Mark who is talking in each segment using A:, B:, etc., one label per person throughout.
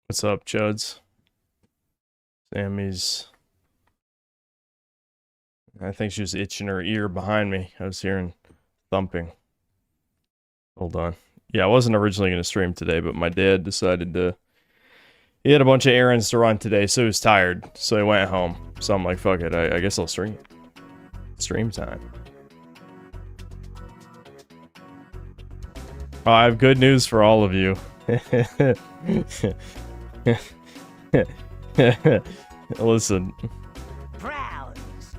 A: What's up, Chuds? Sammy's... I think she was itching her ear behind me. I was hearing thumping. Hold on. Yeah, I wasn't originally going to stream today, but my dad decided to... He had a bunch of errands to run today, so he was tired. So he went home. So I'm like, fuck it, I guess I'll stream. Stream time. Oh, I have good news for all of you. Listen.
B: Browns.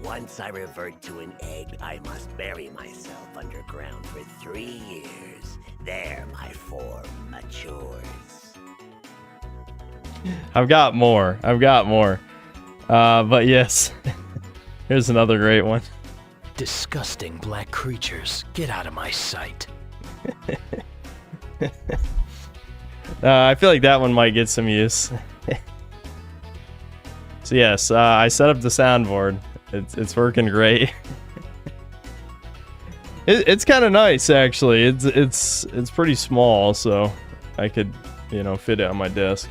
B: Once I revert to an egg, I must bury myself underground for 3 years. There my form matures.
A: I've got more. But yes. Here's another great one.
C: Disgusting black creatures, get out of my sight.
A: I feel like that one might get some use. So yes, I set up the soundboard. It's working great. It's kind of nice actually. It's pretty small, so I could, you know, fit it on my desk.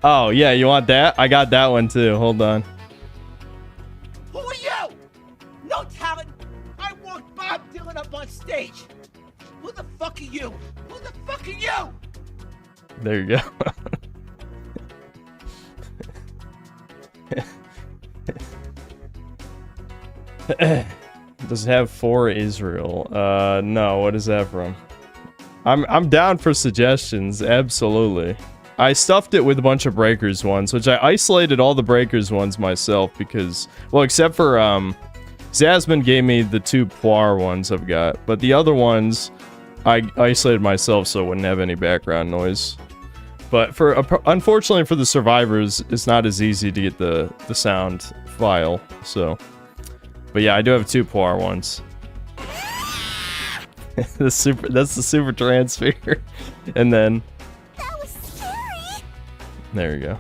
A: Oh yeah, you want that? I got that one too. Hold on.
D: Who are you? No talent. I want Bob Dylan up on stage. Who the fuck are you? Who the fuck are you?
A: There you go. Does it have for Israel? No. What is that from? I'm down for suggestions. Absolutely. I stuffed it with a bunch of Breakers ones, which I isolated all the Breakers ones myself because, well, except for Zasmine gave me the 2 Poir ones I've got, but the other ones I isolated myself so it wouldn't have any background noise. But for unfortunately for the survivors, it's not as easy to get the sound file. So, but yeah, I do have 2 Poir ones. That's the super transfer, and then
B: That was scary.
A: there you go.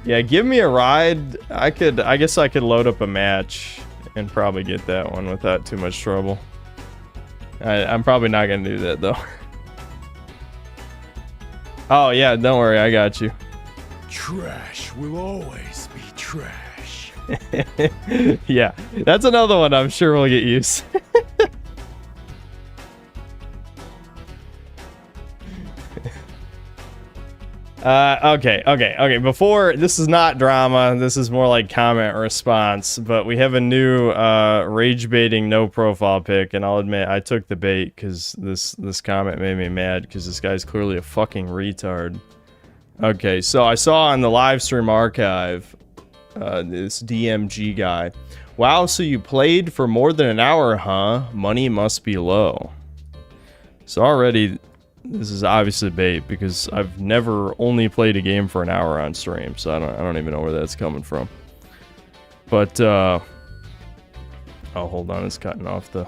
A: Yeah, give me a ride. I guess I could load up a match and probably get that one without too much trouble. I'm probably not gonna do that though. Oh yeah, don't worry, I got you.
E: Trash will always be trash.
A: Yeah, that's another one I'm sure we'll get used. Okay. Before, this is not drama. This is more like comment response. But we have a new rage baiting no profile pic, and I'll admit I took the bait because this comment made me mad because this guy's clearly a fucking retard. Okay, so I saw on the live stream archive this DMG guy. Wow, so you played for more than an hour, huh? Money must be low. So already, this is obviously bait because I've never only played a game for an hour on stream, so I don't even know where that's coming from. But oh, hold on, it's cutting off the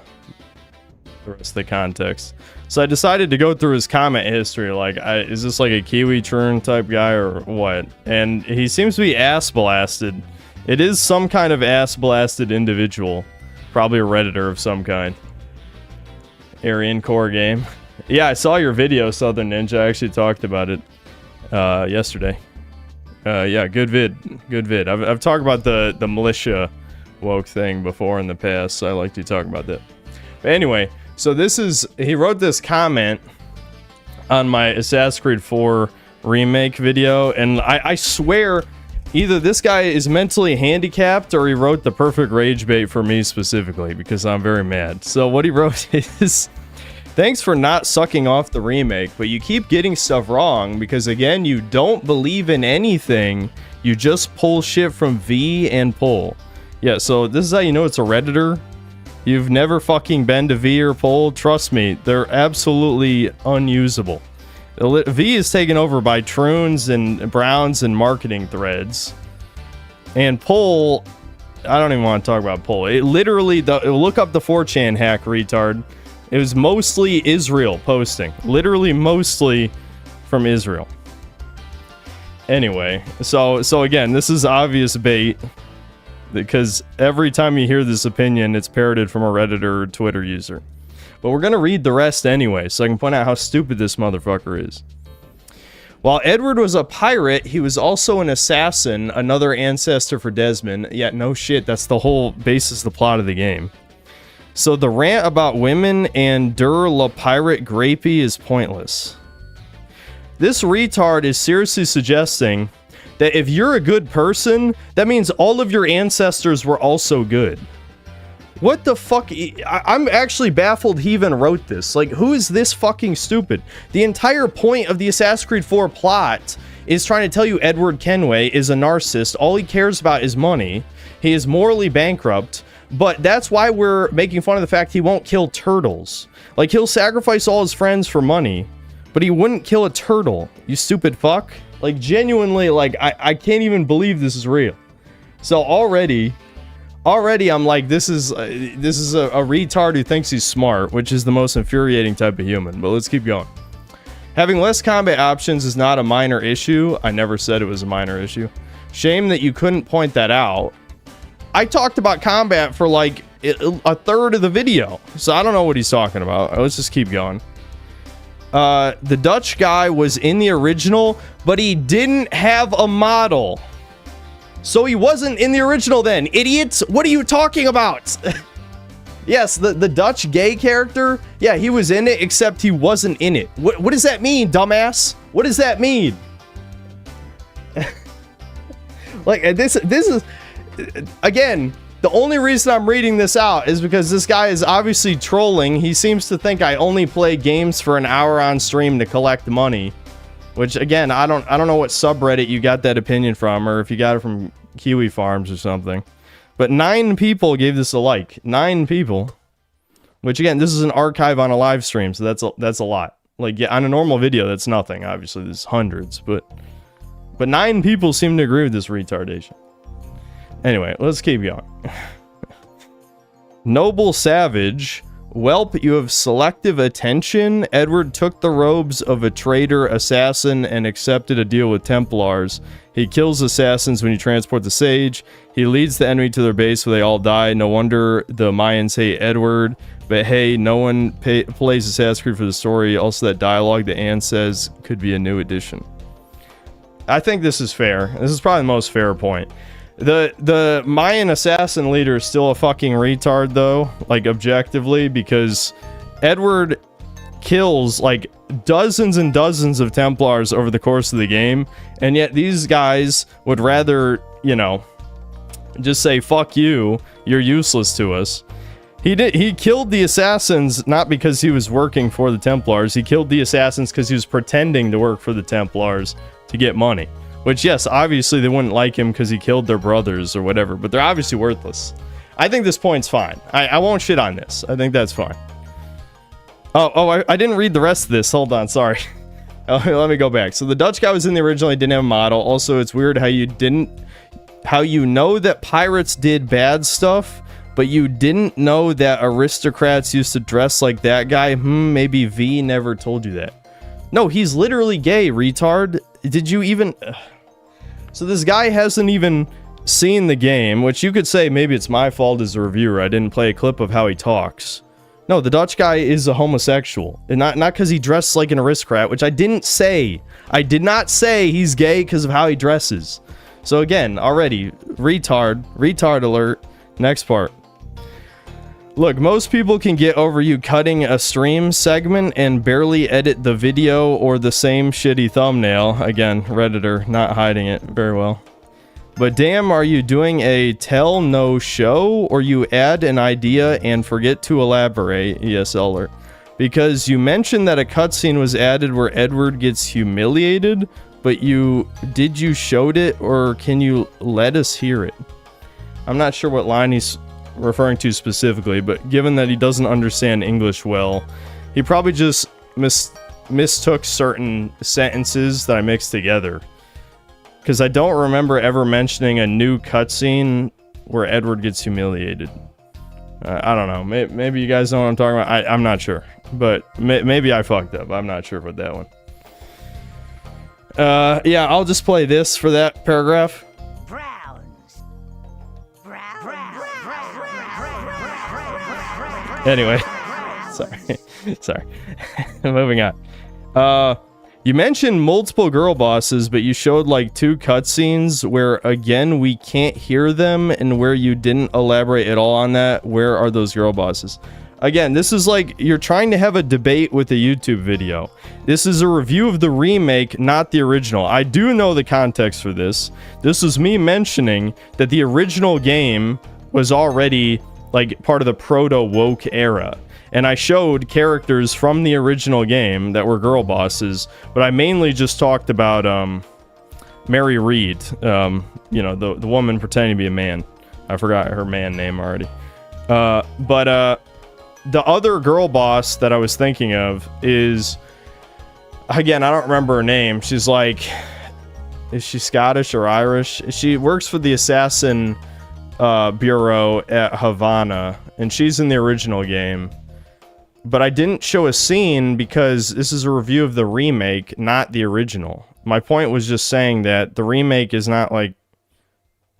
A: rest of the context. So I decided to go through his comment history. Like, is this like a Kiwi churn type guy or what? And he seems to be ass blasted. It is some kind of ass blasted individual, probably a redditor of some kind. Aryan core game. Yeah, I saw your video, Southern Ninja. I actually talked about it yesterday. Yeah, good vid. I've talked about the militia woke thing before in the past, so I like to talk about that. But anyway, so he wrote this comment on my Assassin's Creed 4 remake video, and I swear either this guy is mentally handicapped or he wrote the perfect rage bait for me specifically because I'm very mad. So what he wrote is, thanks for not sucking off the remake, but you keep getting stuff wrong because, again, you don't believe in anything. You just pull shit from V and pull. Yeah, so this is how you know it's a Redditor. You've never fucking been to V or pull. Trust me, they're absolutely unusable. V is taken over by Troons and Browns and marketing threads. And pull, I don't even want to talk about pull. It literally, look up the 4chan hack, retard. It was mostly Israel posting. Literally mostly from Israel. Anyway, so again, this is obvious bait, because every time you hear this opinion, it's parroted from a Reddit or Twitter user. But we're gonna read the rest anyway, so I can point out how stupid this motherfucker is. While Edward was a pirate, he was also an assassin, another ancestor for Desmond. Yeah, no shit, that's the whole basis of the plot of the game. So the rant about women and Der La Pirate Grapey is pointless. This retard is seriously suggesting that if you're a good person, that means all of your ancestors were also good. What the fuck? I'm actually baffled he even wrote this. Like, who is this fucking stupid? The entire point of the Assassin's Creed 4 plot is trying to tell you Edward Kenway is a narcissist. All he cares about is money. He is morally bankrupt. But that's why we're making fun of the fact he won't kill turtles. Like, he'll sacrifice all his friends for money, but he wouldn't kill a turtle. You stupid fuck. Like, genuinely, like, I can't even believe this is real. So already I'm like, this is a retard who thinks he's smart, which is the most infuriating type of human. But let's keep going. Having less combat options is not a minor issue. I never said it was a minor issue. Shame that you couldn't point that out. I talked about combat for like a third of the video, so I don't know what he's talking about. Let's just keep going. The Dutch guy was in the original, but he didn't have a model. So he wasn't in the original then, idiots. What are you talking about? Yes, the Dutch gay character, yeah, he was in it, except he wasn't in it. What does that mean, dumbass? What does that mean? Like, this is, again, the only reason I'm reading this out is because this guy is obviously trolling. He seems to think I only play games for an hour on stream to collect money. Which, again, I don't know what subreddit you got that opinion from, or if you got it from Kiwi Farms or something. But 9 people gave this a like. 9 people. Which, again, this is an archive on a live stream, so that's a lot. Like, yeah, on a normal video, that's nothing. Obviously, there's hundreds, but 9 people seem to agree with this retardation. Anyway, let's keep going. Noble Savage. Welp, you have selective attention. Edward took the robes of a traitor assassin and accepted a deal with Templars. He kills assassins when you transport the sage. He leads the enemy to their base where they all die. No wonder the Mayans hate Edward. But hey, no one plays Assassin's Creed for the story. Also, that dialogue that Anne says could be a new addition. I think this is fair. This is probably the most fair point. The Mayan assassin leader is still a fucking retard, though, like, objectively, because Edward kills, like, dozens and dozens of Templars over the course of the game, and yet these guys would rather, you know, just say, fuck you, you're useless to us. He killed the assassins not because he was working for the Templars. He killed the assassins because he was pretending to work for the Templars to get money. Which, yes, obviously they wouldn't like him because he killed their brothers or whatever, but they're obviously worthless. I think this point's fine. I won't shit on this. I think that's fine. I didn't read the rest of this. Hold on, sorry. Let me go back. So the Dutch guy was in the original. He didn't have a model. Also, it's weird how you know that pirates did bad stuff, but you didn't know that aristocrats used to dress like that guy. Maybe V never told you that. No, he's literally gay, retard. Did you even... So this guy hasn't even seen the game, which you could say maybe it's my fault as a reviewer. I didn't play a clip of how he talks. No, the Dutch guy is a homosexual. And not because he dressed like an aristocrat, which I didn't say. I did not say he's gay because of how he dresses. So again, already, retard alert. Next part. Look, most people can get over you cutting a stream segment and barely edit the video or the same shitty thumbnail. Again, Redditor, not hiding it very well. But damn, are you doing a tell no show, or you add an idea and forget to elaborate? ESL alert. Because you mentioned that a cutscene was added where Edward gets humiliated, but you showed it, or can you let us hear it? I'm not sure what line he's referring to specifically, but given that he doesn't understand English well, he probably just mistook certain sentences that I mixed together. Because I don't remember ever mentioning a new cutscene where Edward gets humiliated. I don't know. Maybe you guys know what I'm talking about. I'm not sure. But maybe I fucked up. I'm not sure about that one. Yeah, I'll just play this for that paragraph.
B: Browns.
A: Anyway, sorry. Moving on. You mentioned multiple girl bosses, but you showed like 2 cutscenes where, again, we can't hear them, and where you didn't elaborate at all on that. Where are those girl bosses? Again, this is like you're trying to have a debate with a YouTube video. This is a review of the remake, not the original. I do know the context for this. This is me mentioning that the original game was already like part of the proto-woke era. And I showed characters from the original game that were girl bosses, but I mainly just talked about Mary Reed, you know, the woman pretending to be a man. I forgot her man name already. But the other girl boss that I was thinking of is, again, I don't remember her name. She's like, is she Scottish or Irish? She works for the Assassin Bureau at Havana, and she's in the original game. But I didn't show a scene because this is a review of the remake, not the original. My point was just saying that the remake is not like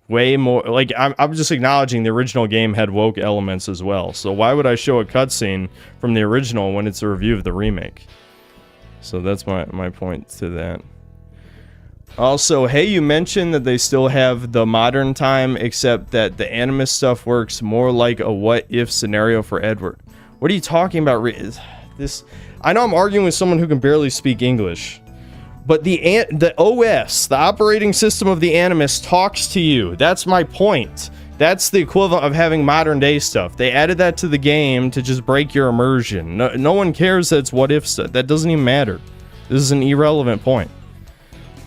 A: way more, like I'm just acknowledging the original game had woke elements as well. So why would I show a cutscene from the original when it's a review of the remake? So that's my point to that. Also, hey, you mentioned that they still have the modern time, except that the Animus stuff works more like a what-if scenario for Edward. What are you talking about? This, I know I'm arguing with someone who can barely speak English, but the OS, the operating system of the Animus, talks to you. That's my point. That's the equivalent of having modern day stuff. They added that to the game to just break your immersion. No one cares that it's what if stuff. That doesn't even matter. This is an irrelevant point.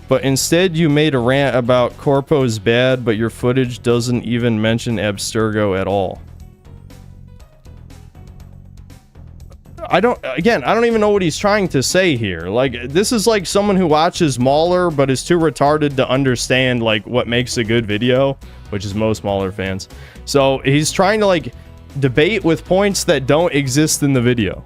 A: But instead, you made a rant about Corpo's bad, but your footage doesn't even mention Abstergo at all. I don't even know what he's trying to say here. Like, this is like someone who watches Mauler but is too retarded to understand like what makes a good video, which is most Mauler fans. So he's trying to like debate with points that don't exist in the video.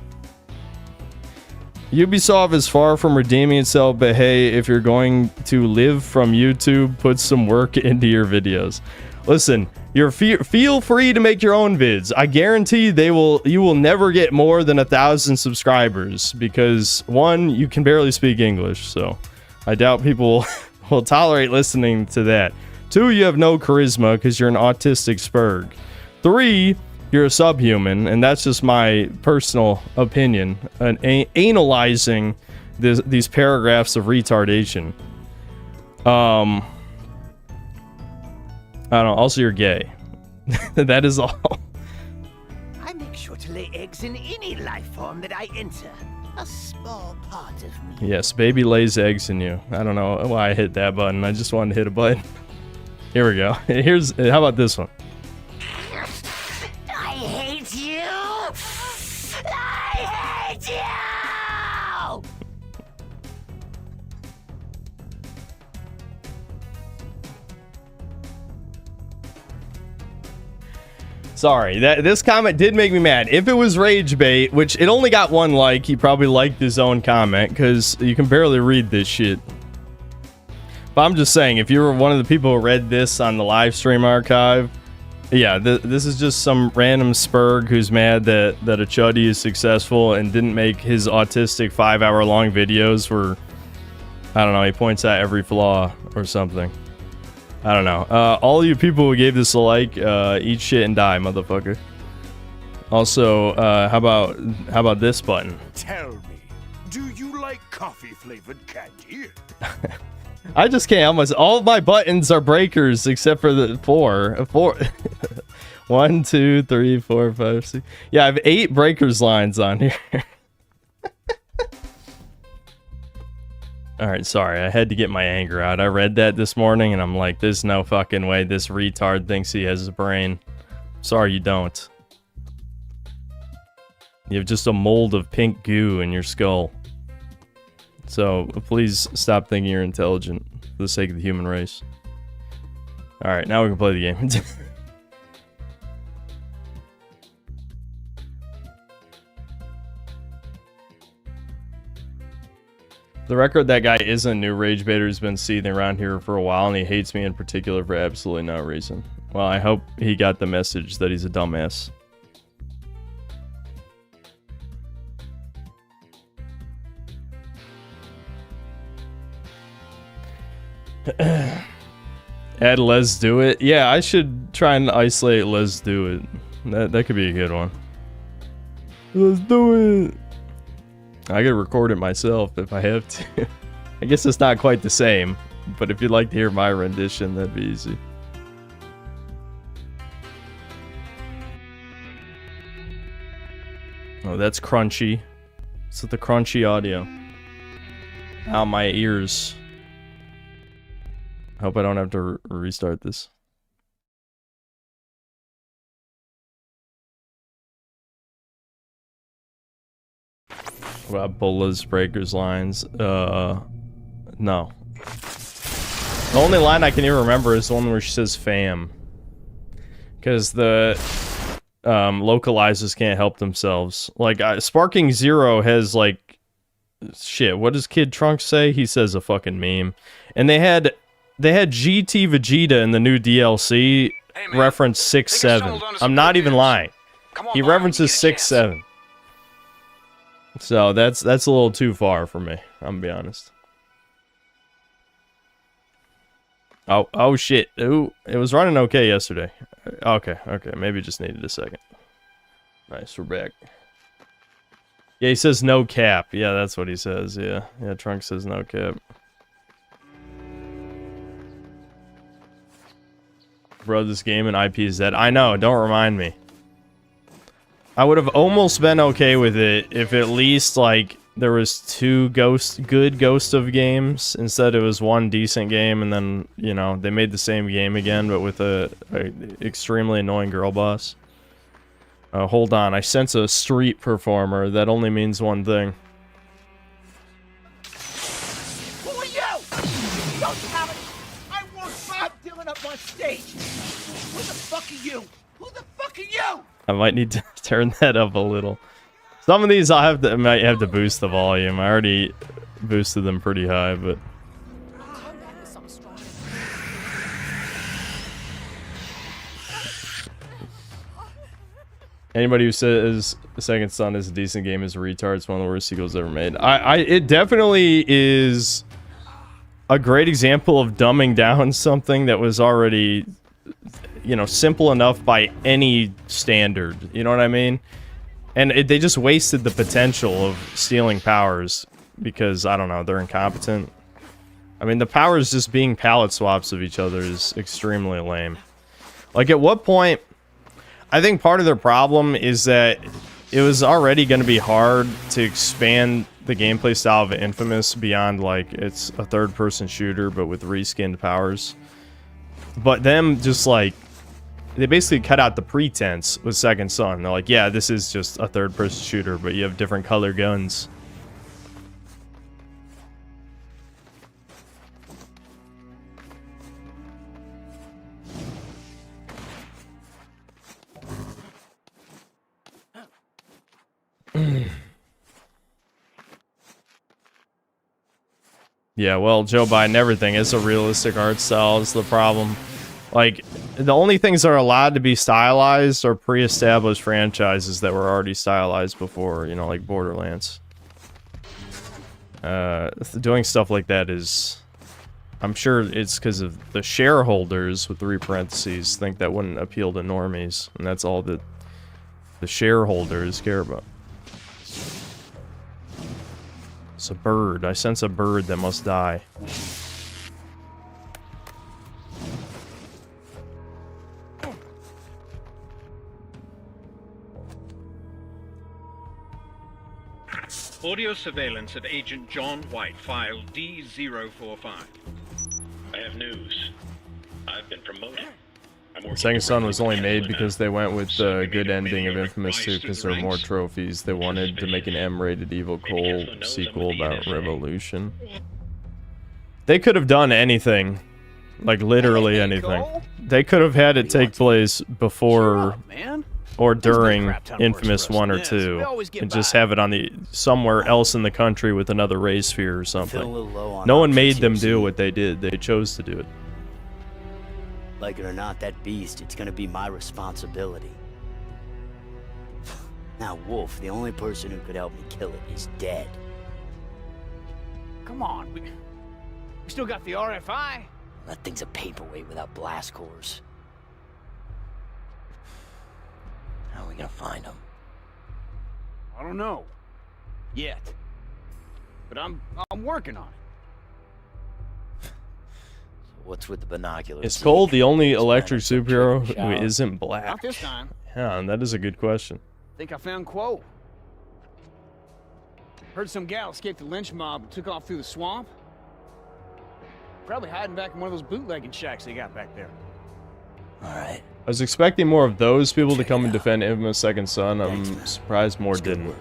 A: Ubisoft is far from redeeming itself, but hey, if you're going to live from YouTube, put some work into your videos. Listen, feel free to make your own vids. I guarantee you will never get more than 1,000 subscribers because 1, you can barely speak English, so I doubt people will tolerate listening to that. 2, you have no charisma because you're an autistic spurg. 3, you're a subhuman, and that's just my personal opinion. Analyzing these paragraphs of retardation. I don't know. Also, you're gay. That is all.
B: I make sure to lay eggs in any life form that I enter. A small part of me.
A: Yes, baby lays eggs in you. I don't know why I hit that button. I just wanted to hit a button. Here we go. How about this one?
B: I hate you! I hate you!
A: Sorry, this comment did make me mad. If it was rage bait, which it only got 1 like, he probably liked his own comment because you can barely read this shit. But I'm just saying, if you were one of the people who read this on the live stream archive, yeah, this is just some random spurg who's mad that a chuddy is successful and didn't make his autistic 5-hour-long videos where, I don't know, he points out every flaw or something. I don't know. All you people who gave this a like, eat shit and die, motherfucker. Also, how about this button?
E: Tell me, do you like coffee-flavored candy?
A: I just can't help myself. All of my buttons are breakers except for the 4. 1, 2, 3, 4, 5, 6. Yeah, I have 8 breakers lines on here. Alright, sorry, I had to get my anger out. I read that this morning and I'm like, there's no fucking way this retard thinks he has a brain. Sorry, you don't. You have just a mold of pink goo in your skull. So, please stop thinking you're intelligent for the sake of the human race. Alright, now we can play the game. The record, that guy isn't a new rage baiter who's been seething around here for a while, and he hates me in particular for absolutely no reason. Well, I hope he got the message that he's a dumbass. Add Let's Do It. Yeah, I should try and isolate Let's Do It. That could be a good one. Let's do it. I could record it myself if I have to. I guess it's not quite the same, but if you'd like to hear my rendition, that'd be easy. Oh, that's crunchy. It's the crunchy audio. Ow, my ears. I hope I don't have to restart this. What about Bulla's Breakers lines? No. The only line I can even remember is the one where she says fam. Because the localizers can't help themselves. Like, Sparking Zero has, like... Shit, what does Kid Trunks say? He says a fucking meme. And they had GT Vegeta in the new DLC reference 6-7. I'm not even lying. He references 6-7. So that's a little too far for me, I'm gonna be honest. Oh shit. Ooh, it was running okay yesterday. Okay, maybe just needed a second. Nice, we're back. Yeah, he says no cap. Yeah, that's what he says, yeah. Yeah, Trunks says no cap. Bro, this game and IP is dead. I know, don't remind me. I would have almost been okay with it if at least, like, there was two good Ghost of games. Instead, it was one decent game, and then, you know, they made the same game again, but with a extremely annoying girl boss. Hold on, I sense a street performer. That only means one thing.
D: Who are you? No talent. I want Bob Dylan up on stage. Who the fuck are you? Who the fuck are you?
A: I might need to turn that up a little. Some of these I might have to boost the volume. I already boosted them pretty high, but... Anybody who says Second Son is a decent game is a retard. It's one of the worst sequels ever made. It definitely is a great example of dumbing down something that was already... you know, simple enough by any standard, you know what I mean? And they just wasted the potential of stealing powers because, I don't know, they're incompetent. I mean, the powers just being palette swaps of each other is extremely lame. Like, at what point... I think part of their problem is that it was already going to be hard to expand the gameplay style of Infamous beyond, like, it's a third-person shooter, but with reskinned powers. But them just, like... They basically cut out the pretense with Second Son. They're like, yeah, this is just a third-person shooter, but you have different color guns. Yeah, well, Joe Biden, everything is a realistic art style is the problem. Like, the only things that are allowed to be stylized are pre-established franchises that were already stylized before, you know, like Borderlands. Doing stuff like that is... I'm sure it's because of the shareholders, with 3 parentheses, think that wouldn't appeal to normies. And that's all that the shareholders care about. It's a bird. I sense a bird that must die.
F: Audio surveillance of Agent John White, file D045.
G: I have news. I've been promoted.
A: Second Son was only made because they went with the good ending of Infamous 2 because there were more trophies. They wanted to make an M-rated Evil Cole sequel about Revolution. They could have done anything. Like, literally anything. They could have had it take place before or during
C: crap ton of
A: Infamous
C: works for us.
A: 1 or
C: Yes,
A: 2,
C: we always get
A: and just
C: by.
A: have it on the somewhere else in the country with another race sphere or
B: Feel a
A: something.
B: little low on
A: No one
B: options
A: made
B: here,
A: them
B: see?
A: do what they did. They chose to do it.
B: Like it or not, that beast, it's gonna be my responsibility. Now, Wolf, the only person who could help me kill it, is dead.
D: Come on, we still got the RFI.
B: That thing's a paperweight without blast cores. How are we gonna find him?
D: I don't know. Yet. But I'm working on it.
B: What's with the binoculars?
A: Is Cole the only
B: It's
A: electric
B: kind of a
A: superhero
B: trick
A: who
B: shot.
A: isn't black?
D: Not this time.
A: Yeah, and that is a good question.
D: Think I found Quo. Heard some gal escaped the lynch mob and took off through the swamp. Probably hiding back in one of those bootlegging shacks they got back there.
B: Alright.
A: I was expecting more of those people to
B: Check
A: come
B: it
A: and
B: out.
A: defend Infamous Second Son.
B: Thanks,
A: I'm
B: man.
A: surprised more
B: It's good
A: didn't.
B: work.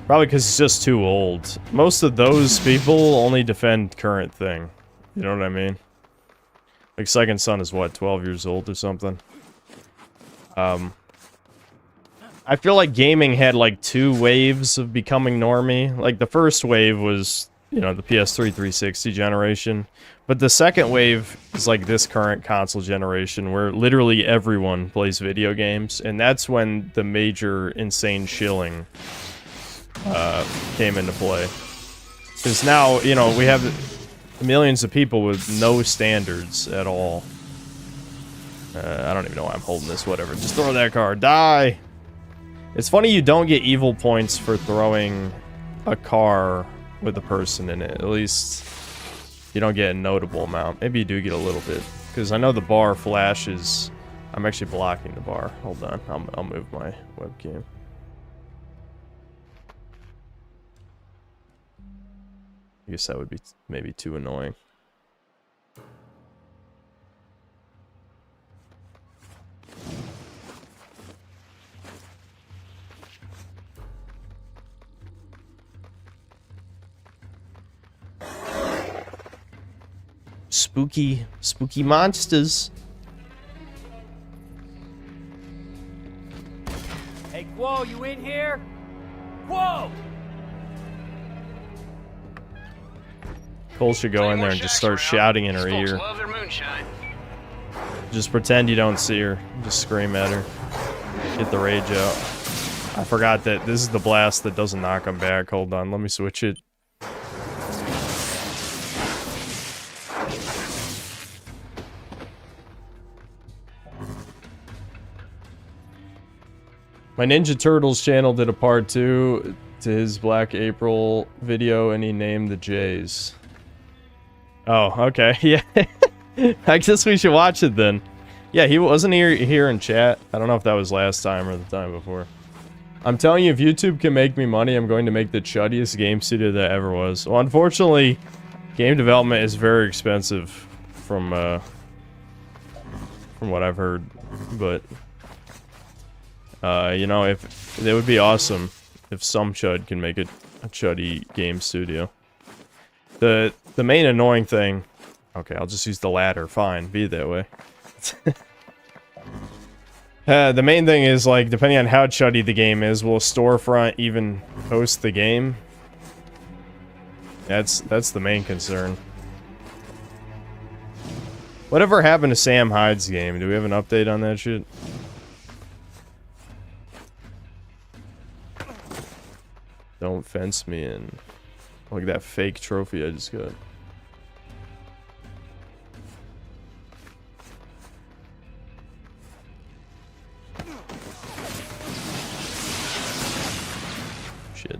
A: Probably because it's just too old. Most of those people only defend current thing. You know what I mean? Like Second Son is what, 12 years old or something? I feel like gaming had like 2 waves of becoming normie. Like the first wave was, you know, the PS3 360 generation. But the second wave is like this current console generation where literally everyone plays video games. And that's when the major insane shilling came into play. Because now, you know, we have millions of people with no standards at all. I don't even know why I'm holding this, whatever. Just throw that card. Die! It's funny you don't get evil points for throwing a car with a person in it. At least you don't get a notable amount. Maybe you do get a little bit. Because I know the bar flashes. I'm actually blocking the bar. Hold on. I'll move my webcam. I guess that would be maybe too annoying. Spooky monsters.
D: Hey, Quo, you in here? Quo!
A: Cole should go in there and just start shouting in her ear.
F: Love their moonshine.
A: Just pretend you don't see her. Just scream at her. Get the rage out. I forgot that this is the blast that doesn't knock him back. Hold on, let me switch it. My Ninja Turtles channel did a part 2 to his Black April video, and he named the Jays. Oh, okay, yeah. I guess we should watch it then. Yeah, he wasn't here in chat. I don't know if that was last time or the time before. I'm telling you, if YouTube can make me money, I'm going to make the chuddiest game studio that ever was. Well, unfortunately, game development is very expensive from what I've heard. But you know, if it would be awesome if some chud can make a chuddy game studio. The main annoying thing. Okay, I'll just use the ladder. Fine, be that way. The main thing is, like, depending on how chuddy the game is, will a storefront even host the game? That's the main concern. Whatever happened to Sam Hyde's game? Do we have an update on that shit? Don't fence me in. Like that fake trophy I just got. Shit.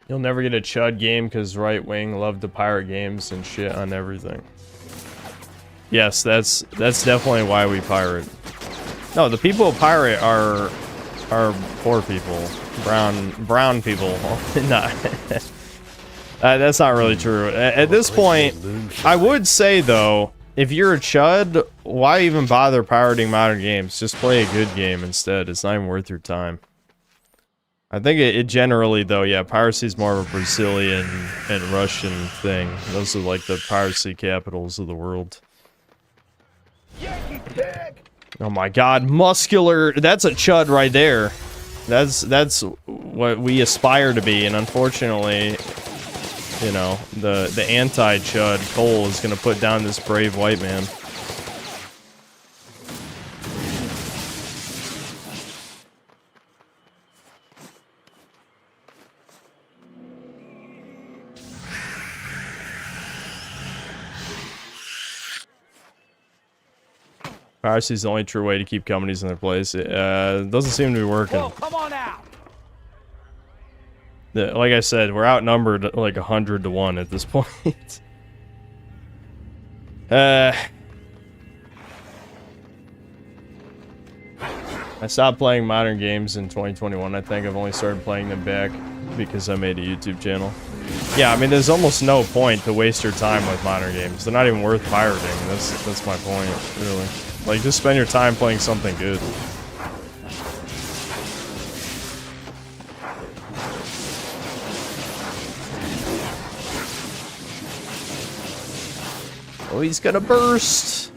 A: You'll never get a chud game because right wing love to pirate games and shit on everything. Yes, that's definitely why we pirate. No, the people who pirate are poor people, brown people. Not. That's not really true. At this point, I would say though, if you're a chud, why even bother pirating modern games? Just play a good game instead. It's not even worth your time. I think it generally though, yeah, piracy is more of a Brazilian and Russian thing. Those are like the piracy capitals of the world. Oh my god, muscular! That's a chud right there. That's what we aspire to be, and unfortunately, you know, the anti-chud Cole is gonna put down this brave white man. Piracy is the only true way to keep companies in their place. It doesn't seem to be working.
D: Whoa, come on out.
A: Like I said, we're outnumbered like 100 to 1 at this point. I stopped playing modern games in 2021. I think I've only started playing them back because I made a YouTube channel. Yeah, I mean, there's almost no point to waste your time with modern games. They're not even worth pirating. That's my point, really. Like, just spend your time playing something good. Oh, he's gonna burst!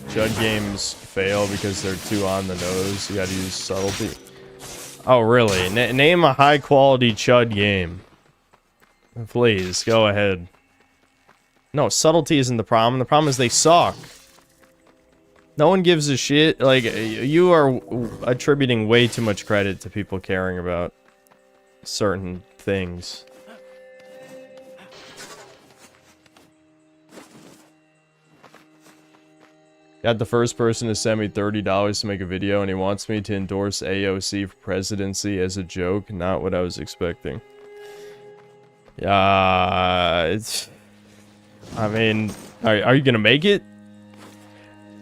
A: Chud games fail because they're too on the nose. You gotta use subtlety. Oh, really? Name a high-quality chud game. Please, go ahead. No, subtlety isn't the problem. The problem is they suck. No one gives a shit. Like, you are attributing way too much credit to people caring about certain things. Got the first person to send me $30 to make a video, and he wants me to endorse AOC for presidency as a joke. Not what I was expecting. It's... I mean, are you gonna make it?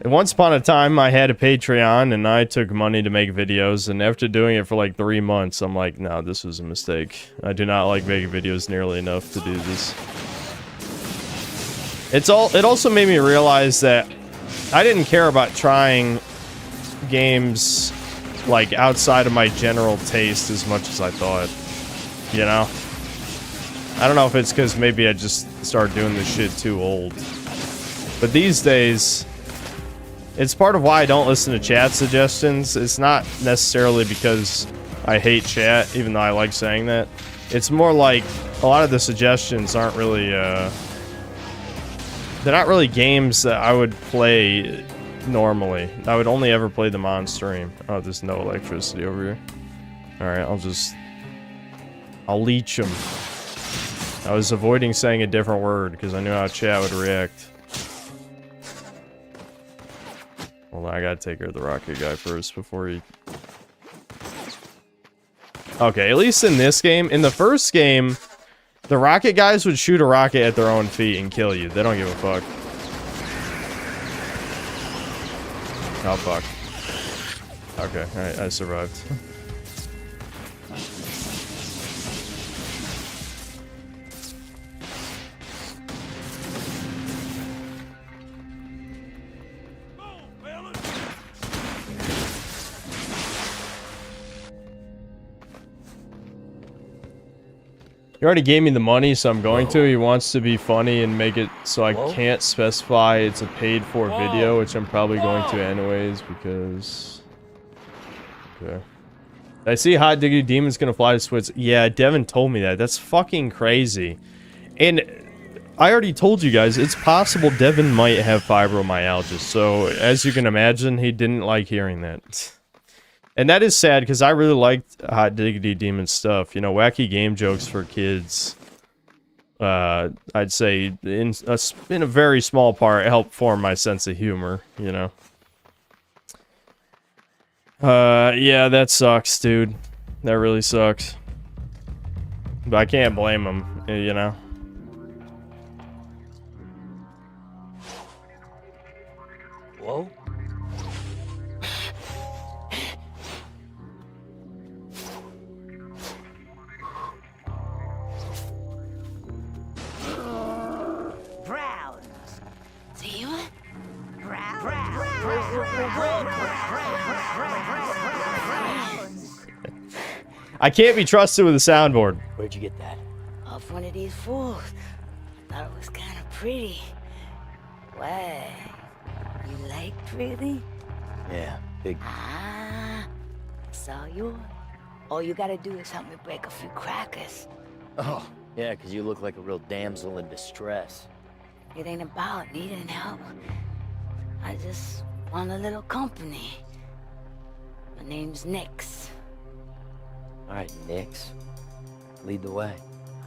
A: Once upon a time, I had a Patreon, and I took money to make videos, and after doing it for like 3 months, I'm like, no, this was a mistake. I do not like making videos nearly enough to do this. It also made me realize that I didn't care about trying games like outside of my general taste as much as I thought, you know? I don't know if it's because maybe I just started doing this shit too old. But these days, it's part of why I don't listen to chat suggestions. It's not necessarily because I hate chat, even though I like saying that. It's more like a lot of the suggestions aren't really, they're not really games that I would play normally. I would only ever play them on stream. Oh, there's no electricity over here. Alright, I'll leech them. I was avoiding saying a different word because I knew how chat would react. Hold on, I gotta take care of the rocket guy first before he... Okay, at least in this game. In the first game, the rocket guys would shoot a rocket at their own feet and kill you. They don't give a fuck. Oh, fuck. Okay, alright, I survived. He already gave me the money, so I'm going to. He wants to be funny and make it so I can't specify it's a paid-for video, which I'm probably going to anyways, because... Okay. I see Hot Diggity Demon's gonna fly to Switzerland. Yeah, Devin told me that. That's fucking crazy. And I already told you guys, it's possible Devin might have fibromyalgia, so as you can imagine, he didn't like hearing that. And that is sad, because I really liked Hot Diggity Demon stuff. You know, wacky game jokes for kids. I'd say, in a very small part, helped form my sense of humor, you know. Yeah, that sucks, dude. That really sucks. But I can't blame him, you know?
C: Whoa.
B: Browns.
H: See what?
A: I can't be trusted with a soundboard.
C: Where'd you get that?
H: Off one of these fools. Thought it was kind of pretty. Why? You like pretty?
C: Yeah, big.
H: Ah, saw yours. All you gotta do is help me break a few crackers.
C: Oh, yeah, 'cause you look like a real damsel in distress.
H: It ain't about needing help. I just want a little company. My name's Nix.
C: All right, Nix. Lead the way.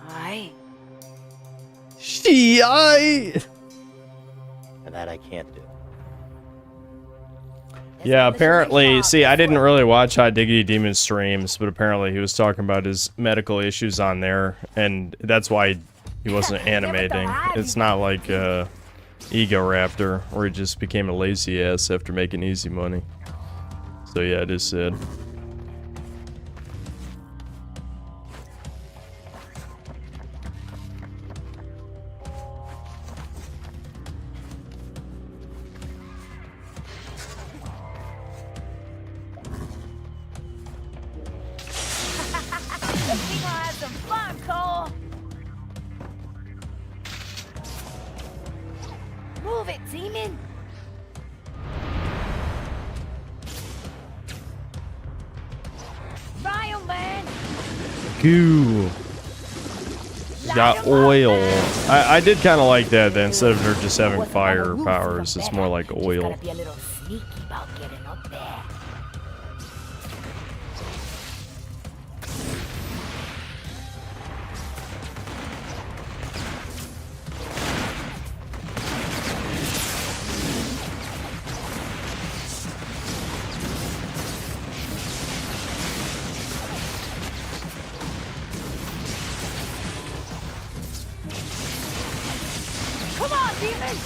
H: Alright?
C: And that I can't do.
A: Yeah, apparently, see, I didn't really watch Hot Diggity Demon's streams, but apparently he was talking about his medical issues on there, and that's why he wasn't animating. It's not like Ego Raptor, where he just became a lazy ass after making easy money. So yeah, it is sad.
H: We gonna have some fun, Cole! Move it, Demon! Fire, man!
A: Goo. Got oil. I did kind of like that, that instead of her just having fire powers, it's more like oil.
H: Gotta be a little sneaky about getting up there. Come on, Demon!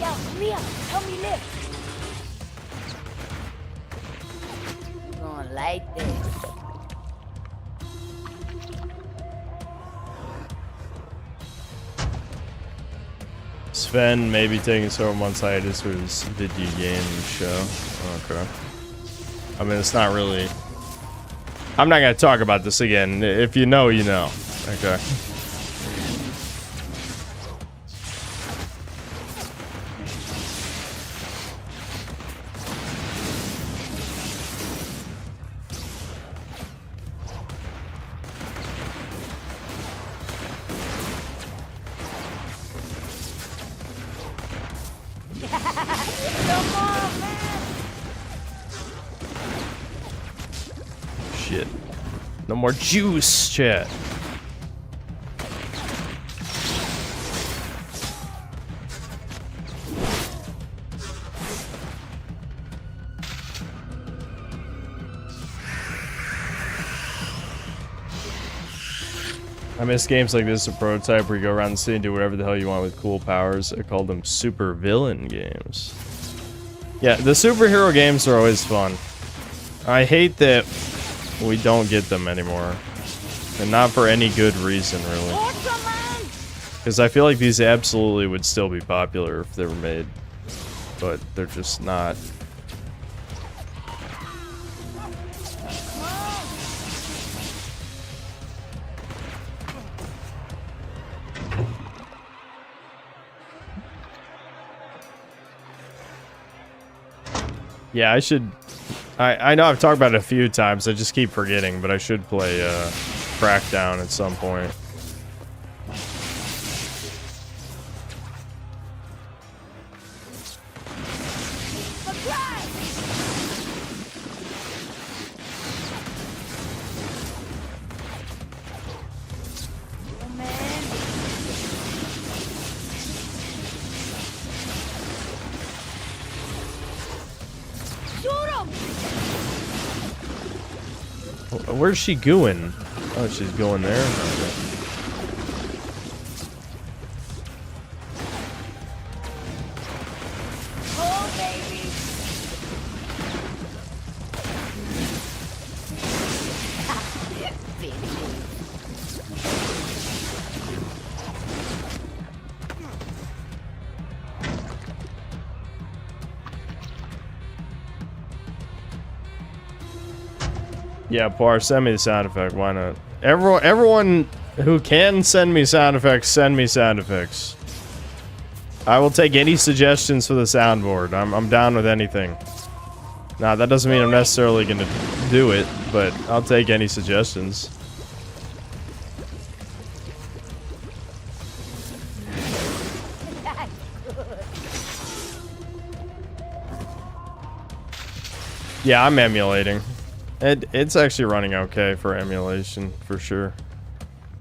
H: Yo, come here. Help me lift. You gonna like this.
A: Sven may be taking several months hiatus for his video game show. Okay. I mean, it's not really... I'm not gonna talk about this again. If you know, you know. Okay.
H: Come on, man!
A: Shit. No more juice, chat. I miss games like this, a prototype where you go around the city and do whatever the hell you want with cool powers. I call them super villain games. Yeah, the superhero games are always fun. I hate that we don't get them anymore. And not for any good reason, really. Because I feel like these absolutely would still be popular if they were made. But they're just not. Yeah, I should... I know I've talked about it a few times, I just keep forgetting, but I should play Crackdown at some point. Where's she going? Oh, she's going there. Okay.
H: Oh, baby.
A: Yeah, Par, send me the sound effect. Why not? Everyone who can send me sound effects, send me sound effects. I will take any suggestions for the soundboard. I'm down with anything. Now, that doesn't mean I'm necessarily gonna do it, but I'll take any suggestions. Yeah, I'm emulating. It's actually running okay for emulation, for sure.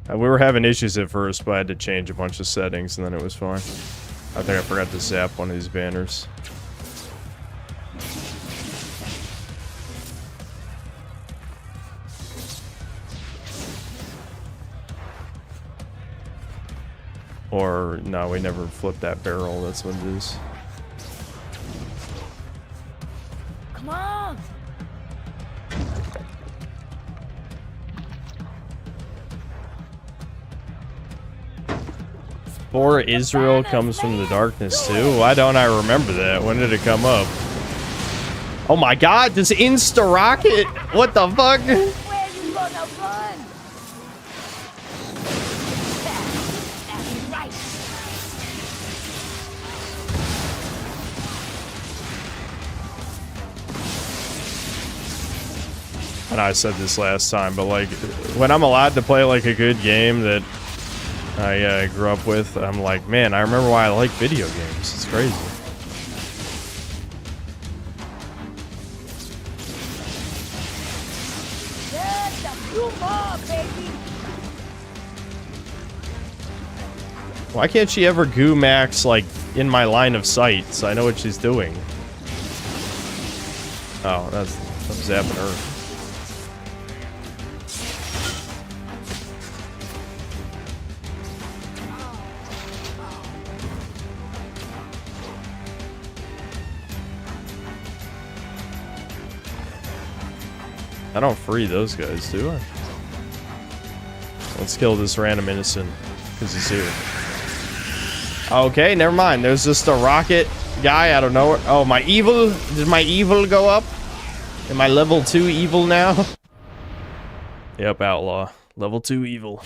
A: We were having issues at first, but I had to change a bunch of settings, and then it was fine. I think I forgot to zap one of these banners. Or, no, we never flipped that barrel, that's what it is.
H: Come on.
A: For Israel comes from the darkness too? Why don't I remember that? When did it come up? Oh my god, this insta-rocket! What the fuck?
H: Where you gonna run? That's right.
A: I know I said this last time, but like, when I'm allowed to play like a good game that I grew up with, I'm like, man, I remember why I like video games. It's crazy.
H: Just a few more, baby.
A: Why can't she ever goo max like in my line of sight so I know what she's doing? Oh, I'm zapping her. I don't free those guys, do I? Let's kill this random innocent, because he's here. Okay, never mind. There's just a rocket guy out of nowhere. Oh, my evil? Did my evil go up? Am I level 2 evil now? Yep, outlaw. Level 2 evil.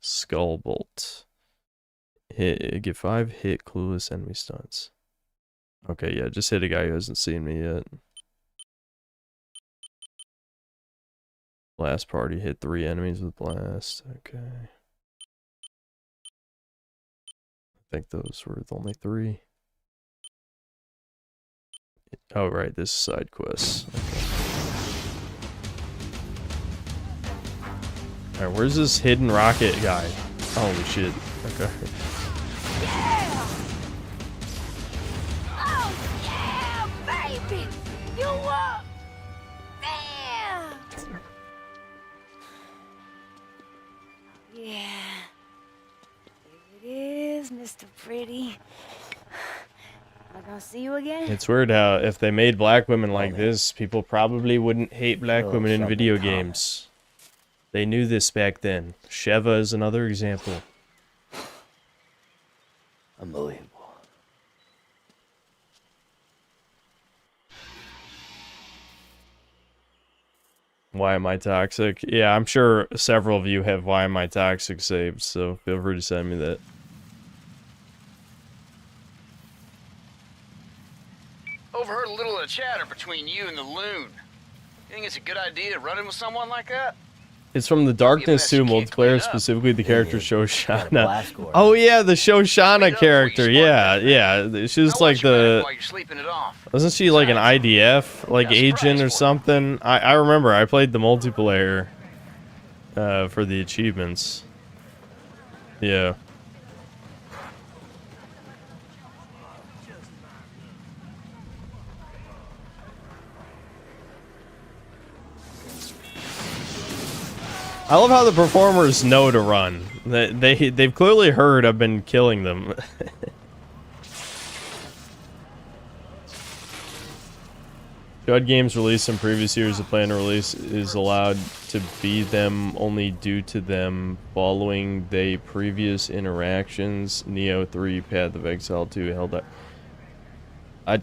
A: Skull bolt. Hit, get 5 hit clueless enemy stunts. Okay, yeah, just hit a guy who hasn't seen me yet. Blast party, hit 3 enemies with blast. Okay. I think those were only 3. Oh, right, this is side quests. Okay. Alright, where's this hidden rocket guy? Holy shit. Okay.
H: Yeah! Oh, yeah, baby! You up! Damn! Yeah. Here it is, Mr. Pretty. Am I gonna see you again?
A: It's weird how if they made black women like this, people probably wouldn't hate black women in video games. They knew this back then. Sheva is another example.
B: Unbelievable.
A: Why am I toxic? Yeah, I'm sure several of you have Why Am I Toxic saved, so feel free to send me that.
I: Overheard a little of the chatter between you and the loon. You think it's a good idea running with someone like that?
A: It's from the Darkness 2 multiplayer, specifically the character Shoshana. Oh yeah, the Shoshana character. Yeah, yeah. She was like the... Wasn't she like an IDF like agent or something? I remember. I played the multiplayer for the achievements. Yeah. I love how the performers know to run. They've clearly heard I've been killing them. Chud games released in previous years, the plan to release is allowed to be them only due to them following the previous interactions. Neo 3, Path of Exile 2, held up.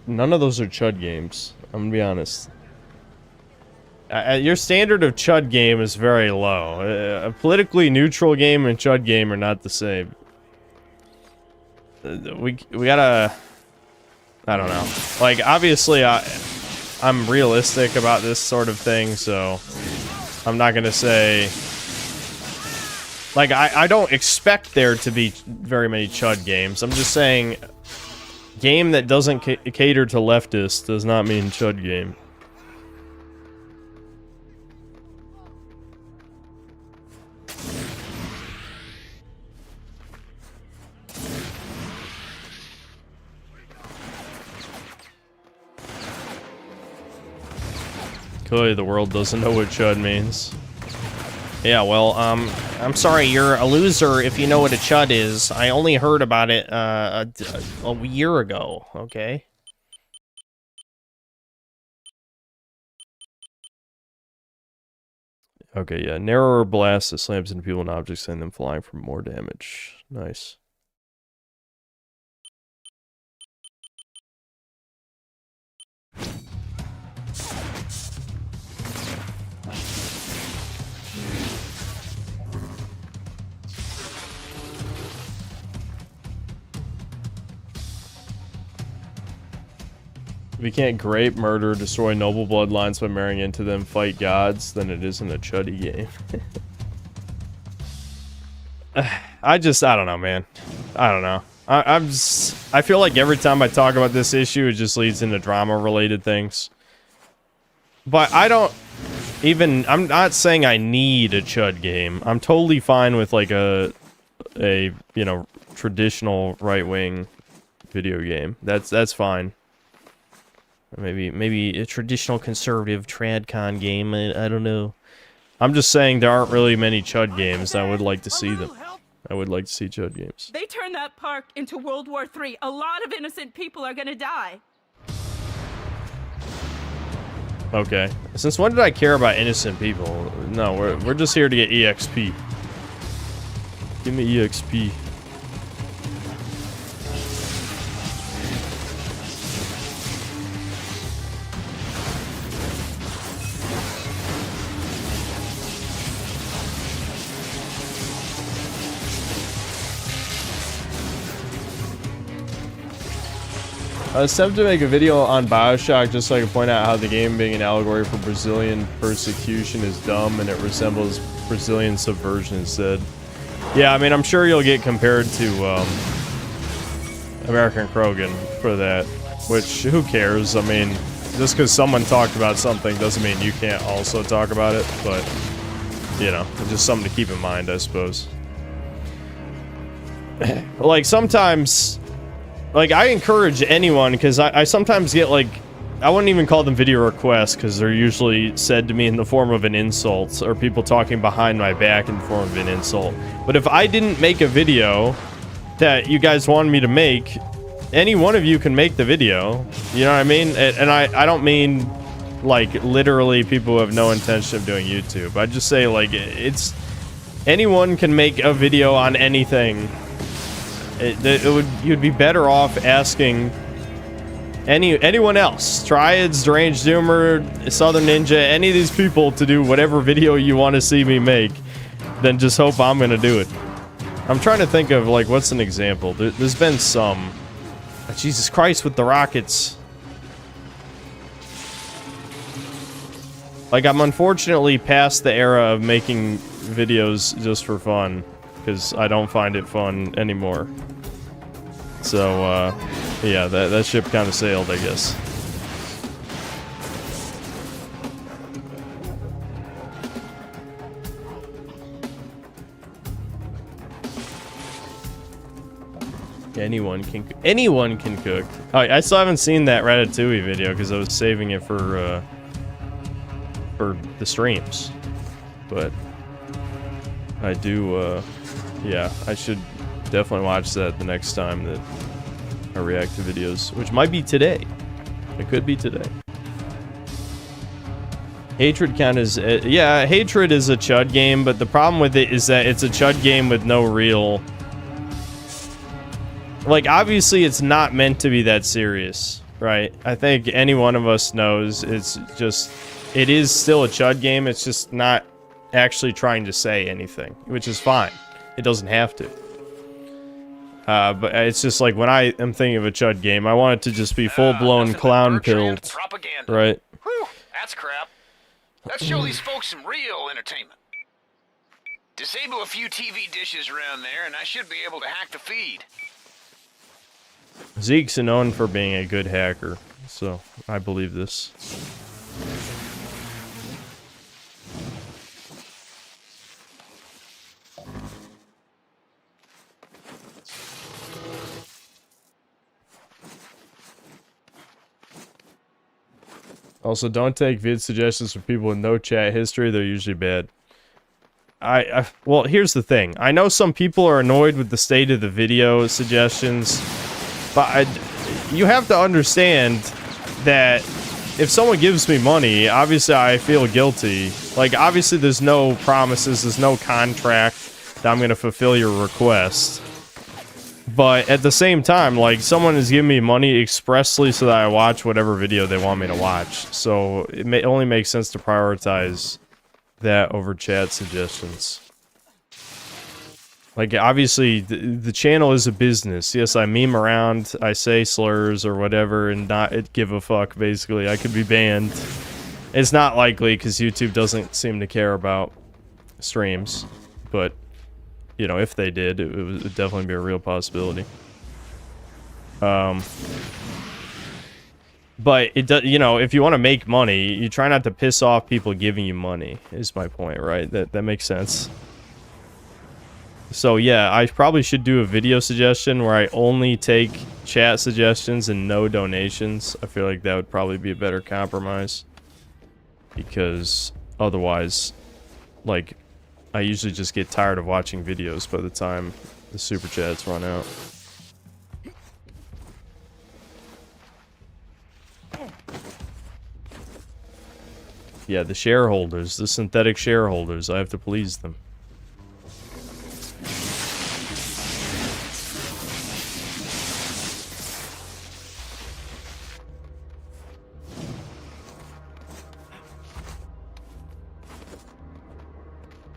A: None of those are Chud games. I'm gonna be honest. Your standard of Chud game is very low. A politically neutral game and Chud game are not the same. We gotta... I don't know. Like, obviously, I'm realistic about this sort of thing, so I'm not gonna say... Like, I don't expect there to be very many Chud games. I'm just saying, game that doesn't cater to leftists does not mean Chud game. Clearly the world doesn't know what Chud means. Yeah, well, I'm sorry, you're a loser if you know what a Chud is. I only heard about it, a year ago, okay? Okay, yeah, narrower blast that slams into people and objects, sending them flying for more damage. Nice. If you can't grape, murder, destroy noble bloodlines by marrying into them, fight gods, then it isn't a Chuddy game. I don't know, man. I don't know. I feel like every time I talk about this issue, it just leads into drama-related things. But I don't even... I'm not saying I need a Chud game. I'm totally fine with, like, a you know, traditional right-wing video game. That's fine. Maybe a traditional conservative tradcon game. I don't know. I'm just saying there aren't really many Chud games. I would like to see them. I would like to see Chud games.
J: They turned that park into World War III. A lot of innocent people are gonna die.
A: Okay. Since when did I care about innocent people? No, we're just here to get EXP. Give me EXP. I was tempted to make a video on BioShock just so I could point out how the game being an allegory for Brazilian persecution is dumb and it resembles Brazilian subversion instead. Yeah, I mean, I'm sure you'll get compared to American Krogan for that, which, who cares? I mean, just because someone talked about something doesn't mean you can't also talk about it, but, you know, it's just something to keep in mind, I suppose. Like, sometimes... Like, I encourage anyone, because I sometimes get, like, I wouldn't even call them video requests, because they're usually said to me in the form of an insult, or people talking behind my back in the form of an insult. But if I didn't make a video that you guys wanted me to make, any one of you can make the video. You know what I mean? And I don't mean, like, literally people who have no intention of doing YouTube. I just say, like, it's... Anyone can make a video on anything. You'd be better off asking anyone else, Triads, Deranged Zoomer, Southern Ninja, any of these people to do whatever video you want to see me make, than just hope I'm gonna do it. I'm trying to think of, like, what's an example. There's been some. Jesus Christ with the rockets. Like, I'm unfortunately past the era of making videos just for fun, because I don't find it fun anymore. So, yeah, that ship kind of sailed, I guess. Anyone can cook. Oh, I still haven't seen that Ratatouille video because I was saving it for the streams. But I do, yeah, I should definitely watch that the next time that I react to videos, which might be today. It could be today. Hatred count is, yeah, Hatred is a chud game, but the problem with it is that it's a chud game with no real... Like, obviously it's not meant to be that serious, right? I think any one of us knows it's just... It is still a chud game, it's just not actually trying to say anything, which is fine. It doesn't have to. But it's just like, when I am thinking of a chud game, I want it to just be full-blown clown-pilled, right?
I: Whew, that's crap. Let's show these folks some real entertainment. Disable a few TV dishes around there, and I should be able to hack the feed.
A: Zeke's known for being a good hacker, so I believe this. Also, don't take vid suggestions from people with no chat history. They're usually bad. Well, here's the thing. I know some people are annoyed with the state of the video suggestions, but you have to understand that if someone gives me money, obviously I feel guilty. Like, obviously there's no promises, there's no contract that I'm going to fulfill your request. But at the same time, like, someone is giving me money expressly so that I watch whatever video they want me to watch. So it only makes sense to prioritize that over chat suggestions. Like, obviously, the channel is a business. Yes, I meme around, I say slurs or whatever, and not give a fuck, basically. I could be banned. It's not likely, because YouTube doesn't seem to care about streams. But, you know, if they did, it would definitely be a real possibility. But, it does, you know, if you want to make money, you try not to piss off people giving you money, is my point, right? That makes sense. So yeah, I probably should do a video suggestion where I only take chat suggestions and no donations. I feel like that would probably be a better compromise. Because otherwise, like, I usually just get tired of watching videos by the time the super chats run out. Yeah, the shareholders, the synthetic shareholders, I have to please them.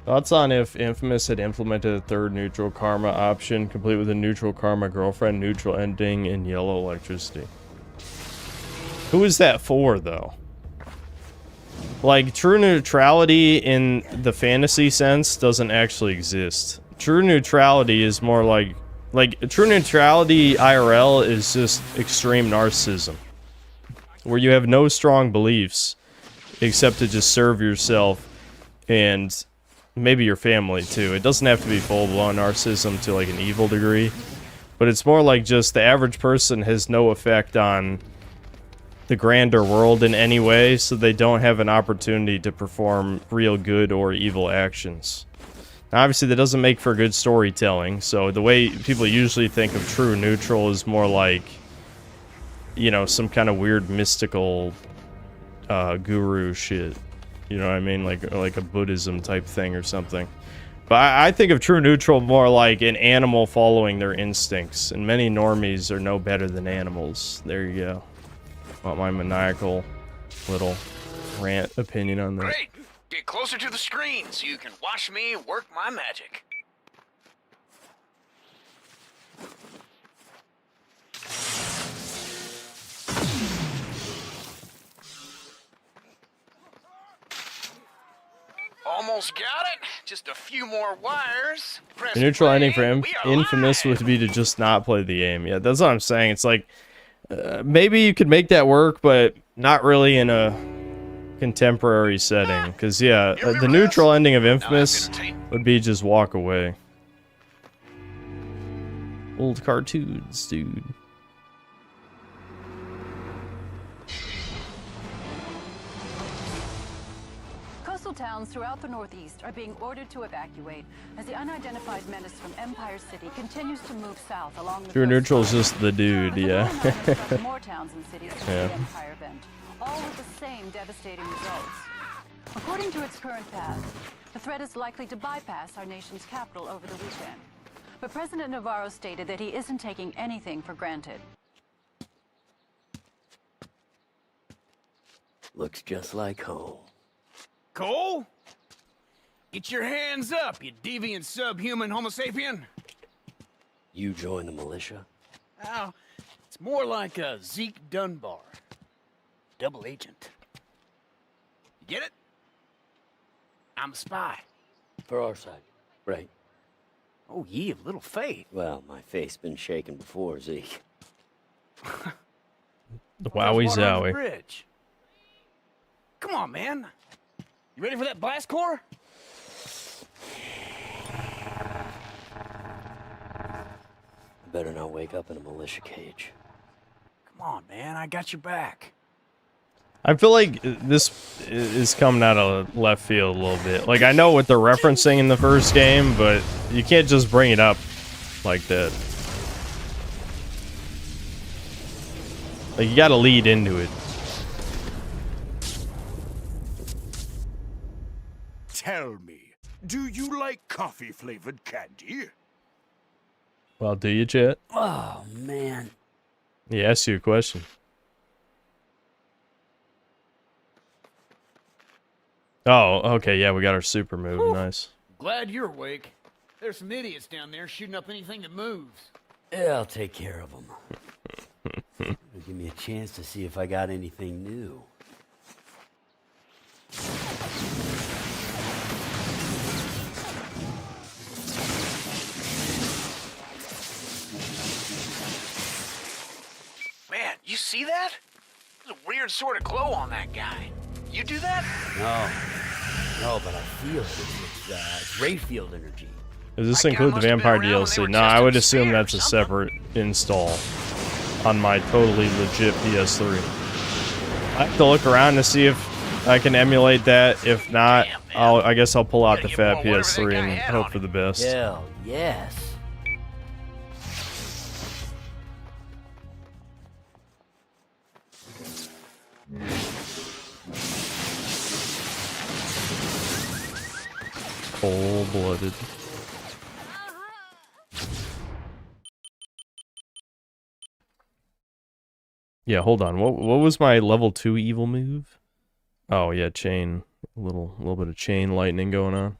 A: Thoughts on if Infamous had implemented a third neutral karma option, complete with a neutral karma girlfriend, neutral ending, and yellow electricity? Who is that for, though? Like, true neutrality in the fantasy sense doesn't actually exist. True neutrality is more like true neutrality IRL is just extreme narcissism. Where you have no strong beliefs except to just serve yourself and maybe your family too. It doesn't have to be full-blown narcissism to like an evil degree, but it's more like just the average person has no effect on the grander world in any way, so they don't have an opportunity to perform real good or evil actions. Now, obviously that doesn't make for good storytelling, so the way people usually think of true neutral is more like, you know, some kind of weird mystical guru shit. You know what I mean? Like a Buddhism type thing or something. But I think of true neutral more like an animal following their instincts. And many normies are no better than animals. There you go. Want my maniacal little rant opinion on that.
I: Great! Get closer to the screen so you can watch me work my magic. Almost got it. Just a few more wires. Press
A: The neutral
I: play.
A: ending for
I: We are
A: Infamous
I: live.
A: would be to just not play the game. Yeah, that's what I'm saying. It's like, maybe you could make that work, but not really in a contemporary setting. Because, yeah, the neutral ending of Infamous would be just walk away. Old cartoons, dude.
K: Coastal town towns throughout the Northeast are being ordered to evacuate as the unidentified menace from Empire City continues to move south along the
A: True neutral is just the dude, yeah.
K: more towns and cities to
A: Yeah.
K: the Empire event, all with the same devastating results. According to its current path, the threat is likely to bypass our nation's capital over the weekend. But President Navarro stated that he isn't taking anything for granted.
B: Looks just like home.
I: Cole? Get your hands up, you deviant subhuman homo sapien.
B: You join the militia?
I: Oh, it's more like a Zeke Dunbar. Double agent. You get it? I'm a spy.
B: For our side, right?
I: Oh, ye of little faith.
B: Well, my faith's been shaken before, Zeke.
A: Wowie
I: Water on the
A: zowie.
I: bridge. Come on, man. You ready for that blast core?
B: Better not wake up in a militia cage.
I: Come on, man. I got your back.
A: I feel like this is coming out of left field a little bit. Like, I know what they're referencing in the first game, but you can't just bring it up like that. Like, you gotta lead into it.
E: Tell me, do you like coffee-flavored candy?
A: Well, do you, chat?
B: Oh, man.
A: He asked you a question. Oh, okay, yeah, we got our super move.
I: Whew.
A: Nice.
I: Glad you're awake. There's some idiots down there shooting up anything that moves.
B: Yeah, I'll take care of them. Give me a chance to see if I got anything new.
I: Man, you see that? There's a weird sort of glow on that guy. You do that?
B: No, but I feel it. It's Rayfield energy.
A: Does this
I: My guy
A: include the
I: must have been
A: Vampire
I: around when they
A: DLC?
I: were
A: No, I
I: testing
A: would
I: the
A: assume
I: sphere or
A: that's a
I: something.
A: separate install on my totally legit PS3. I have to look around to see if I can emulate that. If not, I guess I'll pull out the
I: Gotta
A: fat
I: get more whatever that
A: PS3
I: guy
A: and
I: had
A: hope
I: on
A: for
I: him.
A: the best.
B: Hell, yes.
A: Cold-blooded. Yeah, hold on. What was my level 2 evil move? Oh yeah, chain. A little bit of chain lightning going on.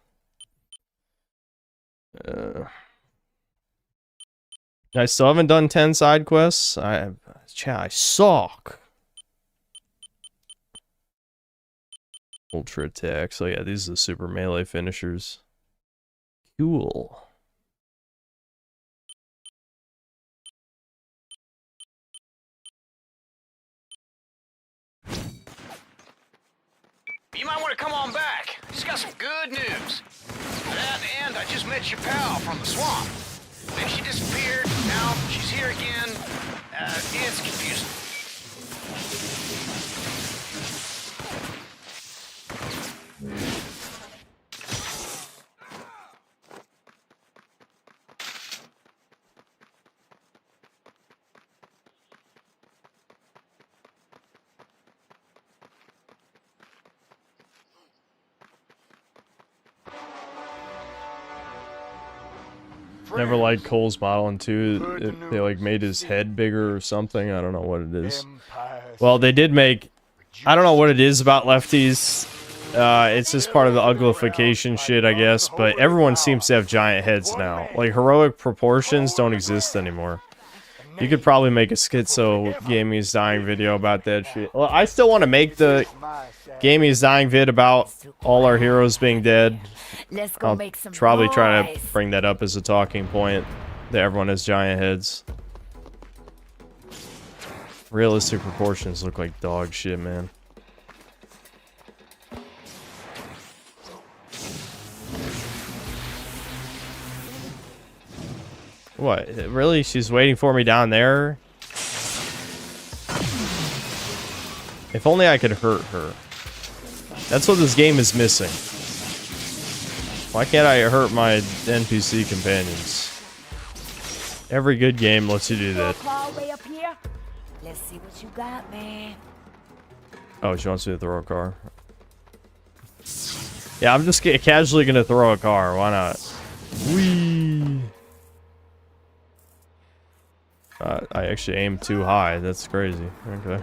A: I still haven't done 10 side quests. I suck. Ultra attack. So yeah, these are the super melee finishers. Cool.
I: You might want to come on back. Just got some good news. That and I just met your pal from the swamp. Then she disappeared. Now she's here again. It's confusing.
A: Never liked Cole's model in 2. They like made his head bigger or something. I don't know what it is. Well, they did make... I don't know what it is about lefties. It's just part of the uglification shit, I guess. But everyone seems to have giant heads now. Like, heroic proportions don't exist anymore. You could probably make a Schizo Gamey's Dying video about that shit. Well, I still want to make the Gamey's Dying vid about all our heroes being dead.
H: Let's go
A: I'll
H: make some
A: probably try
H: noise.
A: to bring that up as a talking point, that everyone has giant heads. Realistic proportions look like dog shit, man. What? Really? She's waiting for me down there? If only I could hurt her. That's what this game is missing. Why can't I hurt my NPC companions? Every good game lets you do that.
H: Way up here. Let's see what you got, man.
A: Oh, she wants me to throw a car. Yeah, I'm just casually gonna throw a car. Why not? Whee! I actually aimed too high. That's crazy. Okay.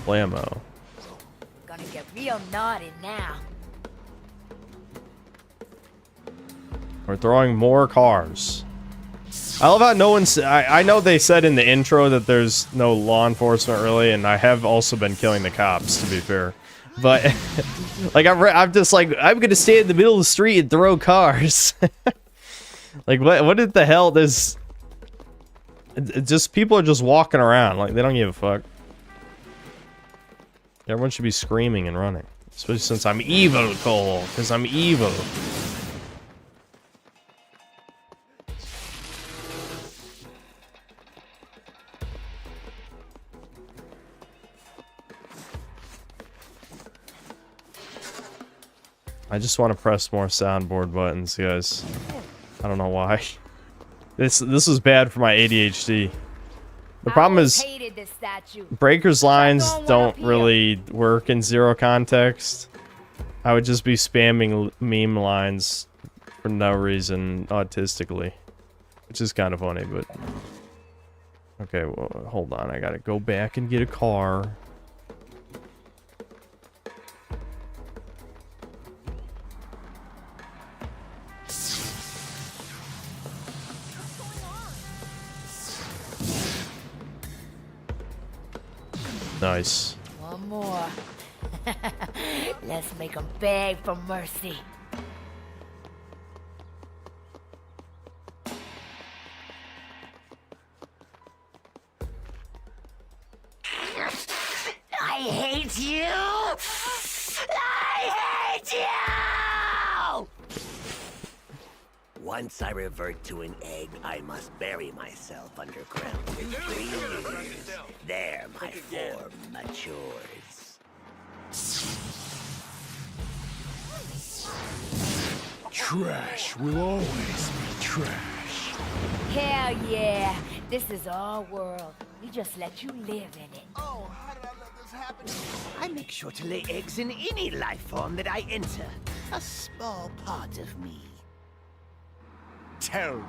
A: Blammo.
H: Gonna get real naughty now.
A: We're throwing more cars. I love how no one's... I know they said in the intro that there's no law enforcement really, and I have also been killing the cops, to be fair. But, like, I'm just like, I'm gonna stay in the middle of the street and throw cars. Like, what the hell does... Just, people are just walking around, like, they don't give a fuck. Everyone should be screaming and running. Especially since I'm evil, Cole, because I'm evil. I just want to press more soundboard buttons, guys. I don't know why. This is bad for my ADHD. The problem is Breaker's lines don't really work in zero context. I would just be spamming meme lines for no reason autistically, which is kind of funny, but okay, well, hold on. I gotta go back and get a car. Nice.
H: One more. Let's make them beg for mercy. I hate you! I hate you!
B: Once I revert to an egg, I must bury myself underground for 3 years. There, my form matures.
E: Trash will always be trash.
H: Hell yeah! This is our world. We just let you live in it.
D: Oh, how did I let this happen? I make sure to lay eggs in any life form that I enter. A small part of me.
E: Tell me,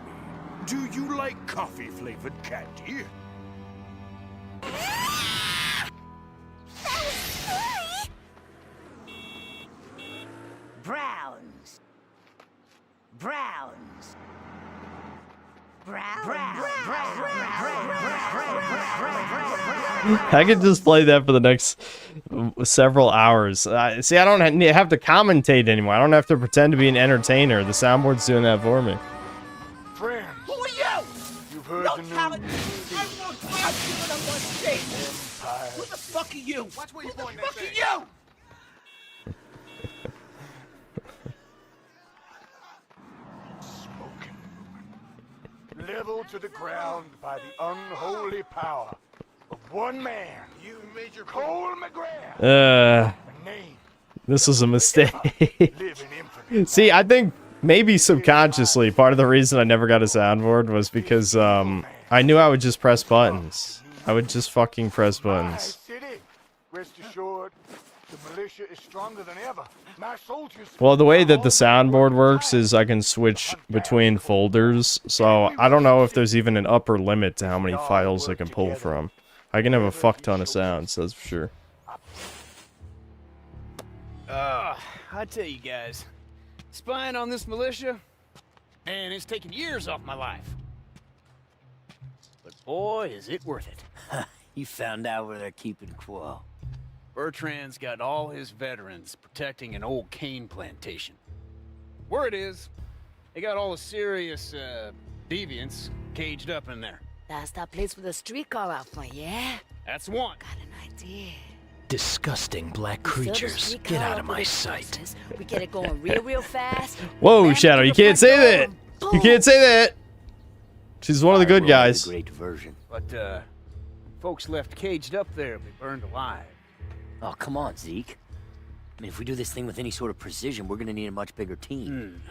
E: do you like coffee-flavored candy?
D: Browns. Browns.
A: I could just play that for the next several hours. See, I don't have to commentate anymore. I don't have to pretend to be an entertainer. The soundboard's doing that for me.
E: Friends,
D: Who are you?
E: you've heard
D: No
E: the
D: talent.
E: news.
D: I want Bob Dylan up on stage. Who the fuck are you? Watch where you're going. Who the fuck are you?
E: Leveled to the ground by the unholy power of one man, you Major Cole McGrath. A name
A: This is a mistake.
E: live in infamy.
A: See, I think maybe subconsciously part of the reason I never got a soundboard was because I knew I would just press buttons. I would just fucking press buttons.
E: City, rest assured, the militia is stronger than ever. My soldiers.
A: Well, the way that the soundboard works is I can switch between folders, so I don't know if there's even an upper limit to how many files I can pull from. I can have a fuck ton of sounds, that's for sure.
I: I tell you guys, spying on this militia, man, it's taken years off my life. But boy, is it worth it.
B: You found out where they're keeping Quo.
I: Bertrand's got all his veterans protecting an old cane plantation. Word is, they got all the serious, deviants caged up in there.
H: That's that place with a streetcar out front, yeah?
I: That's one.
H: Got an idea.
C: Disgusting black creatures. Get out of my sight.
H: We get it going real fast.
A: Whoa,
H: Ram
A: Shadow,
H: through
A: you
H: the
A: can't
H: front
A: say
H: door
A: that!
H: and
A: You
H: boom.
A: can't say that! She's one of the good guys.
B: Great version.
I: But,
L: folks left caged up there will be burned alive.
B: Oh, come on, Zeke. I mean, if we do this thing with any sort of precision, we're gonna need a much bigger team.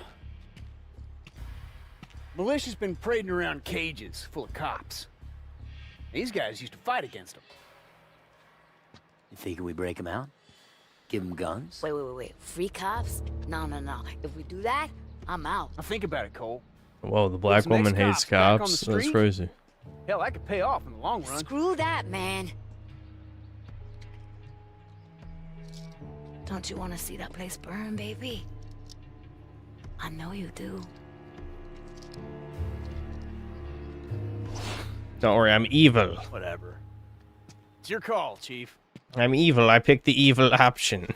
L: Militia's been parading around cages full of cops. These guys used to fight against them.
B: You figure we break them out? Give them guns?
H: Wait. Free cops? No. If we do that, I'm out.
L: Now think about it, Cole.
A: Whoa, the black
L: Some
A: woman hates
L: ex-cops back on
A: cops.
L: the
A: That's
L: street?
A: crazy.
L: Hell, that could pay off in the long run.
H: Screw that, man. Don't you want to see that place burn, baby? I know you do.
A: Don't worry, I'm evil.
L: Whatever. It's your call, Chief.
A: I'm evil. I picked the evil option.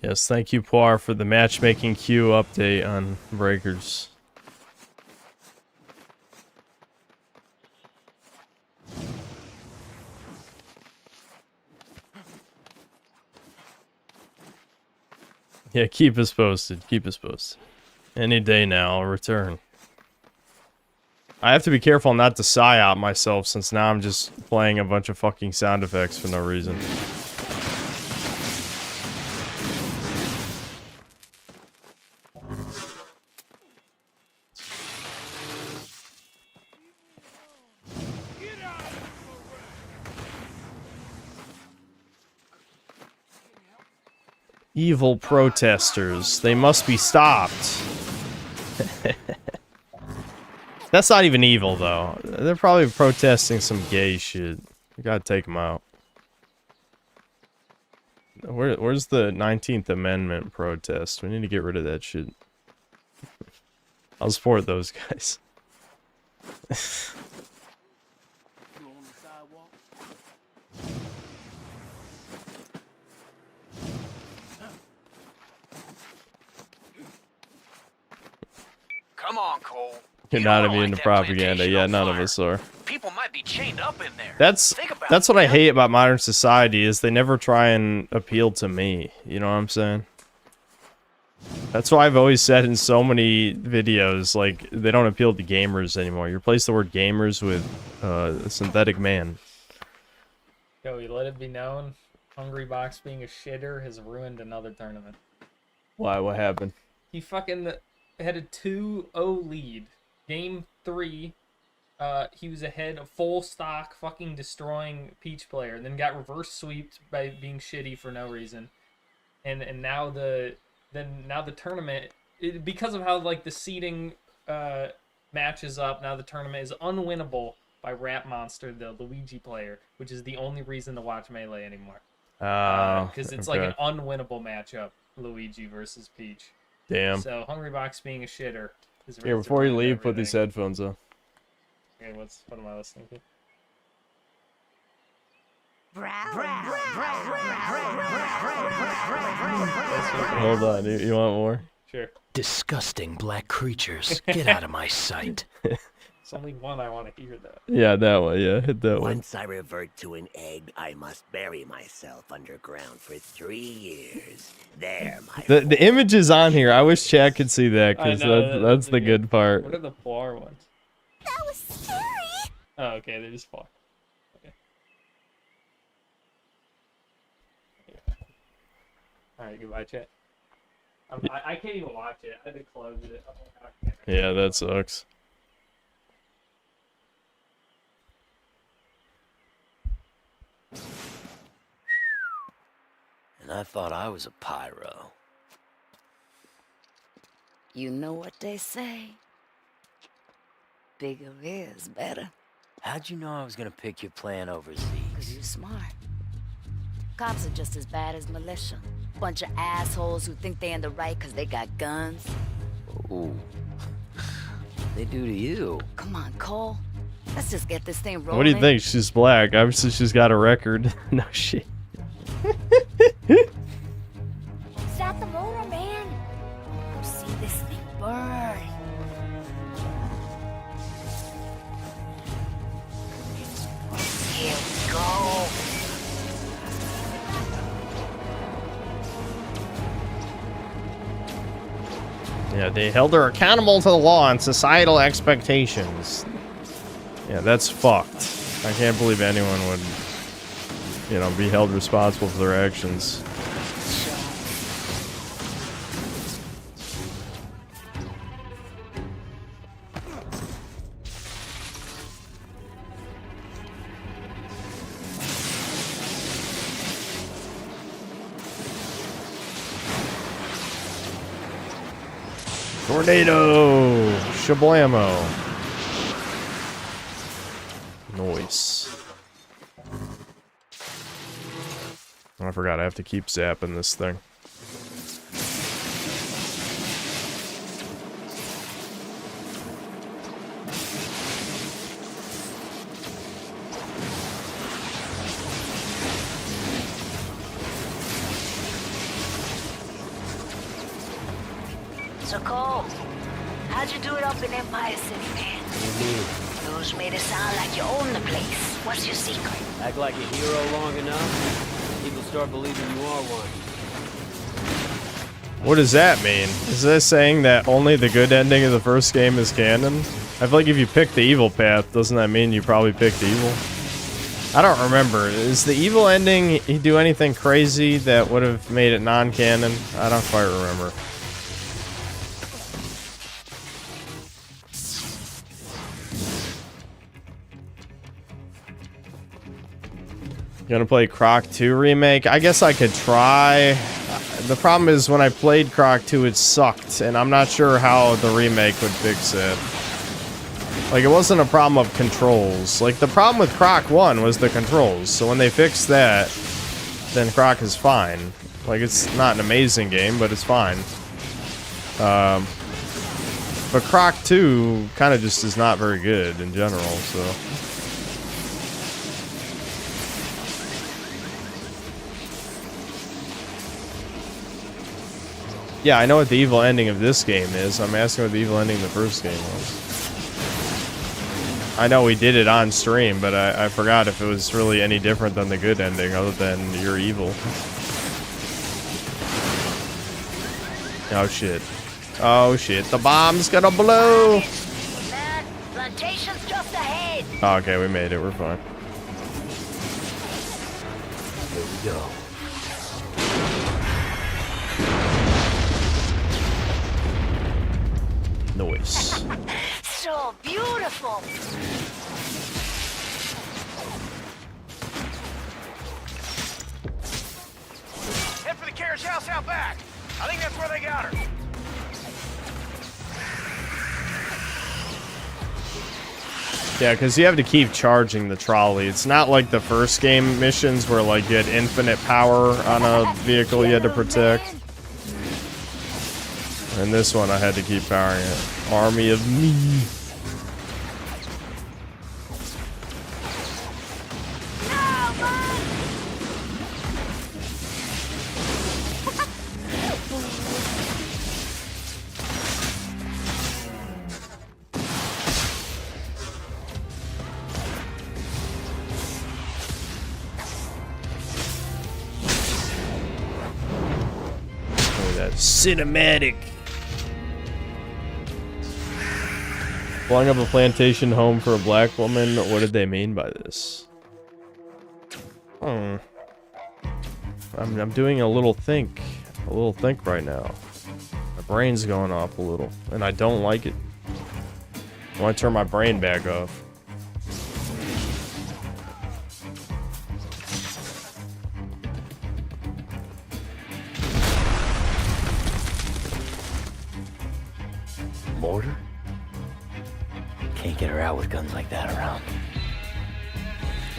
A: Yes, thank you, Poir, for the matchmaking queue update on Breakers. Yeah, keep us posted. Keep us posted. Any day now, I'll return. I have to be careful not to psyop myself, since now I'm just playing a bunch of fucking sound effects for no reason. Evil protesters. They must be stopped. That's not even evil, though. They're probably protesting some gay shit. We gotta take them out. Where's the 19th Amendment protest? We need to get rid of that shit. I'll support those guys.
I: Come on, Cole.
A: You're not immune to propaganda. Yeah, none of us are.
I: People might be chained up in there.
A: That's what I hate about modern society, is they never try and appeal to me. You know what I'm saying? That's why I've always said in so many videos, like, they don't appeal to gamers anymore. You replace the word gamers with synthetic man.
M: Joey, let it be known, Hungrybox being a shitter has ruined another tournament.
A: Why? What happened?
M: He fucking had a 2-0 lead. Game 3, he was ahead of full stock, fucking destroying Peach player, then got reverse sweeped by being shitty for no reason. And now the tournament, because of how like the seeding matches up, now the tournament is unwinnable by Rat Monster, the Luigi player, which is the only reason to watch Melee anymore. Because it's like an unwinnable matchup, Luigi versus Peach.
A: Damn.
M: So Hungrybox being a shitter is
A: Here, before you leave, put these headphones on.
M: Okay, what am I listening to?
A: Hold on, you want more?
M: Sure.
C: Disgusting black creatures, get out of my sight.
M: It's only one I want to hear, though.
A: Yeah, that one. Yeah, hit that one.
B: Once I revert to an egg, I must bury myself underground for 3 years. There, my
A: The image is on here. I wish chat could see that, because that's the good part.
M: What are the far ones?
H: That was scary.
M: Oh, okay, they're just far. Okay. Alright, goodbye, chat. I can't even watch it. I had to close it.
A: Yeah, that sucks.
B: And I thought I was a pyro.
H: You know what they say. Bigger is better.
B: How'd you know I was gonna pick your plan over Zeke's?
H: Because you're smart. Cops are just as bad as militia. Bunch of assholes who think they in the right because they got guns.
B: Ooh. They do to you.
H: Come on, Cole. Let's just get this thing rolling.
A: What do you think? She's black. Obviously, she's got a record. No shit.
H: Stop the motor, man. You see this thing burn.
A: Yeah, they held her accountable to the law and societal expectations. Yeah, that's fucked. I can't believe anyone would, you know, be held responsible for their actions. Tornado! Shablamo! Noise. I forgot I have to keep zapping this thing.
H: So Cole, how'd you do it up in Empire City, man?
B: What do you mean?
H: Those made it sound like you own the place. What's your secret?
B: Act like a hero long enough, people start believing you are one.
A: What does that mean? Is this saying that only the good ending of the first game is canon? I feel like if you pick the evil path, doesn't that mean you probably picked evil? I don't remember. Is the evil ending, he do anything crazy that would have made it non-canon? I don't quite remember. Gonna play Croc 2 remake? I guess I could try. The problem is when I played Croc 2 it sucked, and I'm not sure how the remake would fix it. Like, it wasn't a problem of controls. Like, the problem with Croc 1 was the controls, so when they fixed that, then Croc is fine. Like, it's not an amazing game, but it's fine. But Croc 2 kind of just is not very good in general, so... Yeah, I know what the evil ending of this game is. I'm asking what the evil ending of the first game was. I know we did it on stream, but I forgot if it was really any different than the good ending, other than you're evil. Oh shit. Oh shit, the bomb's gonna blow!
H: Man, plantation's just ahead.
A: Oh, okay, we made it, we're fine.
B: Here we go.
A: Noise.
H: So beautiful.
I: Head for the carriage house out back. I think that's where they got her.
A: Yeah, because you have to keep charging the trolley. It's not like the first game missions where, like, you had infinite power on a vehicle you had to protect. And this one, I had to keep powering it. Army of me. Oh, that cinematic. Blowing up a plantation home for a black woman. What did they mean by this? I'm doing a little think right now. My brain's going off a little, and I don't like it. I want to turn my brain back off.
B: Mortar? Can't get her out with guns like that around.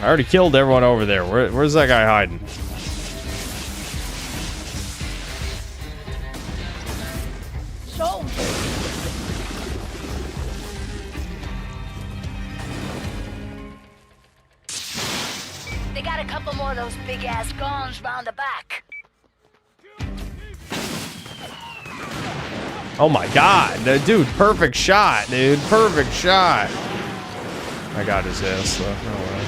A: I already killed everyone over there. Where's that guy hiding?
H: So. They got a couple more of those big ass guns round the back.
A: Oh my god, dude, perfect shot, dude, perfect shot. I got his ass, though. No way.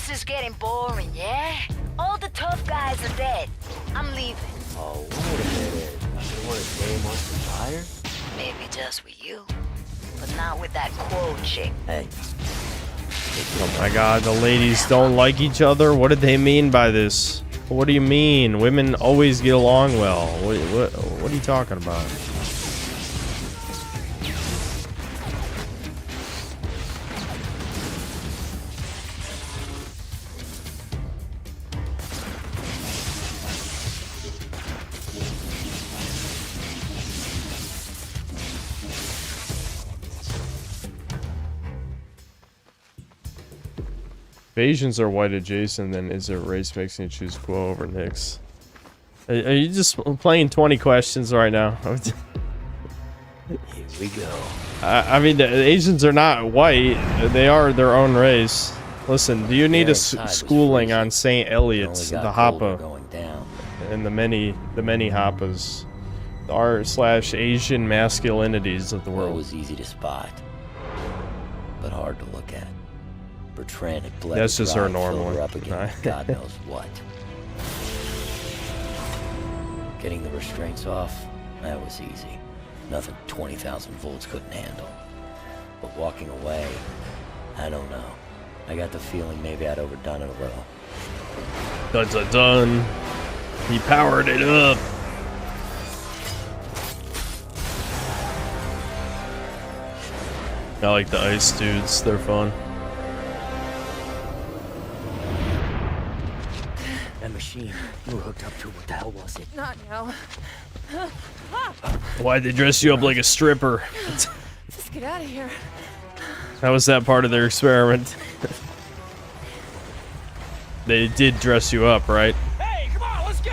H: This is getting boring, yeah? All the tough guys are dead. I'm leaving.
B: Oh, wait a minute. You want to stay amongst the fire?
H: Maybe just with you. But not with that Quo chick.
B: Hey.
A: Oh my god, the ladies don't like each other? What did they mean by this? What do you mean? Women always get along well. What are you talking about? If Asians are white adjacent, then is it race makes you choose Quo over Nyx? Are you just playing 20 questions right now?
B: Here we go.
A: I mean, the Asians are not white. They are their own race. Listen, do you need a schooling on St. Eliot's, the Hapa, and the many Hapas, the r/Asian masculinities of the world?
B: It was easy to spot, but hard to look at. Bertrand had bled.
A: That's just her normally.
B: Up against God knows what. Getting the restraints off, that was easy. Nothing 20,000 volts couldn't handle. But walking away, I don't know. I got the feeling maybe I'd overdone it a little.
A: Dun dun dun. He powered it up. I like the ice dudes, they're fun.
B: That machine you were hooked up to, what the hell was it?
J: Not now.
A: Why'd they dress you up like a stripper?
J: Let's get out of here.
A: That was that part of their experiment. They did dress you up, right?
D: Hey, come on, let's go!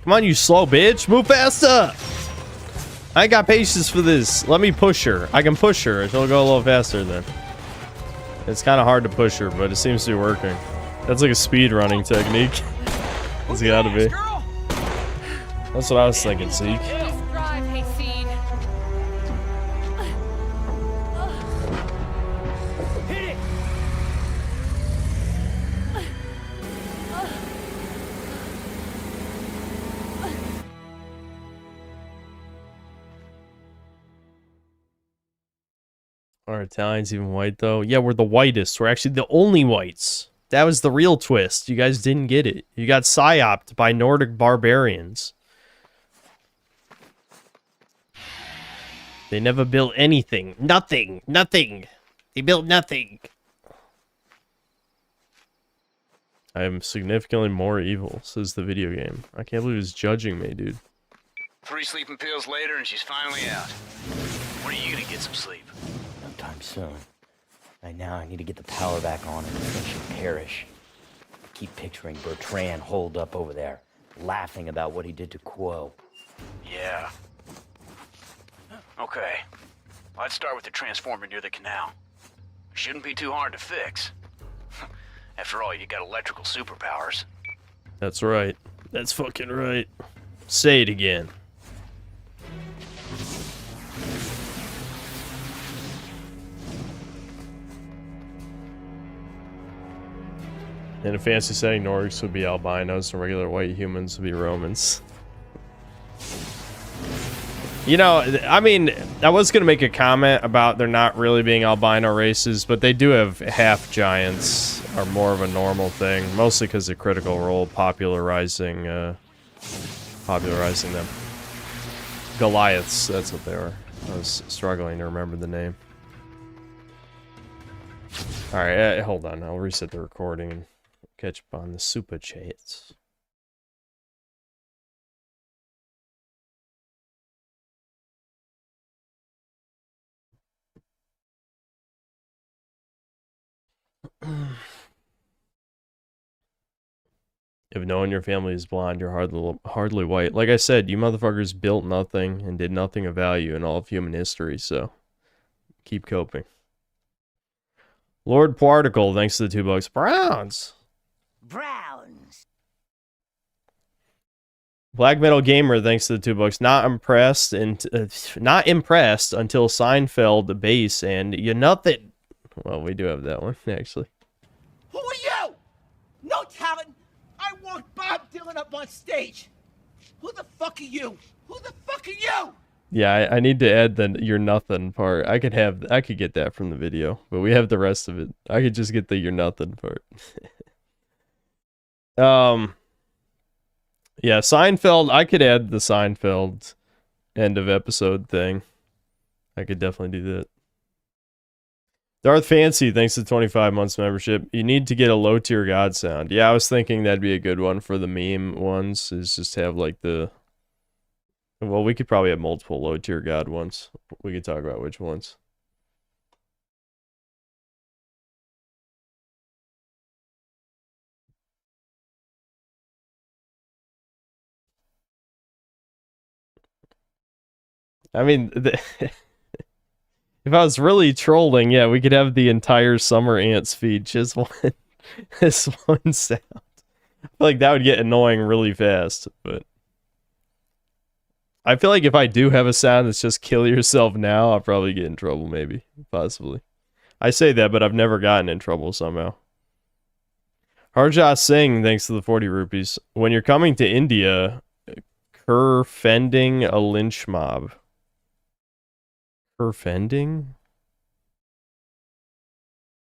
A: Come on, you slow bitch. Move faster. I ain't got patience for this. Let me push her. I can push her. She'll go a little faster then. It's kind of hard to push her, but it seems to be working. That's like a speed running technique. It's gotta be. That's what I was thinking, Zeke. Are Italians even white though? Yeah, we're the whitest. We're actually the only whites. That was the real twist. You guys didn't get it. You got psyoped by Nordic barbarians. They never built anything. Nothing. Nothing. They built nothing. I am significantly more evil, says the video game. I can't believe it's judging me, dude.
I: 3 sleeping pills later and she's finally out. When are you gonna get some sleep?
B: Sometime soon. Right now, I need to get the power back on and finish and perish. I keep picturing Bertrand holed up over there, laughing about what he did to Quo.
I: Yeah. Okay. Let's start with the transformer near the canal. Shouldn't be too hard to fix. After all, you got electrical superpowers.
A: That's right. That's fucking right. Say it again. In a fancy setting, Nordics would be albinos and regular white humans would be Romans. You know, I mean, I was going to make a comment about there not really being albino races, but they do have half giants are more of a normal thing, mostly because of Critical Role popularizing them. Goliaths, that's what they were. I was struggling to remember the name. Alright, hold on, I'll reset the recording and catch up on the super chats. If knowing your family is blonde, you're hardly white. Like I said, you motherfuckers built nothing and did nothing of value in all of human history, so keep coping. Lord Particle, thanks to the $2. Browns!
D: Browns.
A: Black Metal Gamer, thanks to the $2. Not impressed until Seinfeld bass and you nothing. Well, we do have that one, actually.
D: Who are you? No talent. I want Bob Dylan up on stage. Who the fuck are you? Who the fuck are you?
A: Yeah, I need to add the "you're nothing" part. I could get that from the video, but we have the rest of it. I could just get the "you're nothing" part. Yeah, Seinfeld. I could add the Seinfeld end of episode thing. I could definitely do that. Darth Fancy, thanks to 25 months membership. You need to get a low tier god sound. Yeah, I was thinking that'd be a good one for the meme ones. Is just have like the. Well, we could probably have multiple low tier god ones. We could talk about which ones. I mean, if I was really trolling, yeah, we could have the entire Summer Ants feed just one, this one sound. I feel like that would get annoying really fast, but I feel like if I do have a sound that's just kill yourself now, I'll probably get in trouble, maybe, possibly. I say that, but I've never gotten in trouble somehow. Harjot Singh, thanks to the 40 rupees. When you're coming to India, fending a lynch mob. Fending?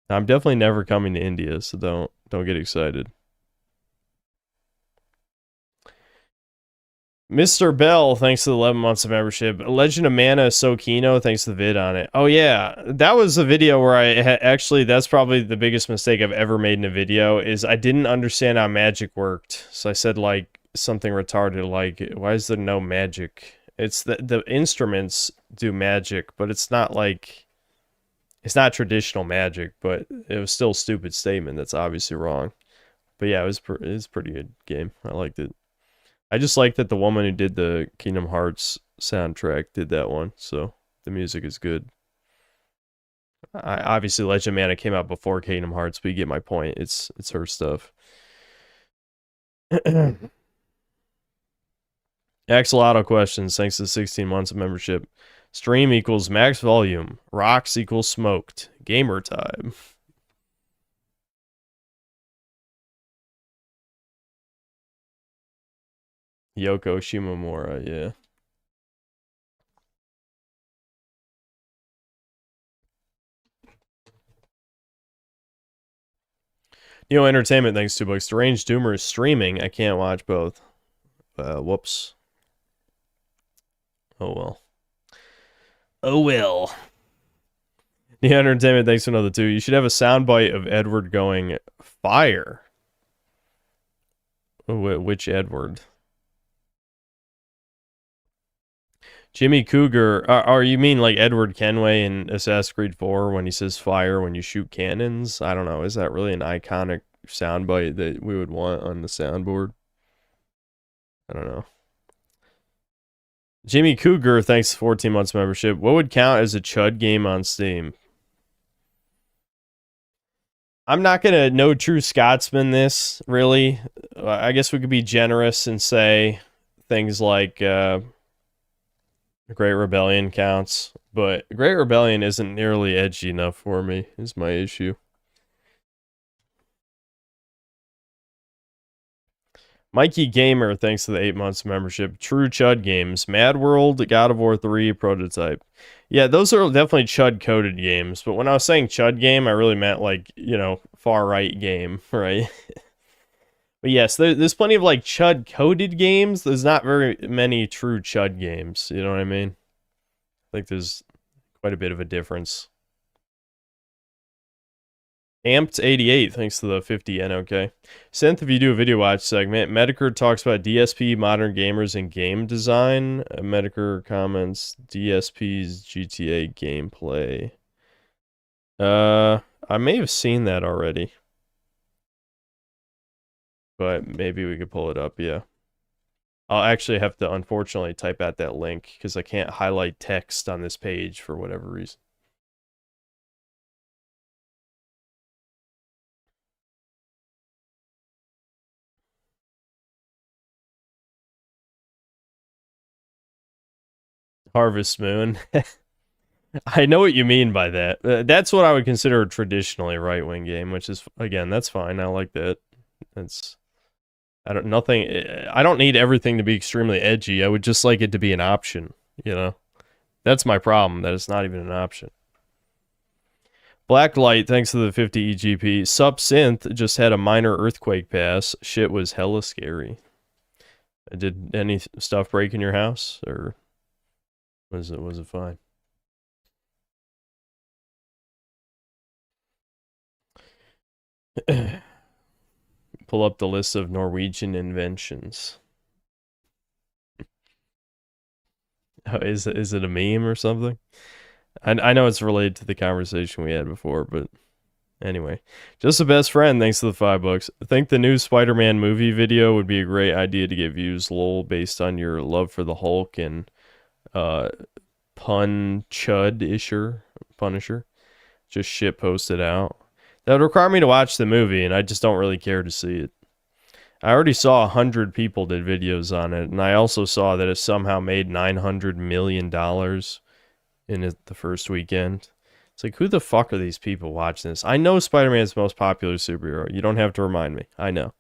A: I'm definitely never coming to India, so don't get excited. Mr. Bell, thanks to the 11 months of membership. Legend of Mana Sokino, thanks to the vid on it. Oh yeah, that was a video where I actually, that's probably the biggest mistake I've ever made in a video, is I didn't understand how magic worked. So I said like something retarded like, why is there no magic? It's the instruments do magic, but it's not like, it's not traditional magic, but it was still a stupid statement that's obviously wrong. But yeah, it was a pretty good game. I liked it. I just like that the woman who did the Kingdom Hearts soundtrack did that one, so the music is good. Obviously, Legend of Mana came out before Kingdom Hearts, but you get my point. It's her stuff. Axolotl questions, thanks to 16 months of membership. Stream equals max volume. Rocks equals smoked. Gamer time. Yoko Shimomura, yeah. Neo Entertainment, thanks to $2. Deranged Doomer is streaming. I can't watch both. Whoops. Oh well. Oh well. Neo Entertainment, thanks for another 2. You should have a soundbite of Edward going, fire. Which Edward? Jimmy Cougar, or you mean like Edward Kenway in Assassin's Creed 4 when he says fire when you shoot cannons? I don't know. Is that really an iconic soundbite that we would want on the soundboard? I don't know. Jimmy Cougar, thanks for 14 months membership. What would count as a chud game on Steam? I'm not going to no true Scotsman this, really. I guess we could be generous and say things like... Great Rebellion counts, but Great Rebellion isn't nearly edgy enough for me, is my issue. Mikey Gamer, thanks to the 8 months membership. True Chud games. Mad World, God of War 3, Prototype. Yeah, those are definitely Chud-coded games, but when I was saying Chud game, I really meant like, you know, far-right game, right? But yes, there's plenty of like Chud-coded games. There's not very many true Chud games. You know what I mean? I think there's quite a bit of a difference. Amped88, thanks to the 50 NOK. Synth, if you do a video watch segment, Medicare talks about DSP, modern gamers, and game design. Medicare comments, DSP's GTA gameplay. I may have seen that already. But maybe we could pull it up, yeah. I'll actually have to, unfortunately, type out that link, because I can't highlight text on this page for whatever reason. Harvest Moon. I know what you mean by that. That's what I would consider a traditionally right-wing game, which is, again, that's fine. I like that. That's... I don't need everything to be extremely edgy. I would just like it to be an option, you know? That's my problem, that it's not even an option. Blacklight, thanks to the 50 EGP. Synth just had a minor earthquake pass. Shit was hella scary. Did any stuff break in your house, or was it fine? Pull up the list of Norwegian inventions. Oh, is it a meme or something? I know it's related to the conversation we had before, but anyway. Just the best friend, thanks to the $5. I think the new Spider-Man movie video would be a great idea to get views, lol, based on your love for the Hulk and Punisher. Just shit posted out. That would require me to watch the movie, and I just don't really care to see it. I already saw 100 people did videos on it, and I also saw that it somehow made $900 million in the first weekend. It's like, who the fuck are these people watching this? I know Spider-Man's the most popular superhero. You don't have to remind me. I know.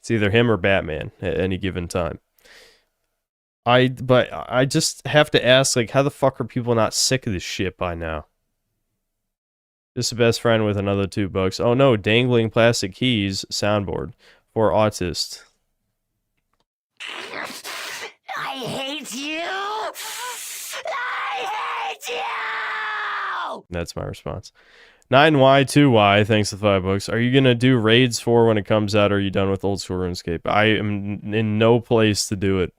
A: It's either him or Batman at any given time. But I just have to ask, like, how the fuck are people not sick of this shit by now? Just a best friend with another $2. Oh no, dangling plastic keys soundboard for autist.
D: I hate you! I hate you!
A: That's my response. 9Y2Y, thanks to the $5. Are you gonna do raids 4 when it comes out, or are you done with old school RuneScape? I am in no place to do it.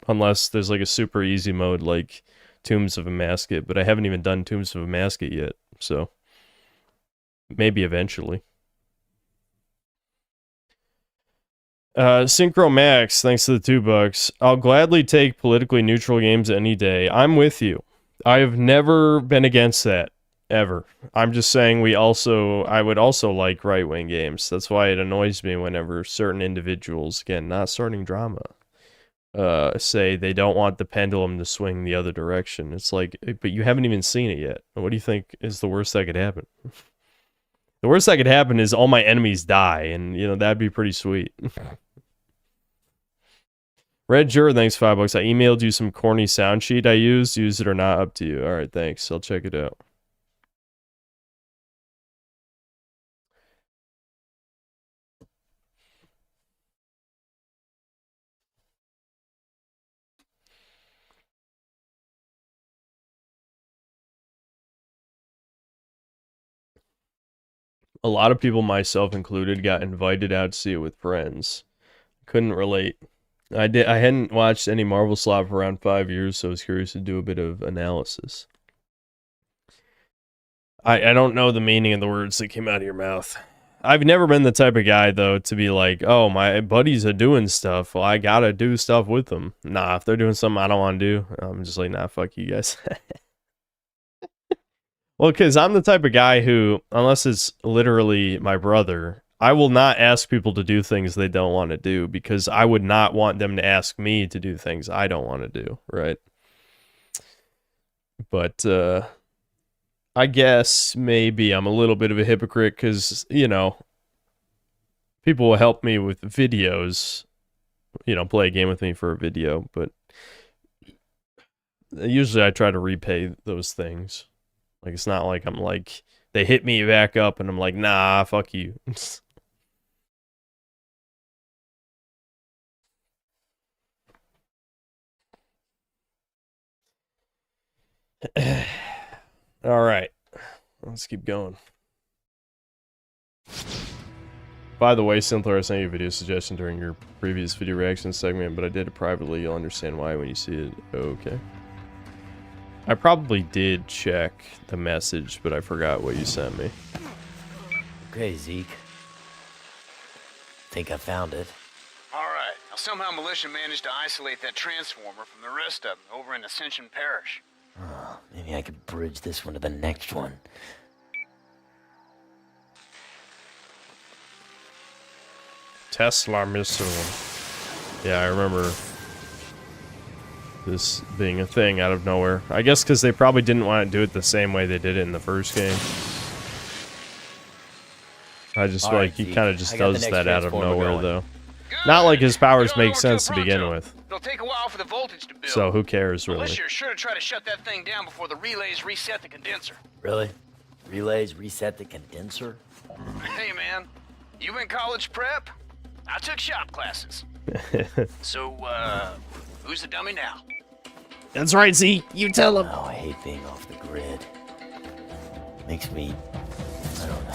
A: Unless there's like a super easy mode like Tombs of a Masket, but I haven't even done Tombs of a Masket yet, so maybe eventually. Synchro Max, thanks to the $2. I'll gladly take politically neutral games any day. I'm with you. I have never been against that, ever. I'm just saying I would also like right-wing games. That's why it annoys me whenever certain individuals, again, not starting drama, say they don't want the pendulum to swing the other direction. It's like, but you haven't even seen it yet. What do you think is the worst that could happen? The worst that could happen is all my enemies die, and, you know, that'd be pretty sweet. Red Jur, thanks $5. I emailed you some corny sound sheet I used. Use it or not, up to you. Alright, thanks. I'll check it out. A lot of people, myself included, got invited out to see it with friends. Couldn't relate. I hadn't watched any Marvel slop for around 5 years, so I was curious to do a bit of analysis. I don't know the meaning of the words that came out of your mouth. I've never been the type of guy, though, to be like, oh, my buddies are doing stuff, well, I gotta do stuff with them. Nah, if they're doing something I don't want to do, I'm just like, nah, fuck you guys. Well, because I'm the type of guy who, unless it's literally my brother, I will not ask people to do things they don't want to do, because I would not want them to ask me to do things I don't want to do, right? But, I guess maybe I'm a little bit of a hypocrite, because, you know, people will help me with videos, you know, play a game with me for a video, but usually I try to repay those things. Like, it's not like I'm like, they hit me back up and I'm like, nah, fuck you. All right, let's keep going. By the way, Synthler, I sent you a video suggestion during your previous video reaction segment, but I did it privately. You'll understand why when you see it. Okay. I probably did check the message, but I forgot what you sent me.
B: Okay, Zeke. think I found it.
I: All right. Now, somehow militia managed to isolate that transformer from the rest of them over in Ascension Parish.
B: Oh, maybe I could bridge this one to the next one.
A: Tesla missile. Yeah, I remember this being a thing out of nowhere. I guess because they probably didn't want to do it the same way they did it in the first game. I just feel like he kind of just does that out of nowhere, though. Not like his powers make sense to begin with.
I: It'll take a while for the voltage to build.
A: So who cares, really?
I: Militia are sure to try to shut that thing down before the relays reset the condenser.
B: Really? Relays reset the condenser?
I: Hey, man. You in college prep? I took shop classes. So, who's the dummy now?
A: That's right, Z. You tell him.
B: Oh, I hate being off the grid. Makes me, I don't know,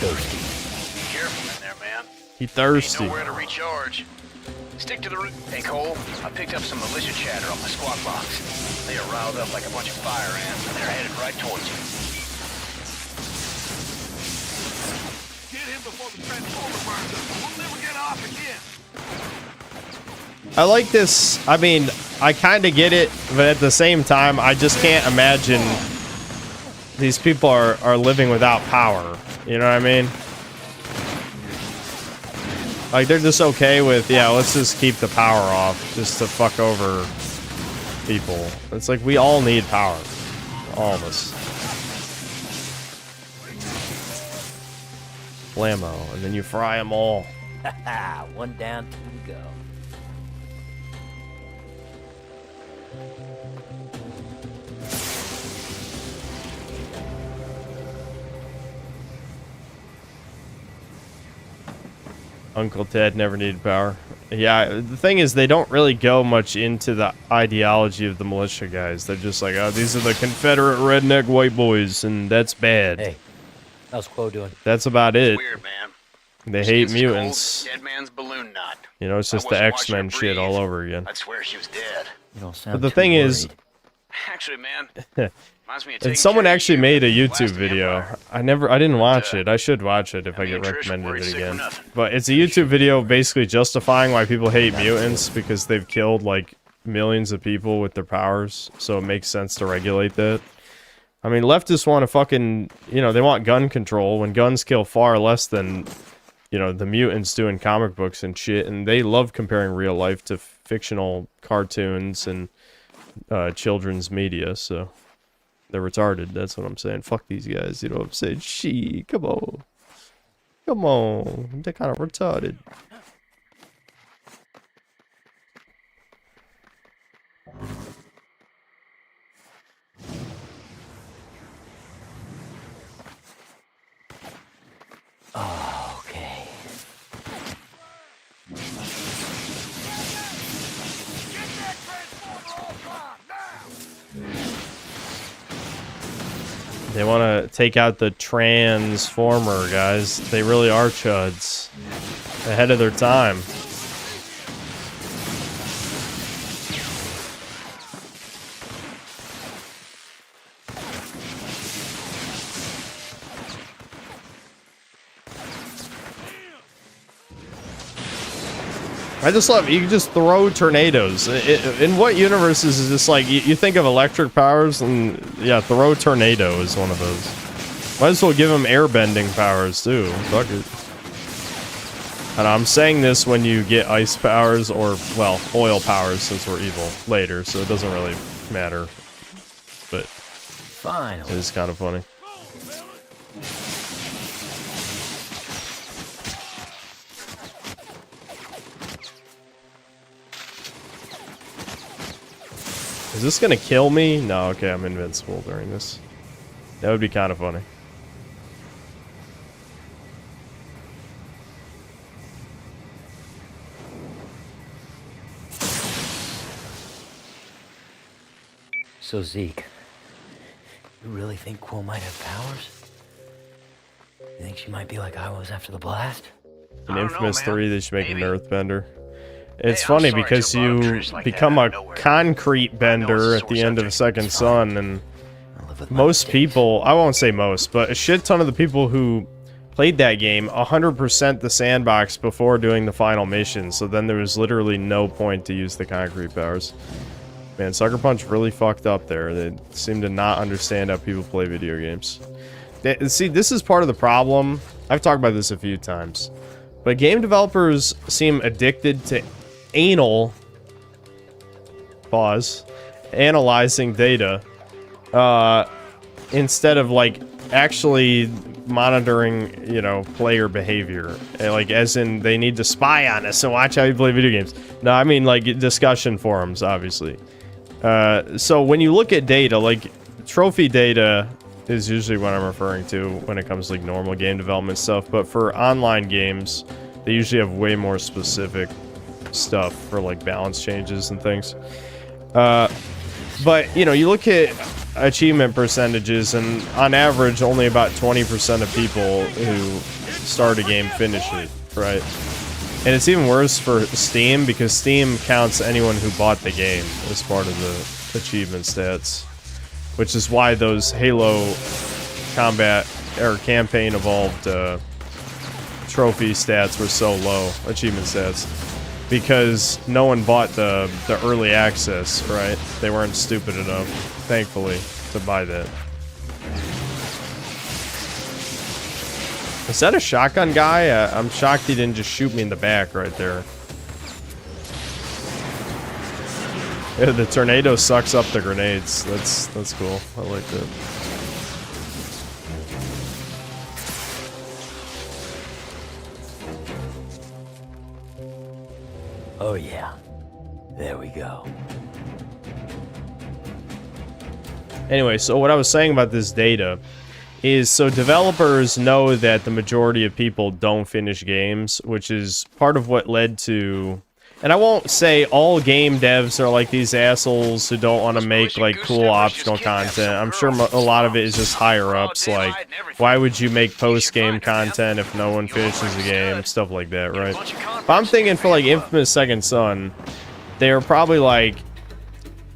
B: thirsty.
I: Be careful in there, man.
A: He thirsty.
I: Ain't nowhere to recharge. Stick to the route. Hey, Cole, I picked up some militia chatter on my squad box. They are riled up like a bunch of fire ants, and they're headed right towards you.
E: Get him before the transformer burns up. We'll never get off again.
A: I like this. I mean, I kind of get it, but at the same time, I just can't imagine these people are living without power. You know what I mean? Like, they're just okay with, yeah, let's just keep the power off just to fuck over people. It's like, we all need power. All of us. Blammo, and then you fry them all.
B: One down, two to go.
A: Uncle Ted never needed power. Yeah, the thing is, they don't really go much into the ideology of the militia guys. They're just like, oh, these are the Confederate redneck white boys, and that's bad.
B: Hey, how's Quo doing?
A: That's about it.
I: Weird, man.
A: They hate mutants.
I: Dead man's balloon knot.
A: You know, it's just the X-Men shit all over again.
I: I'd swear she was dead.
B: You don't sound
A: But the
B: too
A: thing is,
B: worried.
I: Actually, man, reminds me of
A: and someone actually made a YouTube video. I didn't watch it. I should watch it if I get recommended it again. But it's a YouTube video basically justifying why people hate mutants because they've killed like millions of people with their powers. So it makes sense to regulate that. I mean, leftists want to fucking, you know, they want gun control when guns kill far less than, you know, the mutants do in comic books and shit. And they love comparing real life to fictional cartoons and children's media, so they're retarded. That's what I'm saying. Fuck these guys. You know what I'm saying? She, come on. Come on. They're kind of retarded.
B: Oh, okay.
A: They want to take out the transformer, guys. They really are chuds. Ahead of their time. I just love it. You can just throw tornadoes. In what universes is this like? You think of electric powers, and yeah, throw tornado is one of those. Might as well give them airbending powers too. Fuck it. And I'm saying this when you get ice powers or, well, oil powers since we're evil later, so it doesn't really matter. But
B: finally,
A: it is kind of funny. Is this gonna kill me? No, okay, I'm invincible during this. That would be kind of funny.
B: So Zeke, you really think Quo might have powers? You think she might be like I was after the blast?
A: In Infamous 3, they should make an earthbender. It's funny because you become a concrete bender at the end of Second Son, and most people, I won't say most, but a shit ton of the people who played that game 100% the sandbox before doing the final mission, so then there was literally no point to use the concrete powers. Man, Sucker Punch really fucked up there. They seem to not understand how people play video games. See, this is part of the problem. I've talked about this a few times. But game developers seem addicted to anal... Pause. Analyzing data. Instead of, like, actually monitoring, you know, player behavior. Like, as in, they need to spy on us and watch how you play video games. No, I mean, like, discussion forums, obviously. So when you look at data, like, trophy data is usually what I'm referring to when it comes to, like, normal game development stuff. But for online games, they usually have way more specific stuff for, like, balance changes and things. But, you know, you look at achievement percentages, and on average, only about 20% of people who start a game finish it, right? And it's even worse for Steam, because Steam counts anyone who bought the game as part of the achievement stats. Which is why those Halo combat or campaign evolved trophy stats were so low, achievement stats. Because no one bought the early access, right? They weren't stupid enough, thankfully, to buy that. Is that a shotgun guy? I'm shocked he didn't just shoot me in the back right there. Yeah, the tornado sucks up the grenades. That's cool. I like that.
B: Oh yeah. There we go.
A: Anyway, so what I was saying about this data is, so developers know that the majority of people don't finish games, which is part of what led to... And I won't say all game devs are like these assholes who don't want to make, like, cool optional content. I'm sure a lot of it is just higher-ups, like, why would you make post-game content if no one finishes the game? Stuff like that, right? But I'm thinking for, like, Infamous Second Son, they were probably like,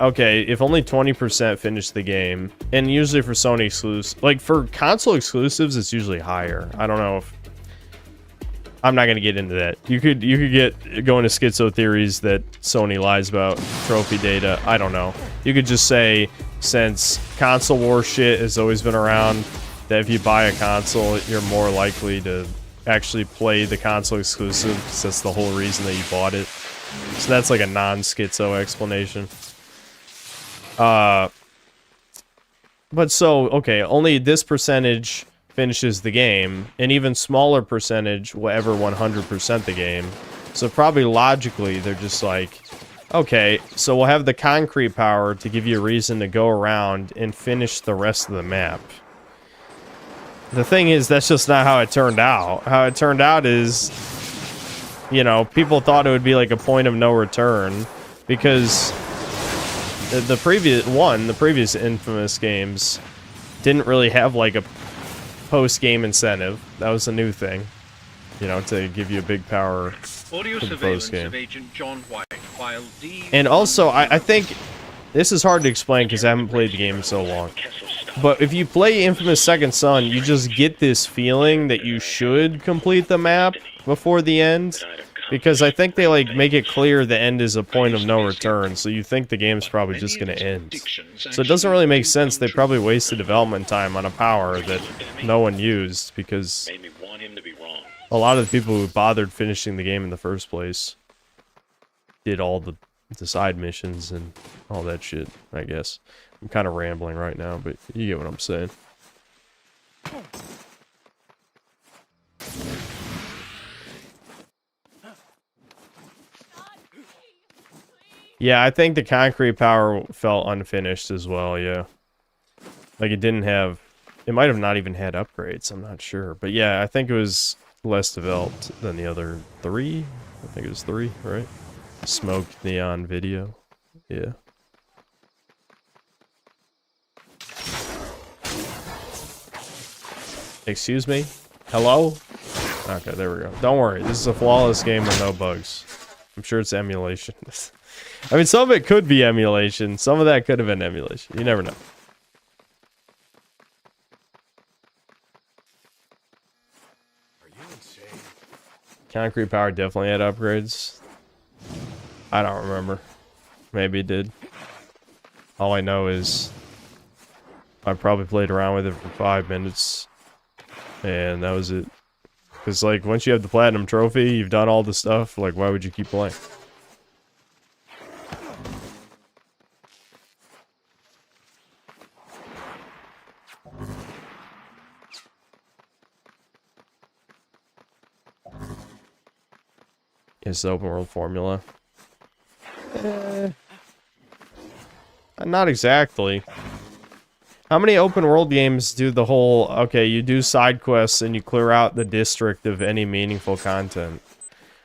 A: okay, if only 20% finish the game, and usually for Sony exclusives, like, for console exclusives, it's usually higher. I don't know if... I'm not going to get into that. You could get going to schizo theories that Sony lies about trophy data. I don't know. You could just say, since console war shit has always been around, that if you buy a console, you're more likely to actually play the console exclusive, because that's the whole reason that you bought it. So that's like a non-schizo explanation. But so, okay, only this percentage finishes the game, an even smaller percentage will ever 100% the game. So probably logically, they're just like, okay, so we'll have the concrete power to give you a reason to go around and finish the rest of the map. The thing is, that's just not how it turned out. How it turned out is, you know, people thought it would be like a point of no return, because the previous Infamous games didn't really have like a post-game incentive. That was a new thing, you know, to give you a big power
F: Audio
A: for the
F: surveillance
A: post-game.
F: of Agent John White, file D.
A: And also, I think this is hard to explain because I haven't played the game in so long. But if you play Infamous Second Son, you just get this feeling that you should complete the map before the end. Because I think they, like, make it clear the end is a point of no return, so you think the game's probably just gonna end. So it doesn't really make sense. They probably wasted development time on a power that no one used, because a lot of the people who bothered finishing the game in the first place did all the side missions and all that shit, I guess. I'm kind of rambling right now, but you get what I'm saying. Yeah, I think the concrete power felt unfinished as well, yeah. Like, it didn't have... It might have not even had upgrades, I'm not sure. But yeah, I think it was less developed than the other 3. I think it was 3, right? Smoked neon video. Yeah. Excuse me? Hello? Okay, there we go. Don't worry, this is a flawless game with no bugs. I'm sure it's emulation. I mean, some of it could be emulation. Some of that could have been emulation. You never know. Concrete power definitely had upgrades. I don't remember. Maybe it did. All I know is I probably played around with it for 5 minutes. And that was it. Because, like, once you have the platinum trophy, you've done all the stuff. Like, why would you keep playing? It's the open world formula. Not exactly. How many open world games do the whole, okay, you do side quests and you clear out the district of any meaningful content?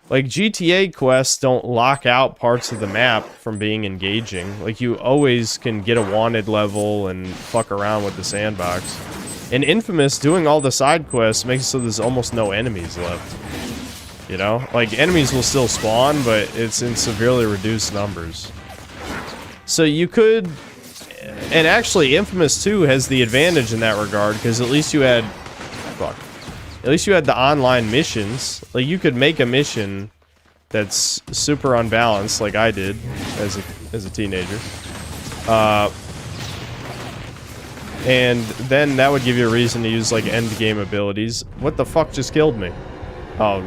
A: Like, GTA quests don't lock out parts of the map from being engaging. Like, you always can get a wanted level and fuck around with the sandbox. In Infamous, doing all the side quests makes it so there's almost no enemies left. You know? Like, enemies will still spawn, but it's in severely reduced numbers. So you could... And actually, Infamous 2 has the advantage in that regard, because at least you had... Fuck. At least you had the online missions. Like, you could make a mission that's super unbalanced, like I did as a teenager. And then that would give you a reason to use, like, end-game abilities. What the fuck just killed me? Oh,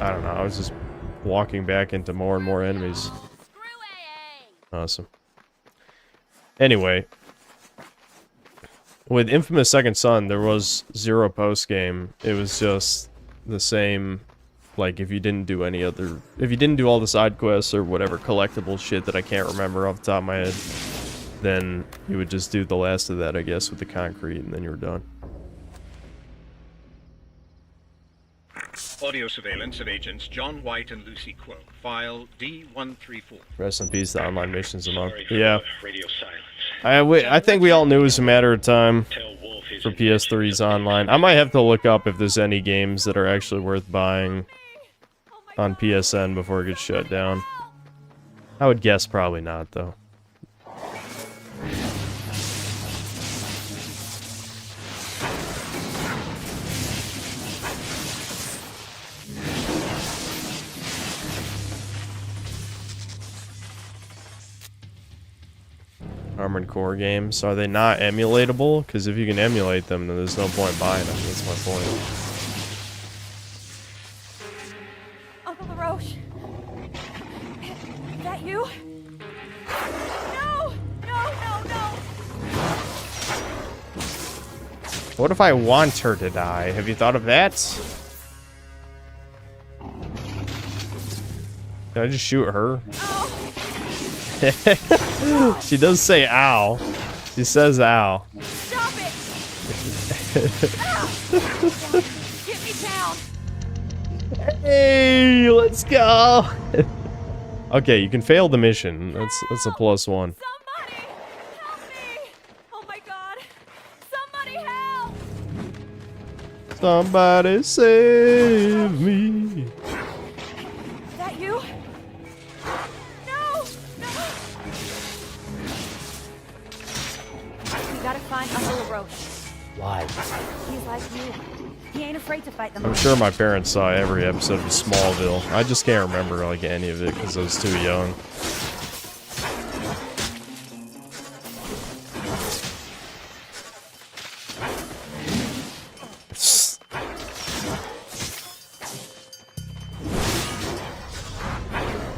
A: I don't know, I was just walking back into more and more enemies. Awesome. Anyway. With Infamous Second Son, there was 0 post-game. It was just the same, like, if you didn't do any other... If you didn't do all the side quests or whatever collectible shit that I can't remember off the top of my head, then you would just do the last of that, I guess, with the concrete, and then you were done.
F: Audio surveillance of agents John White and Lucy Quo. File D134.
A: Rest in peace, the online missions among. Yeah.
G: Radio silence.
A: I think we all knew it was a matter of time for PS3's online. I might have to look up if there's any games that are actually worth buying on PSN before it gets shut down. I would guess probably not, though. Armored Core games, are they not emulatable? Because if you can emulate them, then there's no point buying them. That's my point.
J: Uncle LaRoche. Is that you? No! No!
A: What if I want her to die? Have you thought of that? Can I just shoot her? She does say ow. She says ow.
J: Stop it! Get me down!
A: Hey, let's go. Okay, you can fail the mission. That's a +1.
J: Somebody help me! Oh my god! Somebody help!
A: Somebody save me.
J: Is that you? No! We gotta find Uncle LaRoche.
B: Why?
J: He's like you. He ain't afraid to fight them.
A: I'm sure my parents saw every episode of Smallville. I just can't remember like any of it because I was too young.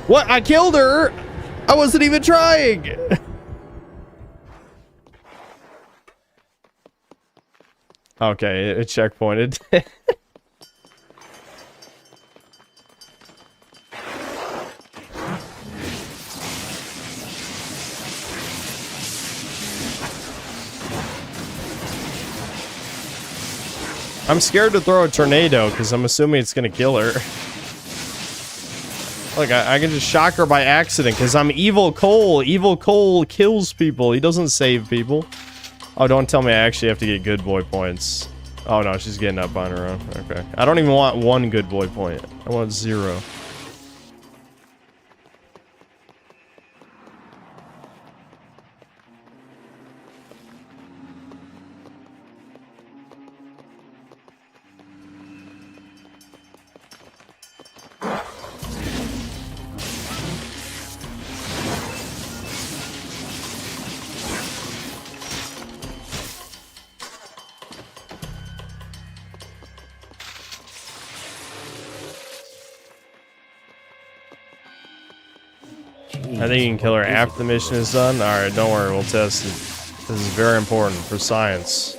A: What? I killed her! I wasn't even trying! Okay, it checkpointed. I'm scared to throw a tornado because I'm assuming it's gonna kill her. Look, I can just shock her by accident because I'm Evil Cole. Evil Cole kills people. He doesn't save people. Oh, don't tell me I actually have to get good boy points. Oh no, she's getting up on her own. Okay. I don't even want 1 good boy point. I want 0. I think you can kill her after the mission is done. Alright, don't worry, we'll test it. This is very important for science.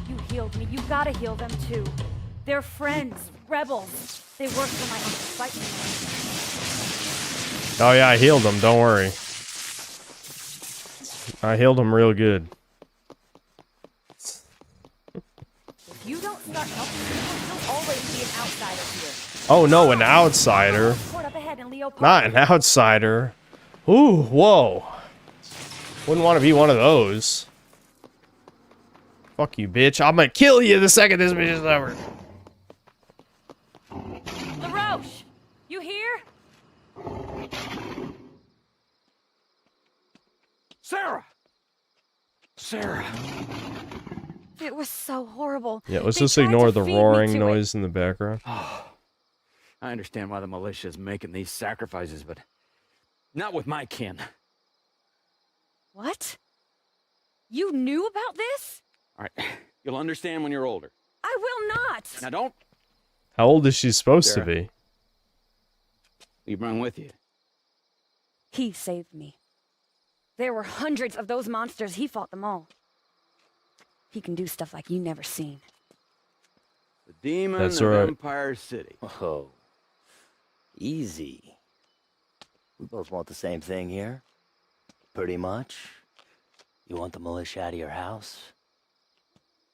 J: You healed me. You gotta heal them too. They're friends, rebels. They work for my uncle. Fight me.
A: Oh yeah, I healed him, don't worry. I healed him real good.
J: If you don't start helping people, you'll always be an outsider here.
A: Oh no, an outsider.
J: Port up ahead in Leo Park.
A: Not an outsider. Ooh, whoa. Wouldn't want to be one of those. Fuck you, bitch. I'm gonna kill you the second this mission's over.
J: LaRoche, you here?
L: Sarah! Sarah.
J: It was so horrible.
A: Yeah, let's
J: They
A: just
J: tried
A: ignore
J: to
A: the
J: feed me
A: roaring
J: to it.
A: noise in the background.
L: I understand why the militia is making these sacrifices, but not with my kin.
J: What? You knew about this?
L: All right, you'll understand when you're older.
J: I will not.
L: Now don't
A: How old is she supposed to be?
L: leave Run with you.
J: He saved me. There were hundreds of those monsters. He fought them all. He can do stuff like you never seen.
L: The demon
A: That's
L: of
A: right.
L: Empire City.
B: Oh, easy. We both want the same thing here. Pretty much. You want the militia out of your house?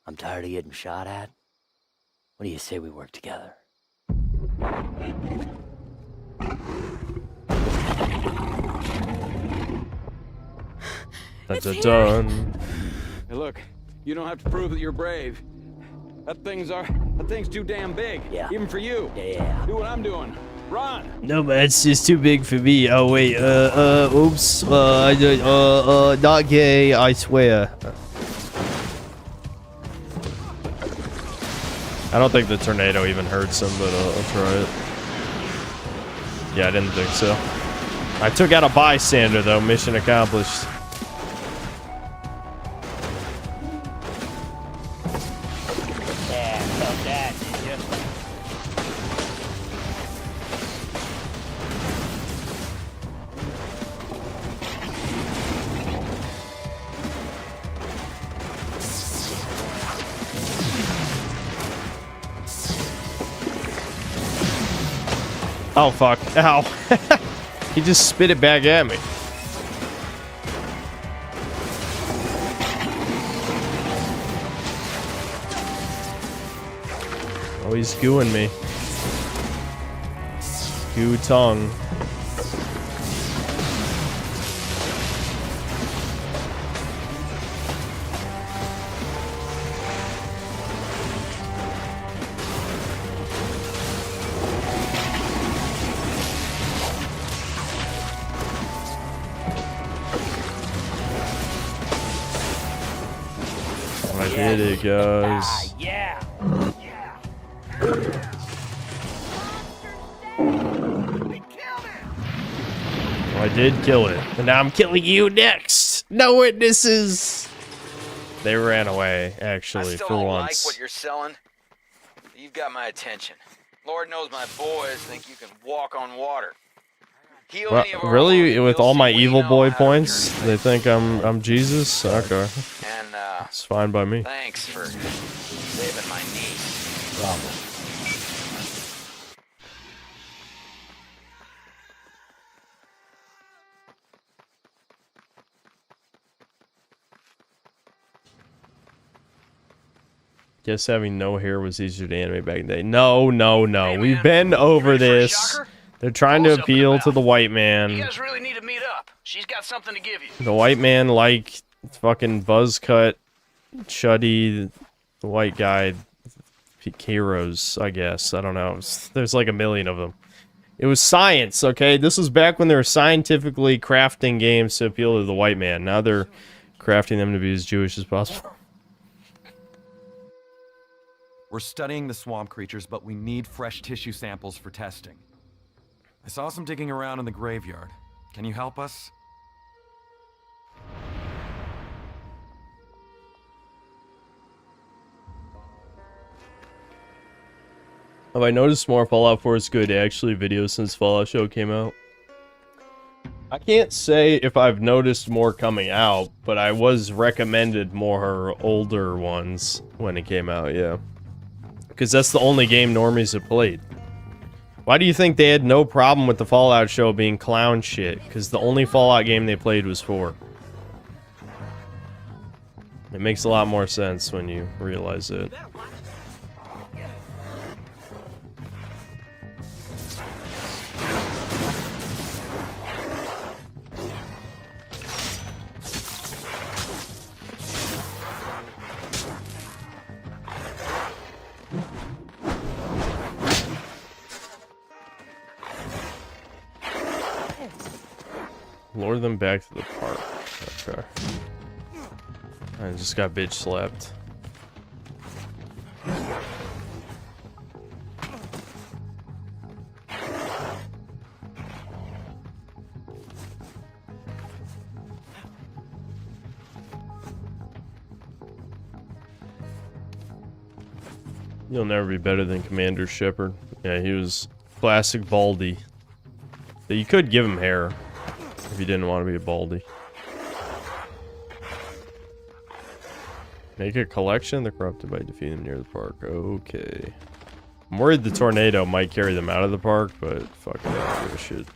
B: I'm tired of getting shot at. What do you say we work together?
A: That's a done.
L: Hey, look, you don't have to prove that you're brave. That thing's too damn big.
B: Yeah.
L: Even for you.
B: Yeah.
L: Do what I'm doing. Run.
A: No, but it's just too big for me. Oh wait, oops. Not gay. I swear. I don't think the tornado even hurts him, but I'll try it. Yeah, I didn't think so. I took out a bystander though. Mission accomplished.
D: Yeah, love that, did you?
A: Oh fuck! Ow! He just spit it back at me. Oh, he's gooing me. Goo tongue. I did it, guys.
D: Yeah.
A: I did kill it. And now I'm killing you next. No witnesses. They ran away, actually,
I: I still
A: for
I: don't
A: once.
I: like what you're selling. You've got my attention. Lord knows my boys think you can walk on water. Heal any of our
A: Really?
I: wounded,
A: With
I: you'll
A: all
I: see
A: my
I: we
A: evil
I: know
A: boy
I: how to
A: points?
I: turn
A: They think I'm Jesus? Okay.
I: And,
A: It's fine by me.
I: thanks for saving my niece.
B: Problem.
A: Guess having no hair was easier to animate back in the day. No, no, no.
I: Hey,
A: We've
I: man.
A: been over
I: Ready for a
A: this.
I: shocker?
A: They're trying to
I: What's up and
A: appeal
I: about?
A: to the white
I: You
A: man.
I: guys really need to meet up. She's got something to give you.
A: The white man like fucking buzz cut, Chuddy, the white guy, heroes, I guess. I don't know. There's like a million of them. It was science, okay? This was back when they were scientifically crafting games to appeal to the white man. Now they're crafting them to be as Jewish as possible.
N: We're studying the swamp creatures, but we need fresh tissue samples for testing. I saw some digging around in the graveyard. Can you help us?
A: Have I noticed more Fallout 4 is good actually videos since Fallout Show came out? I can't say if I've noticed more coming out, but I was recommended more older ones when it came out, yeah. Because that's the only game normies have played. Why do you think they had no problem with the Fallout Show being clown shit? Because the only Fallout game they played was 4. It makes a lot more sense when you realize it. Lure them back to the park. Okay. I just got bitch slapped. You'll never be better than Commander Shepard. Yeah, he was classic baldy. So you could give him hair if you didn't want to be a baldy. Make a collection. They're corrupted by defeating them near the park. Okay. I'm worried the tornado might carry them out of the park, but fuck it, I don't give a shit.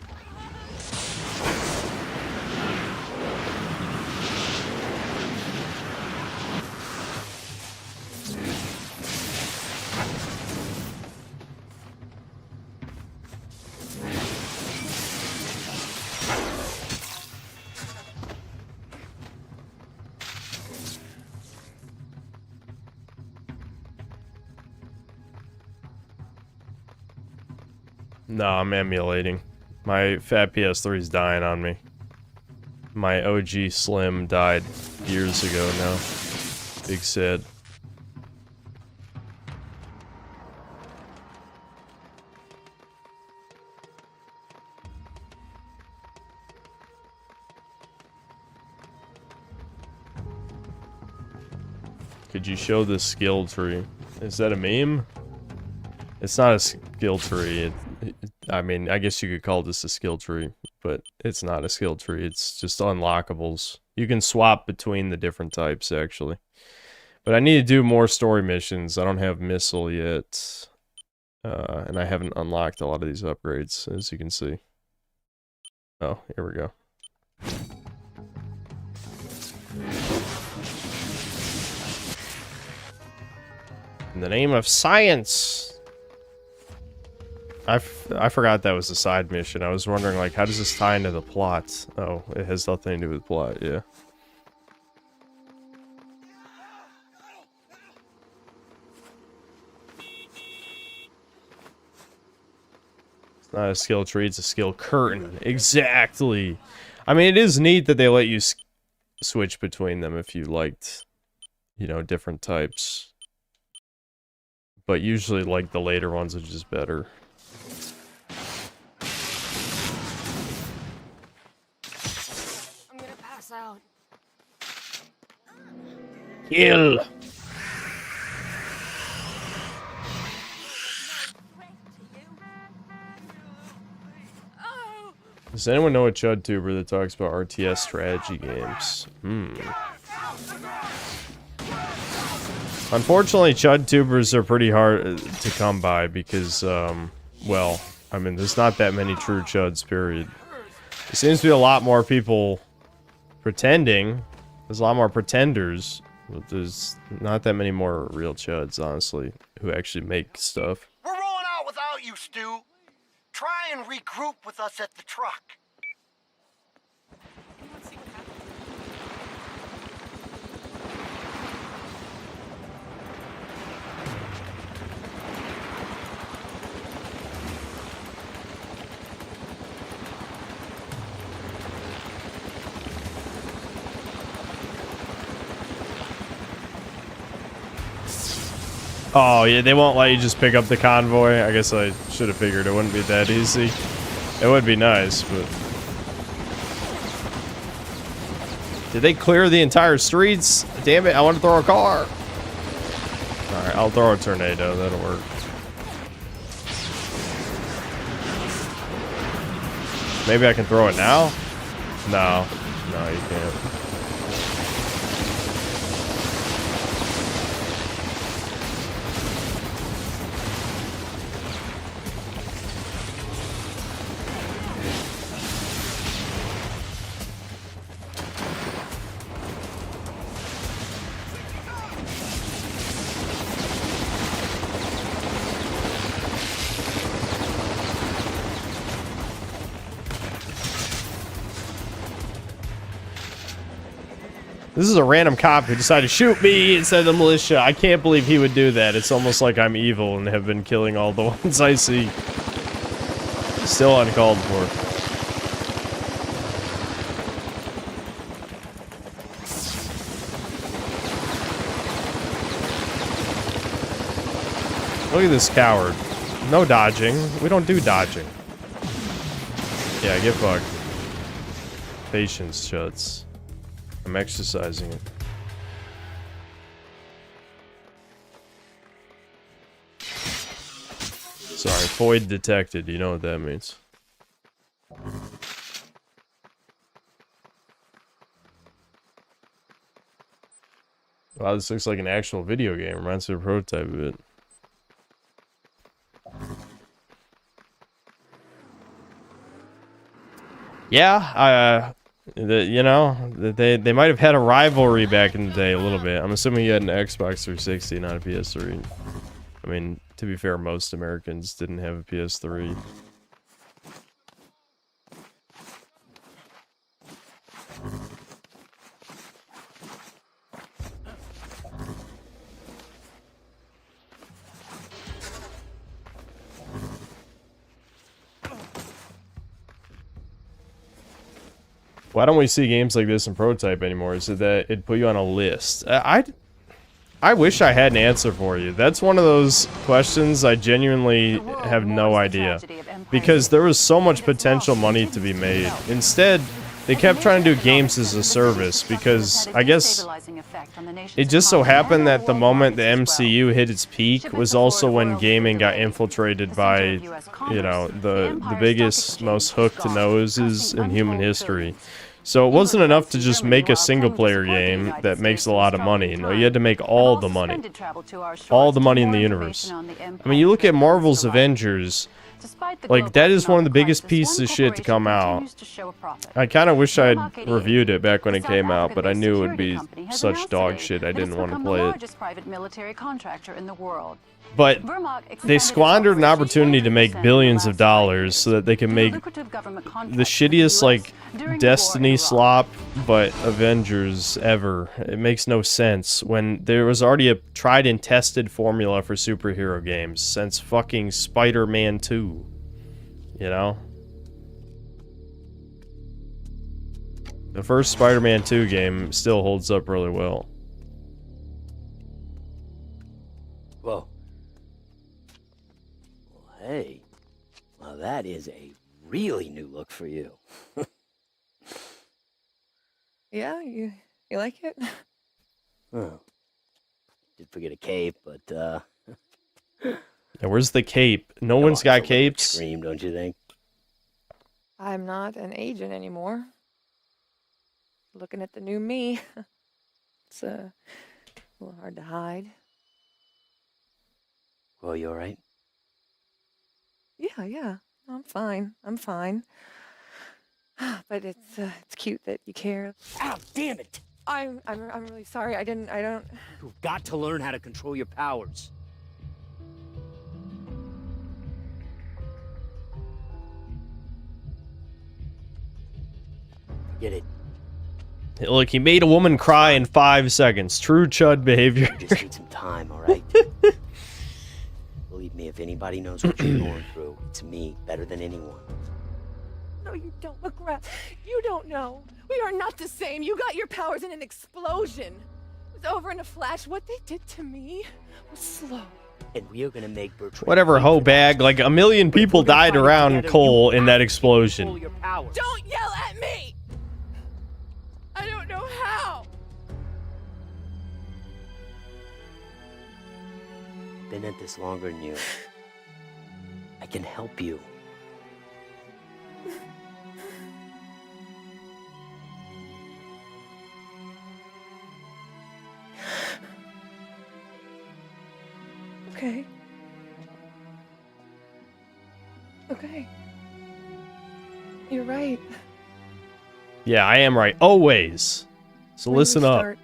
A: No, I'm emulating. My fat PS3 is dying on me. My OG Slim died years ago now. Big sad. Could you show the skill tree? Is that a meme? It's not a skill tree. I mean, I guess you could call this a skill tree, but it's not a skill tree. It's just unlockables. You can swap between the different types, actually. But I need to do more story missions. I don't have missile yet. And I haven't unlocked a lot of these upgrades, as you can see. Oh, here we go. In the name of science! I forgot that was a side mission. I was wondering, like, how does this tie into the plot? Oh, it has nothing to do with the plot, yeah. It's not a skill tree, it's a skill curtain. Exactly! I mean, it is neat that they let you switch between them if you liked, you know, different types. But usually, like, the later ones are just better.
H: Out.
A: Kill. Does anyone know a Chud tuber that talks about RTS strategy games? Unfortunately, Chud tubers are pretty hard to come by because, well, I mean, there's not that many true Chuds, period. There seems to be a lot more people pretending. There's a lot more pretenders, but there's not that many more real Chuds, honestly, who actually make stuff.
E: We're rolling out without you, Stu. Try and regroup with us at the truck.
A: Oh, yeah, they won't let you just pick up the convoy. I guess I should have figured it wouldn't be that easy. It would be nice, but... Did they clear the entire streets? Damn it, I want to throw a car. Alright, I'll throw a tornado. That'll work. Maybe I can throw it now? No. No, you can't. This is a random cop who decided to shoot me instead of the militia. I can't believe he would do that. It's almost like I'm evil and have been killing all the ones I see. Still uncalled for. Look at this coward. No dodging. We don't do dodging. Yeah, get fucked. Patience, Chuds. I'm exercising it. Sorry, void detected. You know what that means. Wow, this looks like an actual video game. Reminds me of a prototype of it. Yeah, you know, they might have had a rivalry back in the day a little bit. I'm assuming you had an Xbox 360, not a PS3. I mean, to be fair, most Americans didn't have a PS3. Why don't we see games like this in prototype anymore? Is it that it'd put you on a list? I wish I had an answer for you. That's one of those questions I genuinely have no idea. Because there was so much potential money to be made. Instead, they kept trying to do games as a service because I guess it just so happened that the moment the MCU hit its peak was also when gaming got infiltrated by, you know, the biggest, most hooked noses in human history. So it wasn't enough to just make a single-player game that makes a lot of money. No, you had to make all the money. All the money in the universe. I mean, you look at Marvel's Avengers, like, that is one of the biggest pieces of shit to come out. I kind of wish I had reviewed it back when it came out, but I knew it would be such dog shit I didn't want to play it. But they squandered an opportunity to make billions of dollars so that they can make the shittiest, like, Destiny slop, but Avengers ever. It makes no sense when there was already a tried and tested formula for superhero games since fucking Spider-Man 2. You know? The first Spider-Man 2 game still holds up really well.
B: Whoa. Well, hey. Well, that is a really new look for you.
O: Yeah, you like it?
B: Oh. Did forget a cape, but
A: Yeah, where's the cape? No one's got capes.
B: Extreme, don't you think?
O: I'm not an agent anymore. Looking at the new me. It's a little hard to hide.
B: Well, you all right?
O: Yeah. I'm fine. But it's cute that you care.
D: Ow, damn it!
O: I'm really sorry. I don't.
D: You've got to learn how to control your powers.
B: Get it.
A: Look, he made a woman cry in 5 seconds. True Chud behavior.
B: You just need some time, all right? Believe me, if anybody knows what you're going through, it's me, better than anyone.
O: No, you don't, McGrath. You don't know. We are not the same. You got your powers in an explosion. It was over in a flash. What they did to me was slow.
B: And we are gonna make Bertrand.
A: Whatever, hoe bag. Like, 1 million people died around Cole in that explosion.
O: Don't yell at me! I don't know how.
B: been at this longer than you. I can help you.
O: Okay. Okay. You're right.
A: Yeah, I am right. Always. So
O: When do we
A: listen up.
O: start?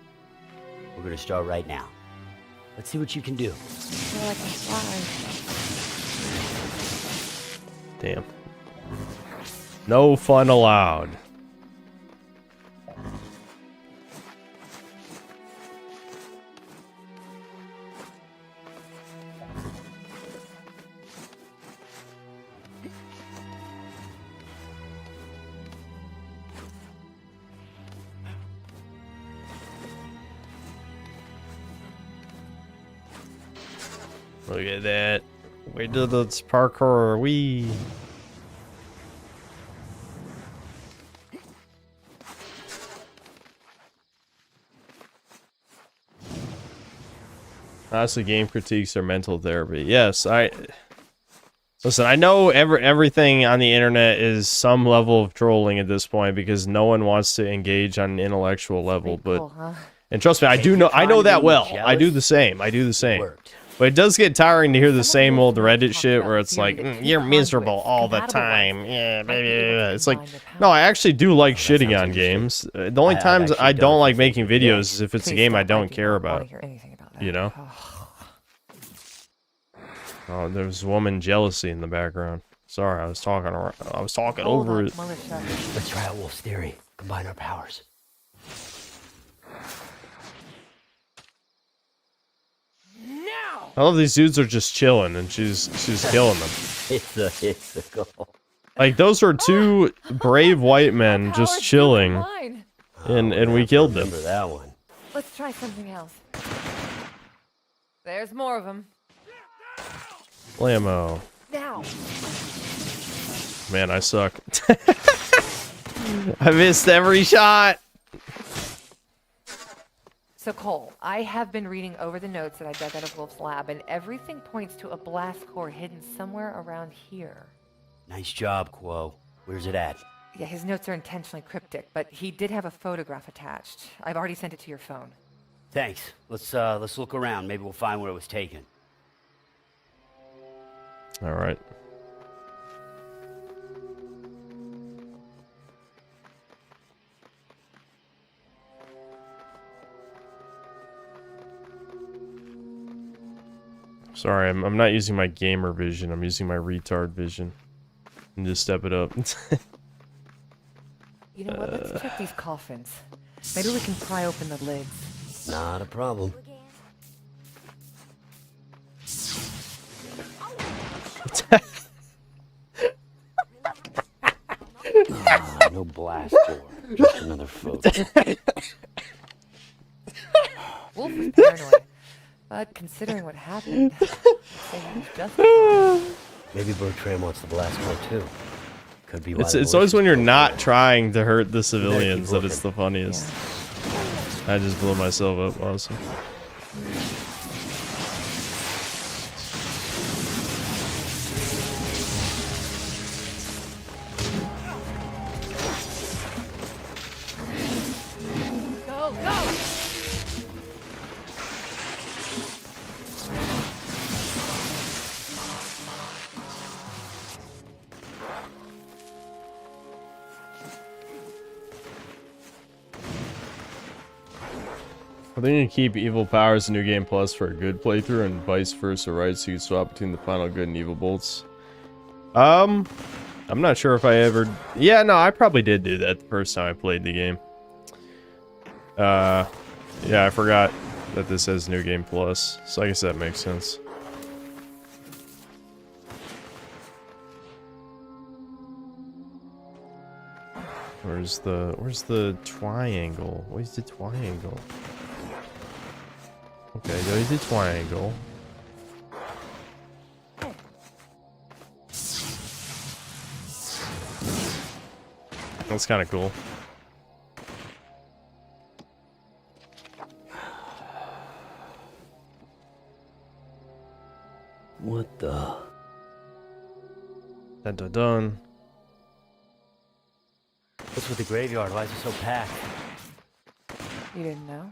B: We're gonna start right now. Let's see what you can do.
O: Feel like I fly.
A: Damn. No fun allowed. Look at that. We did this parkour. Wee. Honestly, game critiques are mental therapy. Yes, listen, I know everything on the internet is some level of trolling at this point because no one wants to engage on an intellectual level, but
O: Cool, huh?
A: and trust me, I know that well. I do the same. But it does get tiring to hear the same old Reddit shit where it's like, you're miserable all the time. Yeah, baby. It's like, no, I actually do like shitting on games. The only times I don't like making videos is if it's a game I don't care about. You know? Oh, there's woman jealousy in the background. Sorry, I was talking over it.
B: Let's try out Wolf's theory. Combine our powers.
A: I love these dudes are just chilling and she's killing them.
B: It's a goal.
A: Like those are two brave white men just chilling, and we killed them.
B: Remember that one?
O: Let's try something else. There's more of them.
A: Blammo.
O: Now.
A: Man, I suck. I missed every shot.
O: So Cole, I have been reading over the notes that I dug out of Wolf's lab, and everything points to a blast core hidden somewhere around here.
B: Nice job, Quo. Where's it at?
O: Yeah, his notes are intentionally cryptic, but he did have a photograph attached. I've already sent it to your phone.
B: Thanks. Let's look around. Maybe we'll find where it was taken.
A: All right. Sorry, I'm not using my gamer vision. I'm using my retard vision. And just step it up.
O: You know what? Let's check these coffins. Maybe we can pry open the lids.
B: Not a problem. No blast door. Just another photo.
O: Wolf was paranoid, but considering what happened, I'd say he was justified.
B: Maybe Bertram wants the blast core too. Could be.
A: It's always when you're not trying to hurt the civilians that it's the funniest. Yeah. I just blew myself up. Awesome.
O: Go, go!
A: I think you can keep evil powers in New Game Plus for a good playthrough and vice versa, right? So you can swap between the final good and evil bolts. I'm not sure if I ever... Yeah, no, I probably did do that the first time I played the game. Yeah, I forgot that this has New Game Plus. So I guess that makes sense. Where's the triangle? Where's the triangle? Okay, there's the triangle. That's kind of cool.
B: What the?
A: Dun dun dun.
B: What's with the graveyard? Why is it so packed?
O: You didn't know?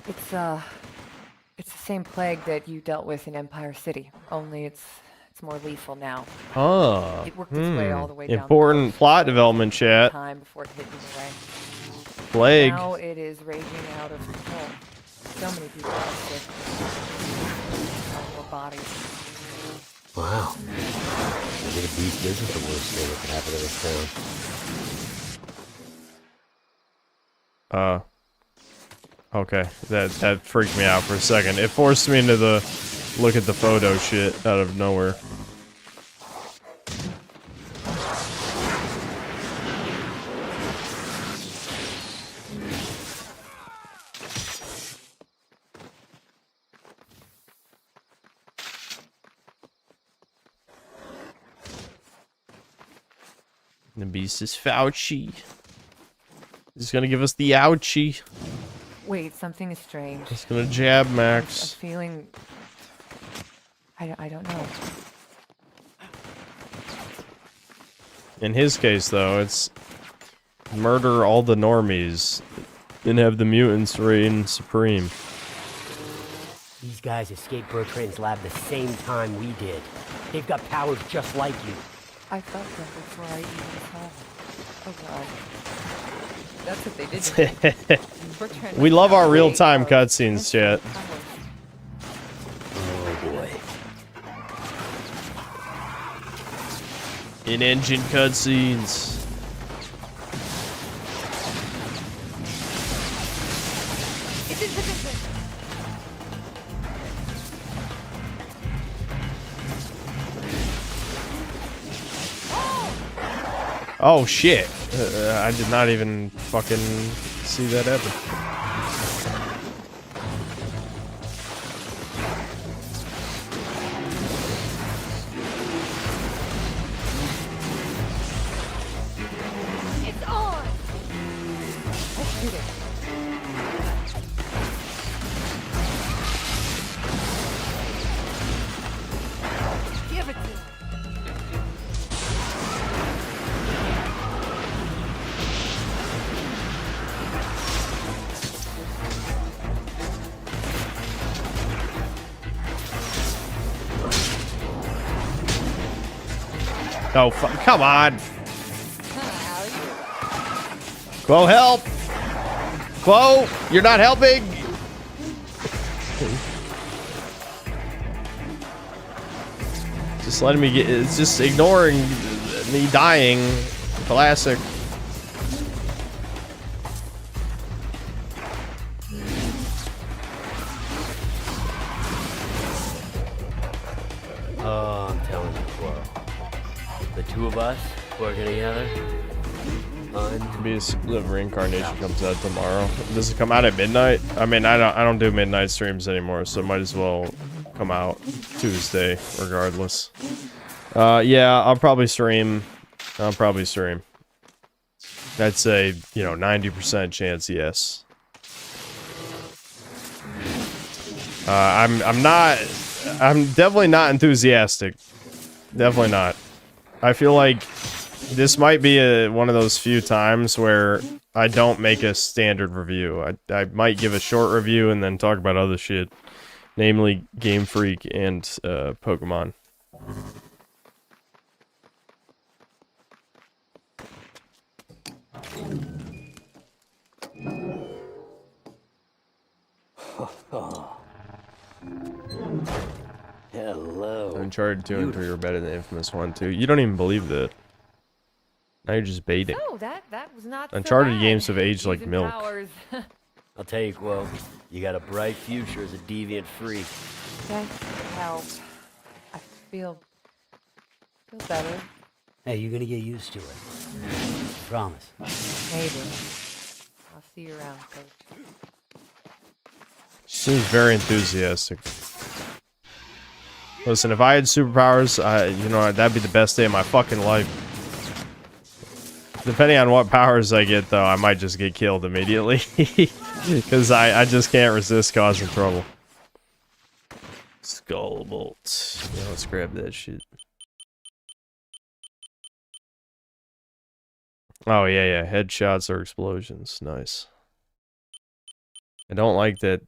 O: It's the same plague that you dealt with in Empire City, only it's more lethal now.
A: Oh.
O: It worked its way all the way down
A: Important plot development, chat.
O: time before it hit you away.
A: Plague.
O: Now it is raging out of control. So many people are sick. No more bodies.
B: Wow. Maybe the beast isn't the worst thing that could happen to this town.
A: Okay. That freaked me out for a second. It forced me into the look at the photo shit out of nowhere. The beast is Fauci. He's gonna give us the ouchie.
O: Wait, something is strange.
A: He's gonna jab Max.
O: I'm feeling... I don't know.
A: In his case, though, it's murder all the normies and have the mutants reign supreme.
B: These guys escaped Bertrand's lab the same time we did. They've got powers just like you.
O: I felt them before I even saw them. Oh god. That's what they did to me.
A: We love our real-time cutscenes, chat.
B: Oh boy.
A: In-engine cutscenes. Oh shit. I did not even fucking see that happen.
O: It's on! Let's shoot it. Give it to me.
A: Oh, come on. Quo, help. Quo, you're not helping. Just letting me get, it's just ignoring me dying. Classic.
B: Oh, I'm telling you, Quo. The two of us working together.
A: The reincarnation comes out tomorrow. Does it come out at midnight? I mean, I don't do midnight streams anymore, so it might as well come out Tuesday, regardless. Yeah, I'll probably stream. I'd say, 90% chance, yes. I'm definitely not enthusiastic. Definitely not. I feel like this might be one of those few times where I don't make a standard review. I might give a short review and then talk about other shit, namely Game Freak and Pokemon.
B: Hello.
A: Uncharted 2 and 3 are better than Infamous 1 2. You don't even believe that. Now you're just baiting.
O: Oh, that was not
A: Uncharted
O: so bad.
A: games have aged like
O: Using
A: milk.
O: powers.
B: I'll tell you, Quo, you got a bright future as a deviant freak.
O: Thanks for help. I feel better.
B: Hey, you're gonna get used to it. Promise.
O: Maybe. I'll see you around, Coach.
A: Seems very enthusiastic. Listen, if I had superpowers, that'd be the best day of my fucking life. Depending on what powers I get, though, I might just get killed immediately. Because I just can't resist causing trouble. Skull bolt. Yeah, let's grab that shit. Oh, yeah. Headshots or explosions. Nice. I don't like that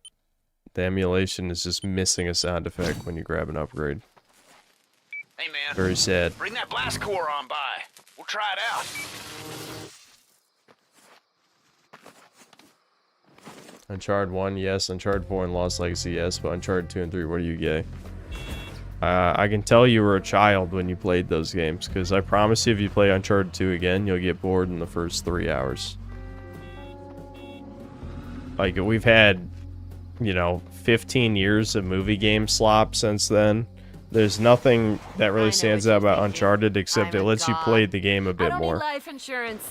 A: the emulation is just missing a sound effect when you grab an upgrade.
I: Hey, man.
A: Very sad.
I: Bring that blast core on by. We'll try it out.
A: Uncharted 1, yes. Uncharted 4 and Lost Legacy, yes. But Uncharted 2 and 3, what are you gay? I can tell you were a child when you played those games, because I promise you if you play Uncharted 2 again, you'll get bored in the first 3 hours. Like, we've had, you know, 15 years of movie game slop since then. There's nothing that really stands out about Uncharted except it lets you play the game a bit more.
P: Life insurance.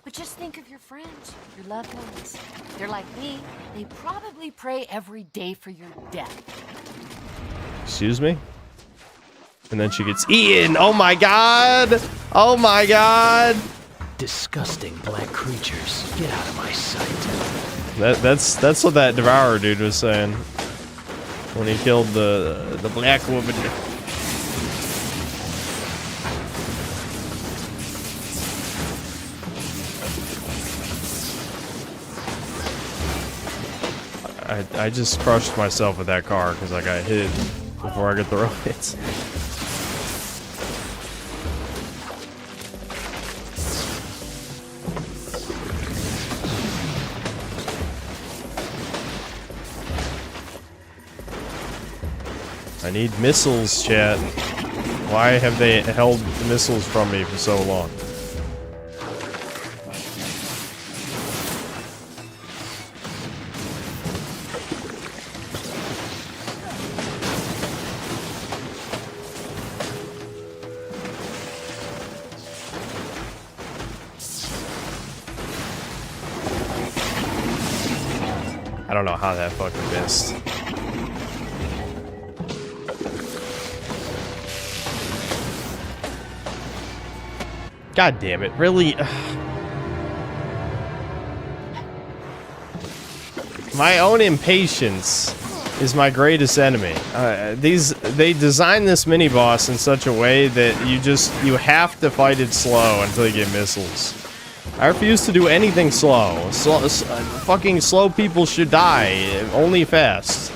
P: But just think of your friends, your loved ones. They're like me. They probably pray every day for your death.
A: Excuse me? And then she gets eaten. Oh my god! Oh my god!
C: Disgusting black creatures. Get out of my sight.
A: That's what that Devourer dude was saying when he killed the black woman. I just crushed myself with that car because I got hit before I could throw it. I need missiles, chat. Why have they held missiles from me for so long? I don't know how that fucking missed. God damn it, really? My own impatience is my greatest enemy. They designed this mini boss in such a way that you have to fight it slow until you get missiles. I refuse to do anything slow. Fucking slow people should die. Only fast.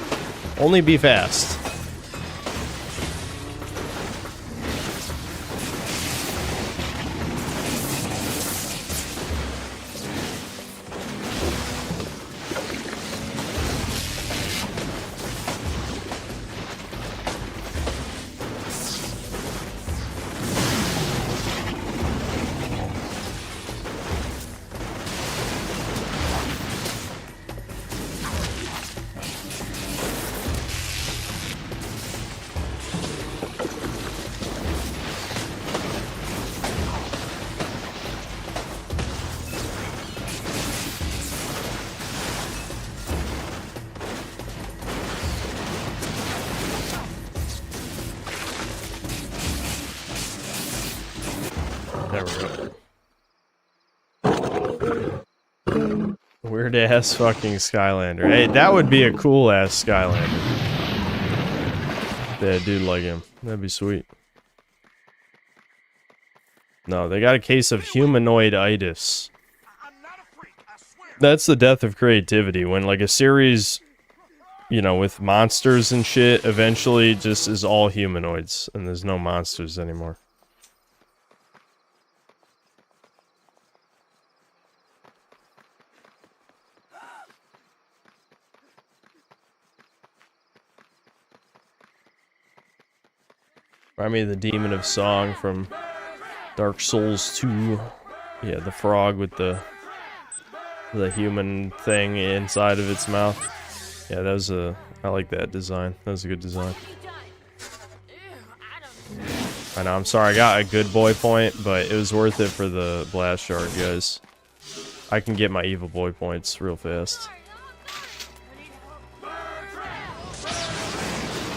A: Only be fast. There we go. Weird ass fucking Skylander. Hey, that would be a cool ass Skylander. Yeah, dude like him. That'd be sweet. No, they got a case of humanoid-itis. That's the death of creativity. When like a series, you know, with monsters and shit, eventually just is all humanoids and there's no monsters anymore. Remind me of the Demon of Song from Dark Souls 2. Yeah, the frog with the human thing inside of its mouth. Yeah, that was I like that design. That was a good design. I know, I'm sorry, I got a good boy point, but it was worth it for the blast shard, guys. I can get my evil boy points real fast.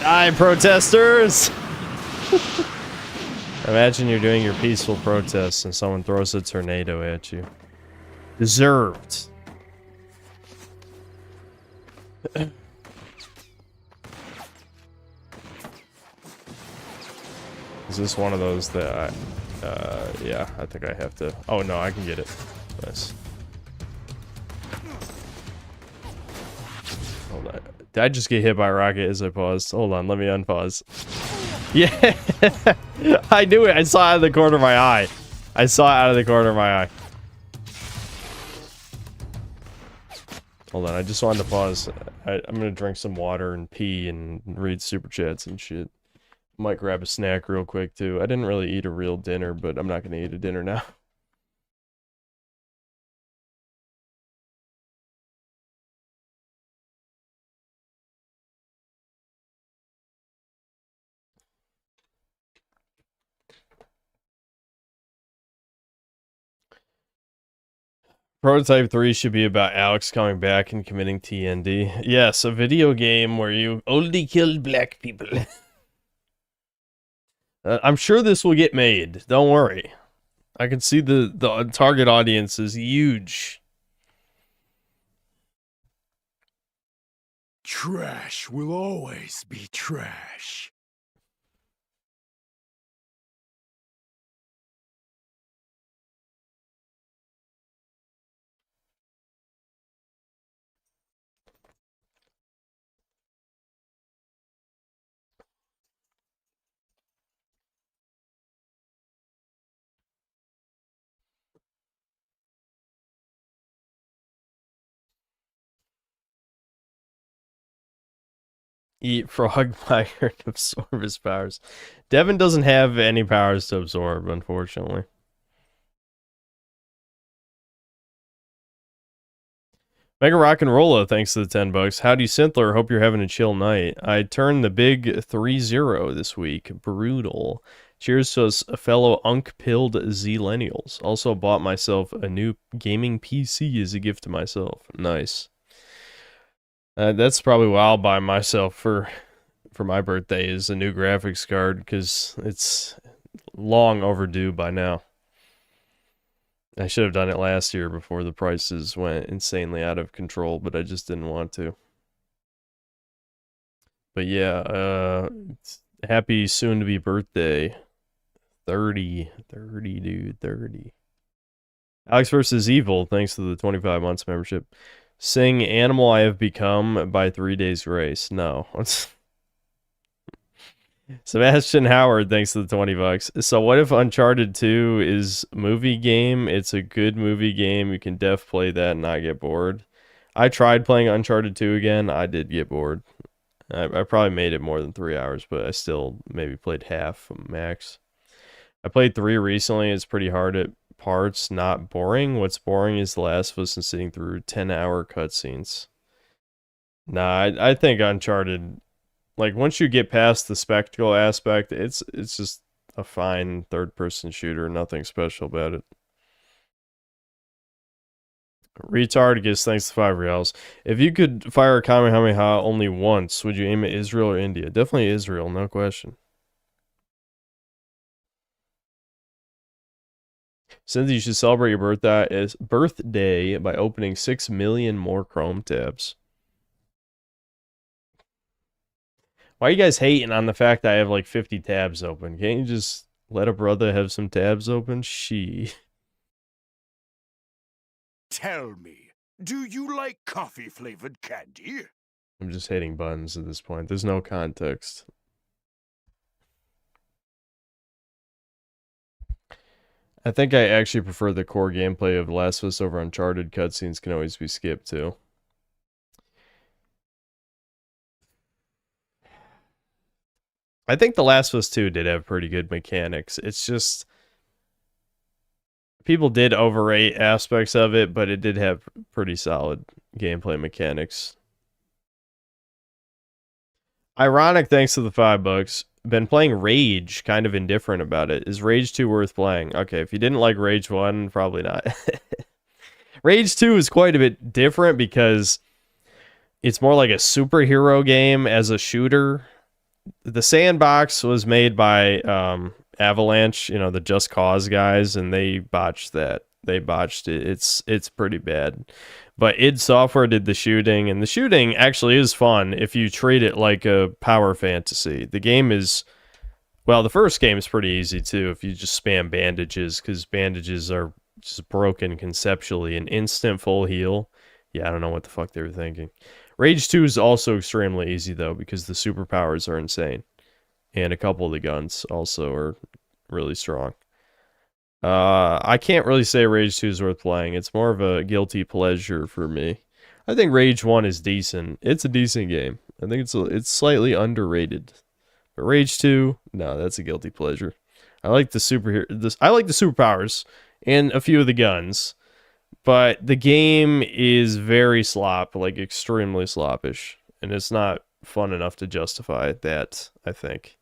A: Die, protesters! Imagine you're doing your peaceful protests and someone throws a tornado at you. Deserved. Is this one of those that yeah, I think I have to... Oh, no, I can get it. Nice. Hold on. Did I just get hit by a rocket as I paused? Hold on, let me unpause. Yeah! I knew it! I saw it out of the corner of my eye. I saw it out of the corner of my eye. Hold on, I just wanted to pause. I'm gonna drink some water and pee and read super chats and shit. Might grab a snack real quick too. I didn't really eat a real dinner, but I'm not gonna eat a dinner now. Prototype 3 should be about Alex coming back and committing TND. Yes, a video game where you only killed black people. I'm sure this will get made. Don't worry. I can see the target audience is huge.
E: Trash will always be trash.
A: Eat frog fire to absorb his powers. Devin doesn't have any powers to absorb, unfortunately. Mega Rock and Rolla, thanks to the $10. Howdy Synthler, hope you're having a chill night. I turned the big 3-0 this week. Brutal. Cheers to us fellow unk-pilled Zillennials. Also bought myself a new gaming PC as a gift to myself. Nice. That's probably what I'll buy myself for my birthday is a new graphics card because it's long overdue by now. I should have done it last year before the prices went insanely out of control, but I just didn't want to. But yeah, happy soon-to-be birthday. 30, dude, 30. Alex vs. Evil, thanks to the 25 months membership. Sing Animal I Have Become by 3 Days Grace. No. Sebastian Howard, thanks to the $20. So what if Uncharted 2 is movie game? It's a good movie game. You can def play that and not get bored. I tried playing Uncharted 2 again. I did get bored. I probably made it more than 3 hours, but I still maybe played half max. I played 3 recently. It's pretty hard at parts, not boring. What's boring is The Last of Us and sitting through 10-hour cutscenes. Nah, I think Uncharted, like once you get past the spectacle aspect, it's just a fine third-person shooter. Nothing special about it. Retard gets thanks to 5 reals. If you could fire a Kamehameha only once, would you aim at Israel or India? Definitely Israel, no question. Cynthia, you should celebrate your birthday by opening 6 million more Chrome tabs. Why are you guys hating on the fact that I have like 50 tabs open? Can't you just let a brother have some tabs open?
E: Tell me, do you like coffee-flavored candy?
A: I'm just hitting buttons at this point. There's no context. I think I actually prefer the core gameplay of The Last of Us over Uncharted. Cutscenes can always be skipped too. I think The Last of Us 2 did have pretty good mechanics. It's just people did overrate aspects of it, but it did have pretty solid gameplay mechanics. Ironic, thanks to the $5. Been playing Rage, kind of indifferent about it. Is Rage 2 worth playing? Okay, if you didn't like Rage 1, probably not. Rage 2 is quite a bit different because it's more like a superhero game as a shooter. The Sandbox was made by Avalanche, you know, the Just Cause guys, and they botched that. They botched it. It's pretty bad. But id Software did the shooting, and the shooting actually is fun if you treat it like a power fantasy. The game is Well, the first game is pretty easy too if you just spam bandages, because bandages are just broken conceptually. An instant full heal. Yeah, I don't know what the fuck they were thinking. Rage 2 is also extremely easy though, because the superpowers are insane. And a couple of the guns also are really strong. I can't really say Rage 2 is worth playing. It's more of a guilty pleasure for me. I think Rage 1 is decent. It's a decent game. I think it's slightly underrated. But Rage 2, no, that's a guilty pleasure. I like the superpowers and a few of the guns, but the game is very like extremely sloppish, and it's not fun enough to justify that, I think.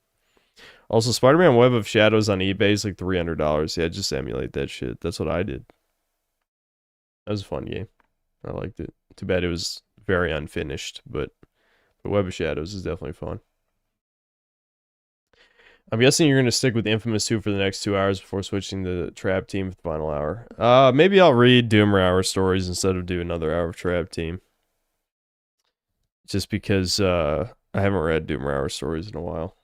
A: Also, Spider-Man Web of Shadows on eBay is like $300. Yeah, just emulate that shit. That's what I did. That was a fun game. I liked it. Too bad it was very unfinished, but the Web of Shadows is definitely fun. I'm guessing you're going to stick with Infamous 2 for the next 2 hours before switching to Trap Team for the final hour. Maybe I'll read Doomer Hour stories instead of do another hour of Trap Team. Just because I haven't read Doomer Hour stories in a while.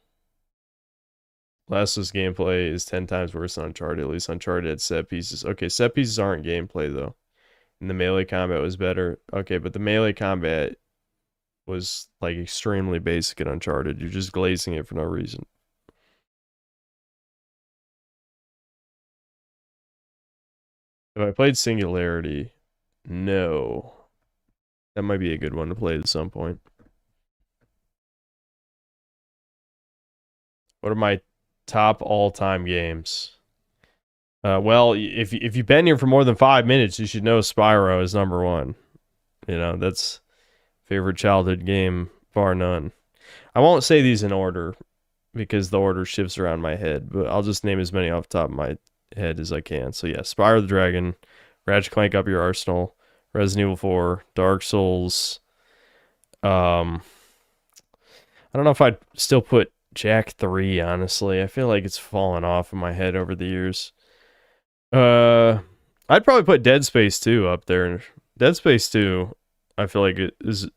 A: Last of Us gameplay is 10 times worse than Uncharted. At least Uncharted had set pieces. Okay, set pieces aren't gameplay, though. And the melee combat was better. Okay, but the melee combat was, like, extremely basic in Uncharted. You're just glazing it for no reason. Have I played Singularity? No. That might be a good one to play at some point. What are my top all-time games? Well, if you've been here for more than 5 minutes, you should know Spyro is number 1. You know, that's favorite childhood game, bar none. I won't say these in order, because the order shifts around my head, but I'll just name as many off the top of my head as I can. So yeah, Spyro the Dragon, Ratchet Clank Up Your Arsenal, Resident Evil 4, Dark Souls. I don't know if I'd still put Jak 3, honestly. I feel like it's fallen off in my head over the years. I'd probably put Dead Space 2 up there. Dead Space 2, I feel like it is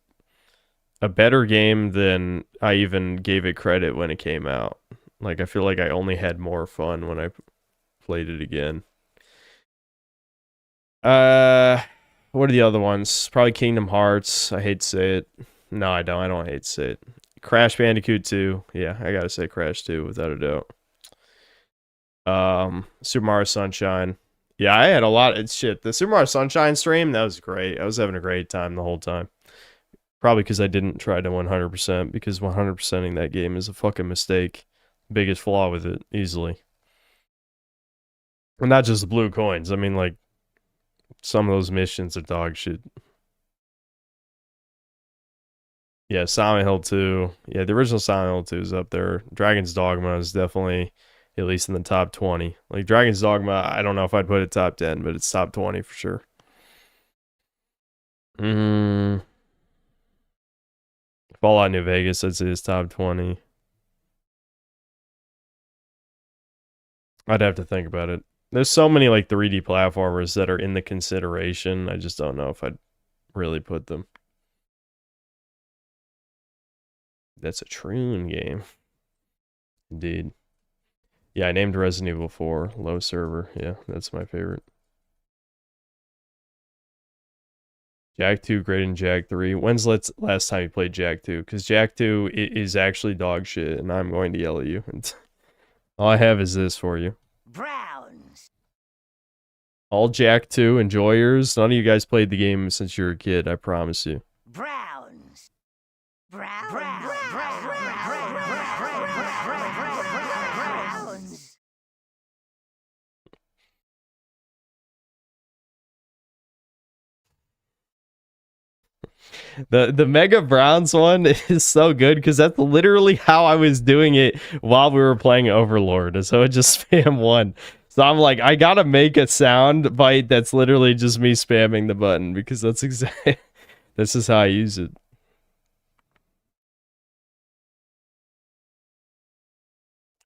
A: a better game than I even gave it credit when it came out. Like, I feel like I only had more fun when I played it again. What are the other ones? Probably Kingdom Hearts. I hate to say it. No, I don't. I don't hate to say it. Crash Bandicoot 2. Yeah, I gotta say Crash 2 without a doubt. Super Mario Sunshine. Yeah, I had a lot of shit. The Super Mario Sunshine stream, that was great. I was having a great time the whole time. Probably because I didn't try to 100%, because 100%ing that game is a fucking mistake. Biggest flaw with it, easily. And not just the blue coins. I mean, like, some of those missions are dog shit. Yeah, Silent Hill 2. Yeah, the original Silent Hill 2 is up there. Dragon's Dogma is definitely at least in the top 20. Like, Dragon's Dogma, I don't know if I'd put it top 10, but it's top 20 for sure. Fallout New Vegas, I'd say is top 20. I'd have to think about it. There's so many, like, 3D platformers that are in the consideration. I just don't know if I'd really put them. That's a Troon game. Indeed. Yeah, I named Resident Evil 4. Low server. Yeah, that's my favorite. Jak 2 greater than Jak 3. When's last time you played Jak 2? Because Jak 2 is actually dog shit, and I'm going to yell at you. All I have is this for you.
D: Browns.
A: All Jak 2 enjoyers. None of you guys played the game since you were a kid, I promise you.
D: Browns. Browns.
A: The Mega Browns one is so good because that's literally how I was doing it while we were playing Overlord. So it just spam one. So I'm like, I gotta make a sound bite that's literally just me spamming the button because that's exactly this is how I use it.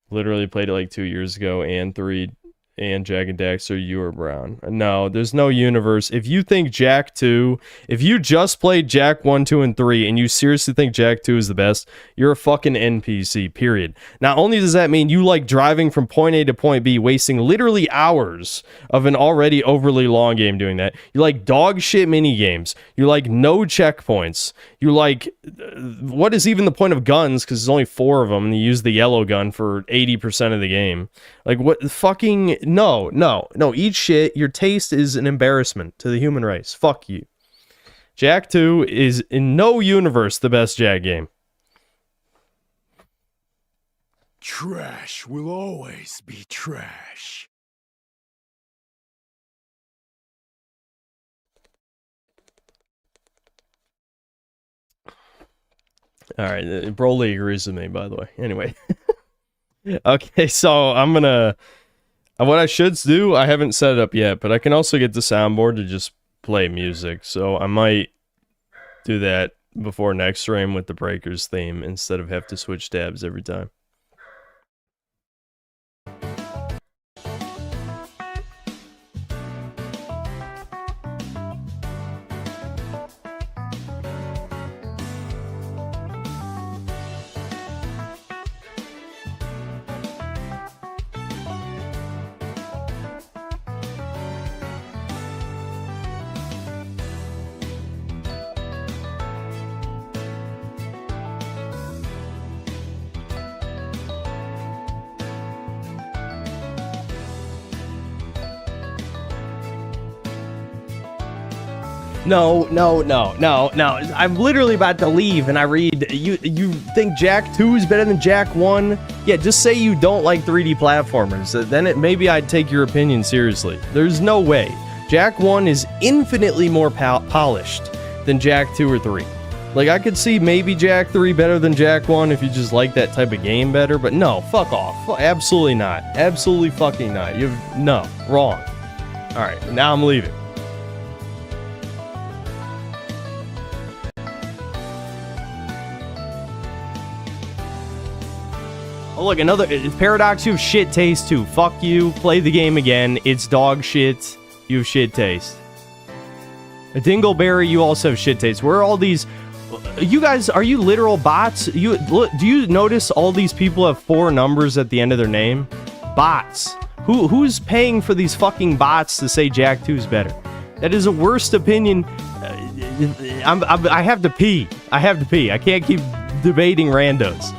A: Literally played it like 2 years ago and and Jak and Daxter, you are brown. No, there's no universe. If you think Jak 2, if you just played Jak 1, 2, and 3, and you seriously think Jak 2 is the best, you're a fucking NPC, period. Not only does that mean you like driving from point A to point B, wasting literally hours of an already overly long game doing that. You like dog shit mini games. You like no checkpoints. You like, what is even the point of guns? Because there's only 4 of them, and you use the yellow gun for 80% of the game. Like, what fucking, no, eat shit. Your taste is an embarrassment to the human race. Fuck you. Jak 2 is in no universe the best Jak game.
E: Trash will always be trash.
A: All right, Broly agrees with me, by the way. Anyway. Okay, so I'm gonna... What I should do, I haven't set it up yet, but I can also get the soundboard to just play music. So I might do that before next stream with the Breakers theme instead of have to switch tabs every time. No. I'm literally about to leave and I read, you think Jak 2 is better than Jak 1? Yeah, just say you don't like 3D platformers. Then maybe I'd take your opinion seriously. There's no way. Jak 1 is infinitely more polished than Jak 2 or 3. Like, I could see maybe Jak 3 better than Jak 1 if you just like that type of game better, but no, fuck off. Absolutely not. Absolutely fucking not. No, wrong. Alright, now I'm leaving. Oh, look, another Paradox, you have shit taste too. Fuck you. Play the game again. It's dog shit. You have shit taste. A Dingleberry, you also have shit taste. Where are all these... You guys, are you literal bots? Do you notice all these people have 4 numbers at the end of their name? Bots. Who's paying for these fucking bots to say Jak 2 is better? That is a worst opinion. I have to pee. I can't keep debating randos.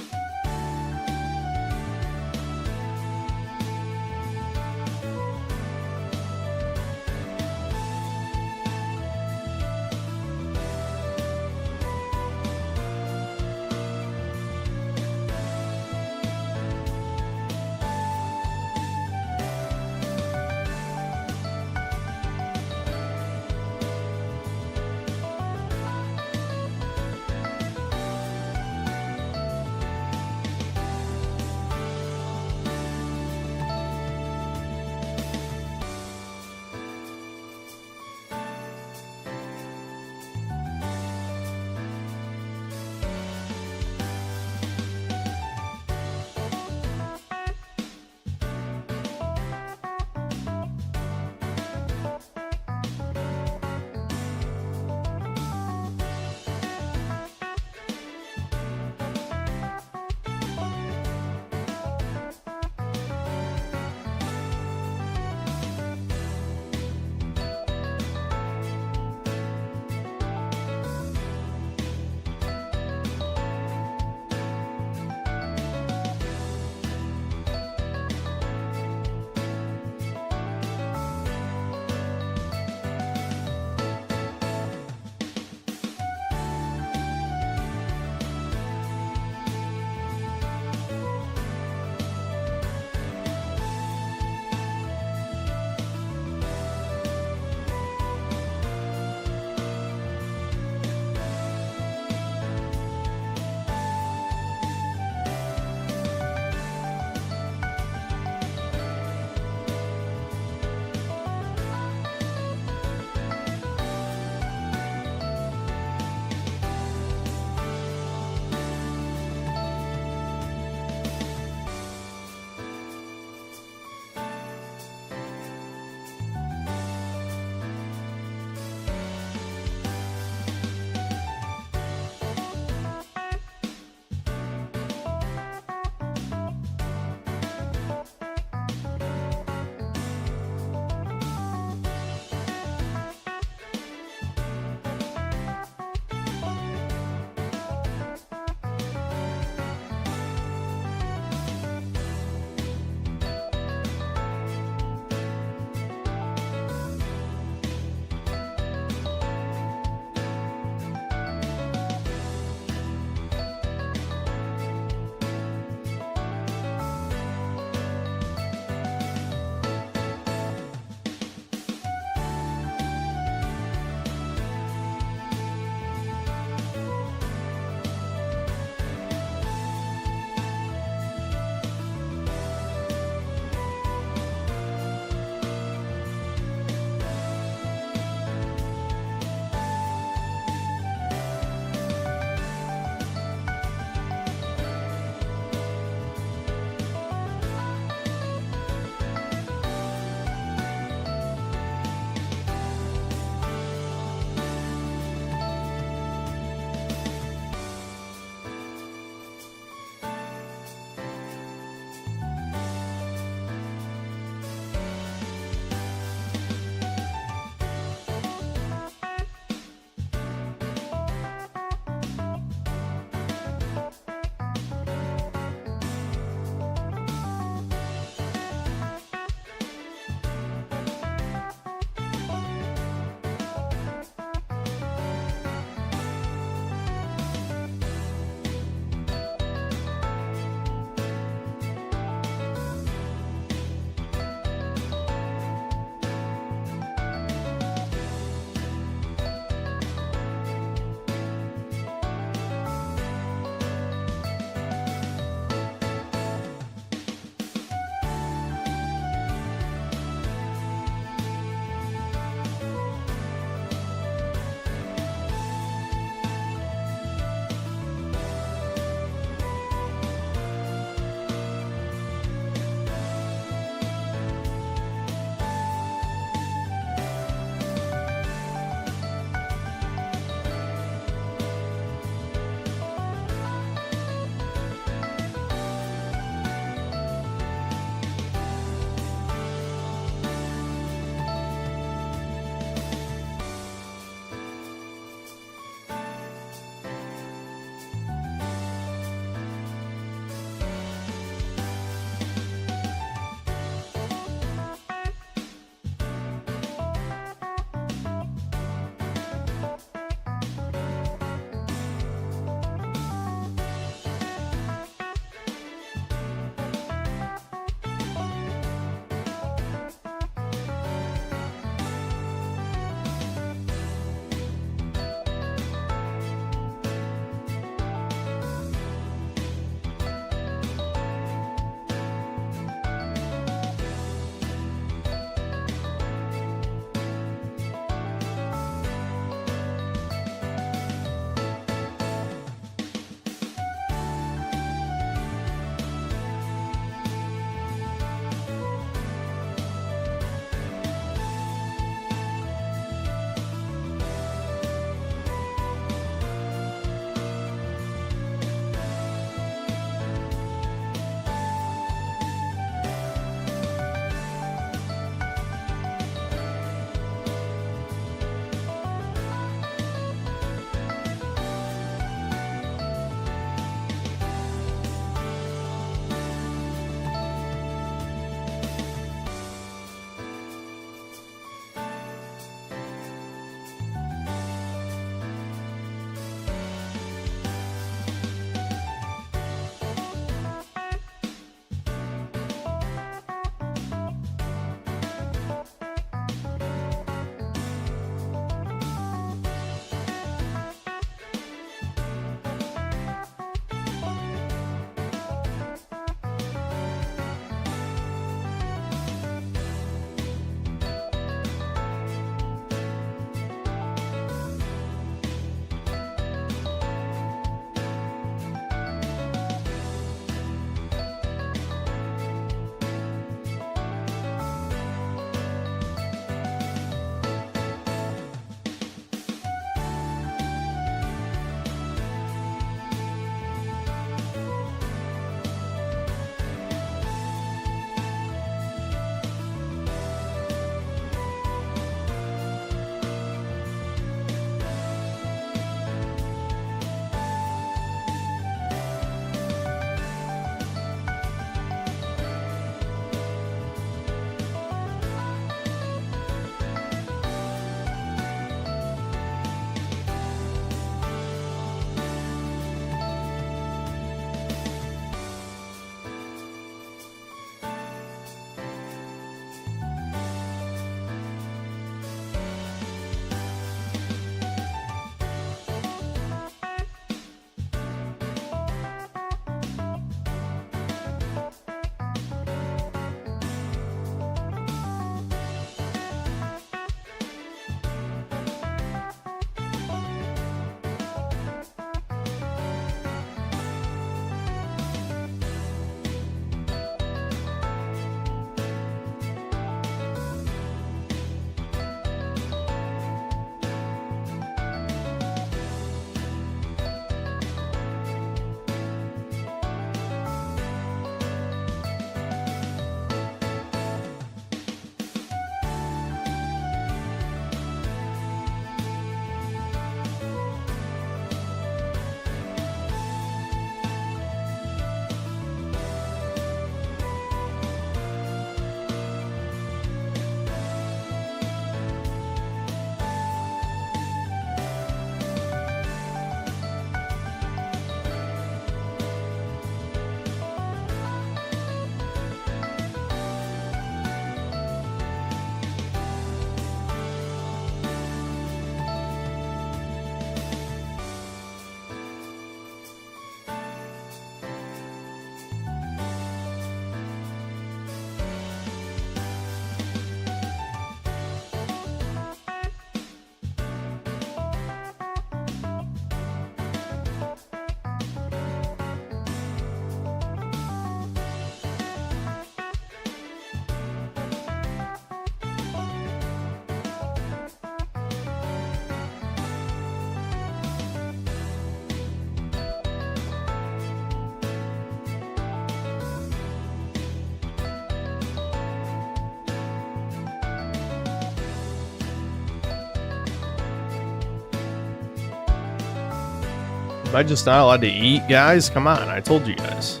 A: Am I just not allowed to eat, guys? Come on, I told you guys.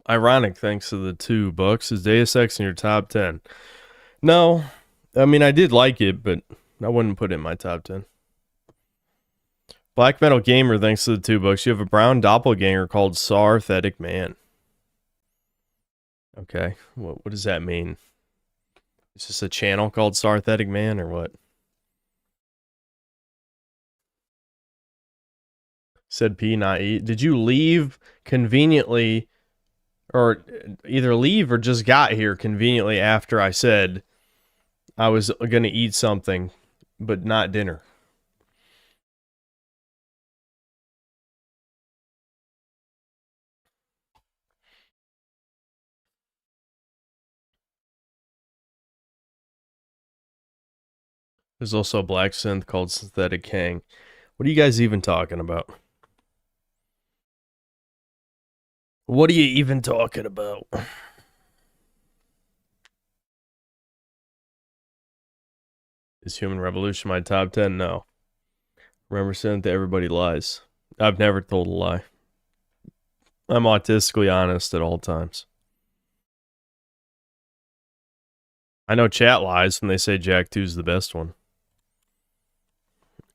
A: Ironic, thanks to the $2. Is Deus Ex in your top 10? No. I mean, I did like it, but I wouldn't put it in my top 10. Black Metal Gamer, thanks to the $2. You have a brown doppelganger called SYNTHETIC Man. Okay, what does that mean? Is this a channel called SYNTHETIC Man or what? Said P, not E. Did you leave conveniently, or either leave or just got here conveniently after I said I was going to eat something, but not dinner? There's also a black synth called Synthetic Hang. What are you guys even talking about? What are you even talking about? Is Human Revolution my top 10? No. Remember saying that everybody lies. I've never told a lie. I'm autistically honest at all times. I know chat lies when they say Jak 2's the best one.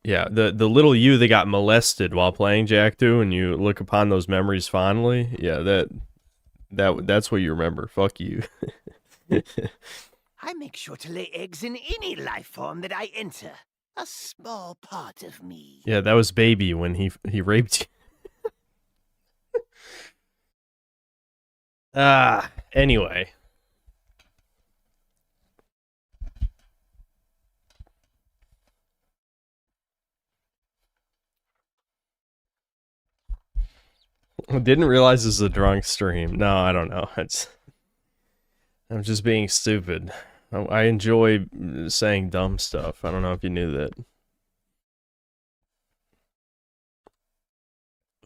A: Yeah, the little you that got molested while playing Jak 2 and you look upon those memories fondly, yeah, that's what you remember. Fuck you.
D: I make sure to lay eggs in any life form that I enter. A small part of me.
A: Yeah, that was Baby when he raped you. Anyway. I didn't realize this was a drunk stream. No, I don't know. I'm just being stupid. I enjoy saying dumb stuff. I don't know if you knew that.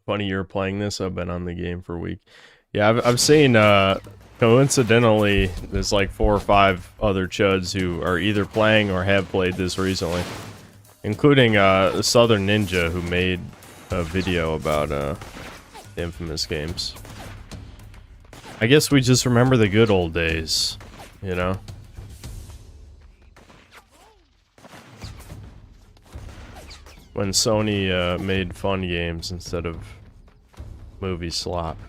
A: Funny you're playing this. I've been on the game for a week. Yeah, I've seen, coincidentally, there's like 4 or 5 other chuds who are either playing or have played this recently. Including, Southern Ninja, who made a video about, Infamous games. I guess we just remember the good old days, you know? When Sony made fun games instead of movie slop.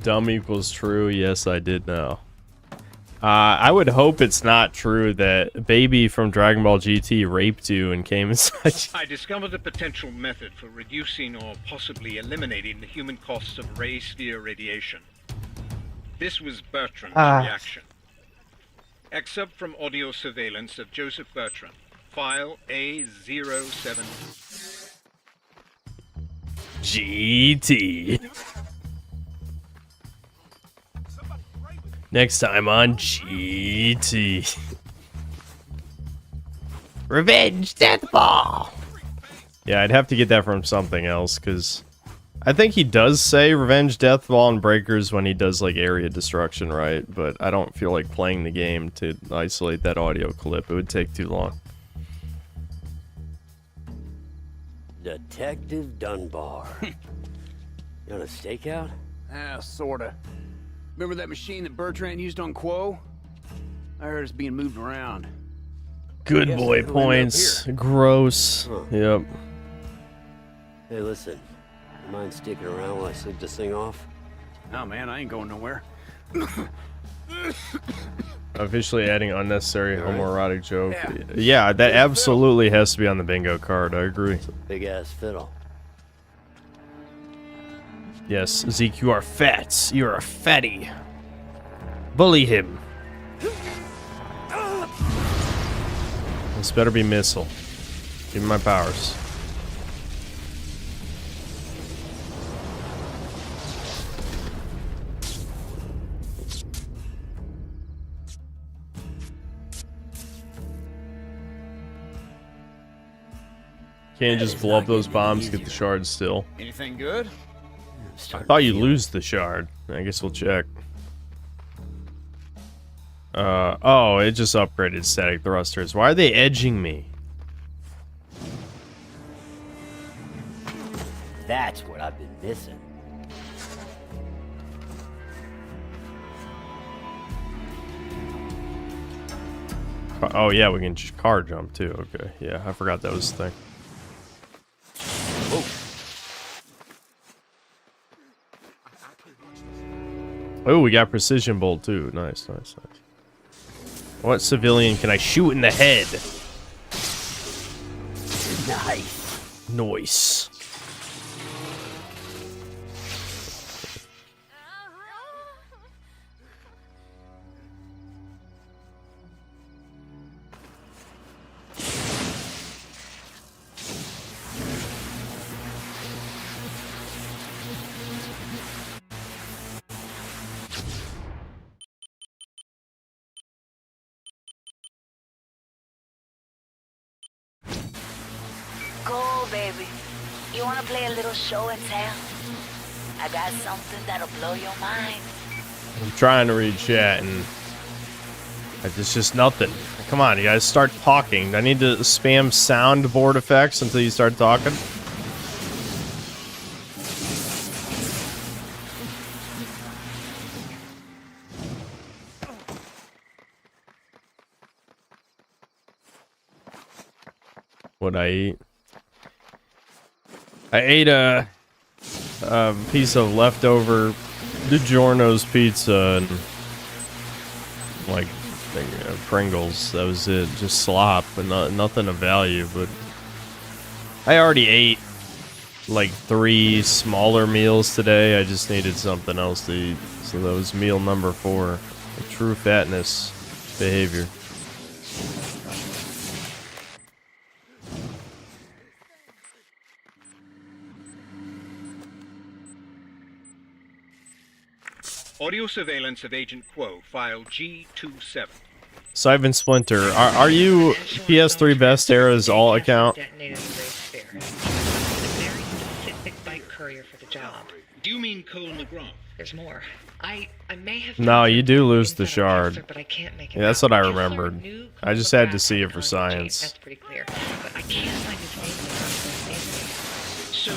A: Dumb equals true. Yes, I did know. I would hope it's not true that Baby from Dragon Ball GT raped you and came inside.
F: I discovered a potential method for reducing or possibly eliminating the human costs of ray sphere radiation. This was Bertrand's reaction. Excerpt from audio surveillance of Joseph Bertrand. File A07.
A: GT. Next time on GT. Revenge Death Ball. Yeah, I'd have to get that from something else, because I think he does say Revenge Death Ball and Breakers when he does like area destruction, right? But I don't feel like playing the game to isolate that audio clip. It would take too long.
B: Detective Dunbar. You on a stakeout?
L: Sorta. Remember that machine that Bertrand used on Quo? I heard it's being moved around.
A: Good boy points. Gross.
B: Huh.
A: Yep.
B: Hey, listen. You mind sticking around while I sleep this thing off?
L: No, man, I ain't going nowhere.
A: Officially adding unnecessary homoerotic joke. Yeah, that absolutely has to be on the bingo card. I agree.
B: Big ass fiddle.
A: Yes, Zeke, you are fat. You're a fatty. Bully him. This better be missile. Give me my powers. Can't just blow up those bombs, get the shards still.
L: Anything good?
A: I thought you lose the shard. I guess we'll check. Oh, it just upgraded static thrusters. Why are they edging me?
B: That's what I've been missing.
A: Oh yeah, we can just car jump too. Okay, yeah, I forgot that was the thing. Oh, we got precision bolt too. Nice, nice, nice. What civilian can I shoot in the head?
B: Nice.
A: Nice.
H: Go, baby. You wanna play a little show and tell? I got something that'll blow your mind.
A: I'm trying to read chat and it's just nothing. Come on, you guys start talking. I need to spam soundboard effects until you start talking. What'd I eat? I ate a piece of leftover DiGiorno's pizza and like Pringles. That was it. Just slop and nothing of value. But I already ate like 3 smaller meals today. I just needed something else to eat. So that was meal number 4. True fatness behavior.
F: Audio surveillance of Agent Quo, file G27.
A: Siphon Splinter, are you PS3 best era's all account?
F: Do you mean Cole McGrath?
Q: There's more. I may have.
A: No, you do lose the shard.
Q: But I can't make it
A: Yeah, that's
Q: out.
A: what I remembered. I just had to see it for science.
Q: That's pretty clear. But I can't find his name.
F: So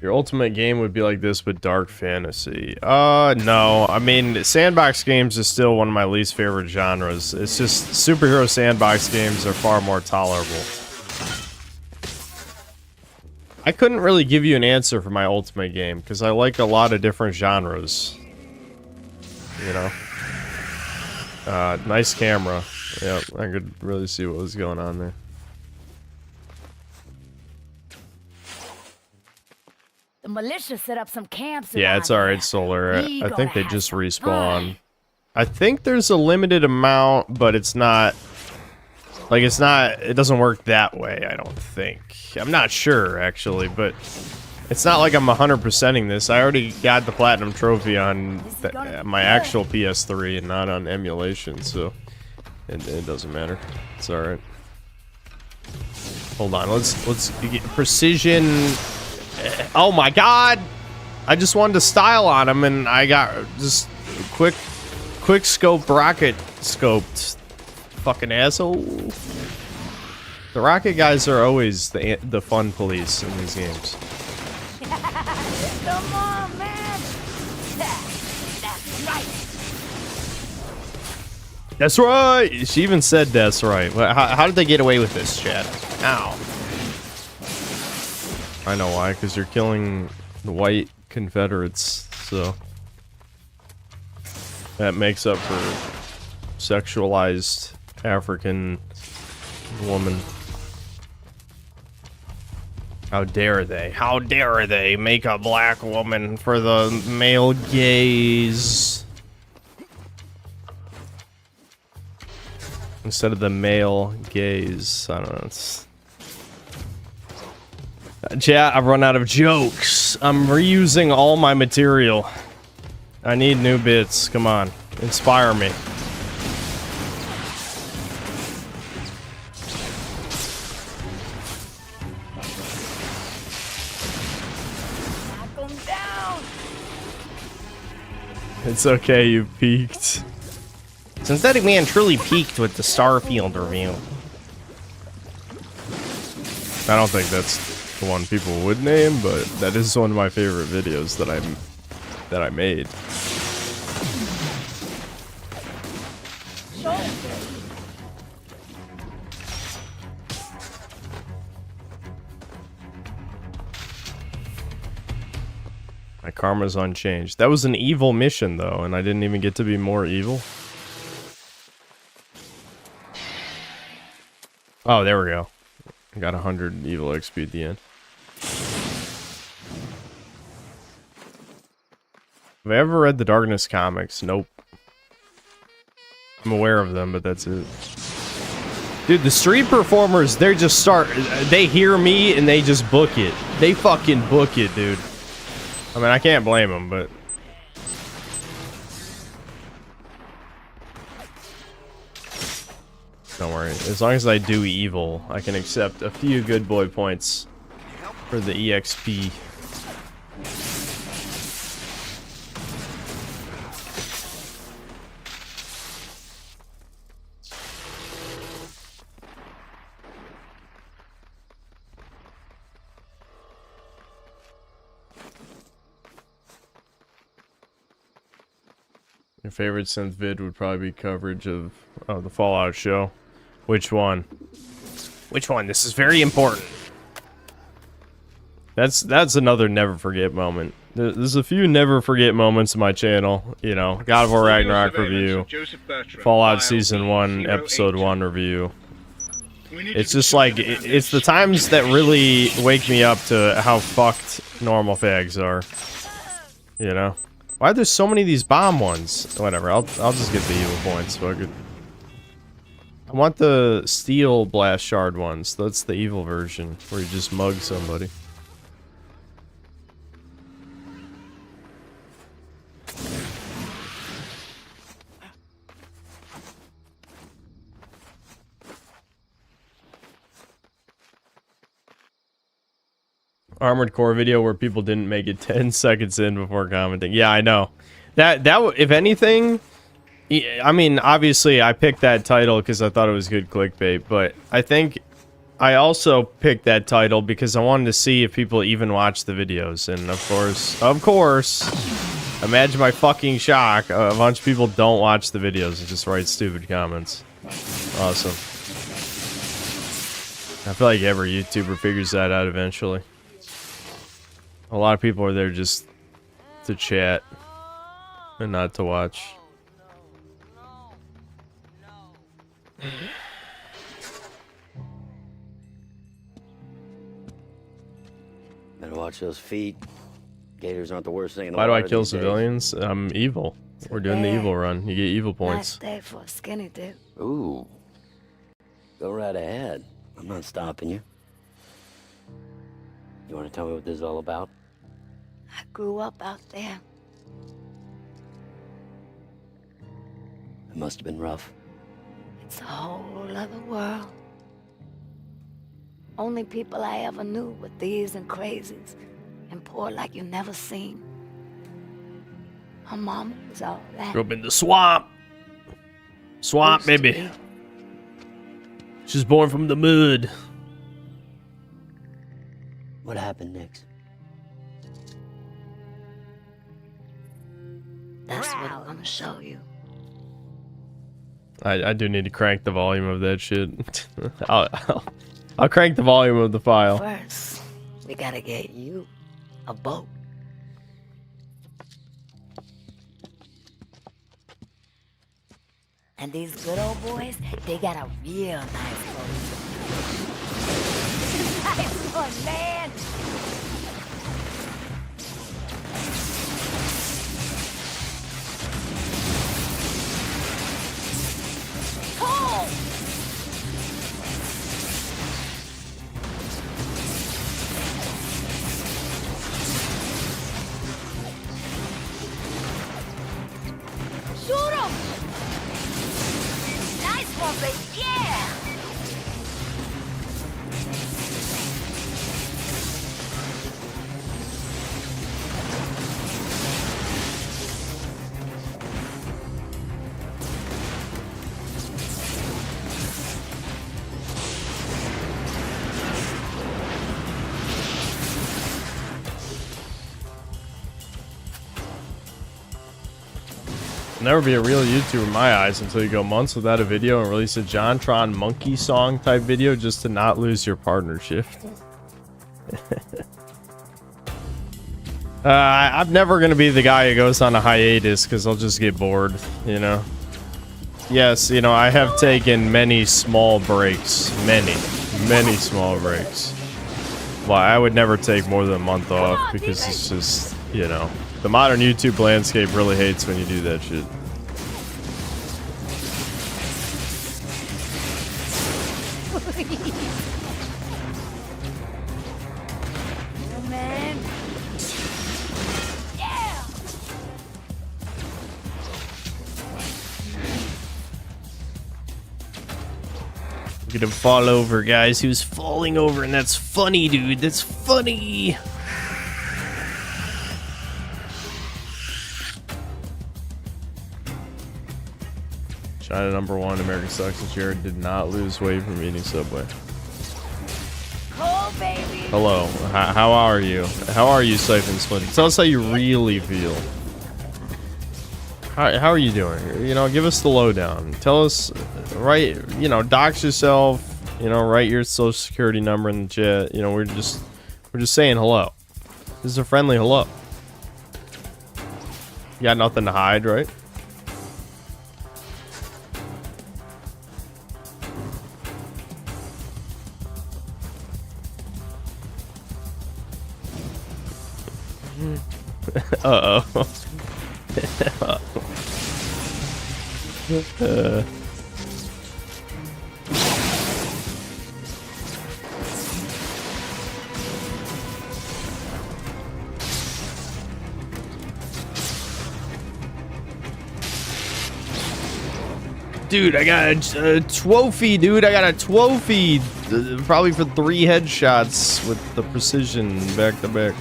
A: Your ultimate game would be like this, but dark fantasy. No. I mean, sandbox games is still one of my least favorite genres. It's just superhero sandbox games are far more tolerable. I couldn't really give you an answer for my ultimate game because I like a lot of different genres. You know? Nice camera. Yep, I could really see what was going on there.
H: The militia set up some camps.
A: Yeah, it's alright, Solar. I think they just respawn. I think there's a limited amount, but it's not... Like, it's not... It doesn't work that way, I don't think. I'm not sure, actually, but... It's not like I'm 100%ing this. I already got the Platinum Trophy on my actual PS3 and not on emulation, so... It doesn't matter. It's alright. Hold on, let's get precision... Oh my god! I just wanted to style on him and I got just quick scope rocket scoped. Fucking asshole. The rocket guys are always the fun police in these games.
H: Come on, man! That's right!
A: That's right! She even said that's right. How did they get away with this, chat? Ow. I know why, because you're killing the white Confederates, so that makes up for sexualized African woman. How dare they? How dare they make a black woman for the male gaze instead of the male gaze? I don't know. It's... Chat, I've run out of jokes. I'm reusing all my material. I need new bits. Come on. Inspire me. It's okay, you peaked. Synthetic Man truly peaked with the Starfield review. I don't think that's the one people would name, but that is one of my favorite videos that I made. My karma's unchanged. That was an evil mission, though, and I didn't even get to be more evil. Oh, there we go. I got 100 evil XP at the end. Have I ever read the Darkness comics? Nope. I'm aware of them, but that's it. Dude, the street performers, they hear me and they just book it. They fucking book it, dude. I mean, I can't blame them, but... Don't worry. As long as I do evil, I can accept a few good boy points for the EXP. Your favorite synth vid would probably be coverage of the Fallout show. Which one? Which one? This is very important. That's another never forget moment. There's a few never forget moments in my channel. You know, God of War Ragnarok review, Fallout Season 1, Episode 1 review. It's just like, it's the times that really wake me up to how fucked normal fags are. You know? Why are there so many of these bomb ones? Whatever, I'll just get the evil points. Fuck it. I want the steel blast shard ones. That's the evil version, where you just mug somebody. Armored Core video where people didn't make it 10 seconds in before commenting. Yeah, I know. That if anything, I mean, obviously I picked that title because I thought it was good clickbait, but I think I also picked that title because I wanted to see if people even watch the videos, and of course, imagine my fucking shock. A bunch of people don't watch the videos and just write stupid comments. Awesome. I feel like every YouTuber figures that out eventually. A lot of people are there just to chat and not to watch.
B: Better watch those feet. Gators aren't the worst thing in the
A: Why do
B: water
A: I kill
B: these days.
A: civilians? I'm evil. We're doing the evil run. You get evil points.
H: Nice day for a skinny dip.
B: Ooh. Go right ahead. I'm not stopping you. You want to tell me what this is all about?
H: I grew up out there.
B: It must have been rough.
H: It's a whole other world. Only people I ever knew were thieves and crazies, and poor like you never seen. My mama was all that.
A: Grew up in the swamp. Swamp, baby. She's born from the mud.
B: What happened next?
H: That's what I'm gonna show you.
A: I do need to crank the volume of that shit. I'll crank the volume of the file.
H: First, we gotta get you a boat. And these good old boys, they got a real nice boat. Nice one, man! Pull! Shoot him! Nice one, baby! Yeah!
A: Never be a real YouTuber in my eyes until you go months without a video and release a JonTron monkey song type video just to not lose your partnership. I'm never going to be the guy who goes on a hiatus because I'll just get bored, you know? Yes, you know, I have taken many small breaks. Many small breaks. Well, I would never take more than a month off because it's just, you know, the modern YouTube landscape really hates when you do that shit.
H: Oh, man. Yeah.
A: Look at him fall over, guys. He was falling over, and that's funny, dude. That's funny. China #1, American sucks, and Jared did not lose weight from eating Subway.
H: Oh, baby.
A: Hello. How are you? How are you, Siphon Splinter? Tell us how you really feel. How are you doing? You know, give us the lowdown. Tell us, right? You know, dox yourself. You know, write your social security number in the chat. You know, we're just saying hello. This is a friendly hello. You got nothing to hide, right? Uh-oh. Dude, I got a trophy, dude. I got a trophy. Probably for 3 headshots with the precision back to back.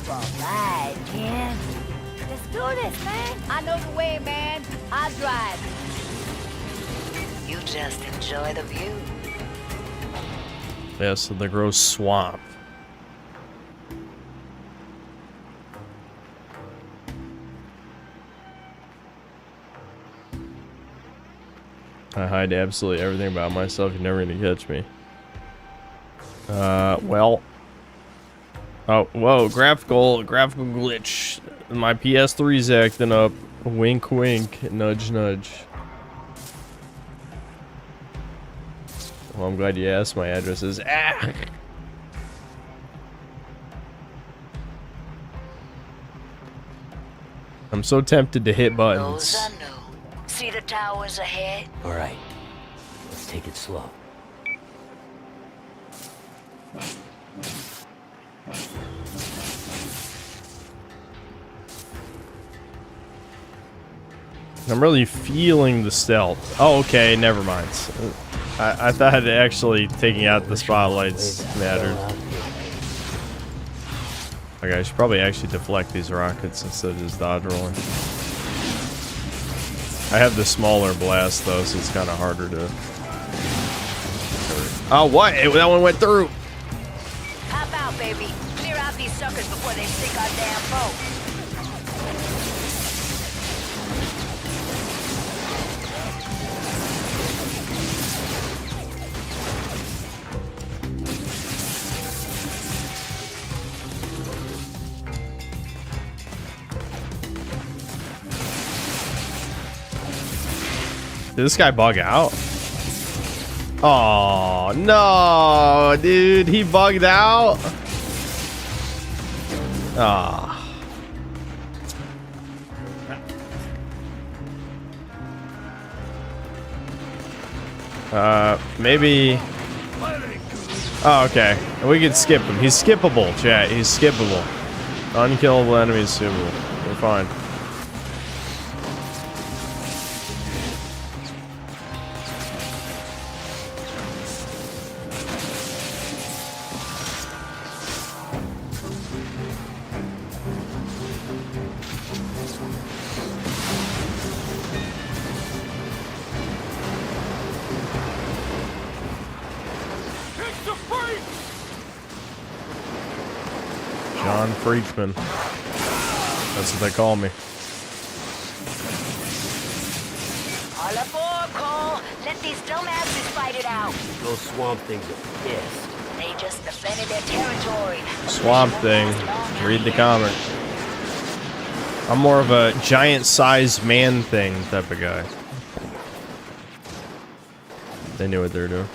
H: Alright, man. Let's do this, man. I know the way, man. I'll drive.
P: You just enjoy the view.
A: Yeah, so the gross swamp. I hide absolutely everything about myself. You're never gonna catch me. Well. Oh, whoa, graphical glitch. My PS3's acting up. Wink, wink, nudge, nudge. Well, I'm glad you asked. My address is I'm so tempted to hit buttons.
P: Those are new. See the towers ahead?
B: All right, let's take it slow.
A: I'm really feeling the stealth. Oh, okay, never mind. I thought actually taking out the spotlights mattered. Okay, I should probably actually deflect these rockets instead of just dodge rolling. I have the smaller blast though, so it's kind of harder to... Oh, what? That one went through!
P: Hop out, baby. Clear out these suckers before they sink our damn boat.
A: Did this guy bug out? Oh no, dude, he bugged out. Ah. Maybe. Oh, okay. We can skip him. He's skippable, chat. He's skippable. Unkillable enemies skippable. We're fine. John Freachman. That's what they call me.
H: All aboard, Cole. Let these dumbasses fight it out.
B: Those swamp things are pissed.
H: They just defended their territory.
A: Swamp Thing. Read the comic. I'm more of a giant-sized man-thing type of guy. They knew what they were doing.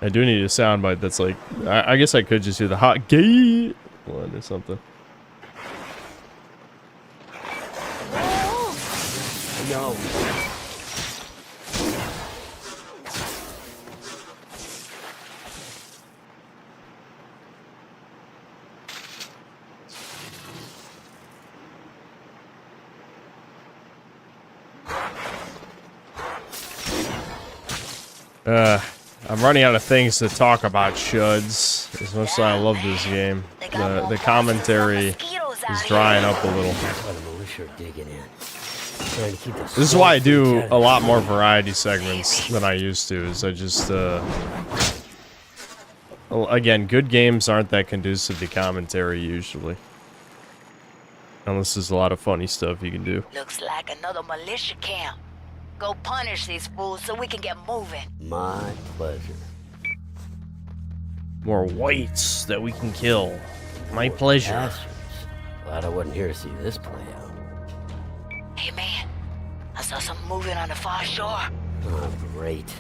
A: I do need a soundbite that's like... I guess I could just do the hot gate one or something.
B: No.
A: I'm running out of things to talk about, shods. As much as I love this game, the commentary is drying up a little. This is why I do a lot more variety segments than I used to. Is I just again, good games aren't that conducive to commentary usually, unless there's a lot of funny stuff you can do.
H: Looks like another militia camp. Go punish these fools so we can get moving.
B: My pleasure.
A: More whites that we can kill. My pleasure.
B: Bastards. Glad I wasn't here to see this play out.
H: Hey man, I saw something moving on the far shore.
B: Oh, great.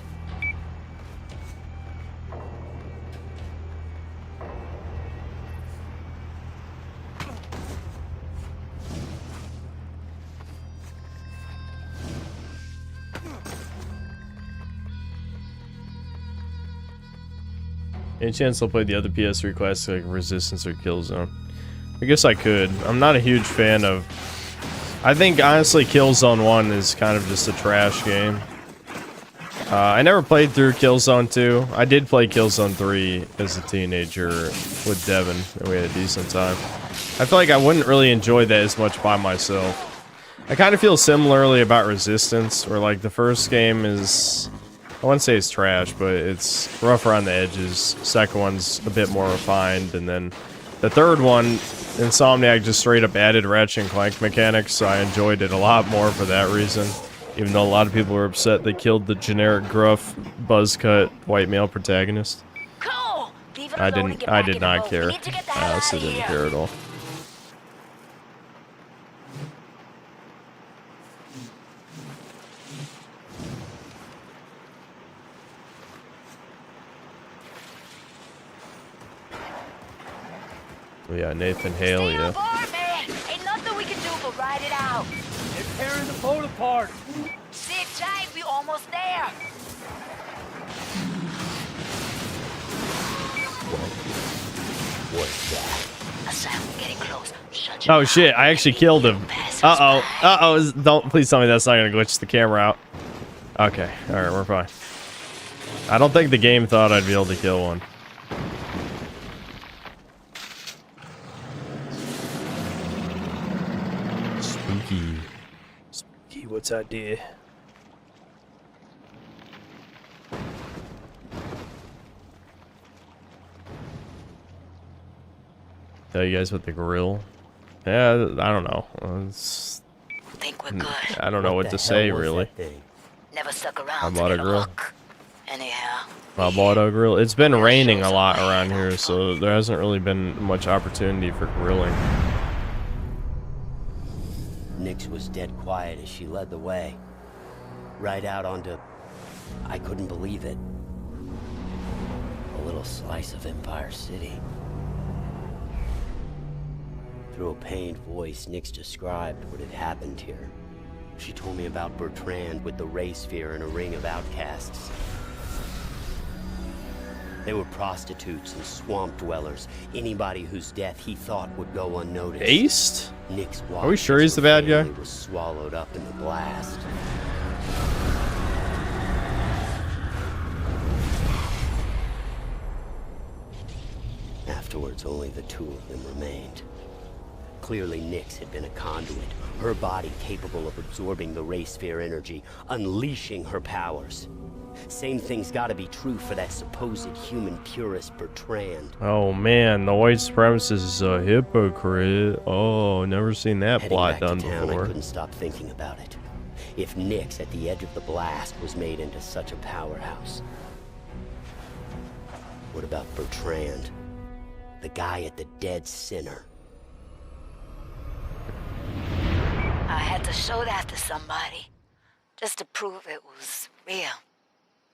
A: Any chance I'll play the other PS3 classics like Resistance or Killzone? I guess I could. I'm not a huge fan of... I think, honestly, Killzone 1 is kind of just a trash game. I never played through Killzone 2. I did play Killzone 3 as a teenager with Devin, and we had a decent time. I feel like I wouldn't really enjoy that as much by myself. I kind of feel similarly about Resistance, where, like, the first game is... I wouldn't say it's trash, but it's rough around the edges. Second one's a bit more refined, and then the third one, Insomniac just straight up added Ratchet and Clank mechanics, so I enjoyed it a lot more for that reason. Even though a lot of people were upset they killed the generic gruff, buzzcut white male protagonist. I did not care. I honestly didn't care at all. Yeah, Nathan Hale, yeah.
H: Ain't nothing we can do but ride it out.
D: They're tearing the boat apart.
H: Sit tight, we almost there.
B: What's that?
H: A sound getting close. Shut
A: Oh shit, I actually killed him. Uh-oh. Uh-oh. Don't please tell me that's not gonna glitch the camera out. Okay, alright, we're fine. I don't think the game thought I'd be able to kill one. Spooky. Spooky, what's that idea? Tell you guys about the grill? Yeah, I don't know.
H: Think we're good.
A: I don't know what to say, really.
H: Never stuck around.
A: I bought a grill.
H: Anyhow.
A: I bought a grill. It's been raining a lot around here, so there hasn't really been much opportunity for grilling.
B: Nyx was dead quiet as she led the way. Right out onto... I couldn't believe it. A little slice of Empire City. Through a pained voice, Nyx described what had happened here. She told me about Bertrand with the ray sphere and a ring of outcasts. They were prostitutes and swamp dwellers. Anybody whose death he thought would go unnoticed.
A: Based?
B: Nyx
A: Are we sure he's the bad guy?
B: was swallowed up in the blast. Afterwards, only the two of them remained. Clearly, Nyx had been a conduit, her body capable of absorbing the ray sphere energy, unleashing her powers. Same thing's gotta be true for that supposed human purist Bertrand.
A: Oh man, the white supremacist is a hypocrite. Oh, never seen that
B: Heading
A: plot
B: back
A: done
B: to town,
A: before.
B: I couldn't stop thinking about it. If Nix at the edge of the blast was made into such a powerhouse, what about Bertrand? The guy at the dead center.
H: I had to show that to somebody, just to prove it was real.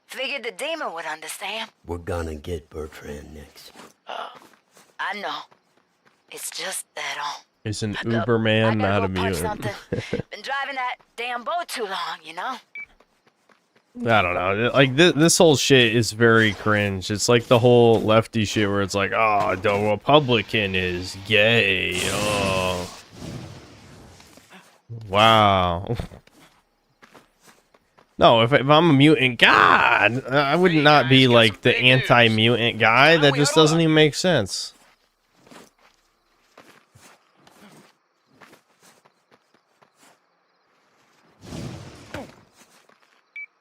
H: Figured the demon would understand.
B: We're gonna get Bertrand Nix.
H: I know. It's just that
A: Is an Uberman not a mutant?
H: something. Been driving that damn boat too long, you know?
A: I don't know. Like this whole shit is very cringe. It's like the whole lefty shit where it's like, oh, the Republican is gay. Oh, wow. No, if I'm a mutant, God, I would not be like the anti-mutant guy. That just doesn't even make sense.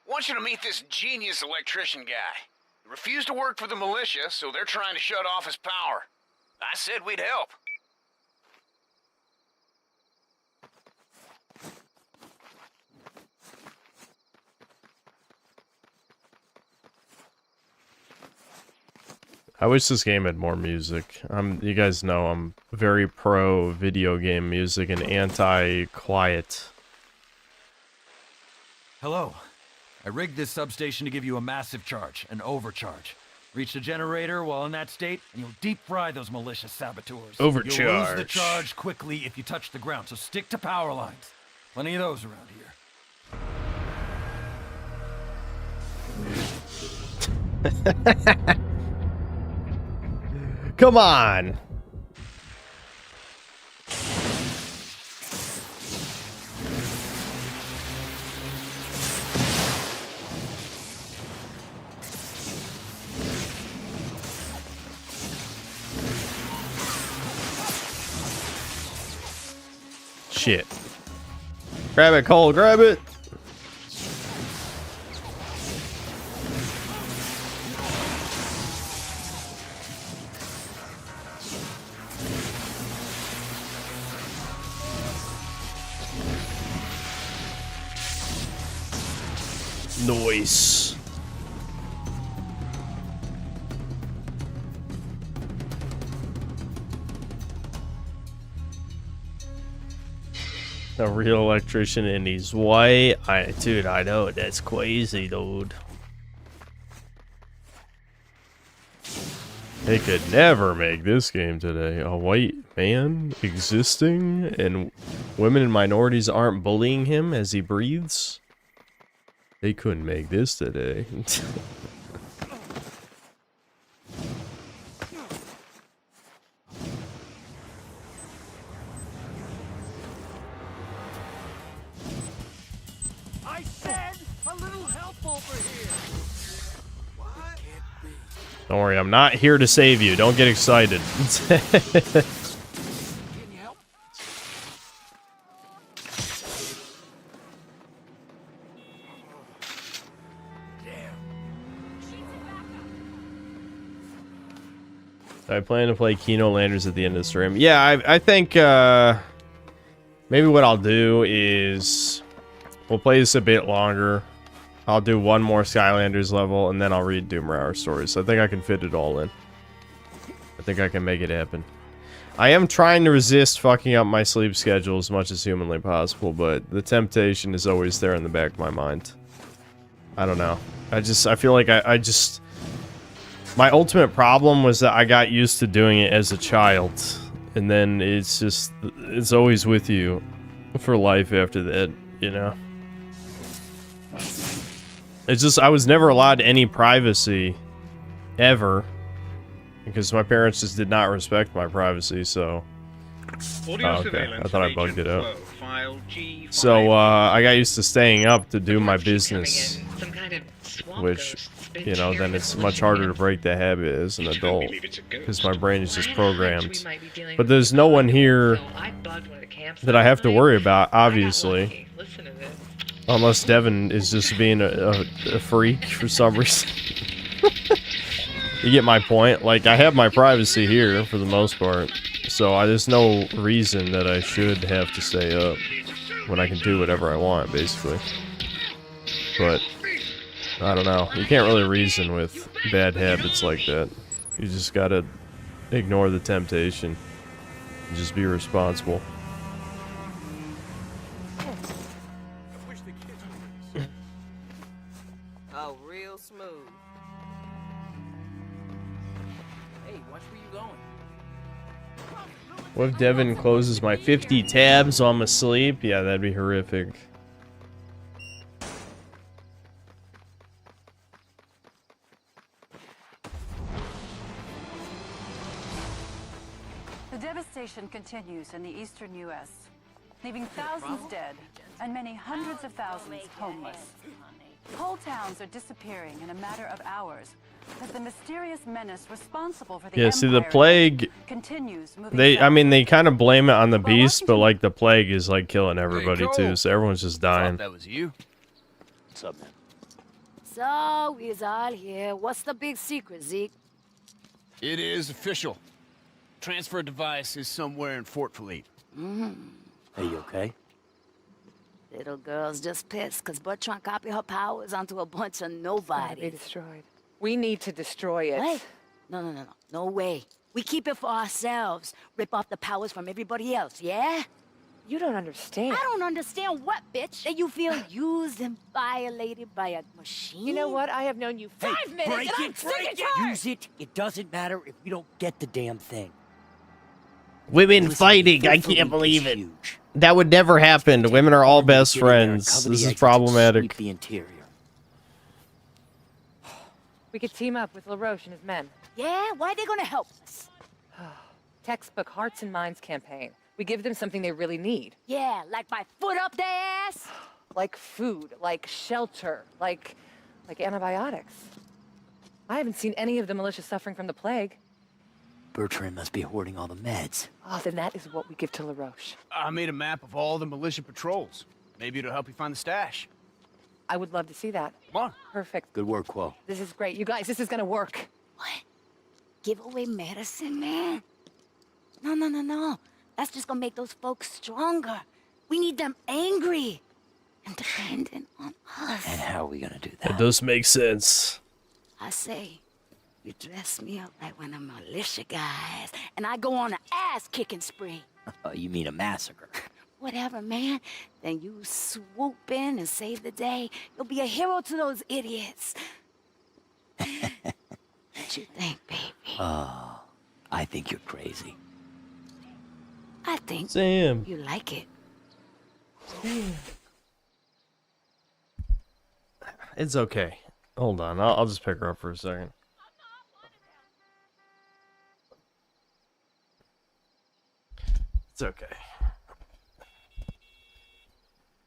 I: Want you to meet this genius electrician guy. He refused to work for the militia, so they're trying to shut off his power. I said we'd help.
A: I wish this game had more music. You guys know I'm very pro video game music and anti-quiet.
N: Hello. I rigged this substation to give you a massive charge, an overcharge. Reach the generator while in that state, and you'll deep fry those malicious saboteurs.
A: Overcharge.
N: You'll lose the charge quickly if you touch the ground, so stick to power lines. Plenty of those around here.
A: Come on. Shit. Grab it, Cole, grab it. Noise. A real electrician and he's white. Dude, I know, that's crazy, dude. They could never make this game today. A white man existing and women and minorities aren't bullying him as he breathes. They couldn't make this today.
D: I said a little help over here. What?
A: Don't worry, I'm not here to save you. Don't get excited. I plan to play Kino Landers at the end of the stream. Yeah, I think maybe what I'll do is we'll play this a bit longer. I'll do one more Skylanders level, and then I'll read Doom Hour Stories. I think I can fit it all in. I think I can make it happen. I am trying to resist fucking up my sleep schedule as much as humanly possible, but the temptation is always there in the back of my mind. I don't know. I feel like I just... My ultimate problem was that I got used to doing it as a child, and then it's always with you for life after that, you know? It's just, I was never allowed any privacy, ever, because my parents just did not respect my privacy, so... okay, I thought I bugged it out. So, I got used to staying up to do my business, which... You know, then it's much harder to break the habit as an adult because my brain is just programmed. But there's no one here that I have to worry about, obviously. Unless Devin is just being a freak for some reason. You get my point? Like, I have my privacy here for the most part. So there's no reason that I should have to stay up when I can do whatever I want, basically. But, I don't know. You can't really reason with bad habits like that. You just gotta ignore the temptation. And just be responsible.
D: Oh, real smooth. Hey, watch where you going.
A: What if Devin closes my 50 tabs while I'm asleep? Yeah, that'd be horrific.
K: The devastation continues in the eastern U.S., leaving thousands dead and many hundreds of thousands homeless. Whole towns are disappearing in a matter of hours as the mysterious menace responsible for the
A: Yeah, see, the
K: Empire
A: plague,
K: continues moving
A: I mean, they kind of blame it on the beast, but, like, the plague is, like, killing everybody, too, so everyone's just dying.
L: That was you. What's up, man?
H: So, we's all here. What's the big secret, Zeke?
L: It is official. Transfer device is somewhere in Fort Philippe.
B: Are you okay?
H: Little girl's just pissed because Bertrand copied her powers onto a bunch of nobodies.
O: Be destroyed. We need to destroy it.
H: What? No. No way. We keep it for ourselves. Rip off the powers from everybody else, yeah?
O: You don't understand.
H: I don't understand what, bitch? That you feel used and violated by a machine?
O: You know what? I have known you 5 minutes and I'm sick and tired!
B: Use it. It doesn't matter if we don't get the damn thing.
A: Women fighting, I can't believe it. That would never happen. Women are all best friends. This is problematic.
B: The interior.
O: We could team up with LaRoche and his men.
H: Yeah? Why are they gonna help us?
O: Textbook Hearts and Minds campaign. We give them something they really need.
H: Yeah, like my foot up their ass?
O: Like food, like shelter, like antibiotics. I haven't seen any of the militia suffering from the plague.
B: Bertrand must be hoarding all the meds.
O: Oh, then that is what we give to LaRoche.
L: I made a map of all the militia patrols. Maybe it'll help you find the stash.
O: I would love to see that.
L: Come on.
O: Perfect.
B: Good work, Quo.
O: This is great. You guys, this is gonna work.
H: What? Give away medicine, man? No. That's just gonna make those folks stronger. We need them angry and dependent on us.
B: And how are we gonna do that?
A: It does make sense.
H: I say, you dress me up like one of the militia guys, and I go on an ass-kicking spree.
B: You mean a massacre?
H: Whatever, man. Then you swoop in and save the day. You'll be a hero to those idiots. What you think, baby?
B: Oh, I think you're crazy.
H: I think
A: Sam.
H: you like it.
A: It's okay. Hold on, I'll just pick her up for a second. It's okay.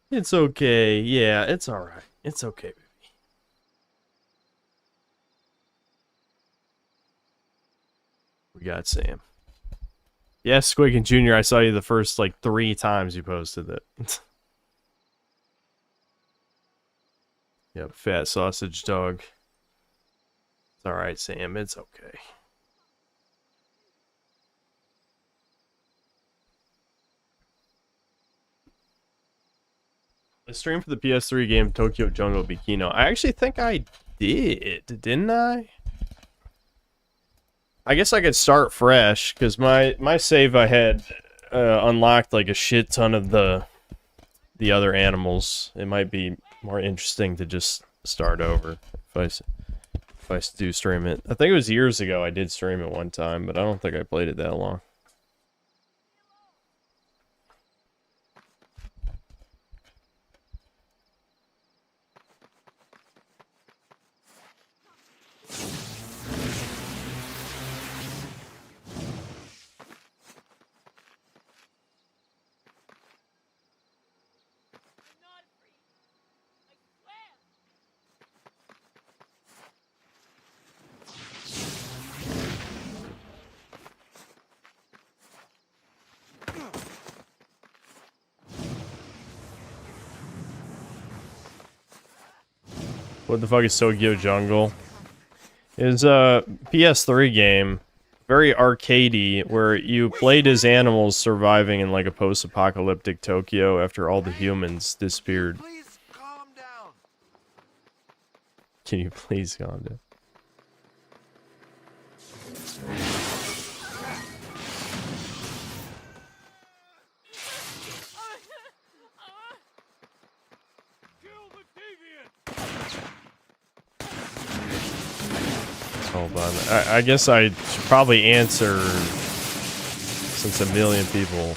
A: It's okay. Yeah, it's alright. It's okay, baby. We got Sam. Yes, Squigin Jr., I saw you the first, like, 3 times you posted it. Yep, fat sausage dog. It's alright, Sam. It's okay. I streamed for the PS3 game Tokyo Jungle Bikino. I actually think I did, didn't I? I guess I could start fresh, because my save I had unlocked like a shit ton of the other animals. It might be more interesting to just start over if I do stream it. I think it was years ago I did stream it one time, but I don't think I played it that long. What the fuck is Tokyo Jungle? It's a PS3 game, very arcadey, where you played as animals surviving in like a post-apocalyptic Tokyo after all the humans disappeared. Can you please calm down? Hold on. I guess I should probably answer, since a million people.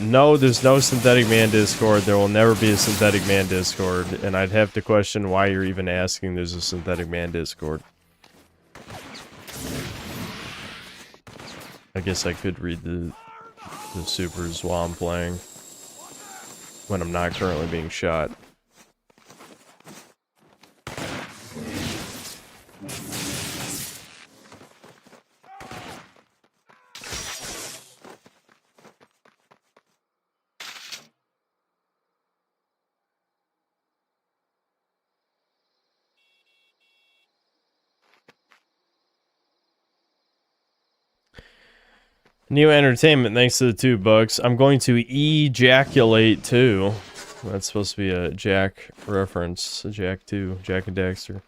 A: No, there's no Synthetic Man Discord. There will never be a Synthetic Man Discord. And I'd have to question why you're even asking there's a Synthetic Man Discord. I guess I could read the supers while I'm playing. When I'm not currently being shot. New entertainment, thanks to the $2. I'm going to ejaculate too. That's supposed to be a Jack reference. A Jack 2, Jack and Daxter.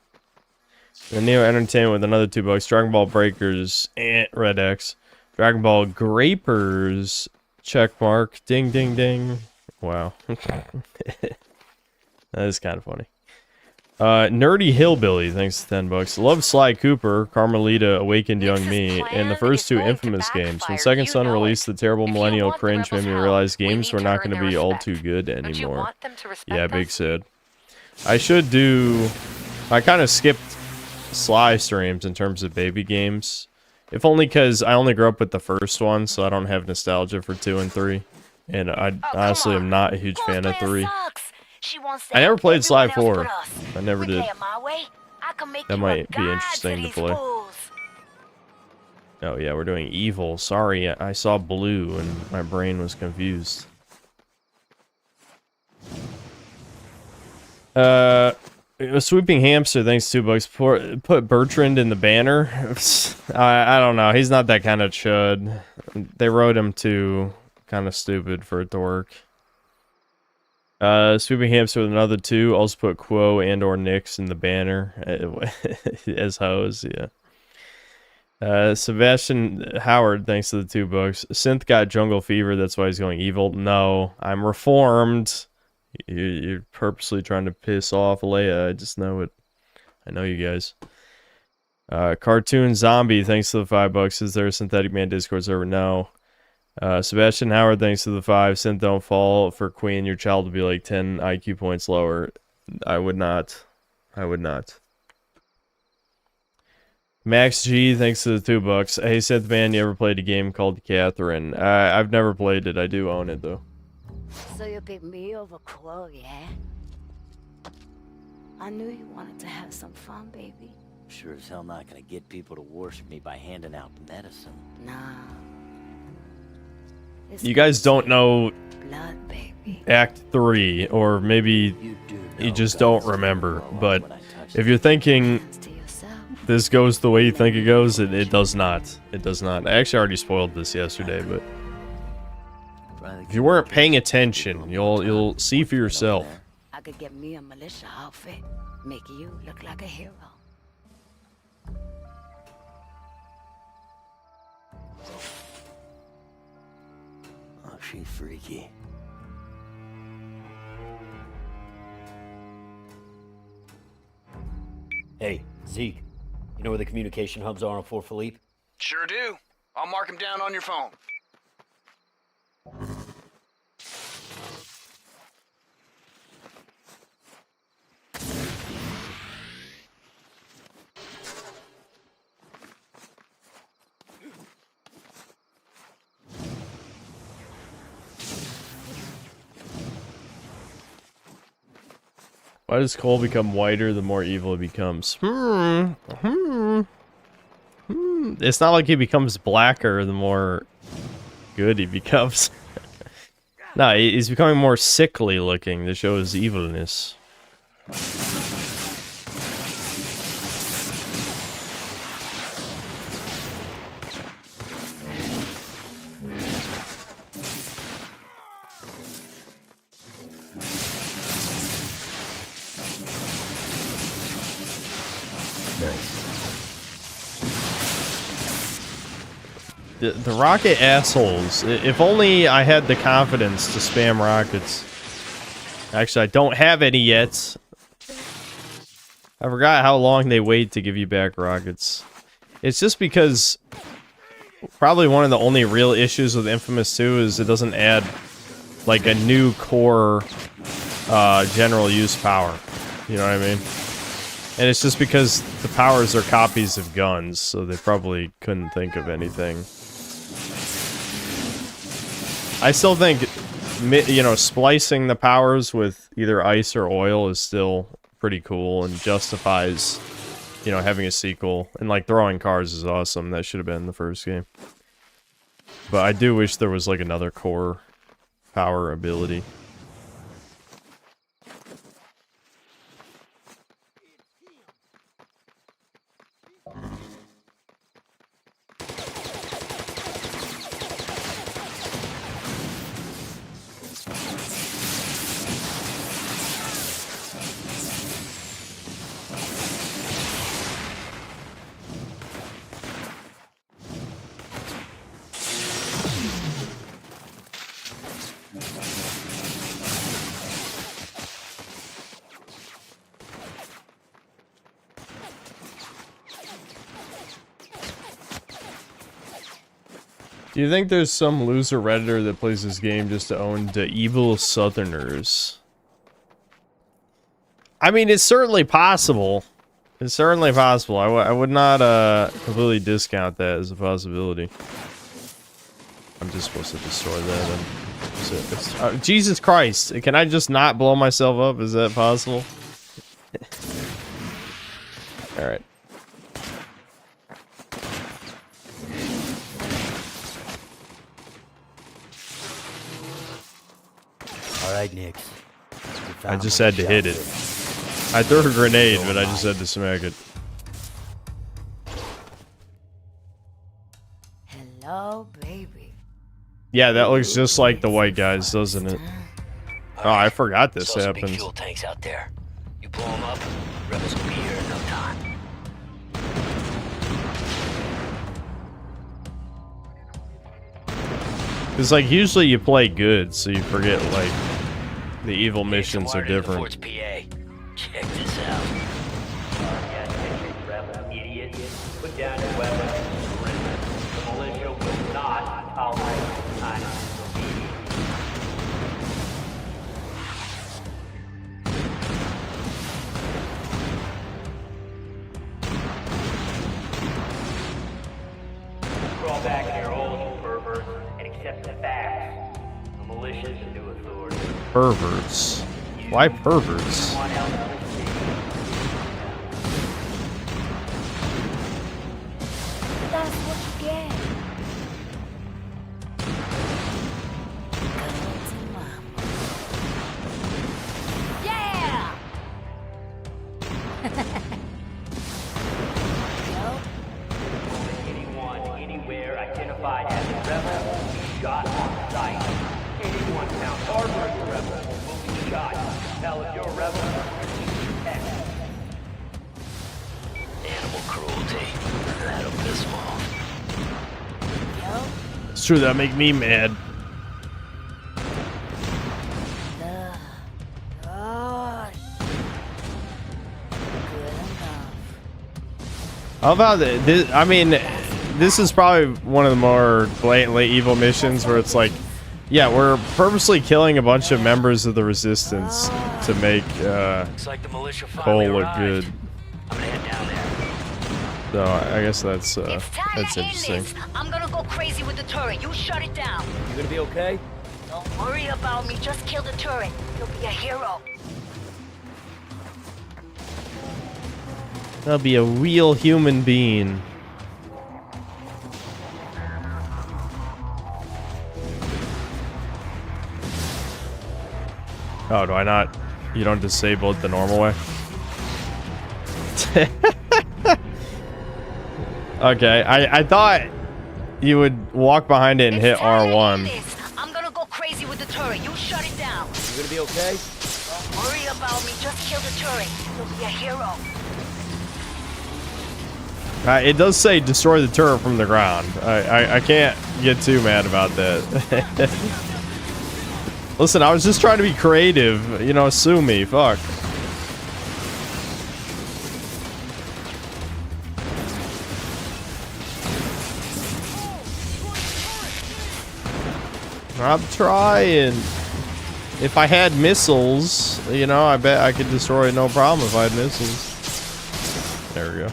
A: And Neo Entertainment with another $2. Dragon Ball Breakers and Red X. Dragon Ball Grapers check mark. Ding ding ding. Wow. That is kind of funny. Nerdy Hillbilly, thanks to $10. Love Sly Cooper, Carmelita Awakened Young Me, and the first two Infamous games. When Second Son released the terrible millennial cringe made me realize games were not going to be all too good anymore. Yeah, big sad. I kind of skipped Sly streams in terms of baby games. If only because I only grew up with the first one, so I don't have nostalgia for 2 and 3. And I honestly am not a huge fan of 3. I never played Sly 4. I never did. That might be interesting to play. Oh yeah, we're doing evil. Sorry, I saw blue and my brain was confused. Sweeping Hamster, thanks $2. Put Bertrand in the banner. I don't know. He's not that kind of chud. They wrote him too kind of stupid for it to work. Sweeping Hamster with another 2. Also put Quo and or Nix in the banner as hoes, yeah. Sebastian Howard, thanks to the $2. Synth got jungle fever, that's why he's going evil. No, I'm reformed. You're purposely trying to piss off Leia. I just know it. I know you guys. Cartoon Zombie, thanks to the $5. Is there a Synthetic Man Discord server? No. Sebastian Howard, thanks to the 5. Synth don't fall for Queen. Your child will be like 10 IQ points lower. I would not. I would not. Max G, thanks to the $2. Hey, Synth Man, you ever played a game called Catherine? I've never played it. I do own it, though.
H: So you picked me over Quo, yeah? I knew you wanted to have some fun, baby.
B: Sure as hell not gonna get people to worship me by handing out medicine.
H: Nah.
A: You guys don't know
H: Blood, baby.
A: Act 3, or maybe you just don't remember, but if you're thinking this goes the way you think it goes, it does not. It does not. I actually already spoiled this yesterday, but if you weren't paying attention, you'll see for yourself.
H: I could get me a militia outfit, make you look like a hero.
B: Oh, she's freaky. Hey, Zeke. You know where the communication hubs are on Fort Philippe?
I: Sure do. I'll mark them down on your phone.
A: Why does Cole become whiter the more evil he becomes? It's not like he becomes blacker the more good he becomes. No, he's becoming more sickly looking to show his evilness. The rocket assholes. If only I had the confidence to spam rockets. Actually, I don't have any yet. I forgot how long they wait to give you back rockets. It's just because probably one of the only real issues with Infamous 2 is it doesn't add like a new core general use power. You know what I mean? And it's just because the powers are copies of guns, so they probably couldn't think of anything. I still think, you know, splicing the powers with either ice or oil is still pretty cool and justifies, you know, having a sequel. And like throwing cars is awesome. That should have been in the first game. But I do wish there was like another core power ability. Do you think there's some loser Redditor that plays this game just to own the evil Southerners? I mean, it's certainly possible. It's certainly possible. I would not completely discount that as a possibility. I'm just supposed to destroy that. And Jesus Christ! Can I just not blow myself up? Is that possible? All right.
B: Alright, Nick.
A: I just had to hit it. I threw a grenade, but I just had to smack it.
H: Hello, baby.
A: Yeah, that looks just like the white guys, doesn't it? Oh, I forgot this
B: Saw some
A: happened.
B: big fuel tanks out there. You blow them up, rebels will be here in no time.
A: Because, like, usually you play good, so you forget, like, the evil missions are different.
B: Fort's PA. Check this out.
R: Rebel idiot. Put down your weapons. The militia will not tolerate this kind of disobedience. Crawl back in your holes, you perverts, and accept the facts. The militia's the new authority.
A: Perverts. Why perverts?
H: That's what you get. Yeah!
R: Anyone, anywhere identified as a rebel will be shot on sight. Anyone found harboring a rebel will be shot. Now if you're a rebel,
B: Animal cruelty. That'll piss them off.
A: It's true, that make me mad. How about this? I mean, this is probably one of the more blatantly evil missions where it's like, yeah, we're purposely killing a bunch of members of the Resistance to make Cole look good. So I guess that's interesting.
H: I'm gonna go crazy with the turret. You shut it down.
R: You gonna be okay?
H: Don't worry about me. Just kill the turret. You'll be a hero.
A: I'll be a real human being. Oh, do I not? You don't disable it the normal way? Okay, I thought you would walk behind it and hit R1.
H: I'm gonna go crazy with the turret. You shut it down.
R: You gonna be okay?
H: Don't worry about me. Just kill the turret. You'll be a hero.
A: It does say destroy the turret from the ground. I can't get too mad about that. Listen, I was just trying to be creative. You know, sue me. Fuck. I'm trying. If I had missiles, you know, I bet I could destroy it no problem if I had missiles. There we go.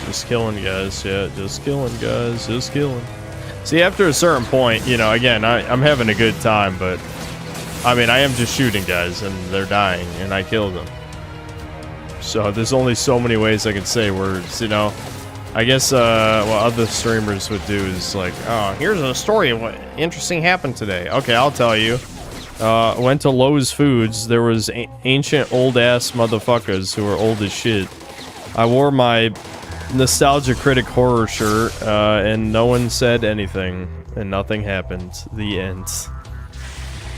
A: Just killing guys, yeah, just killing guys, just killing. See, after a certain point, you know, again, I'm having a good time, but I mean, I am just shooting guys and they're dying and I kill them. So there's only so many ways I can say words, you know. I guess what other streamers would do is like, oh, here's a story of what interesting happened today. Okay, I'll tell you. Went to Lowe's Foods. There was ancient old-ass motherfuckers who were old as shit. I wore my Nostalgia Critic horror shirt, and no one said anything, and nothing happened. The end.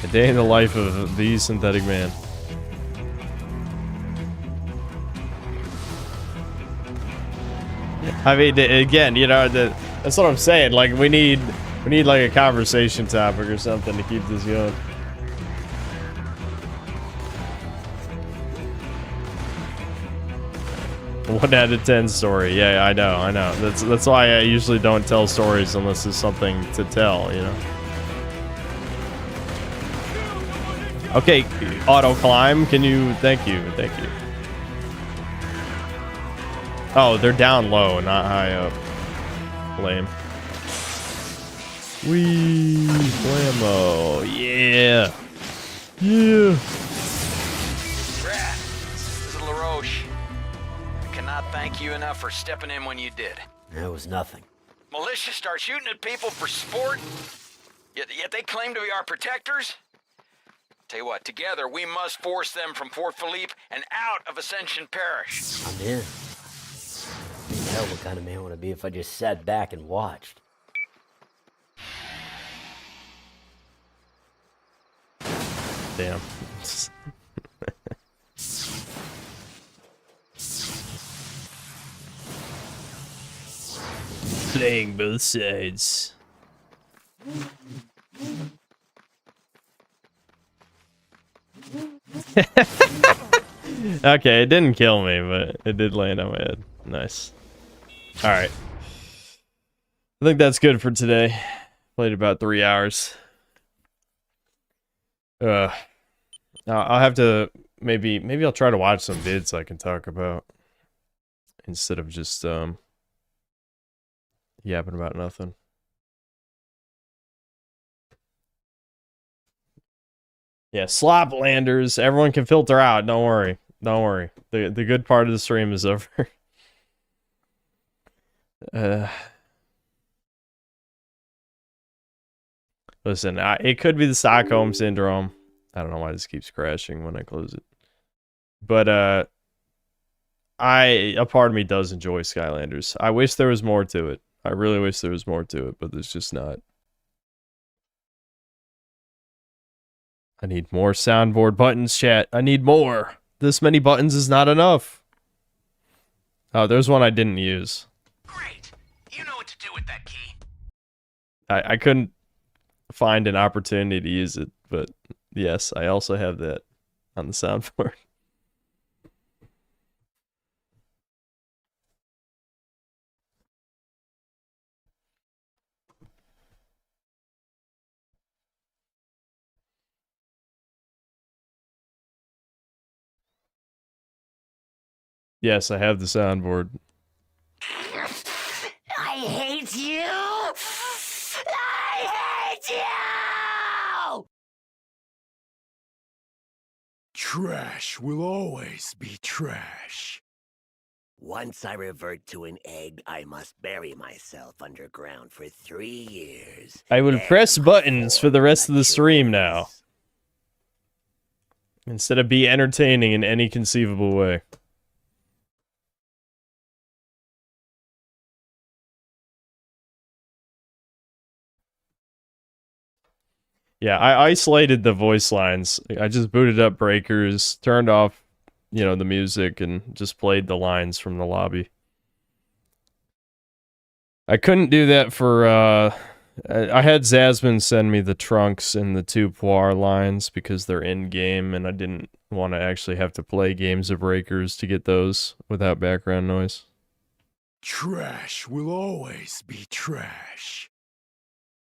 A: A day in the life of the Synthetic Man. I mean, again, you know, that's what I'm saying. Like, we need like a conversation topic or something to keep this going. 1 out of 10 story. Yeah, I know. That's why I usually don't tell stories unless there's something to tell, you know. Okay, auto climb. Can you? Thank you. Oh, they're down low, not high up. Lame. Wee, blammo. Yeah.
I: Thank you enough for stepping in when you did.
B: That was nothing.
I: Militia start shooting at people for sport, yet they claim to be our protectors? Tell you what, together we must force them from Fort Philippe and out of Ascension Parish.
B: I'm in. Hell, what kind of man would I be if I just sat back and watched?
A: Damn. Playing both sides. Okay, it didn't kill me, but it did land on my head. Nice. Alright. I think that's good for today. Played about 3 hours. Now I'll have to maybe I'll try to watch some vids I can talk about instead of just yapping about nothing. Yeah, Sloplanders. Everyone can filter out. Don't worry. The good part of the stream is over. Listen, it could be the Stockholm Syndrome. I don't know why this keeps crashing when I close it. But a part of me does enjoy Skylanders. I wish there was more to it. I really wish there was more to it, but there's just not. I need more soundboard buttons, chat. I need more. This many buttons is not enough. Oh, there's one I didn't use.
I: Great. You know what to do with that key.
A: I couldn't find an opportunity to use it, but yes, I also have that on the soundboard. Yes, I have the soundboard.
H: I hate you! I hate you!
E: Trash will always be trash.
S: Once I revert to an egg, I must bury myself underground for 3 years.
A: I will press buttons for the rest of the stream now. Instead of be entertaining in any conceivable way. Yeah, I isolated the voice lines. I just booted up breakers, turned off, you know, the music, and just played the lines from the lobby. I couldn't do that for, I had Zasmine send me the Trunks and the 2 Poir lines because they're in-game, and I didn't want to actually have to play games of breakers to get those without background noise.
E: Trash will always be trash.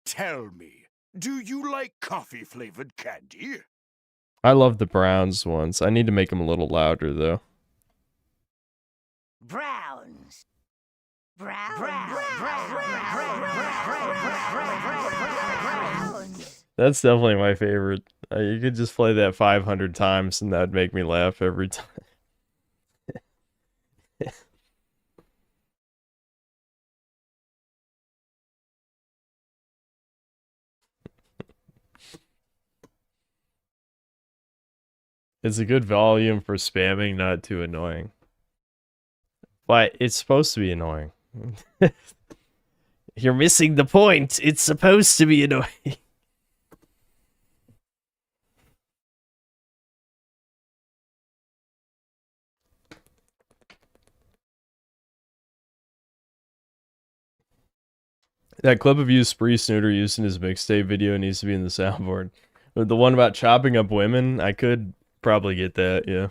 E: Tell me, do you like coffee-flavored candy?
A: I love the Browns ones. I need to make them a little louder, though.
S: Browns.
A: That's definitely my favorite. You could just play that 500 times and that'd make me laugh every time. It's a good volume for spamming, not too annoying. But it's supposed to be annoying. You're missing the point. It's supposed to be annoying. That clip of you Spree Snooter used in his mixtape video needs to be in the soundboard. But the one about chopping up women, I could probably get that, yeah.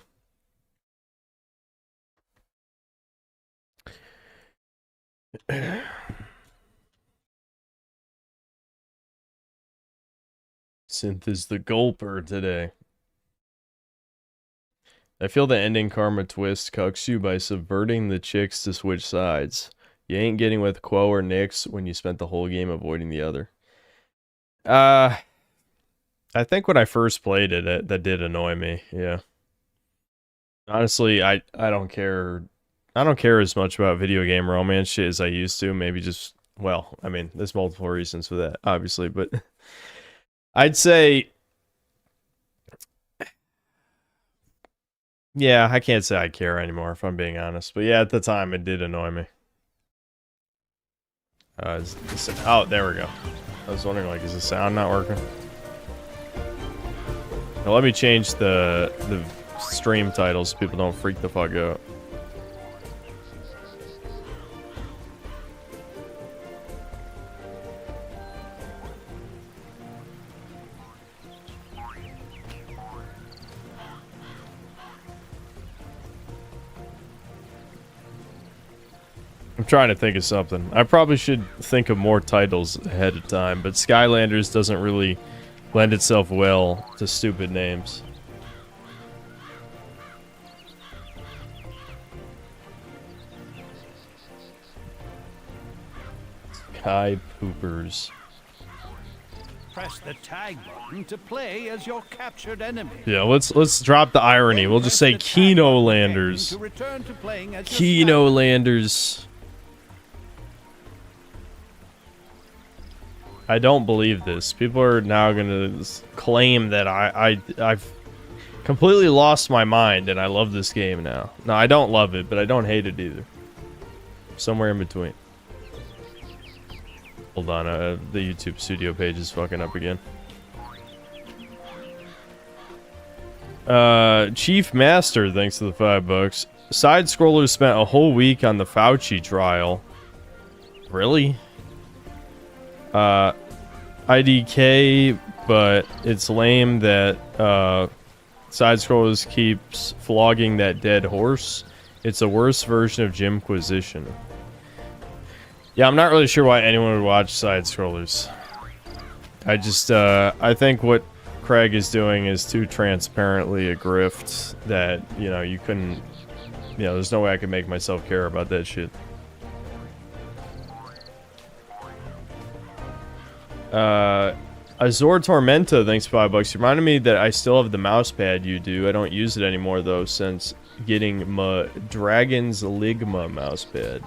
A: Synth is the gulper today. I feel the ending karma twist cucks you by subverting the chicks to switch sides. You ain't getting with Quo or Nyx when you spent the whole game avoiding the other. I think when I first played it, that did annoy me, yeah. Honestly, I don't care. I don't care as much about video game romance shit as I used to. Maybe just, well, I mean, there's multiple reasons for that, obviously, but I'd say, yeah, I can't say I care anymore if I'm being honest. But yeah, at the time, it did annoy me. Oh, there we go. I was wondering, like, is the sound not working? Now let me change the stream titles so people don't freak the fuck out. I'm trying to think of something. I probably should think of more titles ahead of time, but Skylanders doesn't really lend itself well to stupid names. Sky Poopers.
T: Press the tag button to play as your captured enemy.
A: Yeah, let's drop the irony. We'll just say Kino-landers. Kino-landers. I don't believe this. People are now gonna claim that I've completely lost my mind and I love this game now. No, I don't love it, but I don't hate it either. Somewhere in between. Hold on, the YouTube studio page is fucking up again. Chief Master, thanks to the $5. Side scrollers spent a whole week on the Fauci trial. Really? IDK, but it's lame that side scrollers keeps flogging that dead horse. It's a worse version of Jimquisition. Yeah, I'm not really sure why anyone would watch side scrollers. I just I think what Craig is doing is too transparently a grift that, you know, you couldn't, you know, there's no way I could make myself care about that shit. Azor Tormenta, thanks for $5. Reminded me that I still have the mouse pad you do. I don't use it anymore though since getting my Dragon's Ligma mouse pad.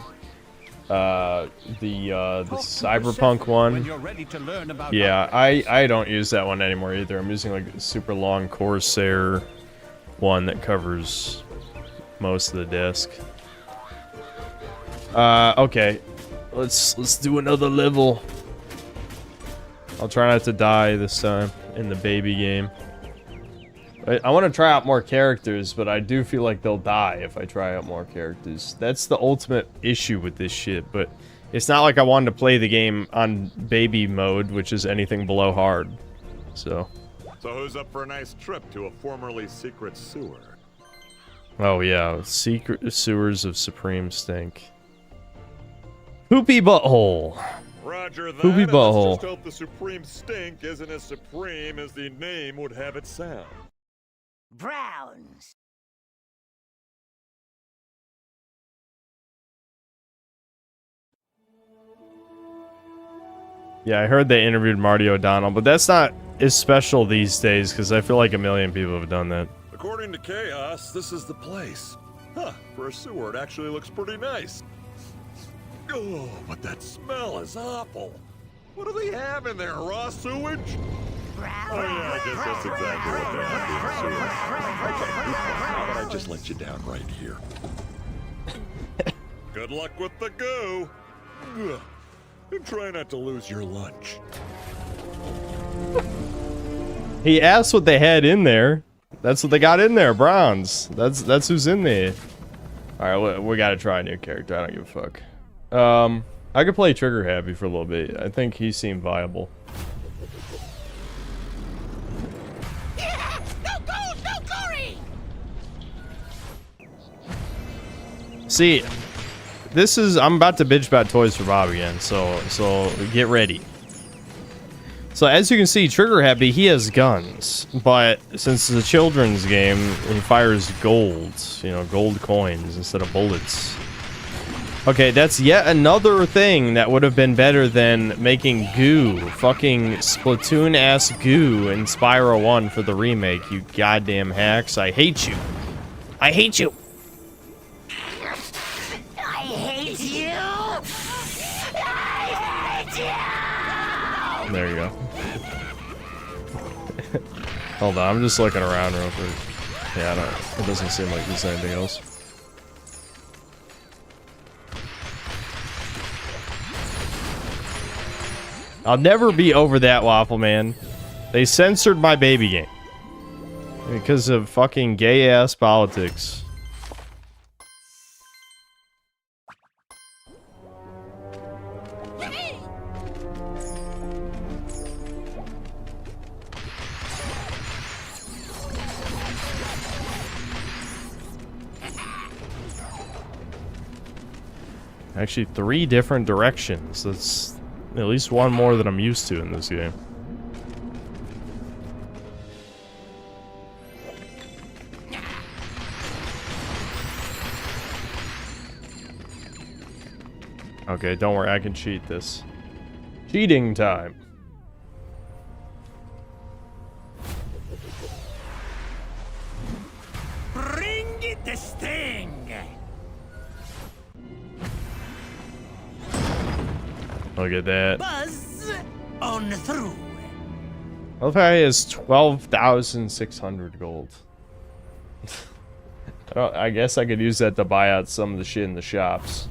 A: The Cyberpunk one. Yeah, I don't use that one anymore either. I'm using like a super long Corsair one that covers most of the disc. Okay. Let's do another level. I'll try not to die this time in the baby game. I want to try out more characters, but I do feel like they'll die if I try out more characters. That's the ultimate issue with this shit, but it's not like I wanted to play the game on baby mode, which is anything below hard. So
U: who's up for a nice trip to a formerly secret sewer?
A: Oh yeah, secret sewers of supreme stink. Poopy butthole.
U: Roger that.
A: Poopy butthole.
U: Let's just hope the supreme stink isn't as supreme as the name would have it sound.
S: Browns.
A: Yeah, I heard they interviewed Marty O'Donnell, but that's not as special these days because I feel like a million people have done that.
U: According to Chaos, this is the place. Huh, for a sewer, it actually looks pretty nice. Oh, but that smell is awful. What do they have in there, raw sewage? Oh yeah, I guess that's exactly what they have in the sewer. How about I just let you down right here? Good luck with the goo. Ugh. And try not to lose your lunch.
A: He asked what they had in there. That's what they got in there, Browns. That's who's in there. Alright, we gotta try a new character. I don't give a fuck. I could play Trigger Happy for a little bit. I think he seemed viable. See, this is, I'm about to bitch about Toys for Bob again, so get ready. So as you can see, Trigger Happy, he has guns, but since it's a children's game, he fires gold, you know, gold coins instead of bullets. Okay, that's yet another thing that would have been better than making goo, fucking Splatoon-ass goo in Spyro 1 for the remake, you goddamn hacks. I hate you. I hate you.
S: I hate you. I hate you.
A: There you go. Hold on, I'm just looking around real quick. Yeah, it doesn't seem like there's anything else. I'll never be over that, Waffle Man. They censored my baby game. Because of fucking gay-ass politics. Actually, 3 different directions. That's at least one more than I'm used to in this game. Okay, don't worry, I can cheat this. Cheating time.
S: Bring it the sting.
A: Look at that.
S: Buzz on through.
A: I love how he has 12,600 gold. I guess I could use that to buy out some of the shit in the shops.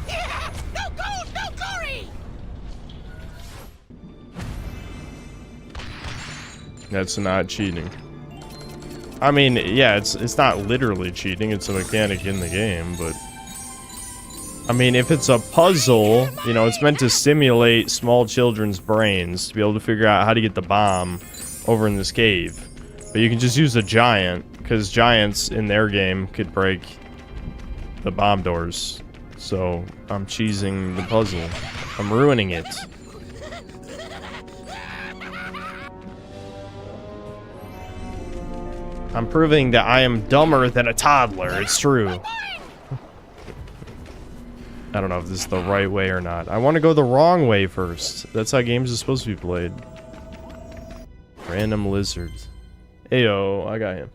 S: Yeah, no gold, no glory.
A: That's not cheating. I mean, yeah, it's not literally cheating, it's a mechanic in the game, but I mean, if it's a puzzle, you know, it's meant to stimulate small children's brains to be able to figure out how to get the bomb over in this cave. But you can just use a giant, because giants in their game could break the bomb doors. So, I'm cheesing the puzzle. I'm ruining it. I'm proving that I am dumber than a toddler. It's true. I don't know if this is the right way or not. I want to go the wrong way first. That's how games are supposed to be played. Random lizards. Ayo, I got him.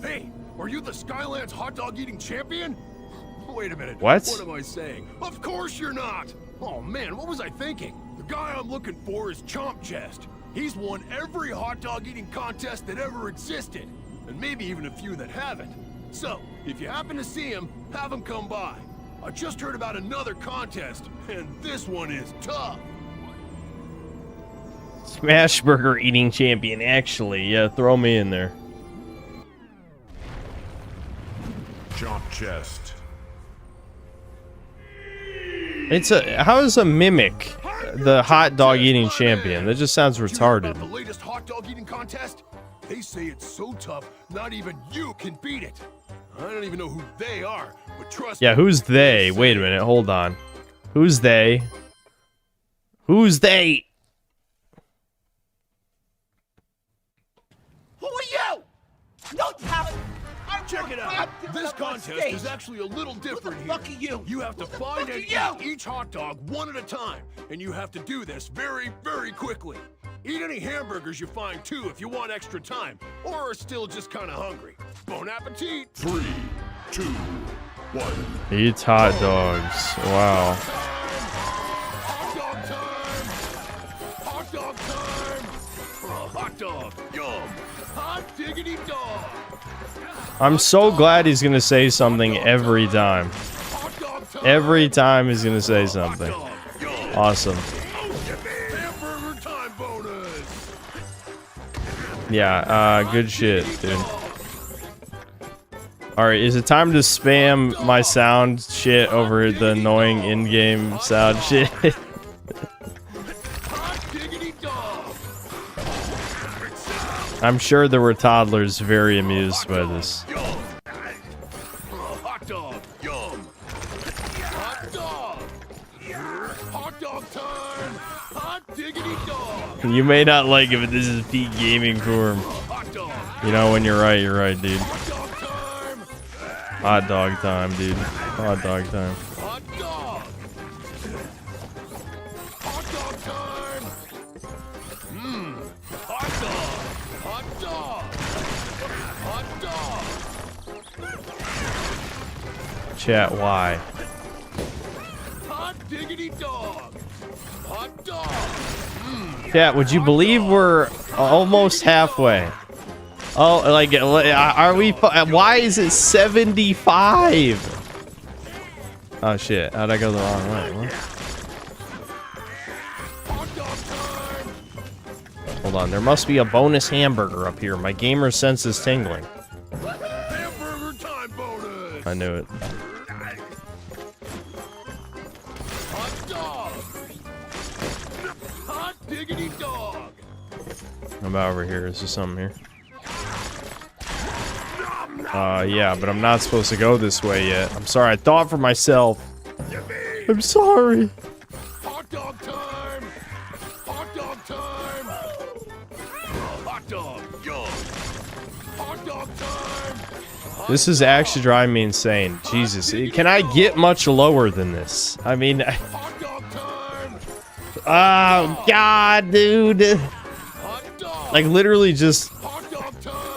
E: Hey, are you the Skylands hot dog eating champion? Wait a minute.
A: What?
E: What am I saying? Of course you're not! Oh man, what was I thinking? The guy I'm looking for is Chomp Chest. He's won every hot dog eating contest that ever existed. And maybe even a few that haven't. So, if you happen to see him, have him come by. I just heard about another contest, and this one is tough.
A: Smash burger eating champion, actually. Yeah, throw me in there.
U: Chomp Chest.
A: It's a... How is a mimic the hot dog eating champion? That just sounds retarded.
E: The latest hot dog eating contest? They say it's so tough, not even you can beat it. I don't even know who they are, but trust me.
A: Yeah, who's they? Wait a minute, hold on. Who's they? Who's they?
D: Who are you? No talent.
E: Check it out. This contest is actually a little different here.
D: Fuck you.
E: You have to find and eat each hot dog one at a time, and you have to do this very, very quickly. Eat any hamburgers you find too if you want extra time, or are still just kind of hungry. Bon appetit.
U: 3, 2, 1.
A: Eats hot dogs. Wow.
E: Hot dog time. Hot dog time. For a hot dog. Yum. Hot diggity dog.
A: I'm so glad he's gonna say something every time. Every time he's gonna say something. Awesome. Yeah, good shit, dude. Alright, is it time to spam my sound shit over the annoying in-game sound shit? I'm sure there were toddlers very amused by this.
E: Hot dog. Yum. Hot dog. Hot dog time. Hot diggity dog.
A: You may not like it, but this is peak gaming for him. You know, when you're right, dude. Hot dog time, dude. Hot dog time.
E: Hot dog. Hot dog time. Mmm. Hot dog. Hot dog. Hot dog.
A: Chat, why?
E: Hot diggity dog. Hot dog.
A: Chat, would you believe we're almost halfway? Oh, like, are we? Why is it 75? Oh shit! How'd I go the wrong way? What? Hold on, there must be a bonus hamburger up here. My gamer sense is tingling.
E: Hamburger time bonus.
A: I knew it.
E: Hot dog. Hot diggity dog.
A: I'm about over here. Is there something here? Yeah, but I'm not supposed to go this way yet. I'm sorry, I thought for myself. I'm sorry.
E: Hot dog time. Hot dog time. Hot dog. Yum. Hot dog time.
A: This is actually driving me insane. Jesus, can I get much lower than this? I mean, oh god, dude. Like literally just,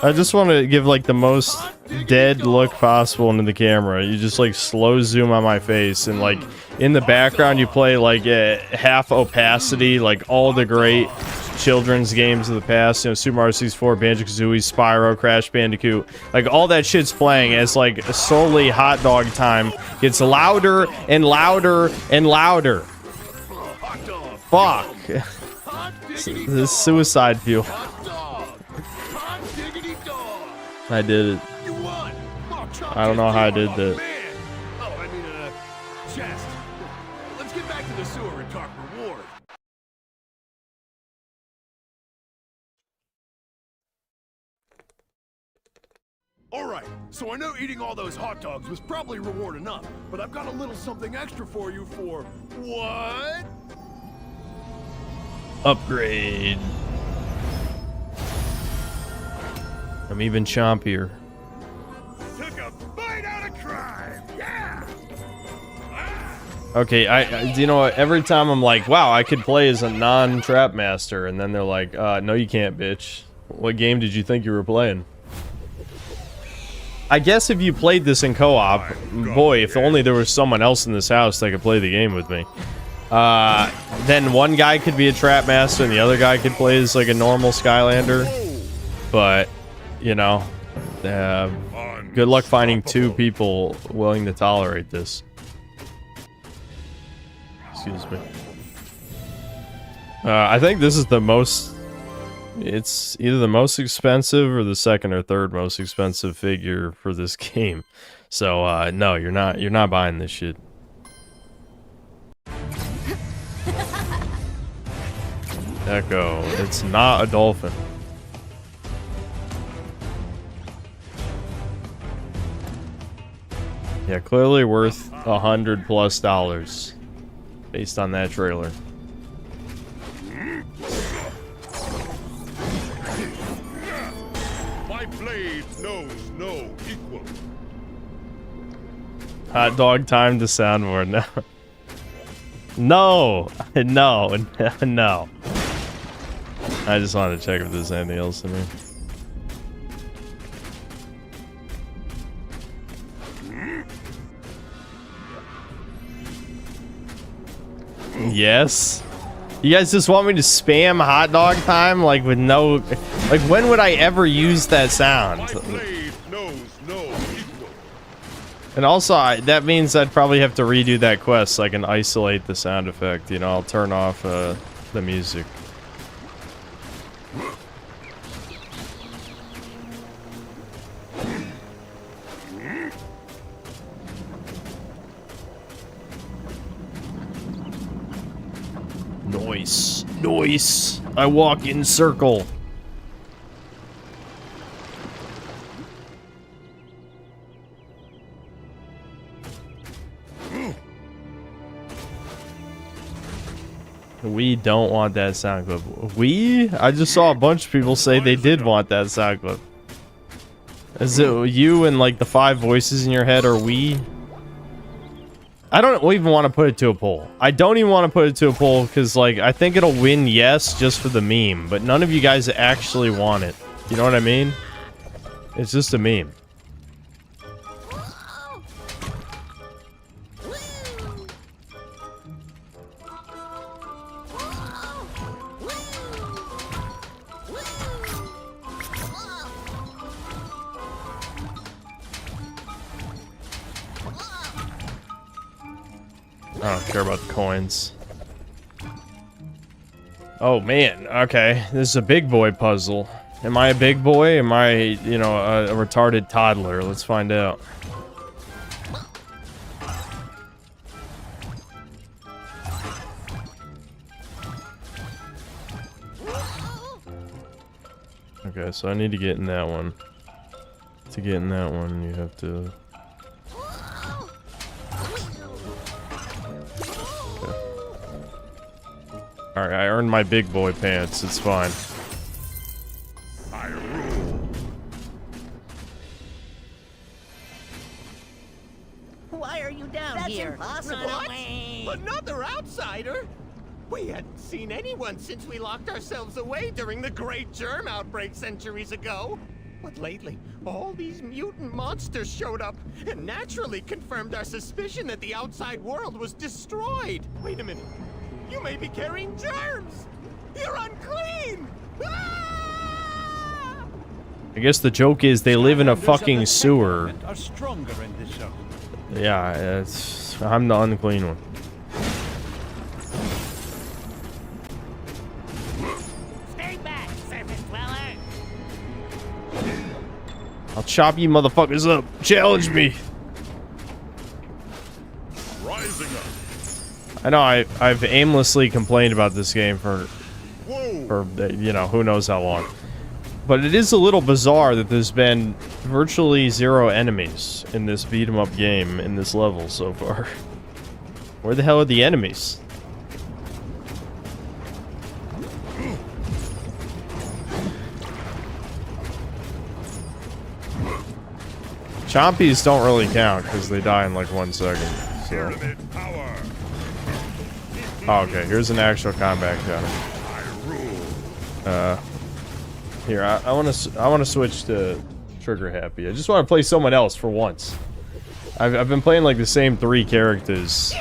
A: I just want to give like the most dead look possible into the camera. You just like slow zoom on my face, and like in the background you play like half opacity, like all the great children's games of the past, you know, Super Mario 64, Banjo-Kazooie, Spyro, Crash Bandicoot, like all that shit's playing as like solely hot dog time gets louder and louder and louder. Fuck. This is suicide fuel. I did it. I don't know how I did that.
E: Oh, I mean, chest. Let's get back to the sewer and talk reward. Alright, so I know eating all those hot dogs was probably reward enough, but I've got a little something extra for you for what?
A: Upgrade. I'm even chompier.
E: Took a bite out of crime, yeah! Ah!
A: Okay, you know what? Every time I'm like, wow, I could play as a non-trap master, and then they're like, no you can't, bitch. What game did you think you were playing? I guess if you played this in co-op, boy, if only there was someone else in this house that could play the game with me. Then one guy could be a trap master and the other guy could play as like a normal Skylander. But, you know, good luck finding 2 people willing to tolerate this. Excuse me. I think this is the most... It's either the most expensive or the second or third most expensive figure for this game. So, no, you're not buying this shit. Echo. It's not a dolphin. Yeah, clearly worth $100+ based on that trailer.
E: My blade knows no equal.
A: Hot dog time to soundboard. No. No. No. I just wanted to check if there's anything else in here. Yes. You guys just want me to spam hot dog time like with no... Like when would I ever use that sound? And also, that means I'd probably have to redo that quest so I can isolate the sound effect. You know, I'll turn off the music. Noise. Noise. I walk in circle. We don't want that sound clip. We? I just saw a bunch of people say they did want that sound clip. Is it you and like the 5 voices in your head are we? I don't even want to put it to a poll. I don't even want to put it to a poll because like I think it'll win yes just for the meme, but none of you guys actually want it. You know what I mean? It's just a meme. I don't care about the coins. Oh man, okay. This is a big boy puzzle. Am I a big boy? Am I, you know, a retarded toddler? Let's find out. Okay, so I need to get in that one. To get in that one, you have to... Alright, I earned my big boy pants. It's fine.
E: I rule.
D: Why are you down
M: That's
D: here?
M: impossible.
D: Run away.
M: Another outsider? We hadn't seen anyone since we locked ourselves away during the Great Germ outbreak centuries ago. But lately, all these mutant monsters showed up and naturally confirmed our suspicion that the outside world was destroyed. Wait a minute. You may be carrying germs! You're unclean! Ah!
A: I guess the joke is they live in a fucking sewer.
T: Are stronger in this zone.
A: Yeah, I'm the unclean one.
M: Stay back, surface dweller!
A: I'll chop you motherfuckers up. Challenge me.
E: Rising up.
A: I know I've aimlessly complained about this game for you know, who knows how long. But it is a little bizarre that there's been virtually 0 enemies in this beat 'em up game in this level so far. Where the hell are the enemies? Chompies don't really count because they die in like 1 second. So. Oh, okay, here's an actual combat counter. Here, I want to switch to trigger happy. I just want to play someone else for once. I've been playing like the same 3 characters,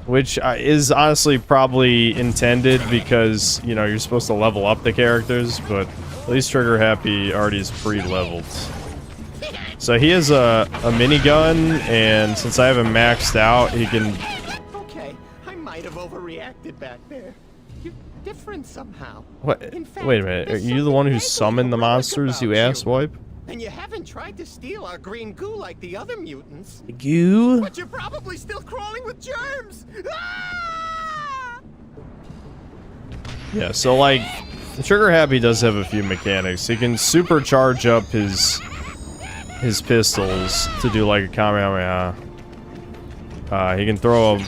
A: which is honestly probably intended because, you know, you're supposed to level up the characters, but at least trigger happy already is pre-leveled. So he has a minigun, and since I have him maxed out, he can.
M: Okay, I might have overreacted back there. You're different somehow.
A: What?
M: In fact,
A: Wait a minute. Are you the one who summoned the monsters, you asswipe?
M: And you haven't tried to steal our green goo like the other mutants.
A: Goo?
M: But you're probably still crawling with germs. Ah!
A: Yeah, so like, the trigger happy does have a few mechanics. He can supercharge up his pistols to do like a Kamehameha. He can throw a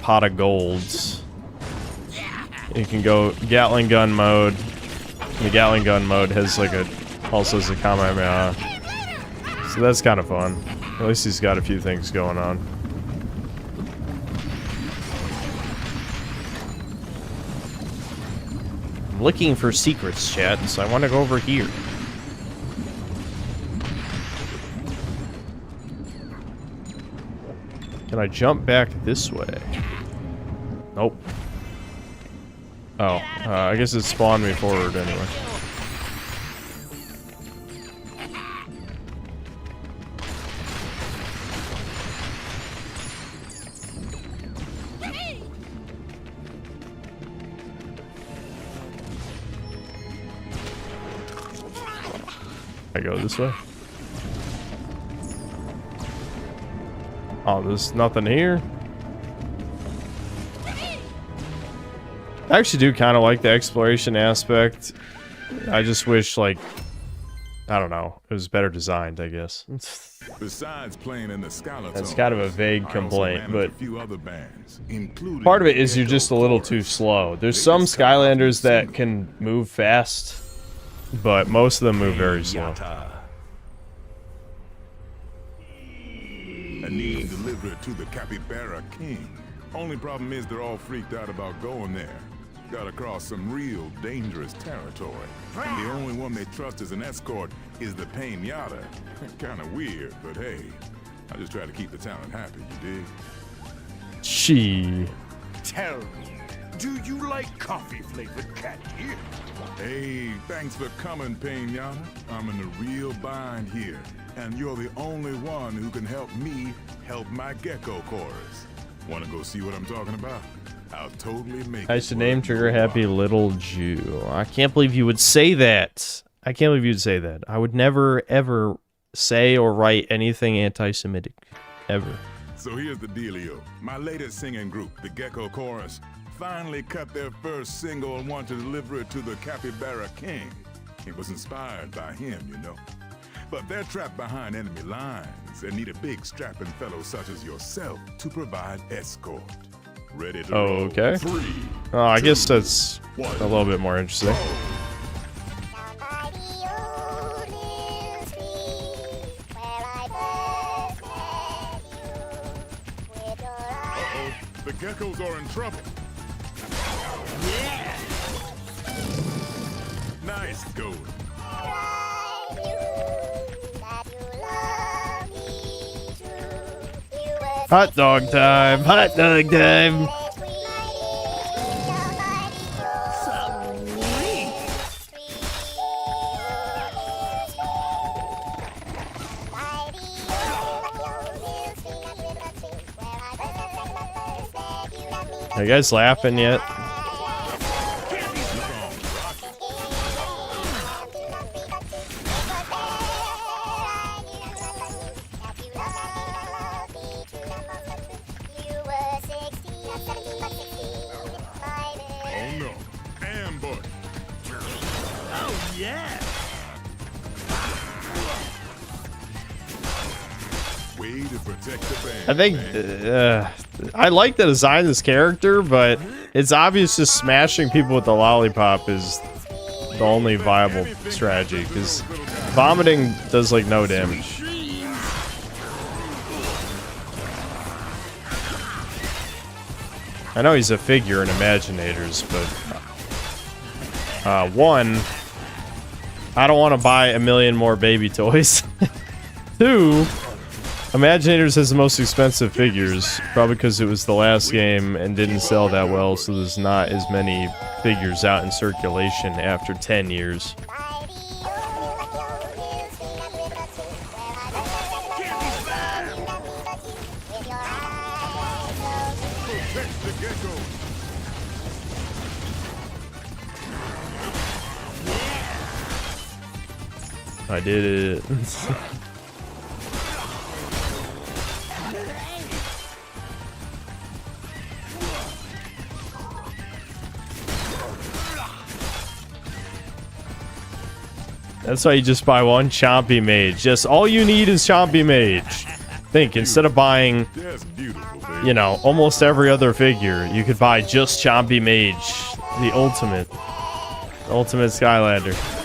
A: pot of golds. He can go Gatling gun mode. The Gatling gun mode has like also has a Kamehameha. So that's kind of fun. At least he's got a few things going on. I'm looking for secrets, chat, so I want to go over here. Can I jump back this way? Nope. Oh, I guess it spawned me forward anyway. I go this way. Oh, there's nothing here. I actually do kind of like the exploration aspect. I just wish, like, I don't know, it was better designed, I guess.
G: Besides playing in the Skylanders,
A: That's kind of a vague complaint, but
G: a few other bands, including
A: part of it is you're just a little too slow. There's some Skylanders that can move fast, but most of them move very slow.
G: I need to deliver it to the Capybara King. Only problem is they're all freaked out about going there. Gotta cross some real dangerous territory. And the only one they trust as an escort is the Pinata. Kinda weird, but hey, I just try to keep the talent happy, you dig?
A: Gee.
T: Tell me, do you like coffee-flavored candy?
G: Hey, thanks for coming, Pinata. I'm in a real bind here, and you're the only one who can help me help my gecko chorus. Wanna go see what I'm talking about? I'll totally make
A: I should name Trigger Happy Little Jew. I can't believe you would say that. I can't believe you'd say that. I would never, ever say or write anything anti-Semitic. Ever.
G: So here's the dealio. My latest singing group, the Gecko Chorus, finally cut their first single and want to deliver it to the Capybara King. It was inspired by him, you know. But they're trapped behind enemy lines and need a big strapping fellow such as yourself to provide escort. Ready to roll?
A: Okay.
G: 3,
A: I
G: 2,
A: guess that's
G: 1.
A: a little bit more interesting.
G: The geckos are in trouble.
T: Yeah!
G: Nice going.
A: Hot dog time! Hot dog time! Are you guys laughing yet?
G: Oh no. Ambush.
T: Oh yeah!
G: Way to protect the band.
A: I think I like the design of this character, but it's obvious just smashing people with the lollipop is the only viable strategy, because vomiting does like no damage. I know he's a figure in Imaginators, but one, I don't want to buy a million more baby toys. Two, Imaginators has the most expensive figures, probably because it was the last game and didn't sell that well, so there's not as many figures out in circulation after 10 years. I did it. That's why you just buy one Chompy Mage. Just all you need is Chompy Mage. Think, instead of buying, you know, almost every other figure, you could buy just Chompy Mage, the ultimate Skylander.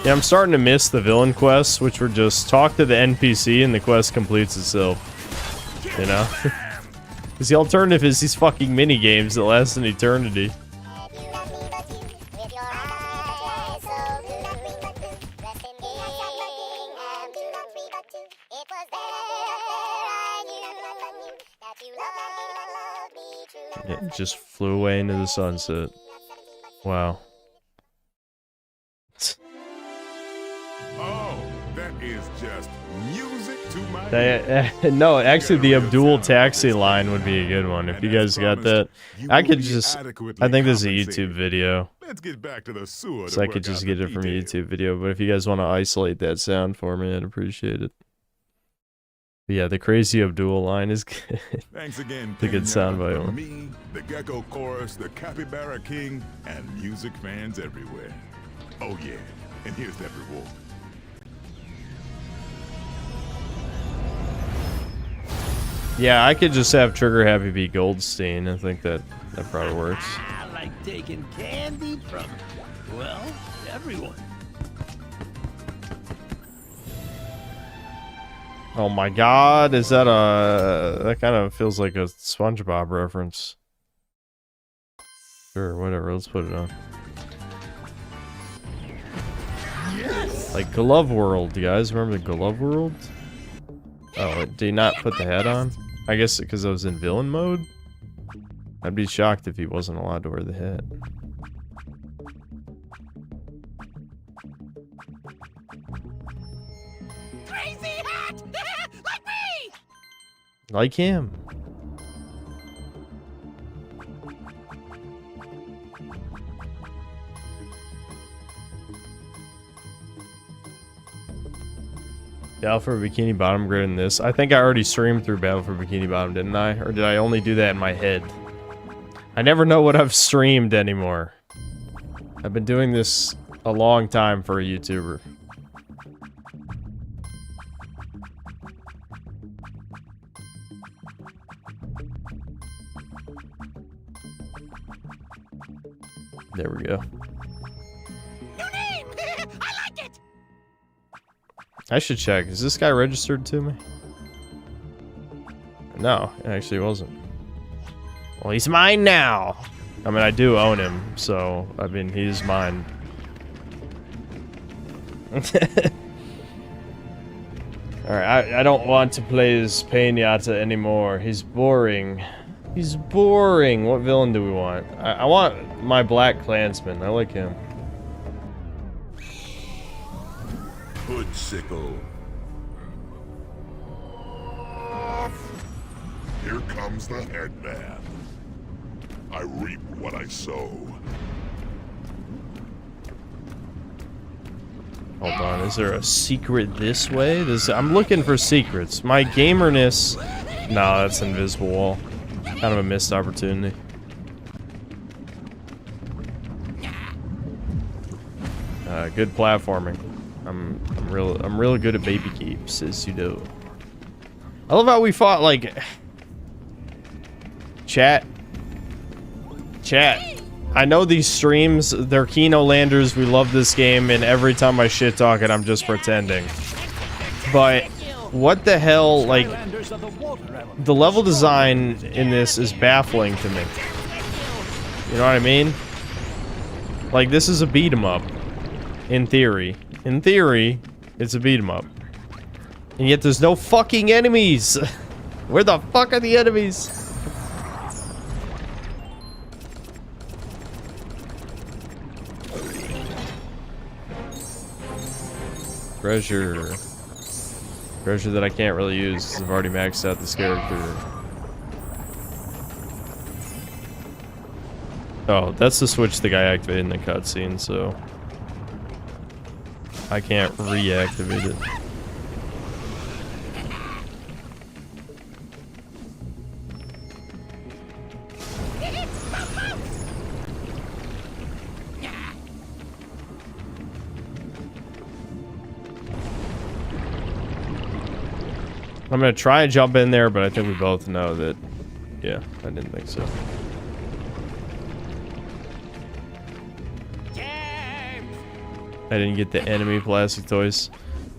A: Yeah, I'm starting to miss the villain quests, which were just talk to the NPC and the quest completes itself. You know? Because the alternative is these fucking mini games that last an eternity. It just flew away into the sunset. Wow.
G: Is just music to my
A: no, actually the Abdul Taxi line would be a good one if you guys got that. I could just, I think this is a YouTube video.
G: Let's get back to the sewer.
A: So I could just get it from a YouTube video, but if you guys want to isolate that sound for me, I'd appreciate it. But yeah, the crazy Abdul line is good.
G: Thanks again,
A: it's a good soundbite one.
G: Me, the Gecko Chorus, the Capybara King, and music fans everywhere. Oh yeah, and here's that reward.
A: Yeah, I could just have Trigger Happy be Goldstein. I think that probably works.
M: I like taking candy from, well, everyone.
A: Oh my god, is that that kind of feels like a SpongeBob reference. Sure, whatever, let's put it on.
M: Yes!
A: Like Glove World, you guys remember the Glove World? Oh, did he not put the hat on? I guess because I was in villain mode? I'd be shocked if he wasn't allowed to wear the hat.
D: Crazy hat! Like me!
A: Like him. Battle for Bikini Bottom greater than this. I think I already streamed through Battle for Bikini Bottom, didn't I? Or did I only do that in my head? I never know what I've streamed anymore. I've been doing this a long time for a YouTuber. There we go.
D: New name! I like it!
A: I should check. Is this guy registered to me? No, it actually wasn't. Well, he's mine now. I mean, I do own him, so, I mean, he's mine. Alright, I don't want to play as Pinata anymore. He's boring. He's boring. What villain do we want? I want my Black Klansman. I like him.
G: Hoodsickle. Here comes the headman. I reap what I sow.
A: Hold on, is there a secret this way? I'm looking for secrets. My gamerness... No, that's an invisible wall. Kind of a missed opportunity. Good platforming. I'm real good at baby keeps, as you know. I love how we fought, like... Chat. I know these streams, they're Kino-landers, we love this game, and every time I shit talk it, I'm just pretending. But, what the hell, like... The level design in this is baffling to me. You know what I mean? Like, this is a beat-em-up. In theory. In theory, it's a beat-em-up. And yet there's no fucking enemies! Where the fuck are the enemies? Treasure. Treasure that I can't really use because I've already maxed out this character. Oh, that's the switch the guy activated in the cutscene, so... I can't reactivate it. I'm gonna try and jump in there, but I think we both know that... Yeah, I didn't think so. I didn't get the enemy plastic toys.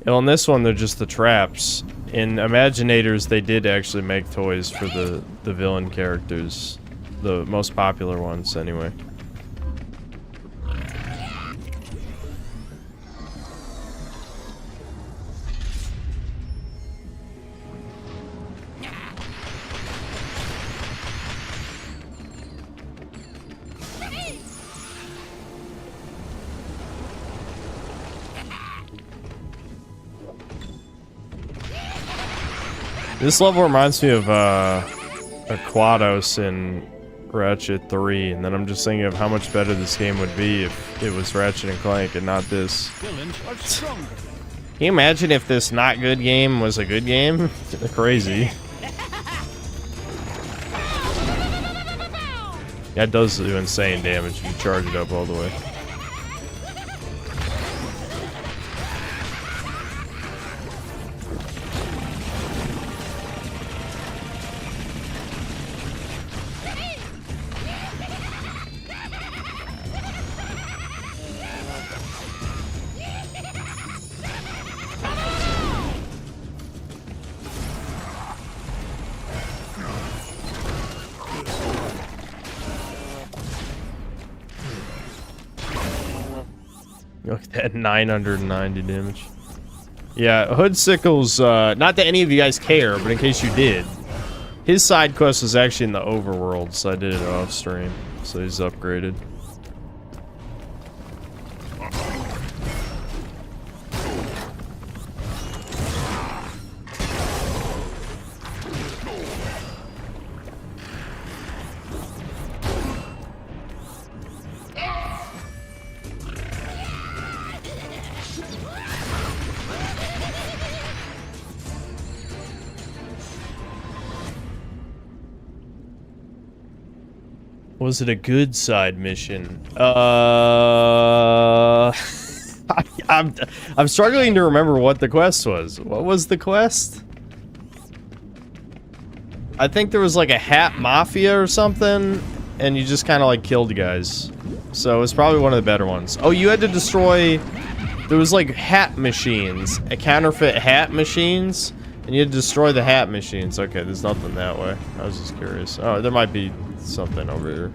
A: Well, in this one, they're just the traps. In Imaginators, they did actually make toys for the villain characters. The most popular ones, anyway. This level reminds me of Aquados in Ratchet 3, and then I'm just thinking of how much better this game would be if it was Ratchet and Clank and not this. Can you imagine if this not good game was a good game? Crazy. That does do insane damage if you charge it up all the way. Look at that 990 damage. Yeah, Hoodsickle's, not that any of you guys care, but in case you did, his side quest was actually in the overworld, so I did it off stream. So he's upgraded. Was it a good side mission? I'm struggling to remember what the quest was. What was the quest? I think there was like a hat mafia or something, and you just kind of like killed guys. So it's probably one of the better ones. Oh, you had to destroy... There was like hat machines, counterfeit hat machines, and you had to destroy the hat machines. Okay, there's nothing that way. I was just curious. Oh, there might be something over here.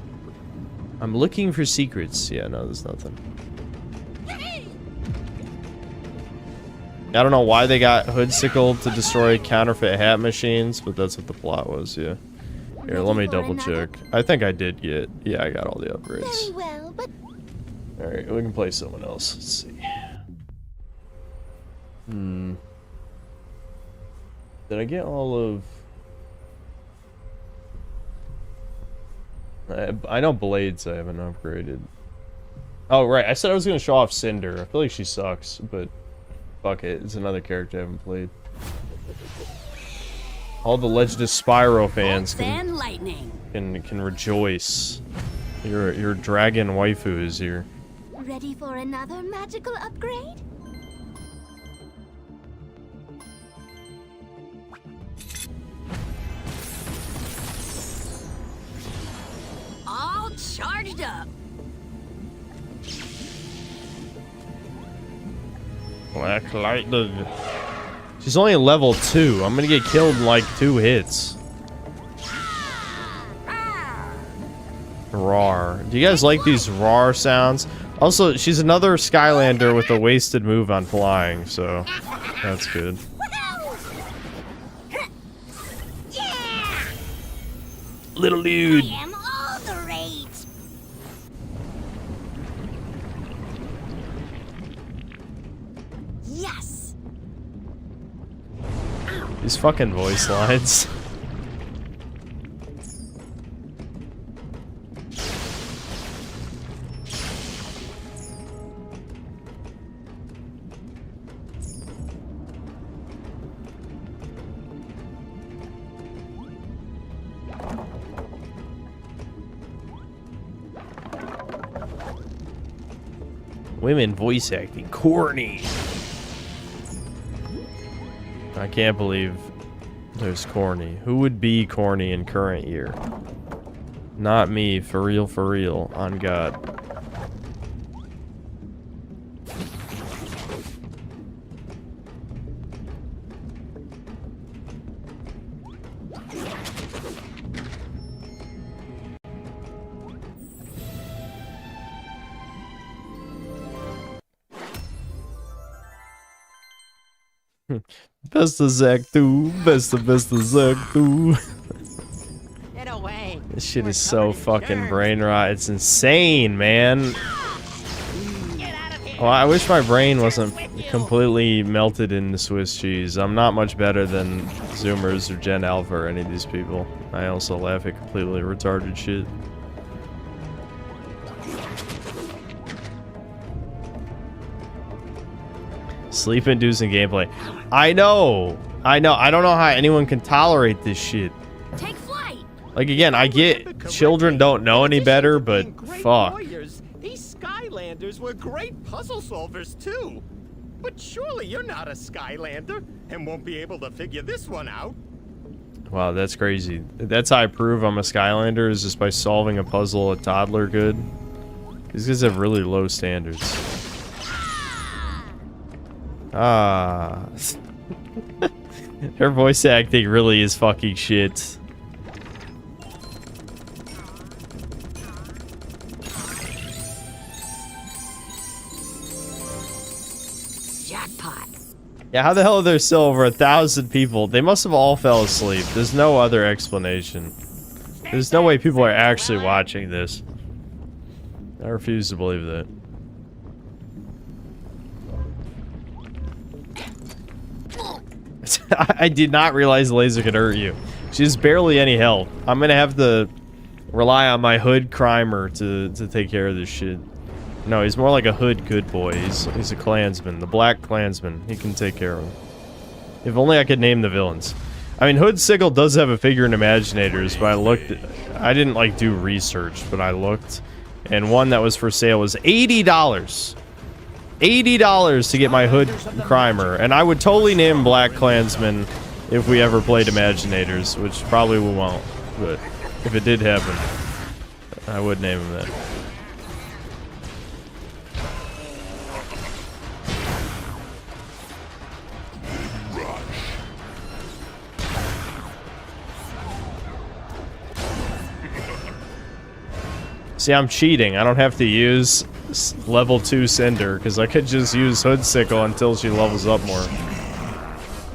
A: I'm looking for secrets. Yeah, no, there's nothing. I don't know why they got Hoodsickle to destroy counterfeit hat machines, but that's what the plot was, yeah. Here, let me double check. I think I did get... Yeah, I got all the upgrades.
J: Very well, but...
A: Alright, we can play someone else. Let's see. Did I get all of... I know Blades I haven't upgraded. Oh, right. I said I was going to show off Cinder. I feel like she sucks, but fuck it. It's another character I haven't played. All the Legend of Spyro fans can rejoice. Your dragon waifu is here.
J: Ready for another magical upgrade?
H: Hold up.
A: Black Lightning. She's only level 2. I'm gonna get killed in like 2 hits. Rawr. Do you guys like these rawr sounds? Also, she's another Skylander with a wasted move on flying, so that's good. Little dude.
H: I am all the rage. Yes.
A: These fucking voice lines. Women voice acting corny. I can't believe there's corny. Who would be corny in current year? Not me, for real, on God. Best of Zach 2, best of Zach 2.
M: Get away.
A: This shit is so fucking brain rot. It's insane, man. Well, I wish my brain wasn't completely melted into Swiss cheese. I'm not much better than Zoomers or Gen Alpha or any of these people. I also laugh at completely retarded shit. Sleep-inducing gameplay. I know. I don't know how anyone can tolerate this shit.
H: Take flight.
A: Like, again, I get children don't know any better, but fuck.
M: Warriors, these Skylanders were great puzzle solvers too. But surely you're not a Skylander and won't be able to figure this one out.
A: Wow, that's crazy. That's how I prove I'm a Skylander, is just by solving a puzzle a toddler could. These guys have really low standards. Ah. Her voice acting really is fucking shit.
H: Jackpot.
A: Yeah, how the hell are there still over 1,000 people? They must have all fell asleep. There's no other explanation. There's no way people are actually watching this. I refuse to believe that. I did not realize the laser could hurt you. She's barely any health. I'm gonna have to rely on my hood crimer to take care of this shit. No, he's more like a hood good boy. He's a Klansman, the Black Klansman. He can take care of him. If only I could name the villains. I mean, Hood Sigil does have a figure in Imaginators, but I didn't like do research, but I looked, and one that was for sale was $80. $80 to get my hood crimer, and I would totally name Black Klansman if we ever played Imaginators, which probably we won't, but if it did happen, I would name him that. See, I'm cheating. I don't have to use level 2 Cinder, because I could just use Hood Sickle until she levels up more.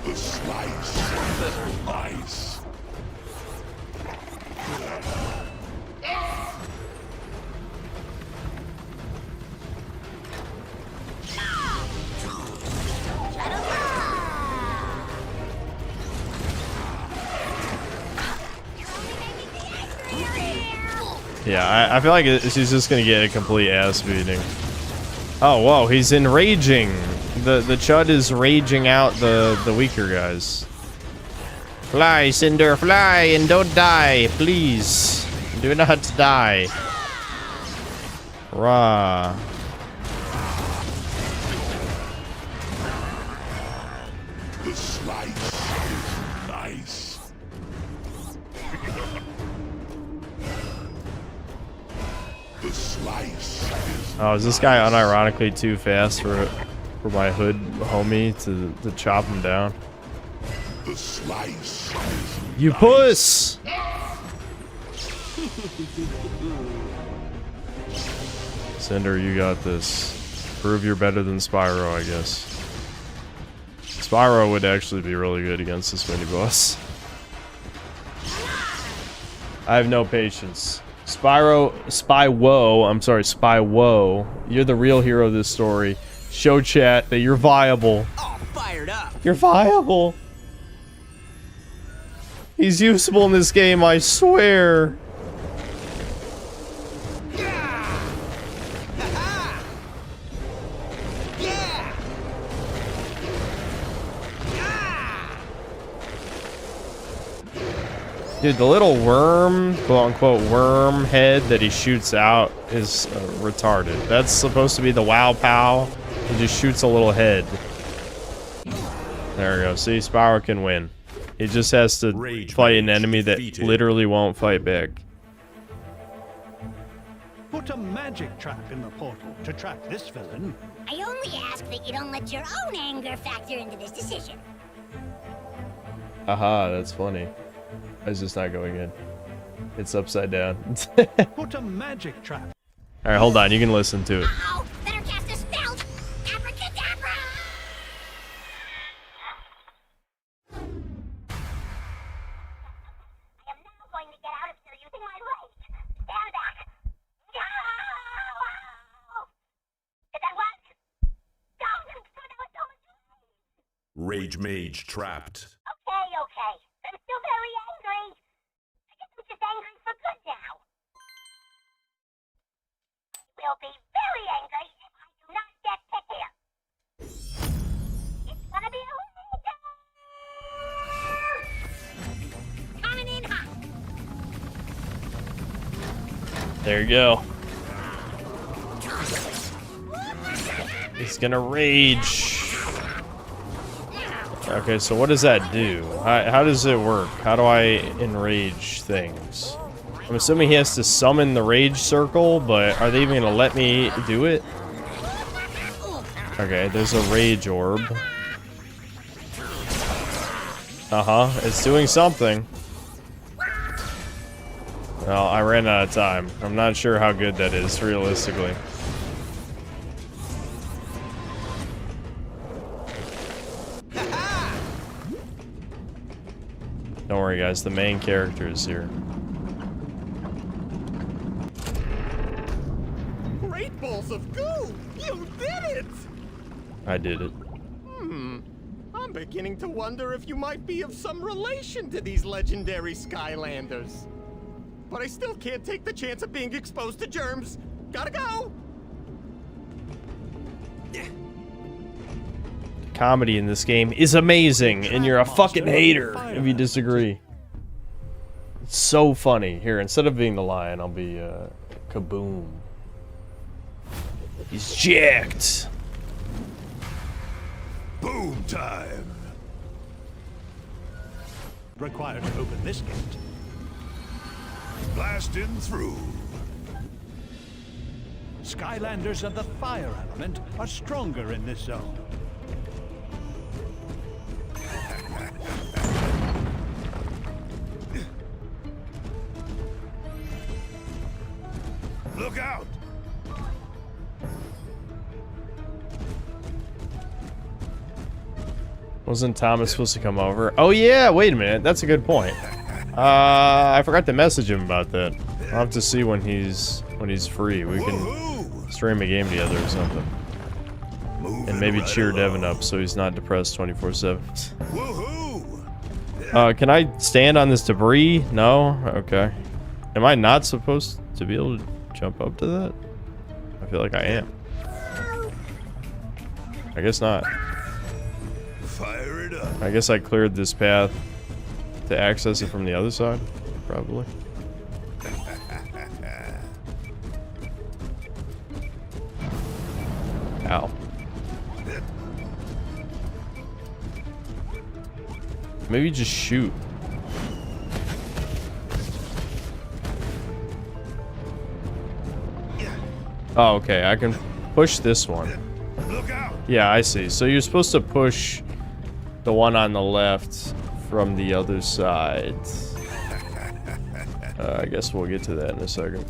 G: The slice of ice.
A: Yeah, I feel like she's just gonna get a complete ass beating. Oh, whoa, he's enraging. The Chud is raging out the weaker guys. Fly, Cinder, fly, and don't die, please. Do not die. Rah.
G: The slice is nice. The
A: Oh, is this guy unironically too fast for my hood homie to chop him down?
G: The slice.
A: You puss! Cinder, you got this. Prove you're better than Spyro, I guess. Spyro would actually be really good against this mini boss. I have no patience. Spyro, you're the real hero of this story. Show chat that you're viable.
L: Oh, fired up.
A: You're viable. He's usable in this game, I swear. Dude, the little worm, quote-unquote worm head that he shoots out is retarded. That's supposed to be the Wow Pow. He just shoots a little head. There we go. See, Spyro can win. He just has to fight an enemy that literally won't fight back.
T: Put a magic trap in the portal to trap this villain.
J: I only ask that you don't let your own anger factor into this decision.
A: Aha, that's funny. It's just not going in. It's upside down.
T: Put a magic trap.
A: Alright, hold on. You can listen to it.
J: Uh-oh! Better cast a spell! Abracadabra! I am now going to get out of here using my rage. Stand back! No! Did that work? Don't! That was so much
U: Rage Mage trapped.
J: Okay, okay. I'm still very angry. I guess I'm just angry for good now. Will be very angry if I do not get picked here. It's gonna be a coming in hot.
A: There you go. He's gonna rage. Okay, so what does that do? How does it work? How do I enrage things? I'm assuming he has to summon the rage circle, but are they even gonna let me do it? Okay, there's a rage orb. Uh-huh, it's doing something. Well, I ran out of time. I'm not sure how good that is, realistically. Don't worry, guys. The main character is here.
M: Great balls of goo! You did it!
A: I did it.
M: I'm beginning to wonder if you might be of some relation to these legendary Skylanders. But I still can't take the chance of being exposed to germs. Gotta go!
A: Comedy in this game is amazing, and you're a fucking hater if you disagree. It's so funny. Here, instead of being the lion, I'll be Kaboom. He's jacked.
U: Boom time.
T: Required to open this gate.
U: Blasting through.
T: Skylanders of the fire element are stronger in this zone.
U: Look out!
A: Wasn't Thomas supposed to come over? Oh yeah, wait a minute. That's a good point. I forgot to message him about that. I'll have to see when he's free. We can stream a game together or something. And maybe cheer Devin up so he's not depressed 24/7. Can I stand on this debris? No? Okay. Am I not supposed to be able to jump up to that? I feel like I am. I guess not.
U: Fire it up.
A: I guess I cleared this path to access it from the other side, probably. Ow. Maybe just shoot. Oh, okay. I can push this one. Yeah, I see. So you're supposed to push the one on the left from the other side. I guess we'll get to that in a second.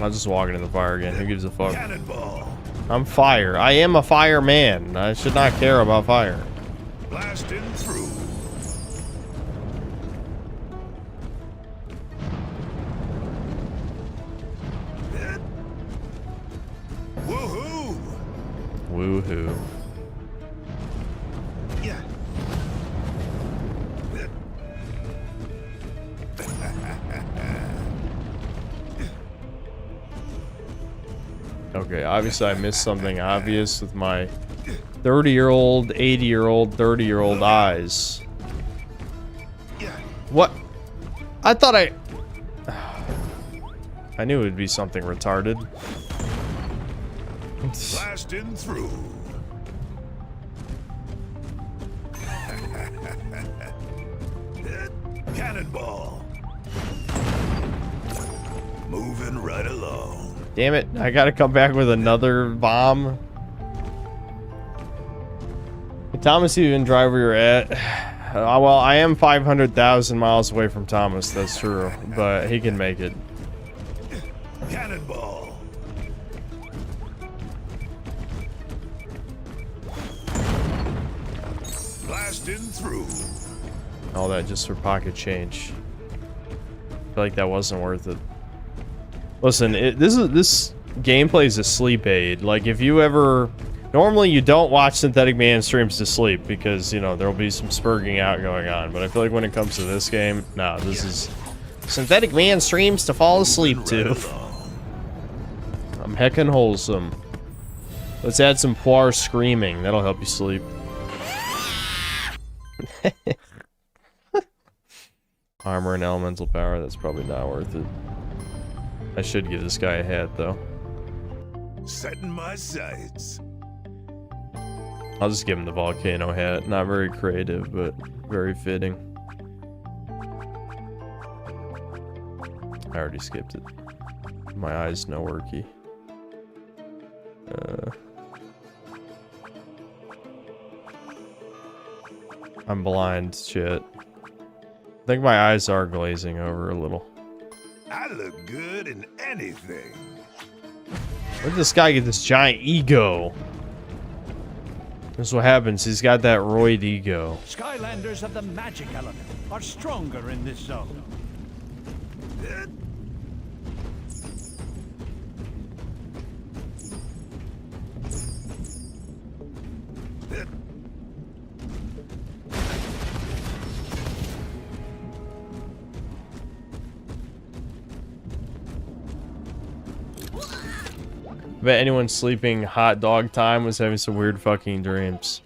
A: I'll just walk into the fire again. Who gives a fuck? I'm fire. I am a fireman. I should not care about fire.
E: Blasting through. Woohoo!
A: Woohoo.
E: Yeah.
A: Okay, obviously I missed something obvious with my 30-year-old, 80-year-old, 30-year-old eyes. What? I thought I knew it would be something retarded.
E: Blasting through. Cannonball. Moving right along.
A: Damn it, I gotta come back with another bomb. Hey, Thomas, you didn't drive where you're at. Well, I am 500,000 miles away from Thomas, that's true. But he can make it.
E: Cannonball. Blasting through.
A: All that just for pocket change. I feel like that wasn't worth it. Listen, this gameplay is a sleep aid. Like, if you ever... Normally, you don't watch Synthetic Man streams to sleep because, you know, there'll be some spurging out going on. But I feel like when it comes to this game, no, this is... Synthetic Man streams to fall asleep to. I'm heckin' wholesome. Let's add some Poir screaming. That'll help you sleep. Armor and elemental power, that's probably not worth it. I should give this guy a hat, though.
E: Setting my sights.
A: I'll just give him the volcano hat. Not very creative, but very fitting. I already skipped it. My eyes no worky. I'm blind, shit. I think my eyes are glazing over a little.
E: I look good in anything.
A: Where did this guy get this giant ego? This is what happens. He's got that roid ego.
T: Skylanders of the magic element are stronger in this zone.
A: I bet anyone sleeping hot dog time was having some weird fucking dreams.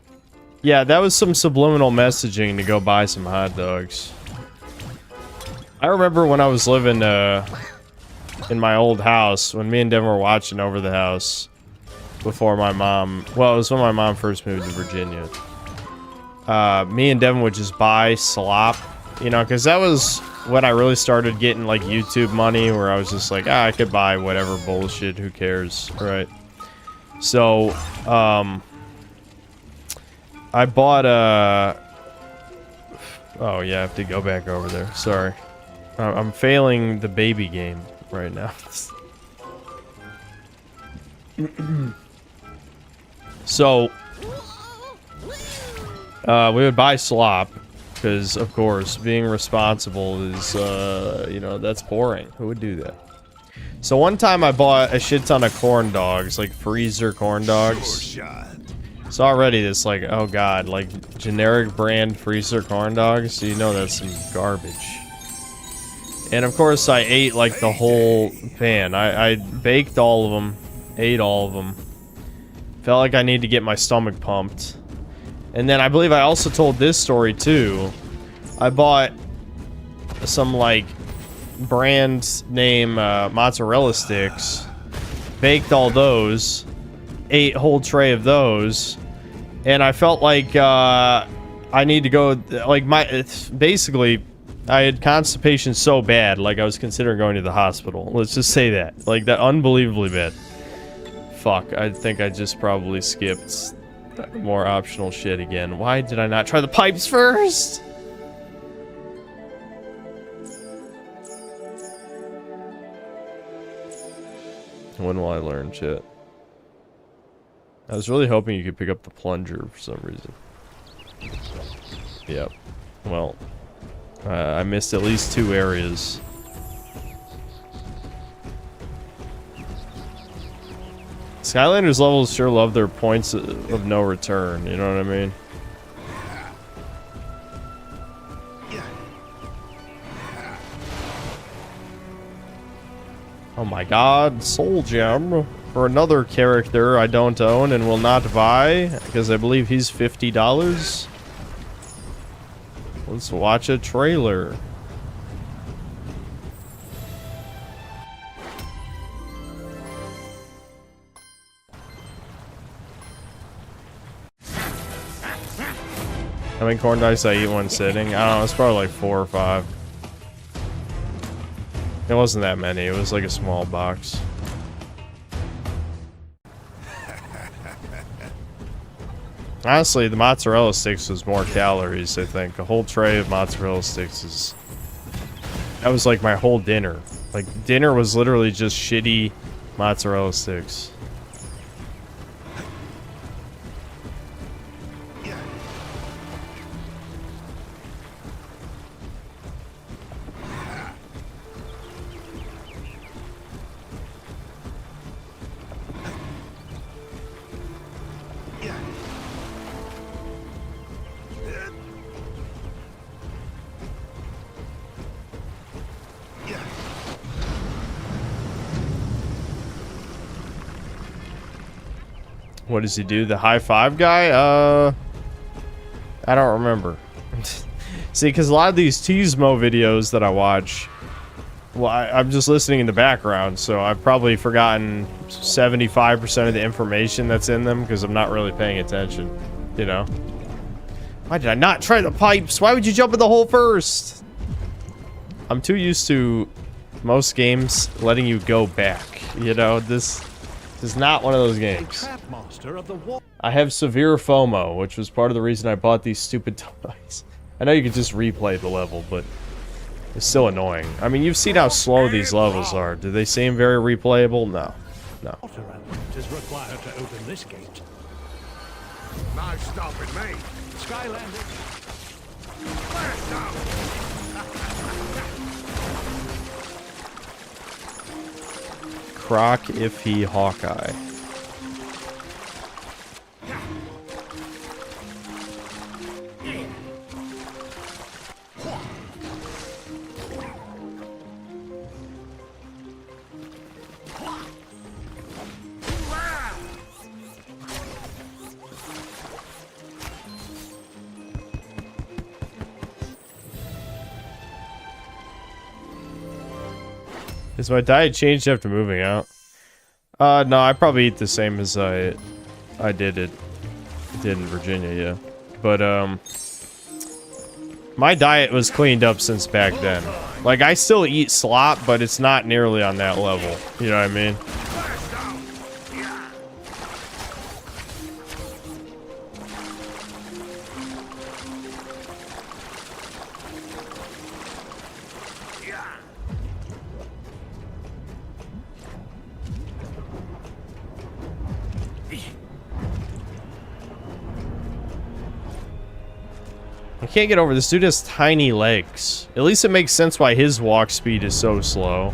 A: Yeah, that was some subliminal messaging to go buy some hot dogs. I remember when I was living in my old house, when me and Devin were watching over the house before my mom... Well, it was when my mom first moved to Virginia. Me and Devin would just buy slop, you know, because that was when I really started getting, like, YouTube money, where I was just like, I could buy whatever bullshit, who cares, right? So, I bought oh, yeah, I have to go back over there, sorry. I'm failing the baby game right now. So, we would buy slop. Because, of course, being responsible is, you know, that's boring. Who would do that? So one time I bought a shit ton of corn dogs, like freezer corn dogs. So already this, like, oh god, like generic brand freezer corn dogs, so you know that's some garbage. And of course I ate, like, the whole pan. I baked all of them, ate all of them. Felt like I need to get my stomach pumped. And then I believe I also told this story too. I bought some, like, brand name mozzarella sticks, baked all those, ate a whole tray of those, and I felt like I need to go, like, it's basically I had constipation so bad, like I was considering going to the hospital. Let's just say that. Like, that unbelievably bad. Fuck, I think I just probably skipped more optional shit again. Why did I not try the pipes first? When will I learn shit? I was really hoping you could pick up the plunger for some reason. Yep. Well, I missed at least 2 areas. Skylanders levels sure love their points of no return, you know what I mean? Oh my god, Soul Gem for another character I don't own and will not buy because I believe he's $50. Let's watch a trailer. How many corn dice I eat one sitting? I don't know, it's probably like 4 or 5. It wasn't that many, it was like a small box. Honestly, the mozzarella sticks was more calories, I think. A whole tray of mozzarella sticks is... That was like my whole dinner. Like, dinner was literally just shitty mozzarella sticks. What does he do? The high five guy? I don't remember. See, because a lot of these Teasmo videos that I watch, well, I'm just listening in the background, so I've probably forgotten 75% of the information that's in them because I'm not really paying attention, you know? Why did I not try the pipes? Why would you jump in the hole first? I'm too used to most games letting you go back, you know? This is not one of those games. I have severe FOMO, which was part of the reason I bought these stupid toys. I know you could just replay the level, but it's still annoying. I mean, you've seen how slow these levels are. Do they seem very replayable? No. No.
T: Is required to open this gate.
E: Nice stopping me.
T: Skylanders.
E: Blast out.
A: Croc Iffy Hawkeye. Is my diet changed after moving out? No, I probably eat the same as I did in Virginia, yeah. But my diet was cleaned up since back then. Like, I still eat slop, but it's not nearly on that level. You know what I mean? I can't get over this dude has tiny legs. At least it makes sense why his walk speed is so slow.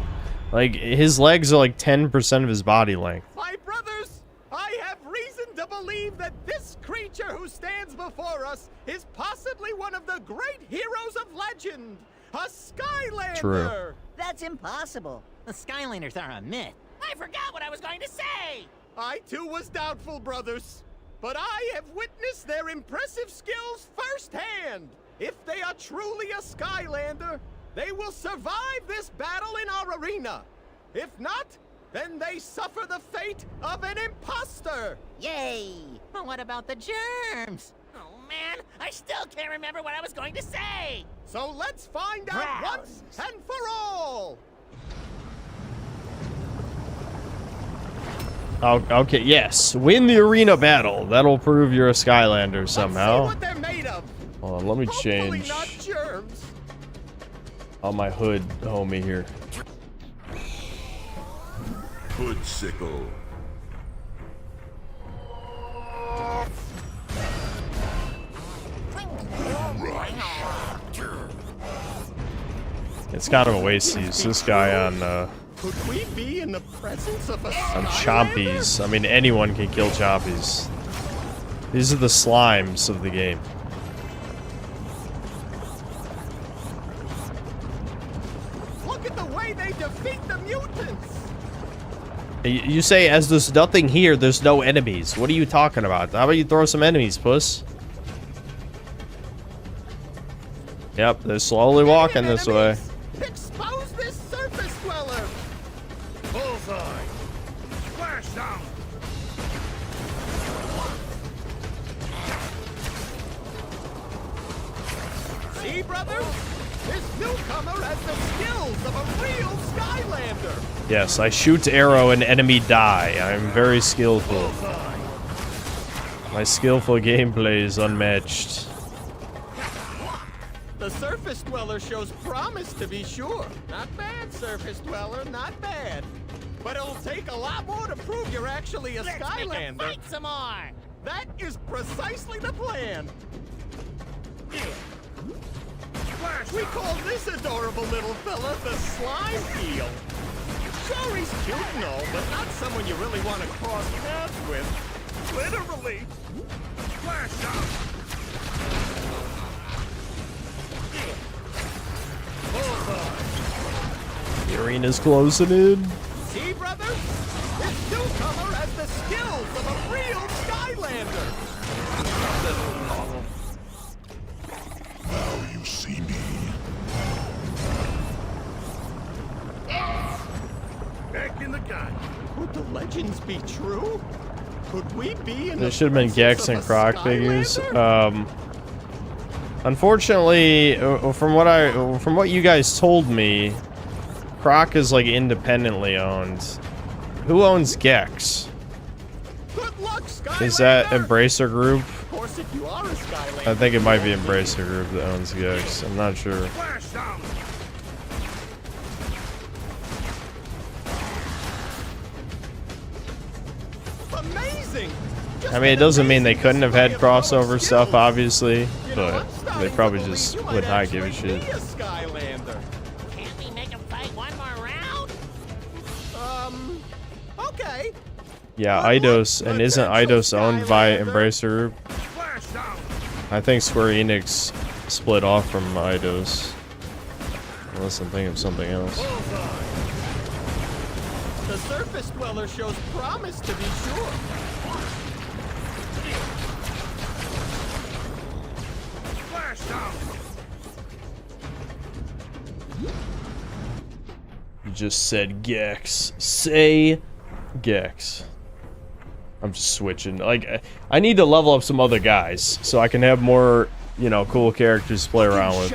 A: Like, his legs are like 10% of his body length.
M: My brothers, I have reason to believe that this creature who stands before us is possibly one of the great heroes of legend, a Skylander.
A: True.
D: That's impossible. The Skylanders are a myth. I forgot what I was going to say.
M: I too was doubtful, brothers. But I have witnessed their impressive skills firsthand. If they are truly a Skylander, they will survive this battle in our arena. If not, then they suffer the fate of an imposter.
D: Yay! But what about the germs? Oh
M: man! I still can't remember what I was going to say! So let's find out once and for all!
A: Okay, yes. Win the arena battle. That'll prove you're a Skylander somehow.
M: Let's see what they're made of.
A: Hold on, let me
M: Hopefully
A: change
M: not germs.
A: on my hood homie here.
G: Hoodsicle.
A: It's kind of a waste to use this guy on
M: Could we be in the presence of a
A: on chompies. I mean, anyone can kill chompies. These are the slimes of the game.
M: Look at the way they defeat the mutants!
A: You say, as there's nothing here, there's no enemies. What are you talking about? How about you throw some enemies, puss? Yep, they're slowly walking this way.
M: Expose this surface dweller!
E: Bullseye! Splash down!
M: See, brother? This newcomer has the skills of a real Skylander!
A: Yes, I shoot arrow and enemy die. I'm very skillful. My skillful gameplay is unmatched.
M: The surface dweller shows promise, to be sure. Not bad, surface dweller, not bad. But it'll take a lot more to prove you're actually a Skylander. Fight some more! That is precisely the plan. We call this adorable little fella the Slime Peel. Sure, he's cute and all, but not someone you really want to cross paths with. Literally.
E: Splash down!
A: The arena's closing in.
M: See, brother? This newcomer has the skills of a real Skylander.
G: Now you see me.
E: Back in the gun.
M: Could the legends be true? Could we be in
A: There
M: the
A: should have been Gex and
M: presence of a
A: Croc figures. Unfortunately, from what you guys told me, Croc is like independently owned. Who owns Gex?
M: Good luck, Skylander.
A: Is that Embracer Group?
M: Of course, if you are a Skylander.
A: I think it might be Embracer Group that owns Gex. I'm not sure.
E: Splash down!
M: Amazing.
A: I mean, it doesn't mean they couldn't have had crossover stuff, obviously, but they probably just would not give a shit.
M: Skylander. Can't we make him fight one more round? Okay.
A: Yeah, Eidos, and isn't Eidos owned by Embracer Group? I think Square Enix split off from Eidos. Unless I'm thinking of something else.
M: The surface dweller shows promise, to be sure.
E: Splash down!
A: You just said Gex. Say Gex. I'm just switching. Like, I need to level up some other guys so I can have more, you know, cool characters to play around with.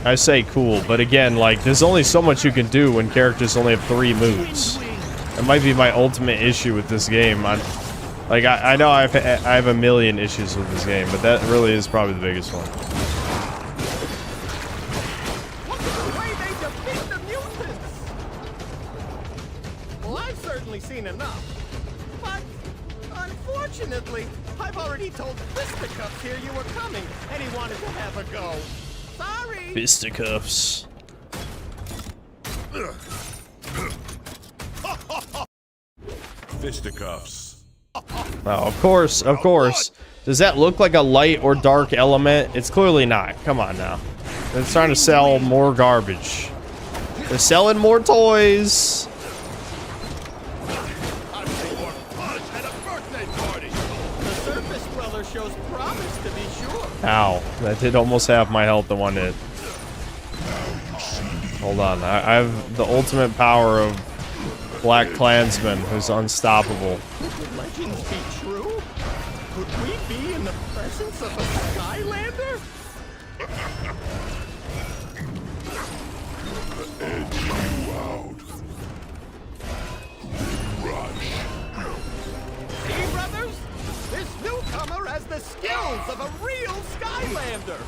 A: I say cool, but again, like, there's only so much you can do when characters only have 3 moves. That might be my ultimate issue with this game. Like, I know I have a million issues with this game, but that really is probably the biggest one.
M: Look at the way they defeat the mutants! Well, I've certainly seen enough. But, unfortunately, I've already told Fisticuffs here you were coming, and he wanted to have a go. Sorry!
A: Fisticuffs.
G: Fisticuffs.
A: Oh, of course, of course. Does that look like a light or dark element? It's clearly not. Come on now. They're trying to sell more garbage. They're selling more toys.
M: The surface dweller shows promise, to be sure.
A: Ow. That did almost have my health in one hit. Hold on. I have the ultimate power of Black Klansman, who's unstoppable.
M: Could legends be true? Could we be in the presence of a Skylander?
G: The edge you out. Rush.
M: See, brothers? This newcomer has the skills of a real Skylander.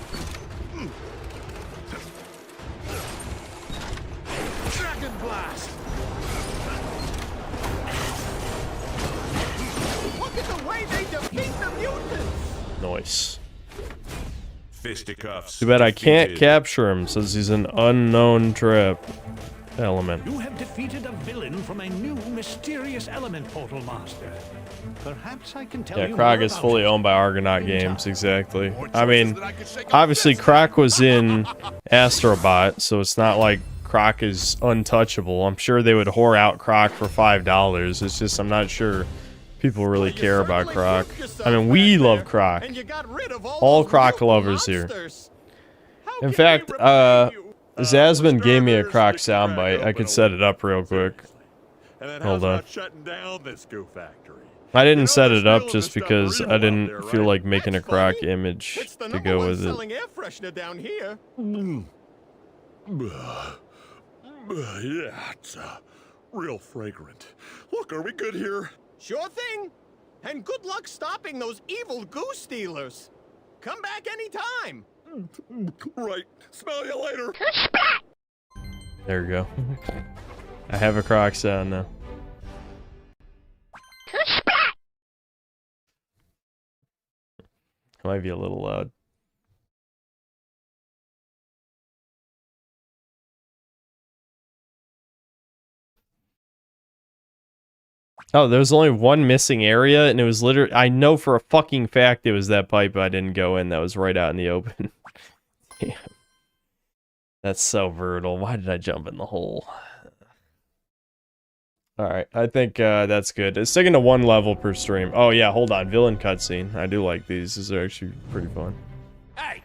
E: Dragon Blast!
M: Look at the way they defeat the mutants.
A: Nice.
G: Fisticuffs.
A: Too bad I can't
G: defeated.
A: capture him since he's an unknown trap element.
T: You have defeated a villain from a new mysterious element portal master. Perhaps I can tell
A: Yeah,
T: you
A: Croc
T: more
A: is
T: about
A: fully
T: it.
A: owned by Argonaut Games, exactly. I mean, obviously Croc was in Astrobot, so it's not like Croc is untouchable. I'm sure they would whore out Croc for $5. It's just I'm not sure people really care about Croc. I mean, we love Croc. All Croc lovers here. In fact, Zasmine gave me a Croc soundbite. I could set it up real quick. Hold on.
U: Shutting down this goo factory.
A: I didn't set it up just because I didn't feel like making a Croc image
M: It's the
A: to
M: number
A: go
M: one
A: with it.
M: selling air freshener down here.
U: Yeah, it's real fragrant. Look, are we good here?
M: Sure thing. And good luck stopping those evil goo stealers. Come back anytime.
U: Right. Smell you later.
A: There we go. I have a Croc sound now. It might be a little loud. Oh, there's only one missing area, and it was literally... I know for a fucking fact it was that pipe I didn't go in that was right out in the open. Damn. That's so brutal. Why did I jump in the hole? Alright, I think that's good. It's sticking to 1 level per stream. Oh yeah, hold on. Villain cutscene. I do like these. These are actually pretty fun.
C: Hey,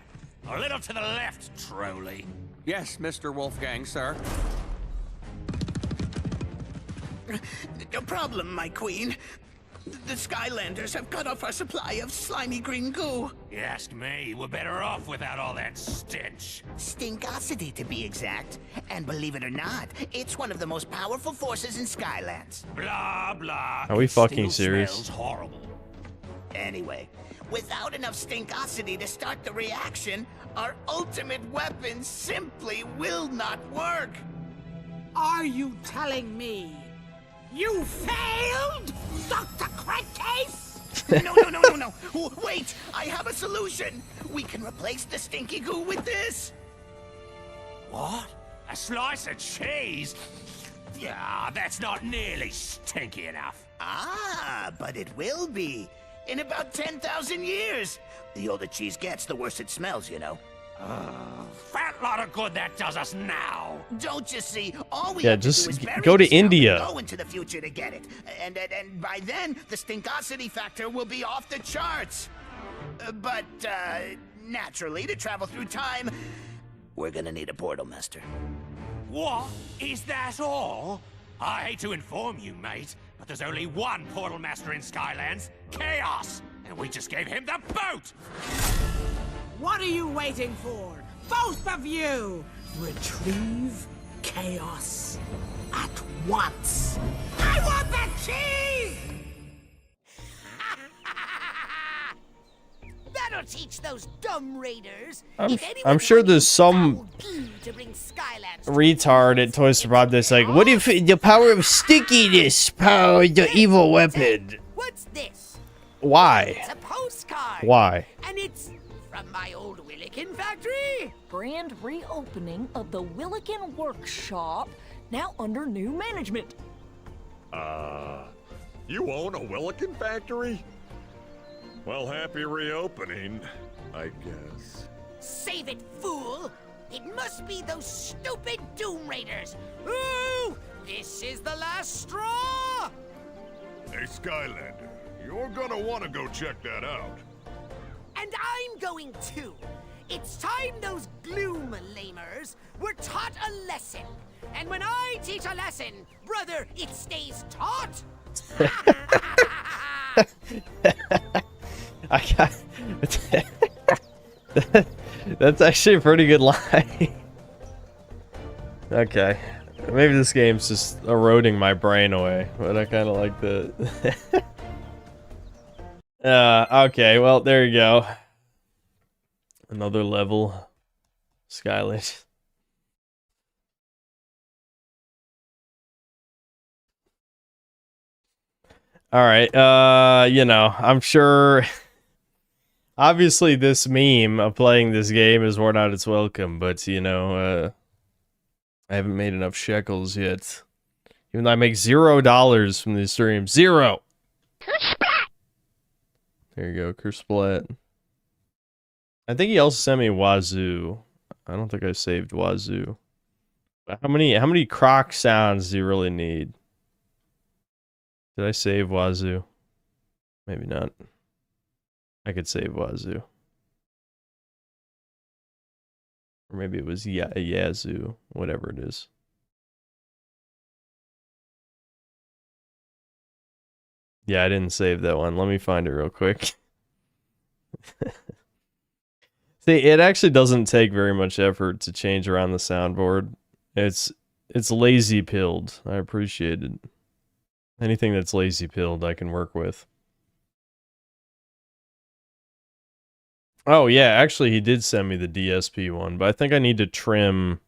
C: a little to the left, trolley.
L: Yes, Mr. Wolfgang, sir.
D: No problem, my queen. The Skylanders have cut off our supply of slimy green goo.
C: You ask me, we're better off without all that stench.
D: Stinkosity, to be exact. And believe it or not, it's one of the most powerful forces in Skylands.
C: Blah, blah.
A: Are we
C: It
A: fucking
C: still
A: serious?
C: smells horrible.
D: Anyway, without enough stinkosity to start the reaction, our ultimate weapon simply will not work.
V: Are you telling me you failed, Dr. Crankcase?
D: No. Wait, I have a solution. We can replace the stinky goo with this.
C: What? A slice of cheese? Yeah, that's not nearly stinky enough.
D: Ah, but it will be. In about 10,000 years. The older cheese gets, the worse it smells, you know.
C: Fat lot of good that does us now.
D: Don't you see? All we
A: Yeah,
D: have
A: just
D: to do is bury
A: go to
D: this stuff and
A: India.
D: Go into the future to get it, and by then the stinkosity factor will be off the charts. But naturally, to travel through time, we're gonna need a portal master.
C: What? Is that all? I hate to inform you, mate, but there's only one portal master in Skylands, Chaos, and we just gave him the boot!
V: What are you waiting for? Both of you! Retrieve Chaos at once. I want that cheese!
D: That'll teach those dumb raiders.
A: I'm sure there's some retard at Toys for Bob that's like, what if the power of stickiness powered the evil weapon?
V: What's this?
A: Why?
V: It's a postcard.
A: Why?
V: And it's from my old Willikin factory.
W: Grand reopening of the Willikin Workshop, now under new management.
U: You own a Willikin factory? Well, happy reopening, I guess.
D: Save it, fool! It must be those stupid Doom Raiders. Ooh! This is the last straw!
G: Hey, Skylander, you're gonna want to go check that out.
V: And I'm going too. It's time those gloom lamers were taught a lesson. And when I teach a lesson, brother, it stays taught.
A: That's actually a pretty good line. Okay. Maybe this game's just eroding my brain away, but I kind of like the... okay, well, there you go. Another level. Skylanders. Alright, you know, I'm sure... Obviously, this meme of playing this game has worn out its welcome, but, you know, I haven't made enough shekels yet. Even though I make $0 from these streams. 0! There you go, Kersplat. I think he also sent me Wazoo. I don't think I saved Wazoo. But how many croc sounds do you really need? Did I save Wazoo? Maybe not. I could save Wazoo. Or maybe it was Yazoo, whatever it is. Yeah, I didn't save that one. Let me find it real quick. See, it actually doesn't take very much effort to change around the soundboard. It's lazy pilled. I appreciate it. Anything that's lazy pilled I can work with. Oh yeah, actually he did send me the DSP one, but I think I need to trim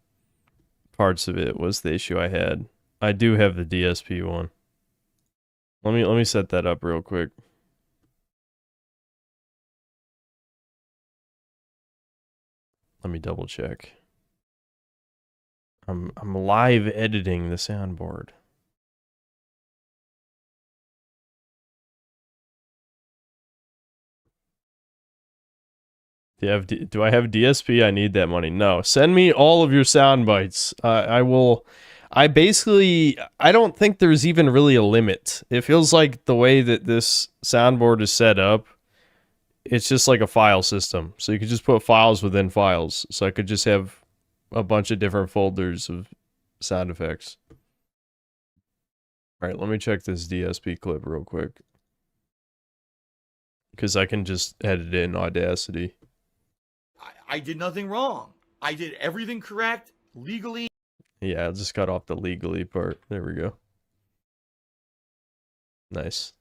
A: parts of it was the issue I had. I do have the DSP one. Let me set that up real quick. Let me double check. I'm live editing the soundboard. Do I have DSP? I need that money. No. Send me all of your sound bites. I will... I don't think there's even really a limit. It feels like the way that this soundboard is set up, it's just like a file system. So you could just put files within files. So I could just have a bunch of different folders of sound effects. Alright, let me check this DSP clip real quick. Because I can just edit it in Audacity.
N: I did nothing wrong. I did everything correct, legally.
A: Yeah, I'll just cut off the legally part. There we go. Nice.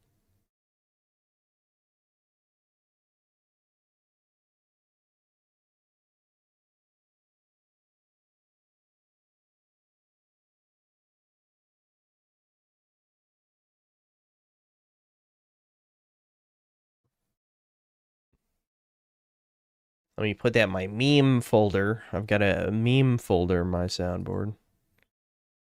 A: Let me put that in my meme folder. I've got a meme folder in my soundboard.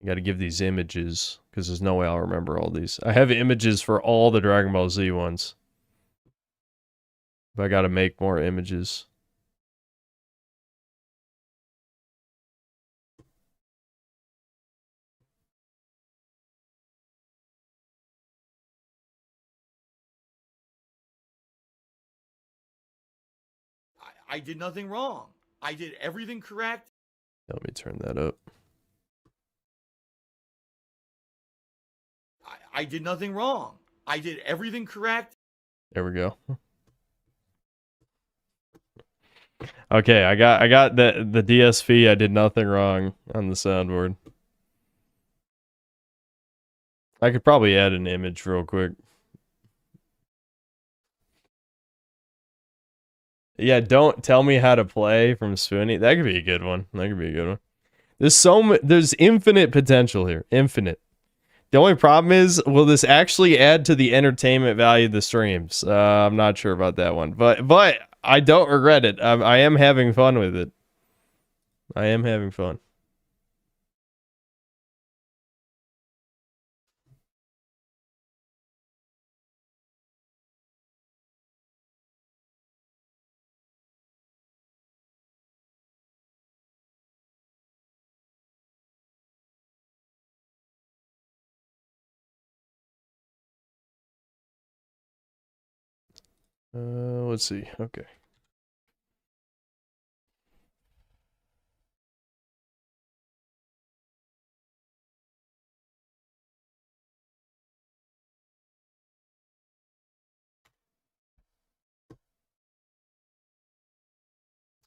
A: You gotta give these images, because there's no way I'll remember all these. I have images for all the Dragon Ball Z ones. But I gotta make more images.
N: I did nothing wrong. I did everything correct.
A: Let me turn that up.
N: I did nothing wrong. I did everything correct.
A: There we go. Okay, I got the DSP. I did nothing wrong on the soundboard. I could probably add an image real quick. Yeah, don't tell me how to play from Spoony. That could be a good one. That could be a good one. There's infinite potential here. Infinite. The only problem is, will this actually add to the entertainment value of the streams? I'm not sure about that one. But I don't regret it. I am having fun with it. I am having fun. Let's see. Okay.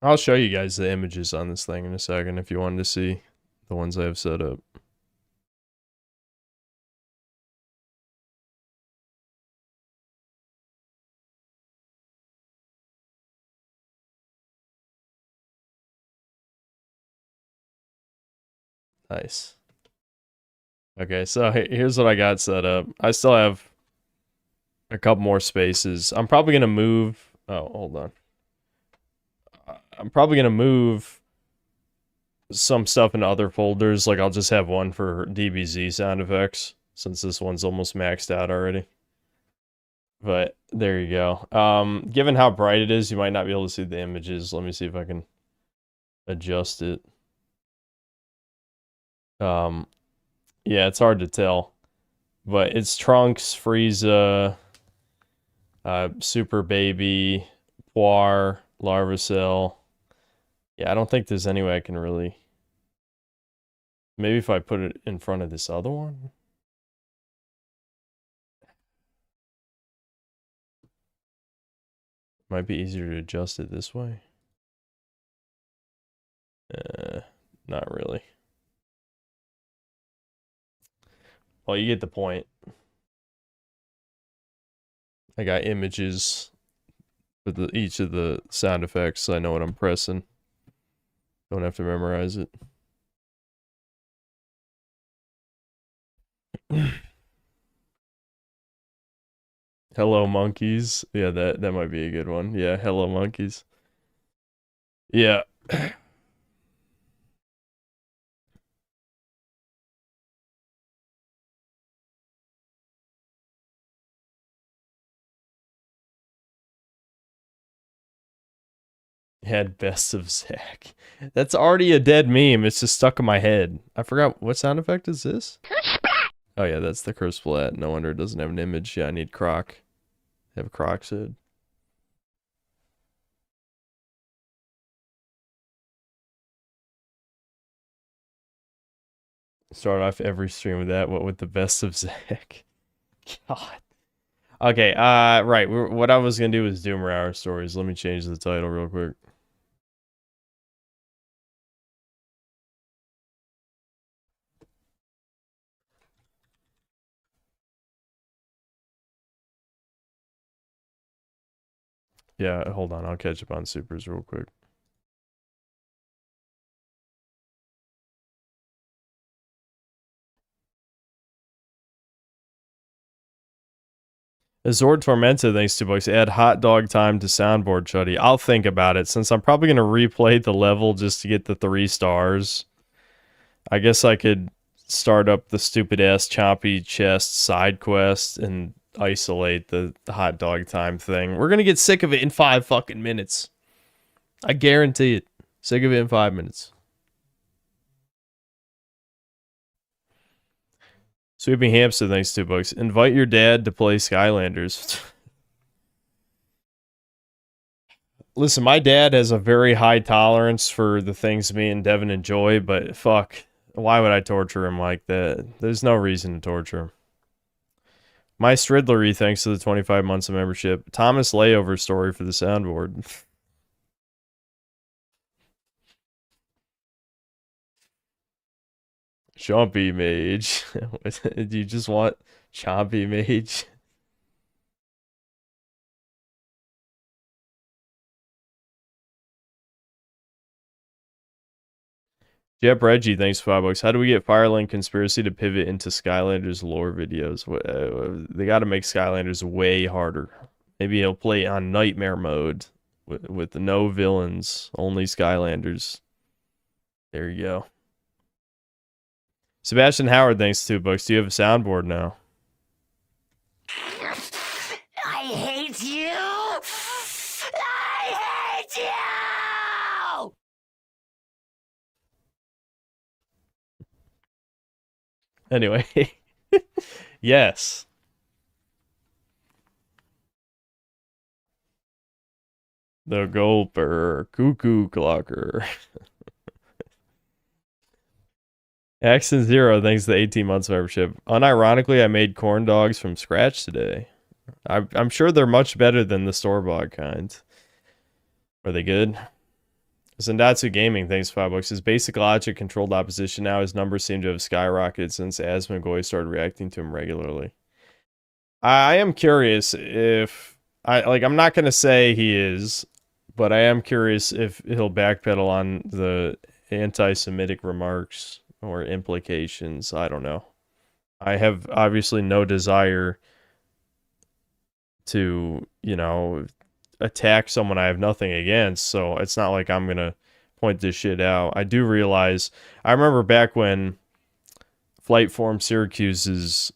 A: I'll show you guys the images on this thing in a second if you wanted to see the ones I have set up. Nice. Okay, so here's what I got set up. I still have a couple more spaces. I'm probably going to move... Oh, hold on. I'm probably going to move some stuff into other folders. Like, I'll just have one for DBZ sound effects, since this one's almost maxed out already. But there you go. Given how bright it is, you might not be able to see the images. Let me see if I can adjust it. Yeah, it's hard to tell. But it's Trunks, Frieza, Super Baby, Poir, Larvacell. Yeah, I don't think there's any way I can really... Maybe if I put it in front of this other one? Might be easier to adjust it this way. Not really. Well, you get the point. I got images for each of the sound effects, so I know what I'm pressing. Don't have to memorize it. Hello Monkeys. Yeah, that might be a good one. Yeah, Hello Monkeys. Yeah. Had best of Zach. That's already a dead meme. It's just stuck in my head. I forgot what sound effect is this? Oh yeah, that's the curse splat. No wonder it doesn't have an image. Yeah, I need Croc. Have Croc's head. Start off every stream with that. What with the best of Zach? God. Okay, right. What I was gonna do was Doomer Hour Stories. Let me change the title real quick. Yeah, hold on. I'll catch up on supers real quick. Azord Tormenta, thanks to books. Add hot dog time to soundboard, Chuddy. I'll think about it, since I'm probably going to replay the level just to get the 3 stars. I guess I could start up the stupid-ass choppy chest side quest and isolate the hot dog time thing. We're going to get sick of it in 5 fucking minutes. I guarantee it. Sick of it in 5 minutes. Sweeping Hamster, thanks to books. Invite your dad to play Skylanders. Listen, my dad has a very high tolerance for the things me and Devin enjoy, but fuck, why would I torture him like that? There's no reason to torture him. My Stridlery, thanks to the 25 months of membership. Thomas Layover story for the soundboard. Chompy Mage. Do you just want Chompy Mage? Jep Reggie, thanks for $5. How do we get Firelink Conspiracy to pivot into Skylanders lore videos? They got to make Skylanders way harder. Maybe he'll play on Nightmare mode with no villains, only Skylanders. There you go. Sebastian Howard, thanks to $2. Do you have a soundboard now?
V: I hate you! I hate you!
A: Anyway, yes. The Gulper, Cuckoo Clocker. Axon Zero, thanks to the 18 months membership. Unironically, I made corn dogs from scratch today. I'm sure they're much better than the store-bought kind. Are they good? Zendatsu Gaming, thanks $5. His basic logic controlled opposition now. His numbers seem to have skyrocketed since Asmongoy started reacting to him regularly. I am curious if I'm not gonna say he is, but I am curious if he'll backpedal on the anti-Semitic remarks or implications. I don't know. I have obviously no desire to, you know, attack someone I have nothing against, so it's not like I'm gonna point this shit out. I do realize, I remember back when Flight Form Syracuse's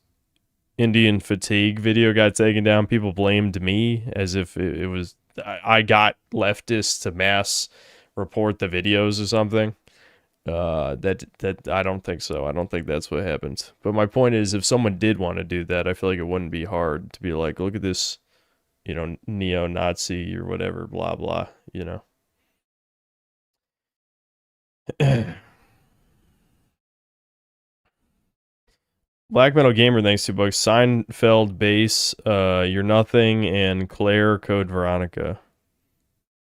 A: Indian fatigue video got taken down, people blamed me as if it was, I got leftists to mass report the videos or something. That I don't think so. I don't think that's what happened. But my point is, if someone did want to do that, I feel like it wouldn't be hard to be like, look at this, you know, neo-Nazi or whatever, blah, blah, you know. Black Metal Gamer, thanks $2. Seinfeld Base, You're Nothing, and Claire Code Veronica.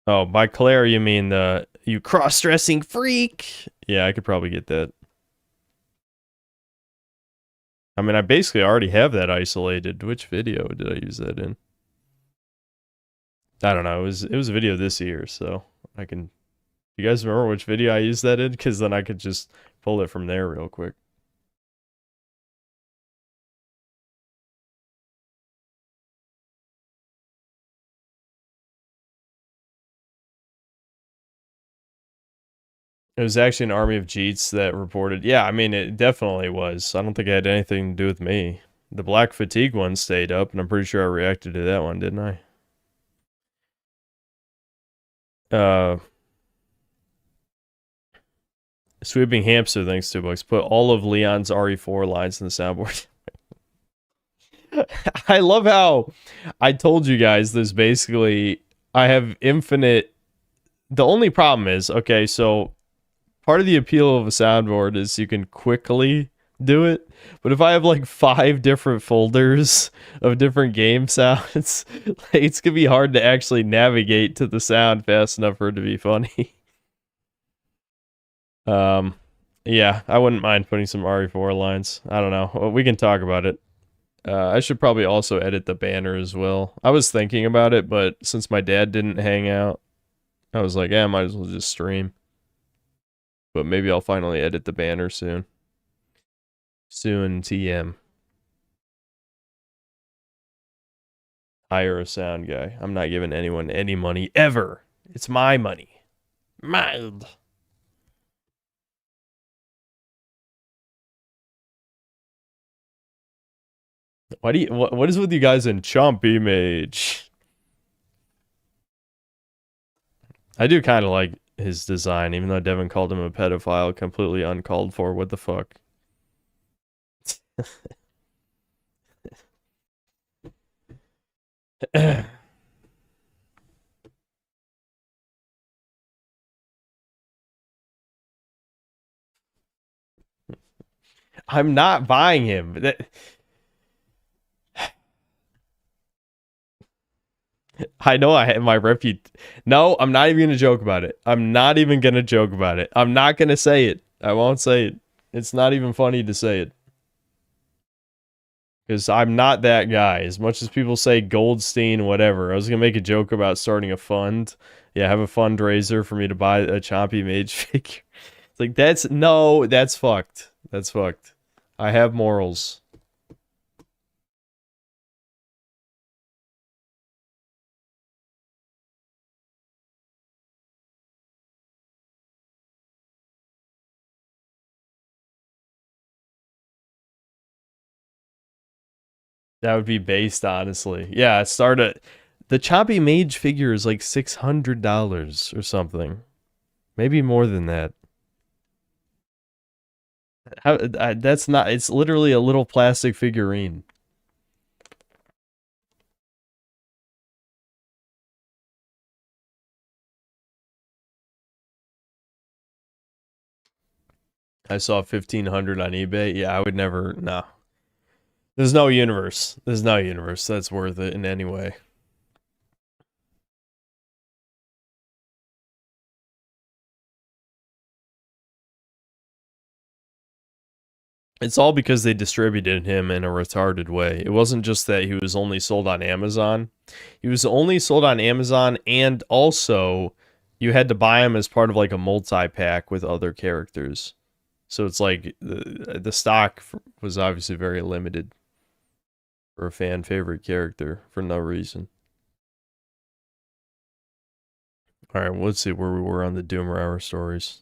A: Oh, by Claire you mean the you cross-dressing freak? Yeah, I could probably get that. I mean, I basically already have that isolated. Which video did I use that in? I don't know. It was a video this year, so I can. You guys remember which video I used that in? Because then I could just pull it from there real quick. It was actually an army of Jeets that reported. Yeah, I mean, it definitely was. I don't think it had anything to do with me. The Black Fatigue one stayed up, and I'm pretty sure I reacted to that one, didn't I? Sweeping Hamster, thanks $2. Put all of Leon's RE4 lines in the soundboard. I love how I told you guys this basically. I have infinite. The only problem is, okay, so part of the appeal of a soundboard is you can quickly do it. But if I have like 5 different folders of different game sounds, like, it's gonna be hard to actually navigate to the sound fast enough for it to be funny. Yeah, I wouldn't mind putting some RE4 lines. I don't know. We can talk about it. I should probably also edit the banner as well. I was thinking about it, but since my dad didn't hang out, I was like, yeah, I might as well just stream. But maybe I'll finally edit the banner soon. Soon, TM. Hire a sound guy. I'm not giving anyone any money ever. It's my money. Mine. Why do you, what is with you guys in Chomp Image? I do kind of like his design, even though Devin called him a pedophile, completely uncalled for. What the fuck? I'm not buying him. I know I have my No, I'm not even going to joke about it. I'm not even going to joke about it. I'm not going to say it. I won't say it. It's not even funny to say it. Because I'm not that guy. As much as people say Goldstein, whatever. I was going to make a joke about starting a fund. Yeah, have a fundraiser for me to buy a Chompy Mage figure. It's like, that's fucked. That's fucked. I have morals. That would be based, honestly. Yeah, the Chompy Mage figure is like $600 or something. Maybe more than that. That's not, it's literally a little plastic figurine. I saw 1,500 on eBay. Yeah, I would never, no. There's no universe. There's no universe that's worth it in any way. It's all because they distributed him in a retarded way. It wasn't just that he was only sold on Amazon. He was only sold on Amazon, and also you had to buy him as part of like a multi-pack with other characters. So it's like the stock was obviously very limited for a fan favorite character for no reason. All right, well, let's see where we were on the Doom Hour stories.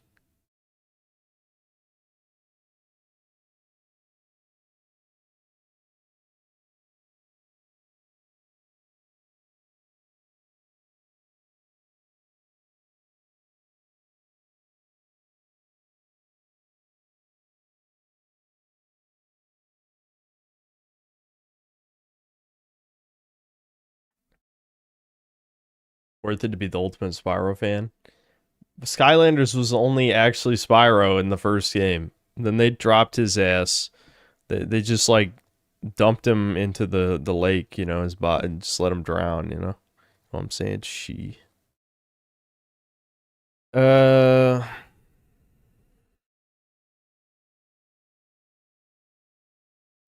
A: Worth it to be the ultimate Spyro fan. Skylanders was only actually Spyro in the first game. Then they dropped his ass. They just like dumped him into the lake, you know, his body, and just let him drown, you know. What I'm saying, I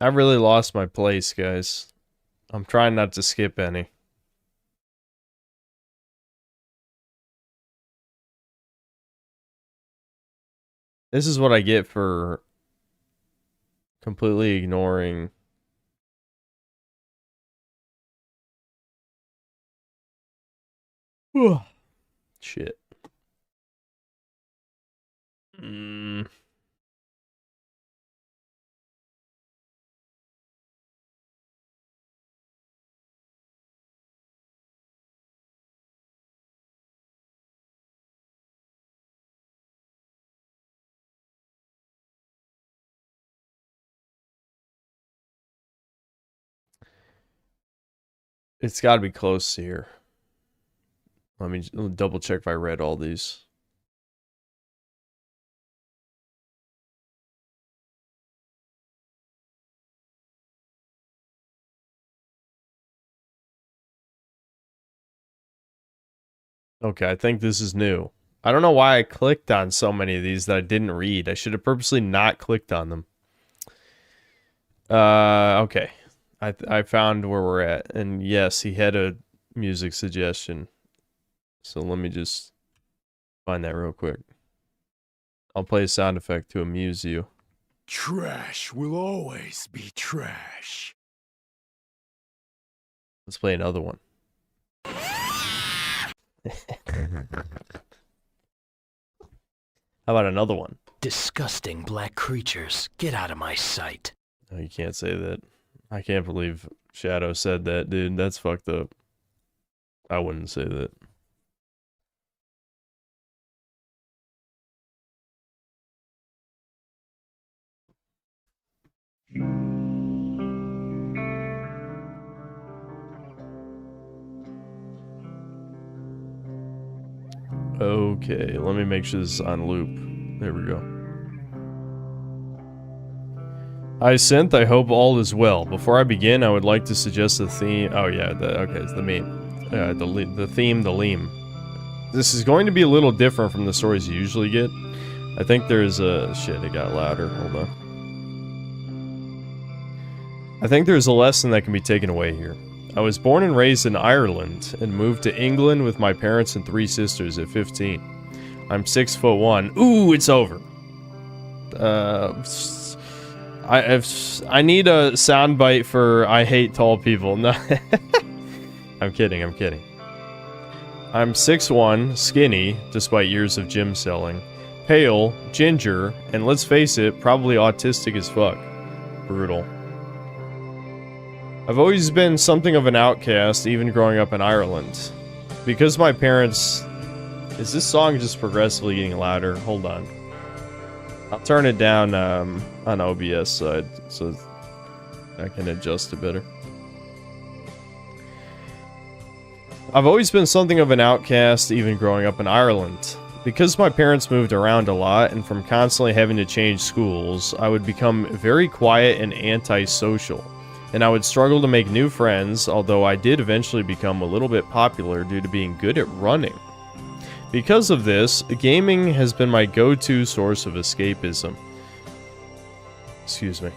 A: really lost my place, guys. I'm trying not to skip any. This is what I get for completely ignoring. Shit. It's got to be close here. Let me double check if I read all these. Okay, I think this is new. I don't know why I clicked on so many of these that I didn't read. I should have purposely not clicked on them. Okay. I found where we're at. And yes, he had a music suggestion. So let me just find that real quick. I'll play a sound effect to amuse you.
E: Trash will always be trash.
A: Let's play another one. How about another one?
F: Disgusting black creatures, get out of my sight.
A: No, you can't say that. I can't believe Shadow said that, dude. That's fucked up. I wouldn't say that. Okay, let me make sure this is on loop. There we go. Hi, Synth. I hope all is well. Before I begin, I would like to suggest a theme. Oh yeah, okay, it's the meme. The theme, the leme. This is going to be a little different from the stories you usually get. I think there's a... Shit, it got louder. Hold on. I think there's a lesson that can be taken away here. I was born and raised in Ireland and moved to England with my parents and 3 sisters at 15. I'm 6'1". Ooh, it's over. I need a soundbite for I hate tall people. No, I'm kidding. I'm 6'1", skinny, despite years of gym selling, pale, ginger, and let's face it, probably autistic as fuck. Brutal. I've always been something of an outcast, even growing up in Ireland. Because my parents... Is this song just progressively getting louder? Hold on. I'll turn it down on OBS side, so I can adjust it better. I've always been something of an outcast, even growing up in Ireland. Because my parents moved around a lot, and from constantly having to change schools, I would become very quiet and antisocial. And I would struggle to make new friends, although I did eventually become a little bit popular due to being good at running. Because of this, gaming has been my go-to source of escapism. Excuse me.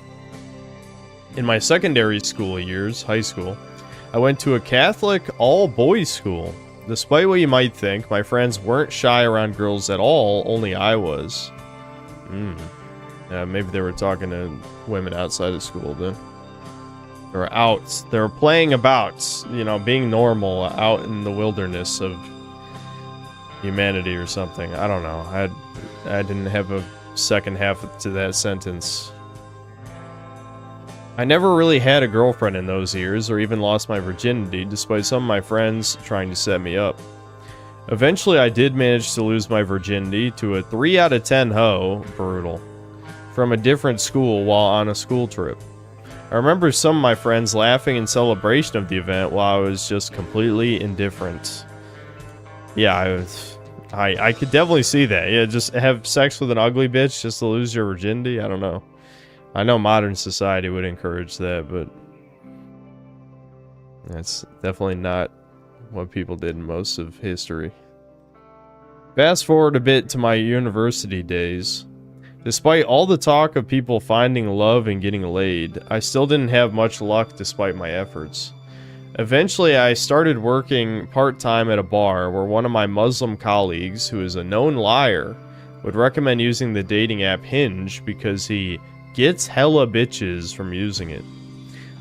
A: In my secondary school years, high school, I went to a Catholic all-boys school. Despite what you might think, my friends weren't shy around girls at all, only I was. Yeah, maybe they were talking to women outside of school then. They were out. They were playing about, you know, being normal out in the wilderness of humanity or something. I don't know. I didn't have a second half to that sentence. I never really had a girlfriend in those years, or even lost my virginity, despite some of my friends trying to set me up. Eventually, I did manage to lose my virginity to a 3 out of 10 hoe, brutal, from a different school while on a school trip. I remember some of my friends laughing in celebration of the event while I was just completely indifferent. Yeah, I could definitely see that. Yeah, just have sex with an ugly bitch just to lose your virginity? I don't know. I know modern society would encourage that, but that's definitely not what people did in most of history. Fast forward a bit to my university days. Despite all the talk of people finding love and getting laid, I still didn't have much luck despite my efforts. Eventually, I started working part-time at a bar where one of my Muslim colleagues, who is a known liar, would recommend using the dating app Hinge because he gets hella bitches from using it.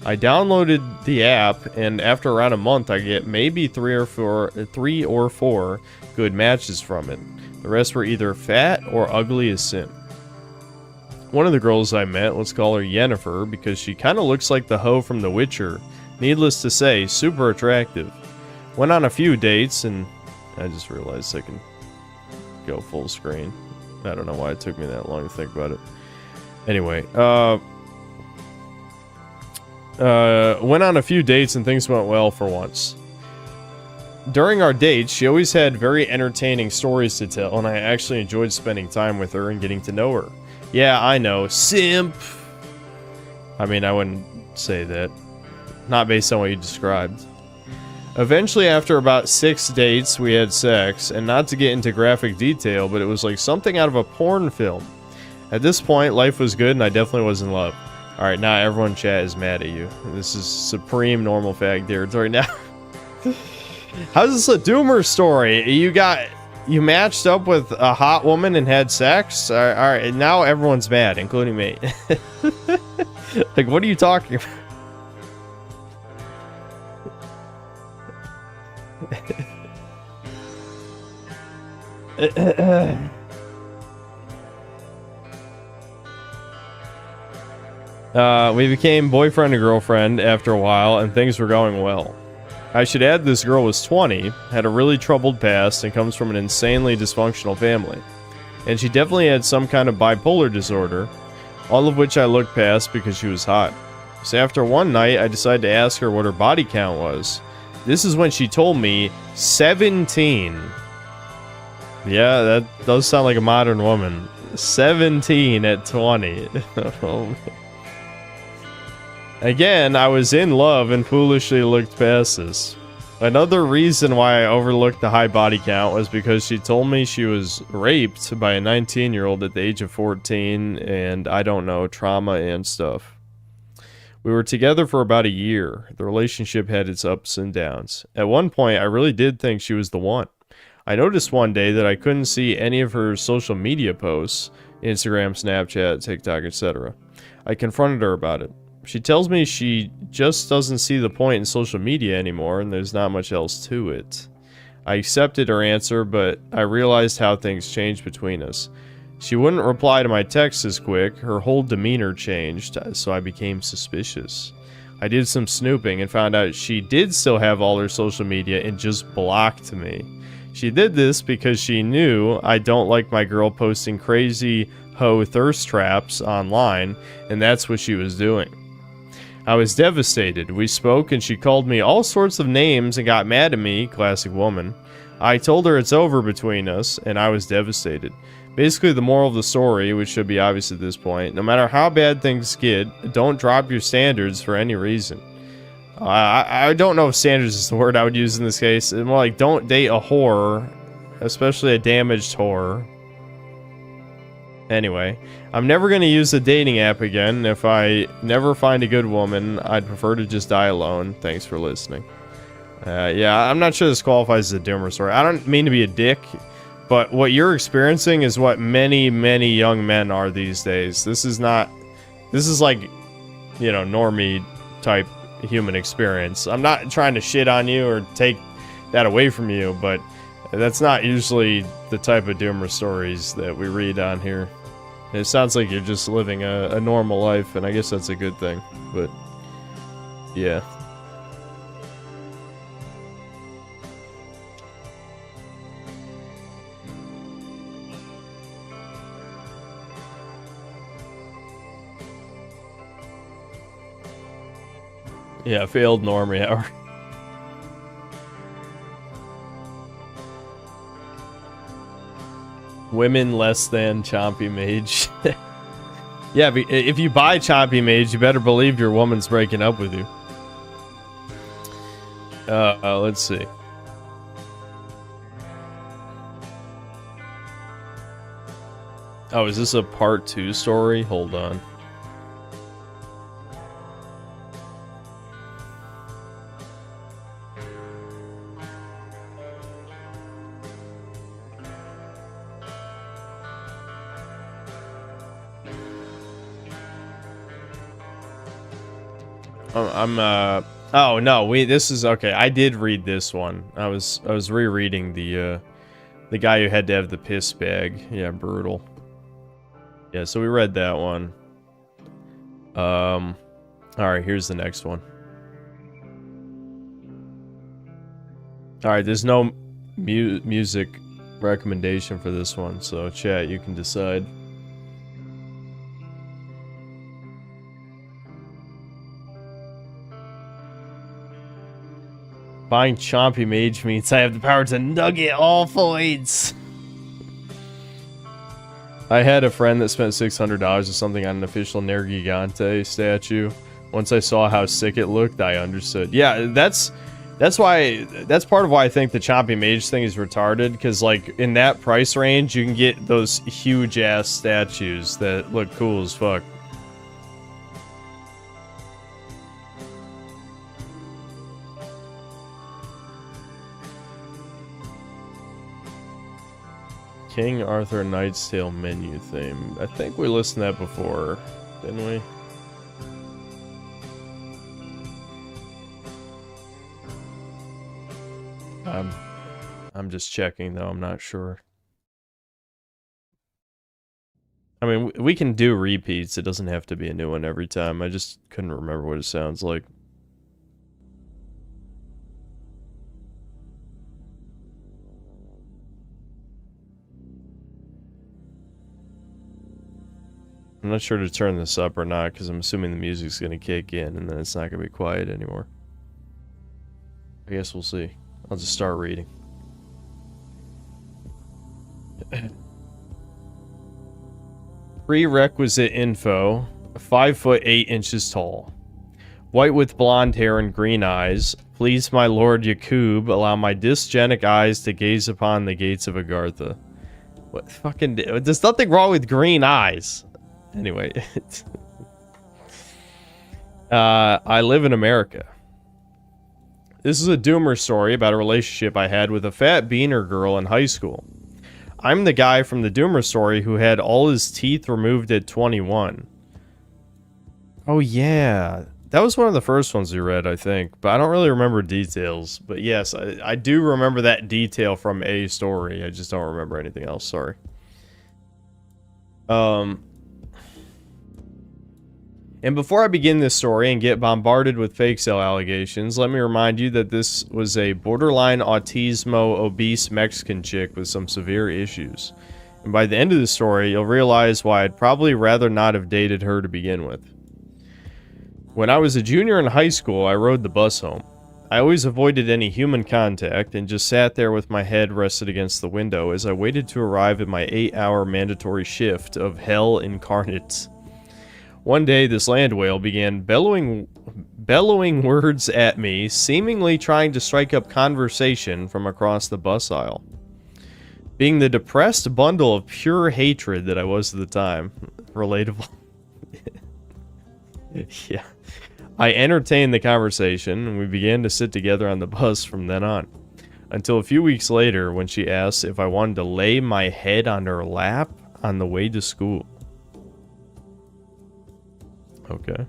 A: I downloaded the app, and after around a month, I get maybe three or four good matches from it. The rest were either fat or ugly as sin. One of the girls I met, let's call her Yennefer, because she kind of looks like the hoe from The Witcher. Needless to say, super attractive. Went on a few dates, and I just realized I can go full screen. I don't know why it took me that long to think about it. Anyway, went on a few dates and things went well for once. During our dates, she always had very entertaining stories to tell, and I actually enjoyed spending time with her and getting to know her. Yeah, I know, simp. I mean, I wouldn't say that. Not based on what you described. Eventually, after about 6 dates, we had sex, and not to get into graphic detail, but it was like something out of a porn film. At this point, life was good, and I definitely was in love. Alright, now everyone in chat is mad at you. This is supreme normal fag territory now. How's this a doomer story? You matched up with a hot woman and had sex? Alright, now everyone's mad, including me. Like, what are you talking about? We became boyfriend and girlfriend after a while, and things were going well. I should add this girl was 20, had a really troubled past, and comes from an insanely dysfunctional family. And she definitely had some kind of bipolar disorder, all of which I looked past because she was hot. So after one night, I decided to ask her what her body count was. This is when she told me 17. Yeah, that does sound like a modern woman. 17 at 20. Again, I was in love and foolishly looked past this. Another reason why I overlooked the high body count was because she told me she was raped by a 19-year-old at the age of 14, and I don't know, trauma and stuff. We were together for about a year. The relationship had its ups and downs. At one point, I really did think she was the one. I noticed one day that I couldn't see any of her social media posts, Instagram, Snapchat, TikTok, etc. I confronted her about it. She tells me she just doesn't see the point in social media anymore, and there's not much else to it. I accepted her answer, but I realized how things changed between us. She wouldn't reply to my texts as quick, her whole demeanor changed, so I became suspicious. I did some snooping and found out she did still have all her social media and just blocked me. She did this because she knew I don't like my girl posting crazy hoe thirst traps online, and that's what she was doing. I was devastated. We spoke and she called me all sorts of names and got mad at me, classic woman. I told her it's over between us, and I was devastated. Basically, the moral of the story, which should be obvious at this point, no matter how bad things get, don't drop your standards for any reason. I don't know if standards is the word I would use in this case. It's more like don't date a whore, especially a damaged whore. Anyway, I'm never going to use the dating app again. If I never find a good woman, I'd prefer to just die alone. Thanks for listening. Yeah, I'm not sure this qualifies as a doomer story. I don't mean to be a dick, but what you're experiencing is what many, many young men are these days. This is not... This is like, you know, normie type human experience. I'm not trying to shit on you or take that away from you, but that's not usually the type of doomer stories that we read on here. It sounds like you're just living a normal life, and I guess that's a good thing, but yeah. Yeah, failed normie hour. Women less than Chompy Mage. Yeah, if you buy Chompy Mage, you better believe your woman's breaking up with you. Let's see. Oh, is this a part 2 story? Hold on. Oh no, this is okay. I did read this one. I was rereading the guy who had to have the piss bag. Yeah, brutal. Yeah, so we read that one. Alright, here's the next one. Alright, there's no music recommendation for this one, so chat, you can decide. Buying Chompy Mage means I have the power to nugget all voids. I had a friend that spent $600 or something on an official Nergigante statue. Once I saw how sick it looked, I understood. Yeah, that's part of why I think the Chompy Mage thing is retarded, because like in that price range you can get those huge ass statues that look cool as fuck. King Arthur Knight's Tale menu theme. I think we listened to that before, didn't we? I'm just checking though, I'm not sure. I mean, we can do repeats, it doesn't have to be a new one every time. I just couldn't remember what it sounds like. I'm not sure to turn this up or not, because I'm assuming the music's going to kick in, and then it's not going to be quiet anymore. I guess we'll see. I'll just start reading. Prerequisite info. 5 foot 8 inches tall. White with blonde hair and green eyes. Please, my lord Yakub, allow my dysgenic eyes to gaze upon the gates of Agartha. What fucking... There's nothing wrong with green eyes. Anyway, I live in America. This is a doomer story about a relationship I had with a fat beaner girl in high school. I'm the guy from the doomer story who had all his teeth removed at 21. Oh yeah, that was one of the first ones we read, I think, but I don't really remember details. But yes, I do remember that detail from a story. I just don't remember anything else, sorry. And before I begin this story and get bombarded with fake sale allegations, let me remind you that this was a borderline autismo obese Mexican chick with some severe issues. And by the end of the story, you'll realize why I'd probably rather not have dated her to begin with. When I was a junior in high school, I rode the bus home. I always avoided any human contact and just sat there with my head rested against the window as I waited to arrive at my 8-hour mandatory shift of hell incarnate. One day, this land whale began bellowing words at me, seemingly trying to strike up conversation from across the bus aisle. Being the depressed bundle of pure hatred that I was at the time. Relatable. Yeah. I entertained the conversation, and we began to sit together on the bus from then on. Until a few weeks later, when she asked if I wanted to lay my head on her lap on the way to school. Okay. And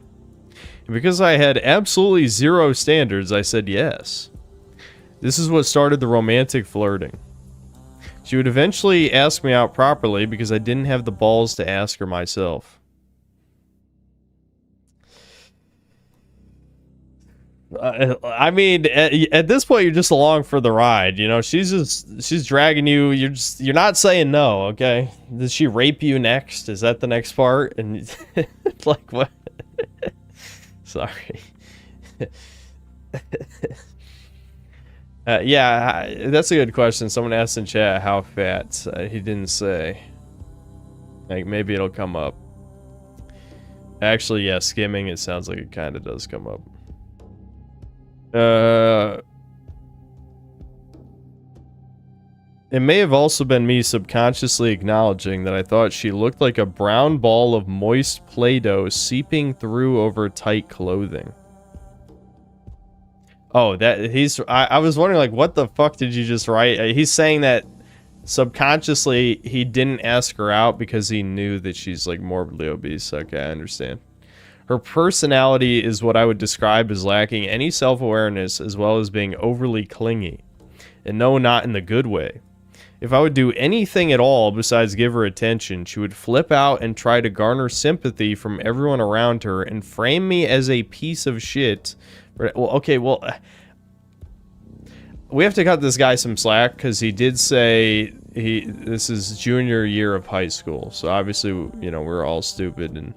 A: because I had absolutely zero standards, I said yes. This is what started the romantic flirting. She would eventually ask me out properly because I didn't have the balls to ask her myself. I mean, at this point, you're just along for the ride. You know, she's dragging you. You're not saying no. Okay, does she rape you next? Is that the next part? And like what? Sorry. Yeah, that's a good question. Someone asked in chat how fat. He didn't say. Like maybe it'll come up. Actually, yeah, skimming. It sounds like it kind of does come up. It may have also been me subconsciously acknowledging that I thought she looked like a brown ball of moist Play-Doh seeping through over tight clothing. Oh, I was wondering, like, what the fuck did you just write? He's saying that subconsciously he didn't ask her out because he knew that she's, like, morbidly obese. Okay, I understand. Her personality is what I would describe as lacking any self-awareness as well as being overly clingy. And no, not in the good way. If I would do anything at all besides give her attention, she would flip out and try to garner sympathy from everyone around her and frame me as a piece of shit. Well, okay, well, we have to cut this guy some slack because he did say this is junior year of high school. So obviously, you know, we're all stupid and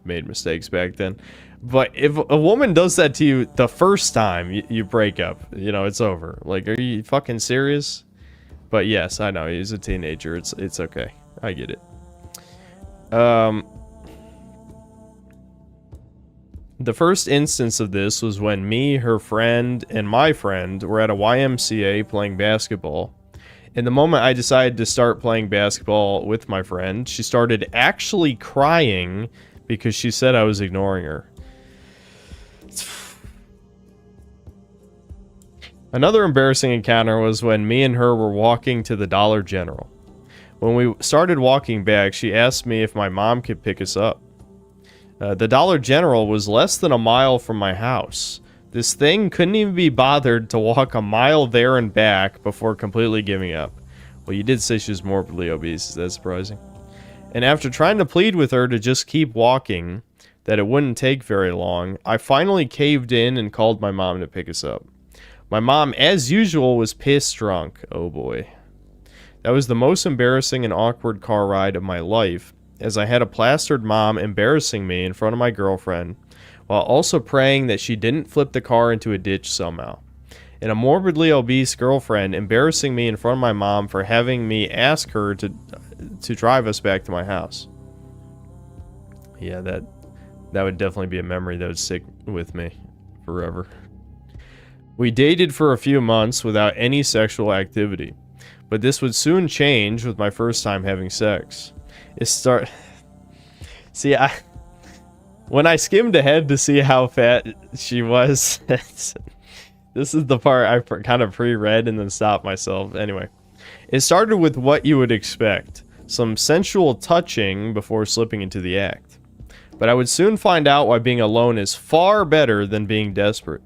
A: made mistakes back then. But if a woman does that to you the first time you break up, you know, it's over. Like, are you fucking serious? But yes, I know he's a teenager. It's okay. I get it. The first instance of this was when me, her friend, and my friend were at a YMCA playing basketball. And the moment I decided to start playing basketball with my friend, she started actually crying because she said I was ignoring her. Another embarrassing encounter was when me and her were walking to the Dollar General. When we started walking back, she asked me if my mom could pick us up. The Dollar General was less than a mile from my house. This thing couldn't even be bothered to walk a mile there and back before completely giving up. Well, you did say she was morbidly obese. Is that surprising? And after trying to plead with her to just keep walking, that it wouldn't take very long, I finally caved in and called my mom to pick us up. My mom, as usual, was pissed drunk. Oh boy. That was the most embarrassing and awkward car ride of my life, as I had a plastered mom embarrassing me in front of my girlfriend, while also praying that she didn't flip the car into a ditch somehow. And a morbidly obese girlfriend embarrassing me in front of my mom for having me ask her to drive us back to my house. Yeah, that would definitely be a memory that would stick with me forever. We dated for a few months without any sexual activity, but this would soon change with my first time having sex. See, when I skimmed ahead to see how fat she was, this is the part I kind of pre-read and then stopped myself. Anyway, it started with what you would expect. Some sensual touching before slipping into the act. But I would soon find out why being alone is far better than being desperate.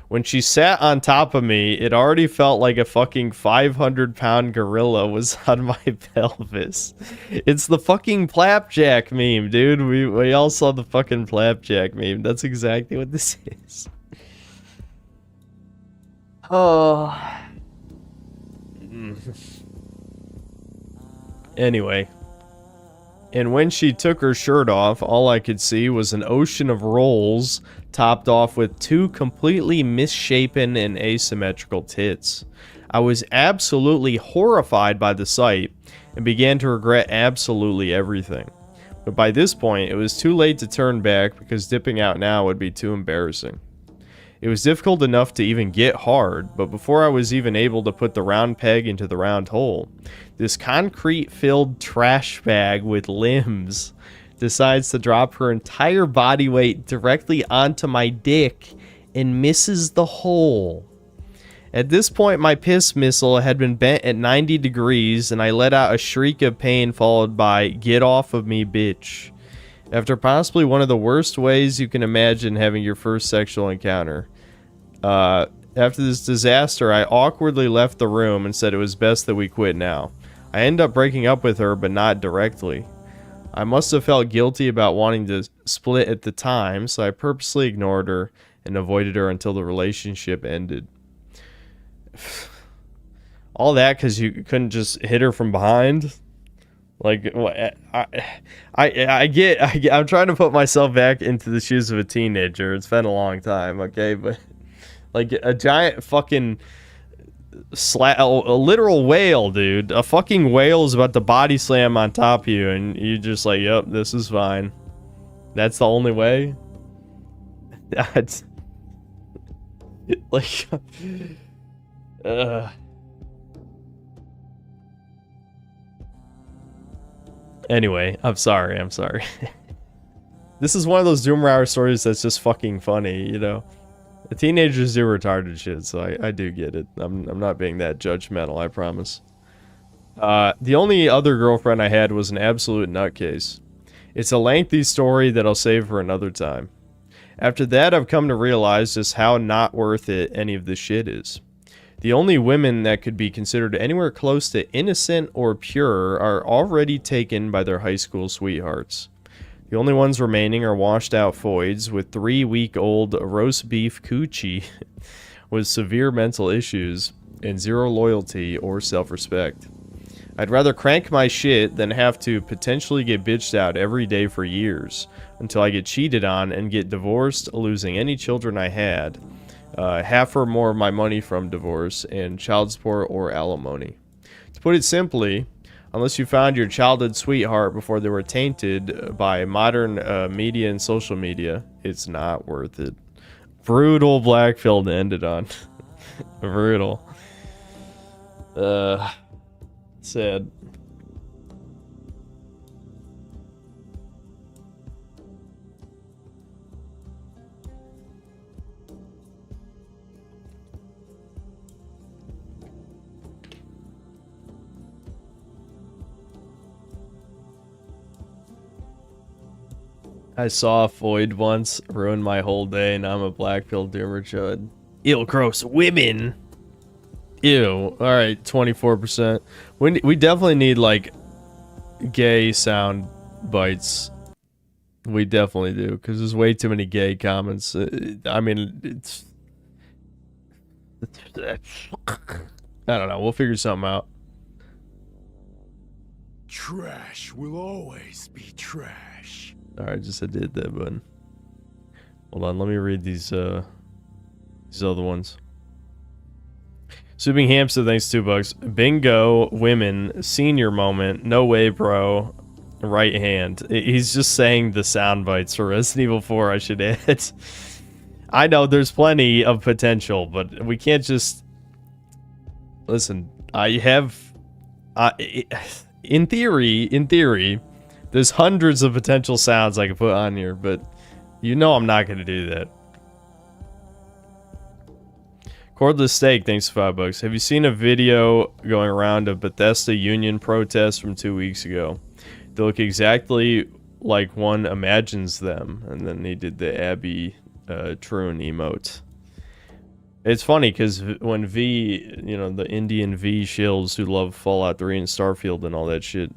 A: When she sat on top of me, it already felt like a fucking 500-pound gorilla was on my pelvis. It's the fucking Flapjack meme, dude. We all saw the fucking Flapjack meme. That's exactly what this is. Oh. Anyway. And when she took her shirt off, all I could see was an ocean of rolls topped off with two completely misshapen and asymmetrical tits. I was absolutely horrified by the sight and began to regret absolutely everything. But by this point, it was too late to turn back because dipping out now would be too embarrassing. It was difficult enough to even get hard, but before I was even able to put the round peg into the round hole, this concrete-filled trash bag with limbs decides to drop her entire body weight directly onto my dick and misses the hole. At this point, my piss missile had been bent at 90 degrees, and I let out a shriek of pain followed by, "Get off of me, bitch." After possibly one of the worst ways you can imagine having your first sexual encounter. After this disaster, I awkwardly left the room and said it was best that we quit now. I ended up breaking up with her, but not directly. I must have felt guilty about wanting to split at the time, so I purposely ignored her and avoided her until the relationship ended. All that because you couldn't just hit her from behind? Like, I'm trying to put myself back into the shoes of a teenager. It's been a long time, okay? But, like, a giant fucking a literal whale, dude. A fucking whale is about to body slam on top of you, and you're just like, yep, this is fine. That's the only way? That's... like... Anyway, I'm sorry. This is one of those Doom Hour stories that's just fucking funny, you know? The teenagers do retarded shit, so I do get it. I'm not being that judgmental, I promise. The only other girlfriend I had was an absolute nutcase. It's a lengthy story that I'll save for another time. After that, I've come to realize just how not worth it any of this shit is. The only women that could be considered anywhere close to innocent or pure are already taken by their high school sweethearts. The only ones remaining are washed out foids with 3-week-old roast beef coochie with severe mental issues and zero loyalty or self-respect. I'd rather crank my shit than have to potentially get bitched out every day for years until I get cheated on and get divorced, losing any children I had. Half or more of my money from divorce and child support or alimony. To put it simply, unless you found your childhood sweetheart before they were tainted by modern media and social media, it's not worth it. Brutal black film to end it on. Brutal. Sad. I saw a foid once, ruined my whole day, and I'm a black-pilled doomer chud. Ew, gross. Women! Ew. Alright, 24%. We definitely need, like, gay sound bites. We definitely do, because there's way too many gay comments. I mean, it's... I don't know, we'll figure something out.
E: Trash will always be trash.
A: Alright, just I did that button. Hold on, let me read these other ones. Sweeping Hamster, thanks $2. Bingo, women, senior moment, no way, bro. Right hand. He's just saying the sound bites for Resident Evil 4, I should add. I know there's plenty of potential, but we can't just... Listen, I have... in theory, there's hundreds of potential sounds I could put on here, but you know I'm not going to do that. Cordless Steak, thanks for $5. Have you seen a video going around of Bethesda union protests from 2 weeks ago? They look exactly like one imagines them. And then he did the Abby Troon emote. It's funny because when V, you know, the Indian V shills who love Fallout 3 and Starfield and all that shit,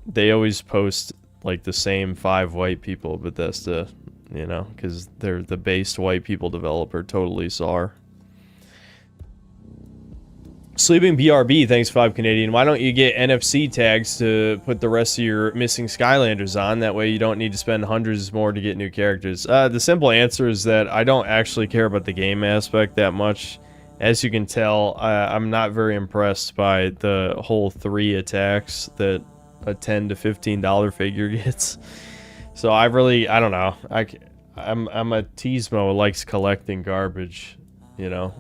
A: they always post like the same 5 white people, Bethesda, you know, because they're the based white people developer, totally SAR. Sleeping BRB, thanks 5 Canadian. Why don't you get NFC tags to put the rest of your missing Skylanders on? That way you don't need to spend hundreds more to get new characters. The simple answer is that I don't actually care about the game aspect that much. As you can tell, I'm not very impressed by the whole 3 attacks that a $10 to $15 figure gets. So I don't know. I'm a Teasmo who likes collecting garbage, you know.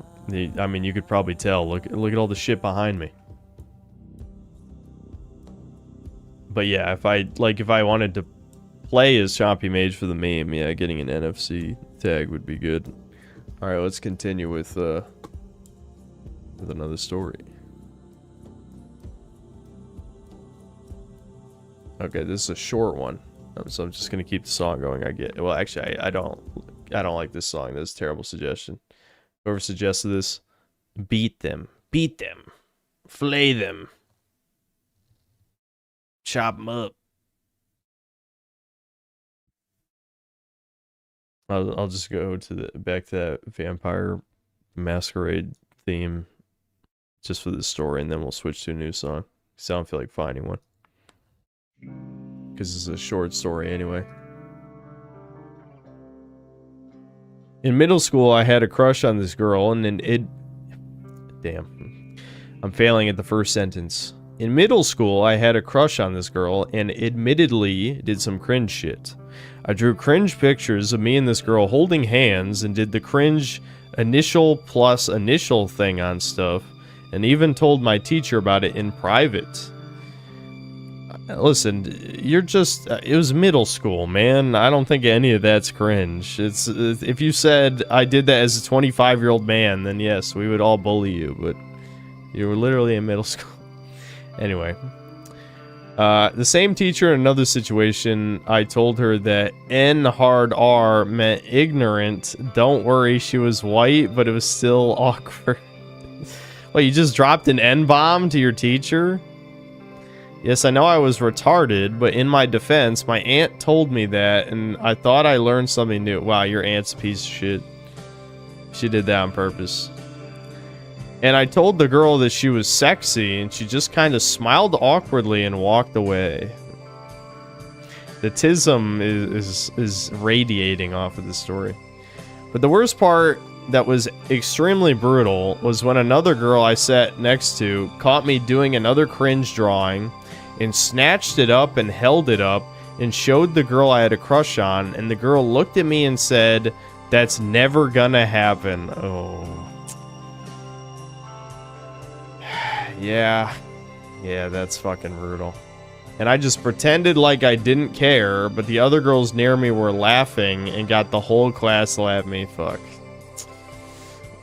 A: I mean, you could probably tell. Look at all the shit behind me. But yeah, if I wanted to play as Chompy Mage for the meme, yeah, getting an NFC tag would be good. All right, let's continue with another story. Okay, this is a short one, so I'm just gonna keep the song going. Well, actually, I don't like this song. That's a terrible suggestion. Whoever suggested this, beat them, flay them, chop them up. I'll just go to back to that Vampire Masquerade theme just for this story, and then we'll switch to a new song. So I don't feel like finding one. Because it's a short story anyway. In middle school, I had a crush on this girl, and then damn. I'm failing at the first sentence. In middle school, I had a crush on this girl, and admittedly did some cringe shit. I drew cringe pictures of me and this girl holding hands, and did the cringe initial plus initial thing on stuff, and even told my teacher about it in private. Listen, you're just... it was middle school, man. I don't think any of that's cringe. If you said I did that as a 25-year-old man, then yes, we would all bully you, but you were literally in middle school. Anyway. The same teacher in another situation, I told her that N hard R meant ignorant. Don't worry, she was white, but it was still awkward. Well, you just dropped an N-bomb to your teacher? Yes, I know I was retarded, but in my defense, my aunt told me that, and I thought I learned something new. Wow, your aunt's a piece of shit. She did that on purpose. And I told the girl that she was sexy, and she just kind of smiled awkwardly and walked away. The tism is radiating off of the story. But the worst part that was extremely brutal was when another girl I sat next to caught me doing another cringe drawing, and snatched it up and held it up and showed the girl I had a crush on, and the girl looked at me and said, "That's never gonna happen." Oh. Yeah, that's fucking brutal. And I just pretended like I didn't care, but the other girls near me were laughing and got the whole class to laugh at me. Fuck.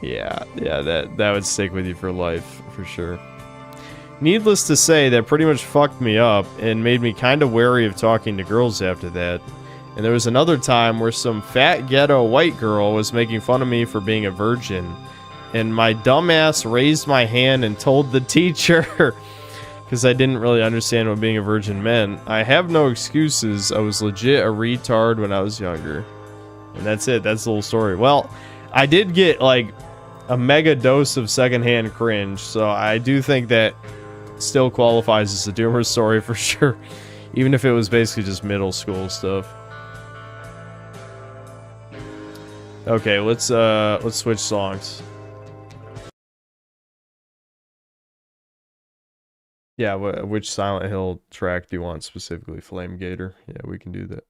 A: Yeah, that would stick with you for life, for sure. Needless to say, that pretty much fucked me up and made me kind of wary of talking to girls after that. And there was another time where some fat ghetto white girl was making fun of me for being a virgin. And my dumbass raised my hand and told the teacher, because I didn't really understand what being a virgin meant. I have no excuses. I was legit a retard when I was younger. And that's it. That's the whole story. Well, I did get, like, a mega dose of secondhand cringe, so I do think that still qualifies as a doomer story for sure, even if it was basically just middle school stuff. Okay, let's switch songs. Yeah, which Silent Hill track do you want specifically? Flame Gator? Yeah, we can do that.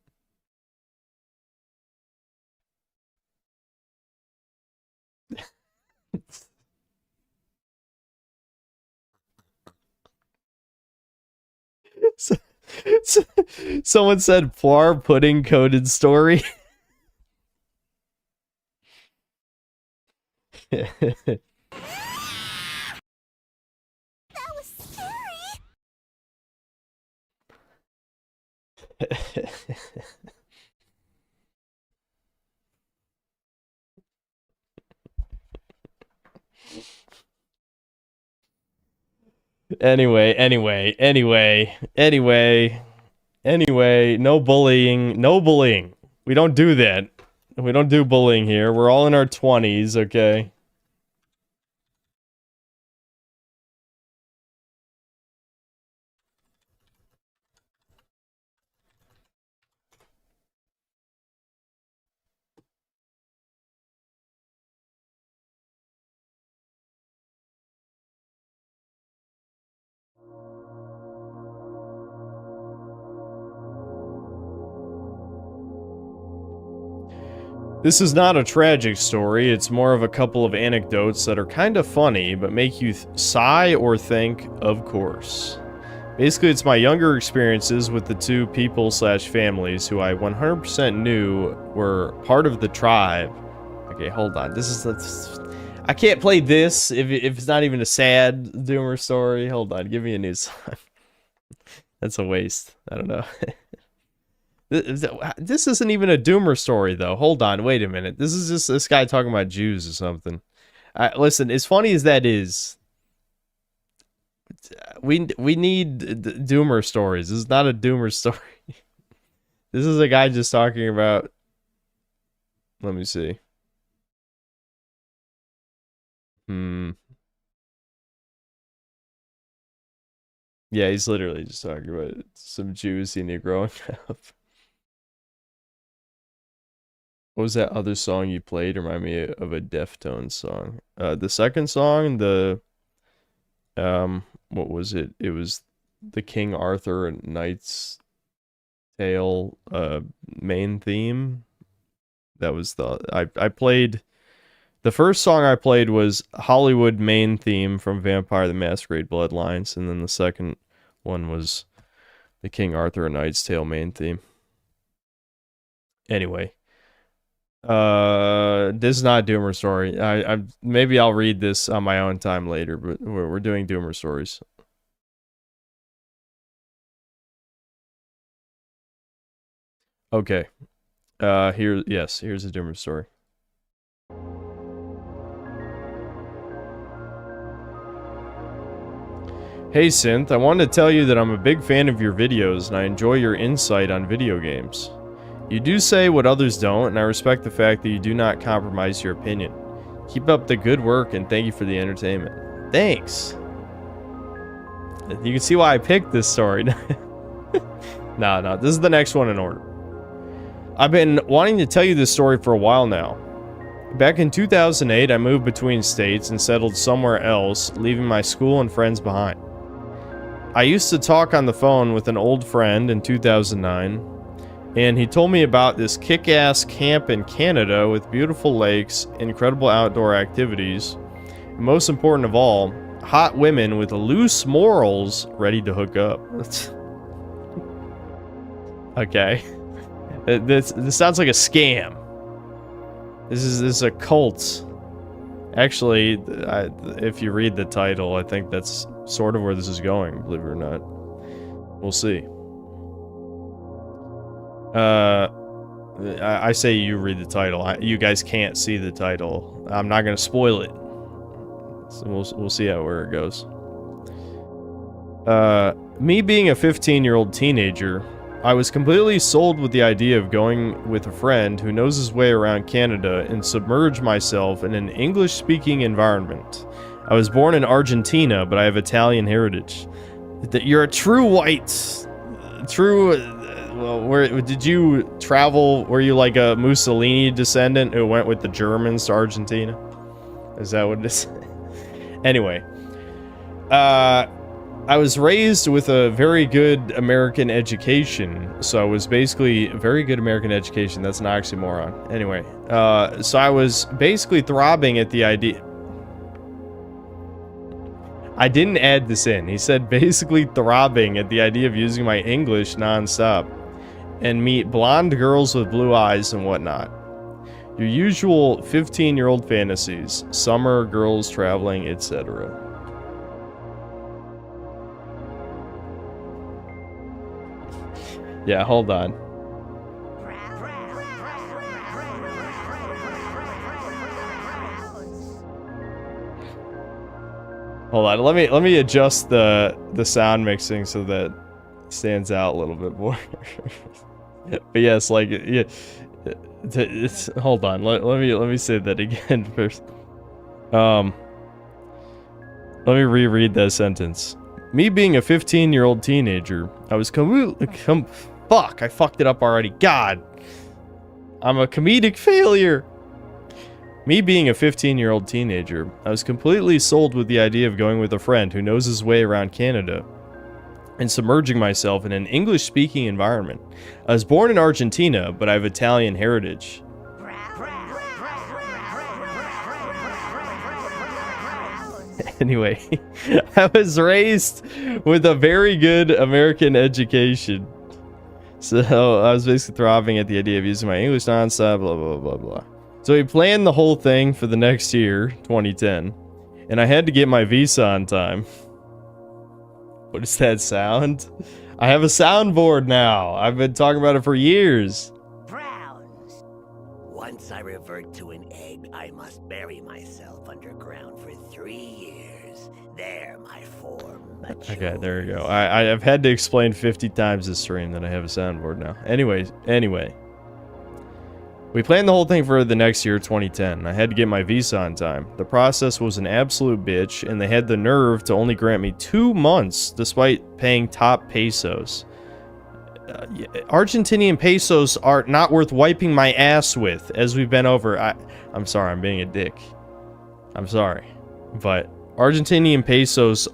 A: Someone said Plar pudding coated story.
J: That was scary.
A: Anyway, no bullying. We don't do that. We don't do bullying here. We're all in our 20s, okay? This is not a tragic story, it's more of a couple of anecdotes that are kind of funny, but make you sigh or think, of course. Basically, it's my younger experiences with the two people/families who I 100% knew were part of the tribe. Okay, hold on. This is the... I can't play this if it's not even a sad doomer story. Hold on, give me a new song. That's a waste. I don't know. This isn't even a doomer story, though. Hold on, wait a minute. This is just this guy talking about Jews or something. Listen, as funny as that is, we need doomer stories. This is not a doomer story. This is a guy just talking about... Let me see. Yeah, he's literally just talking about some Jews he knew growing up. What was that other song you played? Remind me of a Deftones song. The second song, what was it? It was the King Arthur and Knight's Tale main theme. That was I played... The first song I played was Hollywood main theme from Vampire the Masquerade Bloodlines, and then the second one was the King Arthur and Knight's Tale main theme. Anyway. This is not a doomer story. I maybe I'll read this on my own time later, but we're doing doomer stories. Okay. Here's a doomer story. Hey Synth, I wanted to tell you that I'm a big fan of your videos and I enjoy your insight on video games. You do say what others don't, and I respect the fact that you do not compromise your opinion. Keep up the good work, and thank you for the entertainment. Thanks! You can see why I picked this story. No, this is the next one in order. I've been wanting to tell you this story for a while now. Back in 2008, I moved between states and settled somewhere else, leaving my school and friends behind. I used to talk on the phone with an old friend in 2009, and he told me about this kick-ass camp in Canada with beautiful lakes, incredible outdoor activities, and most important of all, hot women with loose morals ready to hook up. Okay. This sounds like a scam. This is a cult. Actually, if you read the title, I think that's sort of where this is going, believe it or not. We'll see. I say you read the title. You guys can't see the title. I'm not gonna spoil it. So we'll see where it goes. Me being a 15-year-old teenager, I was completely sold with the idea of going with a friend who knows his way around Canada and submerge myself in an English-speaking environment. I was born in Argentina, but I have Italian heritage. You're a true white. Well, where did you travel? Were you like a Mussolini descendant who went with the Germans to Argentina? Is that what it is? Anyway. I was raised with a very good American education, so I was basically a very good American education. That's an oxymoron. Anyway, so I was basically throbbing at the idea. I didn't add this in. He said basically throbbing at the idea of using my English nonstop and meet blonde girls with blue eyes and whatnot. Your usual 15-year-old fantasies, summer, girls traveling, etc. Yeah, hold on. Hold on, let me adjust the sound mixing so that it stands out a little bit more. But yes, like yeah, hold on. Let me say that again first. Let me reread that sentence. Me being a 15-year-old teenager, I was fuck, I fucked it up already. God. I'm a comedic failure. Me being a 15-year-old teenager, I was completely sold with the idea of going with a friend who knows his way around Canada and submerging myself in an English-speaking environment. I was born in Argentina, but I have Italian heritage. Anyway, I was raised with a very good American education. So I was basically throbbing at the idea of using my English nonstop, blah, blah, blah, blah. So we planned the whole thing for the next year, 2010. And I had to get my visa on time. What is that sound? I have a soundboard now. I've been talking about it for years.
S: Browns. Once I revert to an egg, I must bury myself underground for 3 years. There, my form matures.
A: Okay, there we go. I've had to explain 50 times this stream that I have a soundboard now. Anyway. We planned the whole thing for the next year, 2010. I had to get my visa on time. The process was an absolute bitch, and they had the nerve to only grant me 2 months despite paying top pesos. Argentinian pesos are not worth wiping my ass with, as we've been over. I'm sorry, I'm being a dick. I'm sorry. But Argentinian pesos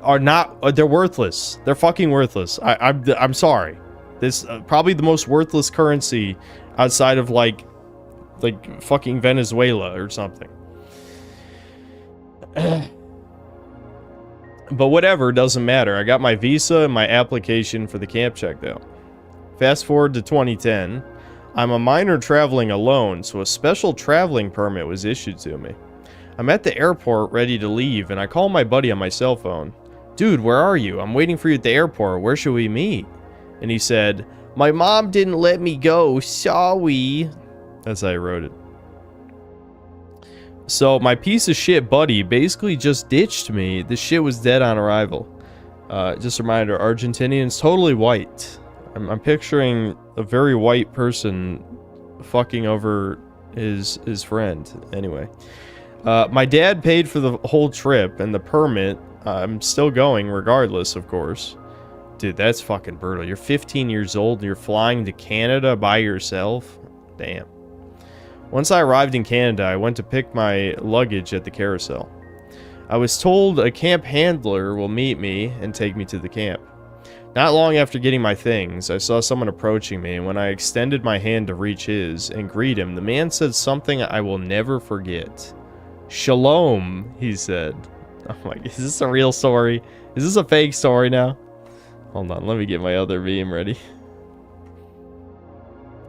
A: are not, they're worthless. They're fucking worthless. I'm sorry. This probably the most worthless currency outside of like fucking Venezuela or something. But whatever, doesn't matter. I got my visa and my application for the camp checked out. Fast forward to 2010. I'm a minor traveling alone, so a special traveling permit was issued to me. I'm at the airport ready to leave, and I call my buddy on my cell phone. Dude, where are you? I'm waiting for you at the airport. Where should we meet? And he said, my mom didn't let me go, sorry. That's how I wrote it. So my piece of shit buddy basically just ditched me. This shit was dead on arrival. Just a reminder, Argentinian's totally white. I'm picturing a very white person fucking over his friend. Anyway. My dad paid for the whole trip and the permit. I'm still going regardless, of course. Dude, that's fucking brutal. You're 15 years old and you're flying to Canada by yourself? Damn. Once I arrived in Canada, I went to pick my luggage at the carousel. I was told a camp handler will meet me and take me to the camp. Not long after getting my things, I saw someone approaching me, and when I extended my hand to reach his and greet him, the man said something I will never forget. Shalom, he said. Oh my, is this a real story? Is this a fake story now? Hold on, let me get my other beam ready.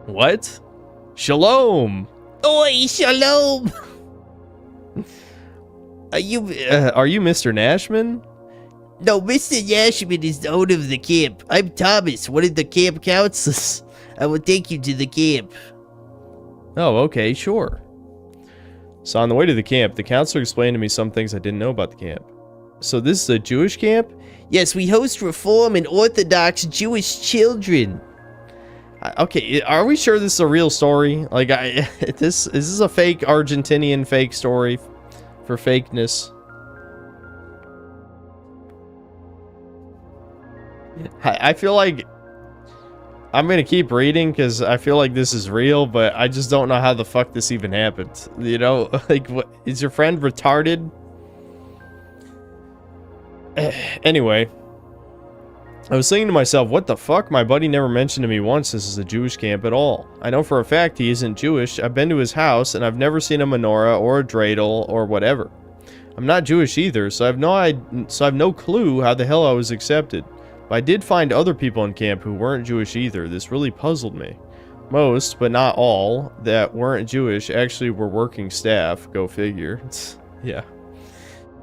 A: What? Shalom!
K: Oi, shalom!
A: Are you Mr. Nashman?
K: No, Mr. Nashman is the owner of the camp. I'm Thomas, one of the camp counselors. I will take you to the camp.
A: Oh, okay, sure. So on the way to the camp, the counselor explained to me some things I didn't know about the camp. So this is a Jewish camp?
K: Yes, we host Reform and Orthodox Jewish children.
A: Okay, are we sure this is a real story? Like, is this a fake Argentinian fake story for fakeness? I feel like I'm gonna keep reading because I feel like this is real, but I just don't know how the fuck this even happened. You know, like, what, is your friend retarded? Anyway, I was thinking to myself, what the fuck? My buddy never mentioned to me once this is a Jewish camp at all. I know for a fact he isn't Jewish. I've been to his house and I've never seen a menorah or a dreidel or whatever. I'm not Jewish either, so I have no clue how the hell I was accepted. But I did find other people in camp who weren't Jewish either. This really puzzled me. Most, but not all, that weren't Jewish actually were working staff. Go figure. Yeah.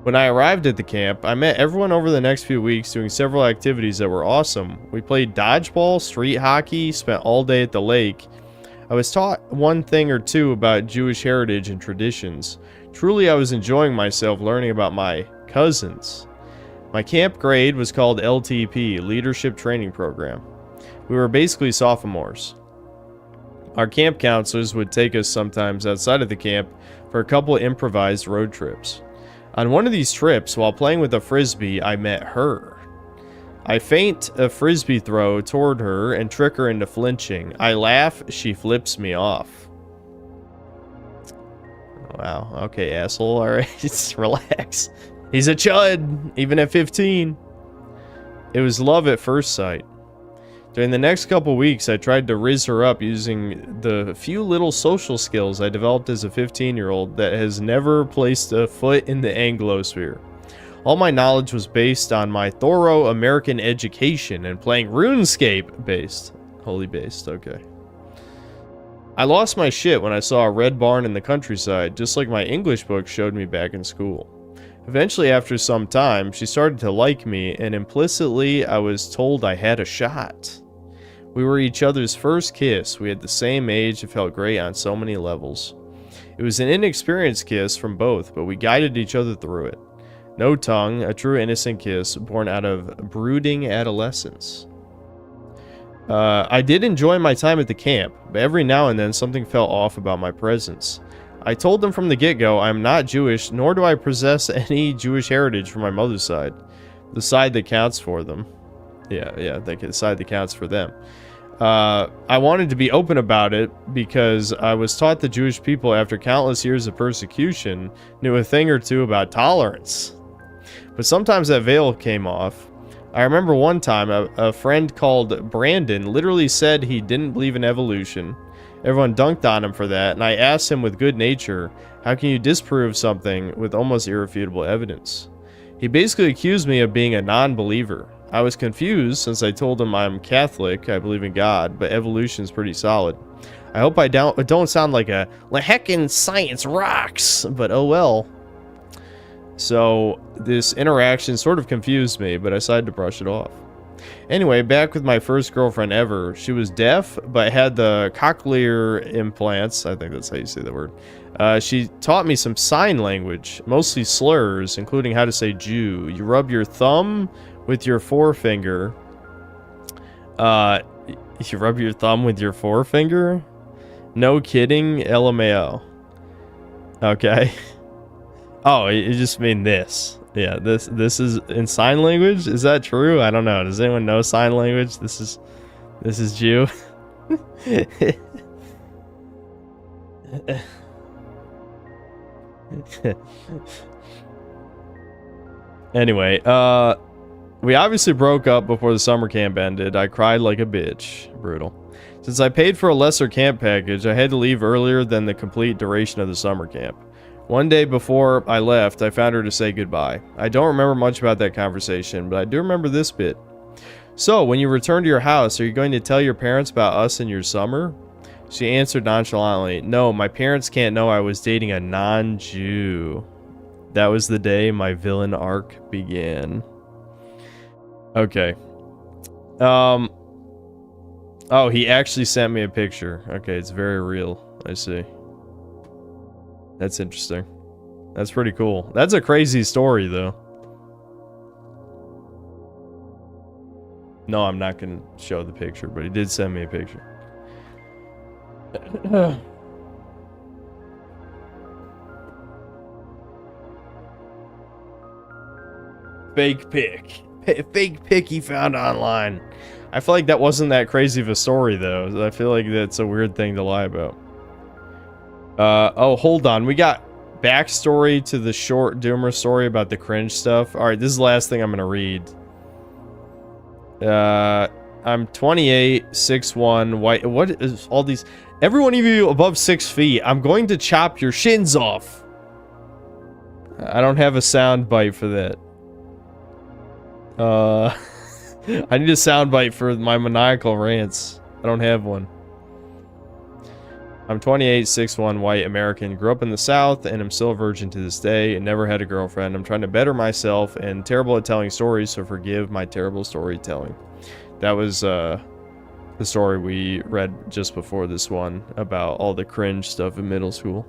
A: When I arrived at the camp, I met everyone over the next few weeks doing several activities that were awesome. We played dodgeball, street hockey, spent all day at the lake. I was taught one thing or two about Jewish heritage and traditions. Truly, I was enjoying myself learning about my cousins. My camp grade was called LTP, Leadership Training Program. We were basically sophomores. Our camp counselors would take us sometimes outside of the camp for a couple of improvised road trips. On one of these trips, while playing with a frisbee, I met her. I feint a frisbee throw toward her and trick her into flinching. I laugh, she flips me off. Wow, okay, asshole, alright, just relax. He's a chud, even at 15. It was love at first sight. During the next couple weeks, I tried to riz her up using the few little social skills I developed as a 15-year-old that has never placed a foot in the Anglosphere. All my knowledge was based on my thorough American education and playing RuneScape based. Holy based, okay. I lost my shit when I saw a red barn in the countryside, just like my English book showed me back in school. Eventually, after some time, she started to like me, and implicitly, I was told I had a shot. We were each other's first kiss. We had the same age. It felt great on so many levels. It was an inexperienced kiss from both, but we guided each other through it. No tongue, a true innocent kiss born out of brooding adolescence. I did enjoy my time at the camp, but every now and then something felt off about my presence. I told them from the get-go I am not Jewish, nor do I possess any Jewish heritage from my mother's side. The side that counts for them. Yeah, the side that counts for them. I wanted to be open about it because I was taught the Jewish people, after countless years of persecution, knew a thing or two about tolerance. But sometimes that veil came off. I remember one time a friend called Brandon literally said he didn't believe in evolution. Everyone dunked on him for that, and I asked him with good nature, how can you disprove something with almost irrefutable evidence? He basically accused me of being a non-believer. I was confused since I told him I'm Catholic, I believe in God, but evolution's pretty solid. I hope I don't sound like a heckin' science rocks, but oh well. So this interaction sort of confused me, but I decided to brush it off. Anyway, back with my first girlfriend ever. She was deaf, but had the cochlear implants. I think that's how you say the word. She taught me some sign language, mostly slurs, including how to say Jew. You rub your thumb with your forefinger. You rub your thumb with your forefinger? No kidding, LMAO. Okay. Oh, you just mean this. Yeah, this is in sign language? Is that true? I don't know. Does anyone know sign language? This is Jew. Anyway, we obviously broke up before the summer camp ended. I cried like a bitch. Brutal. Since I paid for a lesser camp package, I had to leave earlier than the complete duration of the summer camp. One day before I left, I found her to say goodbye. I don't remember much about that conversation, but I do remember this bit. So, when you return to your house, are you going to tell your parents about us and your summer? She answered nonchalantly, no, my parents can't know I was dating a non-Jew. That was the day my villain arc began. Okay. Oh, he actually sent me a picture. Okay, it's very real. I see. That's interesting. That's pretty cool. That's a crazy story, though. No, I'm not going to show the picture, but he did send me a picture. Fake pic. Fake pic he found online. I feel like that wasn't that crazy of a story, though. I feel like that's a weird thing to lie about. Oh, hold on. We got backstory to the short Doomer story about the cringe stuff. Alright, this is the last thing I'm gonna read. I'm 28, 6'1", white. What is all these? Every one of you above 6 feet, I'm going to chop your shins off. I don't have a sound bite for that. I need a sound bite for my maniacal rants. I don't have one. I'm 28, 6'1", white American, grew up in the South, and am still a virgin to this day, and never had a girlfriend. I'm trying to better myself, and terrible at telling stories, so forgive my terrible storytelling. That was, the story we read just before this one, about all the cringe stuff in middle school.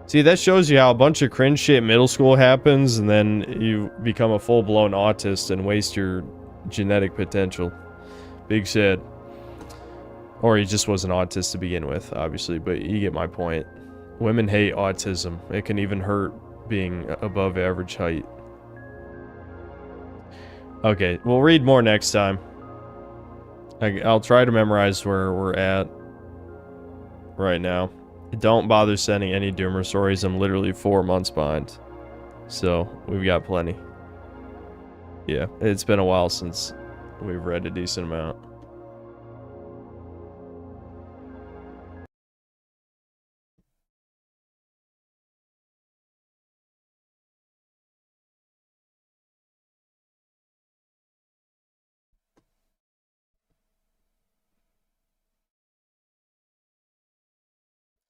A: See, that shows you how a bunch of cringe shit in middle school happens, and then you become a full-blown autist and waste your genetic potential. Big sad. Or he just was an autist to begin with, obviously, but you get my point. Women hate autism. It can even hurt being above average height. Okay, we'll read more next time. I'll try to memorize where we're at right now. Don't bother sending any Doomer stories. I'm literally 4 months behind. So, we've got plenty. Yeah, it's been a while since we've read a decent amount.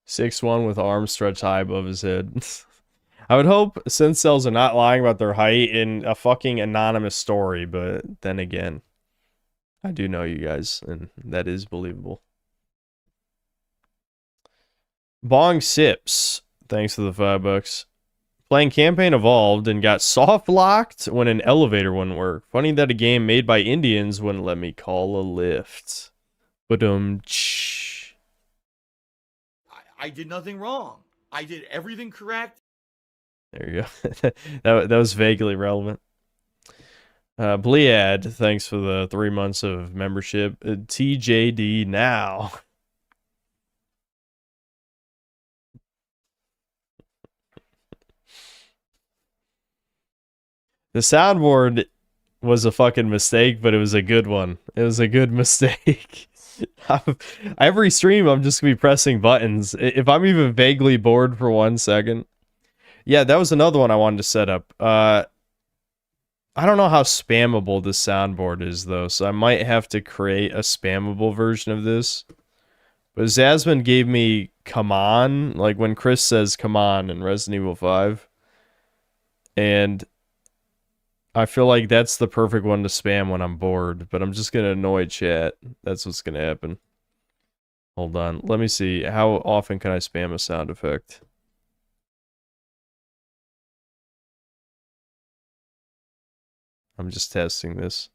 A: 6'1" with arms stretched high above his head. I would hope synth cells are not lying about their height in a fucking anonymous story, but then again, I do know you guys, and that is believable. Bong Sips, thanks for the $5. Playing Campaign Evolved and got soft locked when an elevator wouldn't work. Funny that a game made by Indians wouldn't let me call a lift.
O: I did nothing wrong. I did everything correct.
A: There you go. that was vaguely relevant. Blead, thanks for the 3 months of membership. TJD now. The soundboard was a fucking mistake, but it was a good one. It was a good mistake. Every stream, I'm just gonna be pressing buttons. If I'm even vaguely bored for 1 second. Yeah, that was another one I wanted to set up. I don't know how spammable this soundboard is, though, so I might have to create a spammable version of this. But Zasmine gave me "come on," like when Chris says "come on" in Resident Evil 5. And I feel like that's the perfect one to spam when I'm bored, but I'm just gonna annoy chat. That's what's gonna happen. Hold on, let me see. How often can I spam a sound effect? I'm just testing this.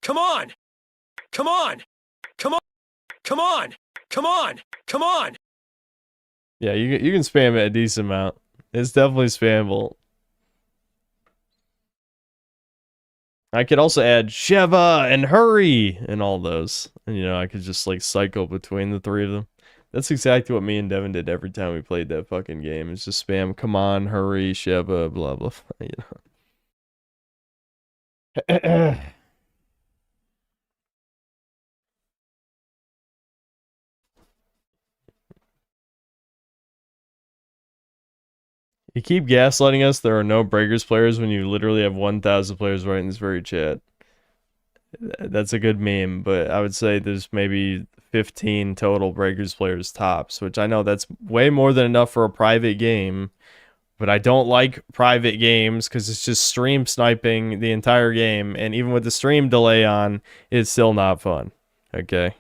U: Come on! Come on! Come on! Come on! Come on! Come on!
A: Yeah, you can spam it a decent amount. It's definitely spammable. I could also add Sheva and Hurry and all those. And, you know, I could just, like, cycle between the three of them. That's exactly what me and Devin did every time we played that fucking game. It's just spam, come on, hurry, Sheva, blah, blah, you know. You keep gaslighting us. There are no Breakers players when you literally have 1,000 players right in this very chat. That's a good meme, but I would say there's maybe 15 total Breakers players tops, which I know that's way more than enough for a private game, but I don't like private games because it's just stream sniping the entire game, and even with the stream delay on, it's still not fun. Okay.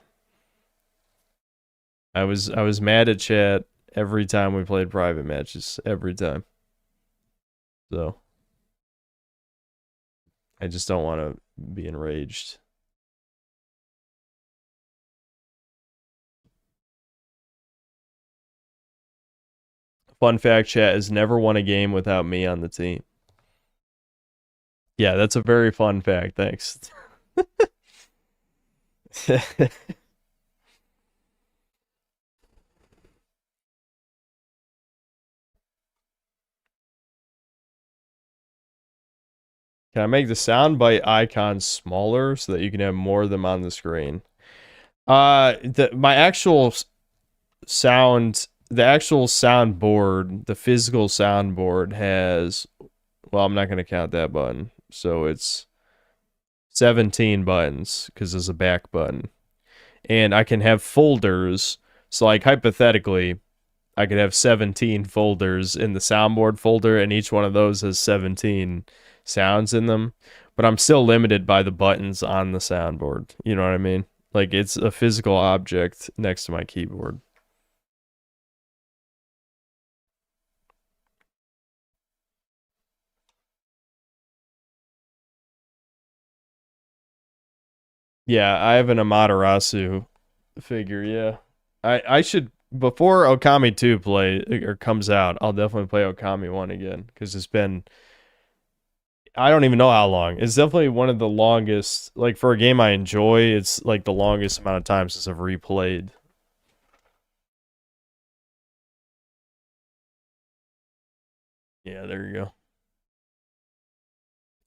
A: I was mad at chat every time we played private matches. Every time. So I just don't want to be enraged. Fun fact, chat has never won a game without me on the team. Yeah, that's a very fun fact. Thanks. Can I make the soundbite icon smaller so that you can have more of them on the screen? My actual sound, the actual soundboard, the physical soundboard has, well, I'm not going to count that button. So it's 17 buttons because there's a back button. And I can have folders. So like hypothetically, I could have 17 folders in the soundboard folder, and each one of those has 17 sounds in them, but I'm still limited by the buttons on the soundboard. You know what I mean? Like, it's a physical object next to my keyboard. Yeah, I have an Amaterasu figure, yeah. I should, before Okami 2 comes out, I'll definitely play Okami 1 again, because it's been, I don't even know how long. It's definitely one of the longest, like, for a game I enjoy, it's like the longest amount of time since I've replayed. Yeah, there you go.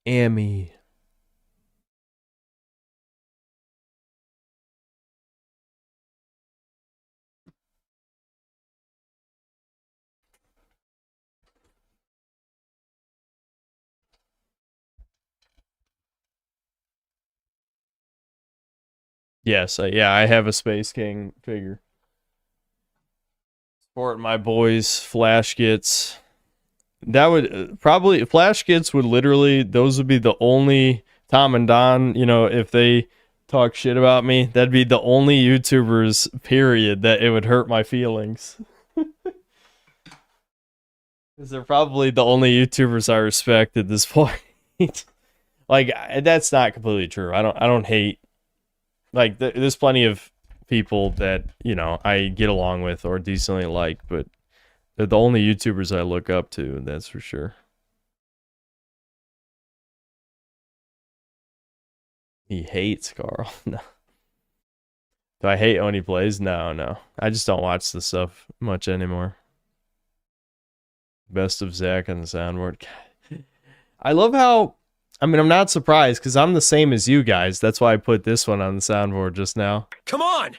A: Amy. Yes, yeah, I have a Space King figure. Support my boys, Flash Gits. That would probably Flash Gits would literally those would be the only Tom and Don, you know, if they talk shit about me, that'd be the only YouTubers period that it would hurt my feelings. Because they're probably the only YouTubers I respect at this point. Like that's not completely true. I don't hate. Like there's plenty of people that you know I get along with or decently like, but they're the only YouTubers I look up to. That's for sure. He hates Carl. No. Do I hate Oni Plays? No. I just don't watch the stuff much anymore. Best of Zach on the soundboard. I love how, I mean, I'm not surprised because I'm the same as you guys. That's why I put this one on the soundboard just now.
O: Come on!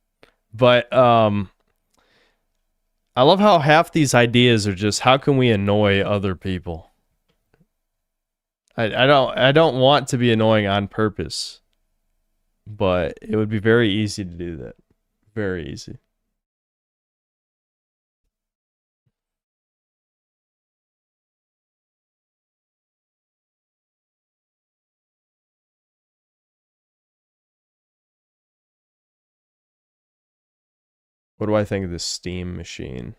A: But I love how half these ideas are just how can we annoy other people. I don't want to be annoying on purpose, but it would be very easy to do that. Very easy. What do I think of this Steam machine?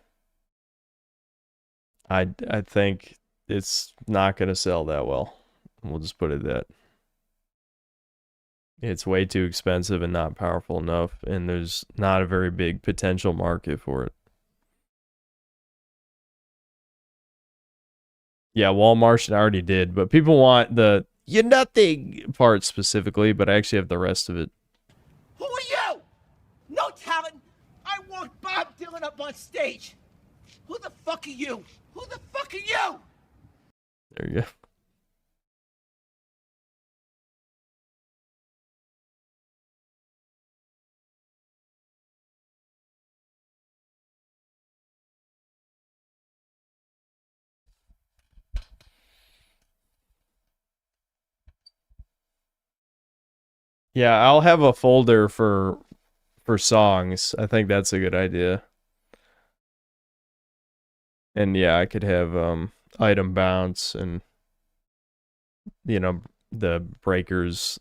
A: I think it's not going to sell that well. We'll just put it that. It's way too expensive and not powerful enough, and there's not a very big potential market for it. Yeah, Walmart already did, but people want the "you're nothing" part specifically, but I actually have the rest of it.
P: Who are you? No talent. I want Bob Dylan up on stage. Who the fuck are you? Who the fuck are you?
A: There you go. Yeah, I'll have a folder for songs. I think that's a good idea. And yeah, I could have item bounce and you know the breakers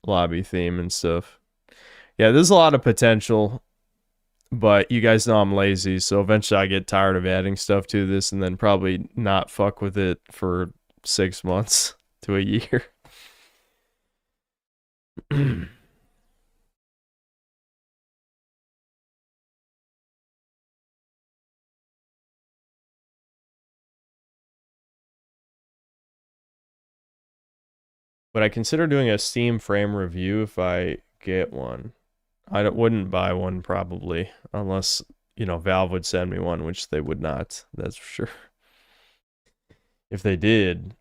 A: lobby theme and stuff. Yeah, there's a lot of potential, but you guys know I'm lazy, so eventually I get tired of adding stuff to this and then probably not fuck with it for 6 months to a year. But I consider doing a Steam frame review if I get one. Wouldn't buy one probably, unless, you know, Valve would send me one, which they would not, that's for sure. If they did,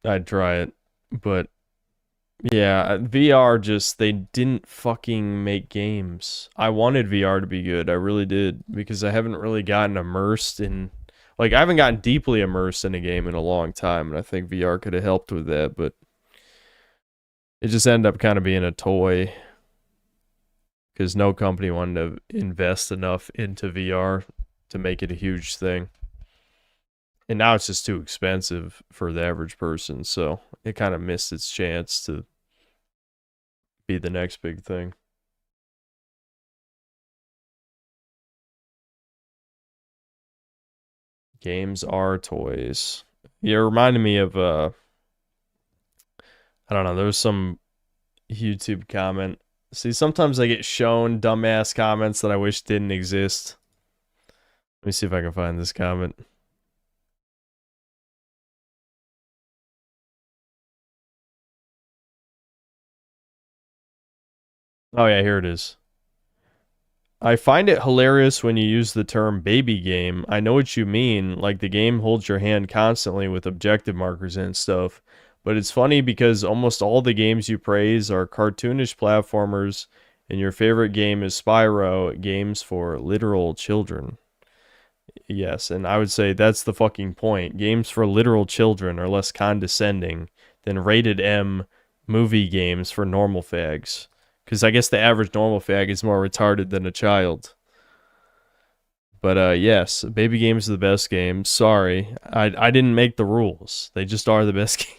A: I'd try it. But yeah, VR just, they didn't fucking make games. I wanted VR to be good, I really did, because I haven't really gotten immersed in, like, I haven't gotten deeply immersed in a game in a long time, and I think VR could have helped with that, but it just ended up kind of being a toy because no company wanted to invest enough into VR to make it a huge thing. And now it's just too expensive for the average person, so it kind of missed its chance to be the next big thing. Games are toys. Yeah, it reminded me of I don't know, there was some YouTube comment. See, sometimes I get shown dumbass comments that I wish didn't exist. Let me see if I can find this comment. Oh yeah, here it is. I find it hilarious when you use the term baby game. I know what you mean, like the game holds your hand constantly with objective markers and stuff. But it's funny because almost all the games you praise are cartoonish platformers, and your favorite game is Spyro, games for literal children. Yes, and I would say that's the fucking point. Games for literal children are less condescending than rated M movie games for normal fags. Because I guess the average normal fag is more retarded than a child. But yes, baby games are the best games. Sorry, I didn't make the rules. They just are the best game.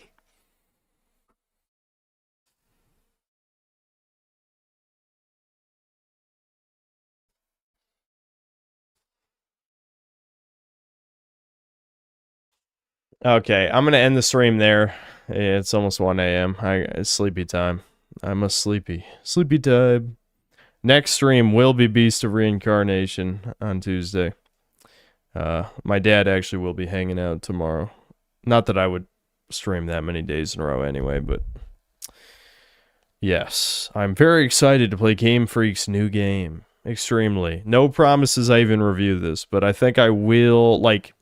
A: Okay, I'm gonna end the stream there. It's almost 1 a.m. It's sleepy time. I'm a sleepy. Sleepy time. Next stream will be Beast of Reincarnation on Tuesday. My dad actually will be hanging out tomorrow. Not that I would stream that many days in a row anyway, but yes, I'm very excited to play Game Freak's new game. Extremely. No promises I even review this, but I think I will, like,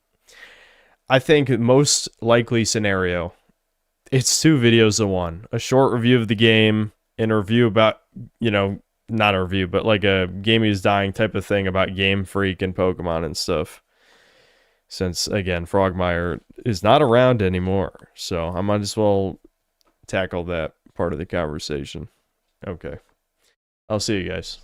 A: I think most likely scenario, it's 2 videos in one. A short review of the game and a review about, you know, not a review, but like a game is dying type of thing about Game Freak and Pokemon and stuff. Since, again, Frogmire is not around anymore. So I might as well tackle that part of the conversation. Okay. I'll see you guys.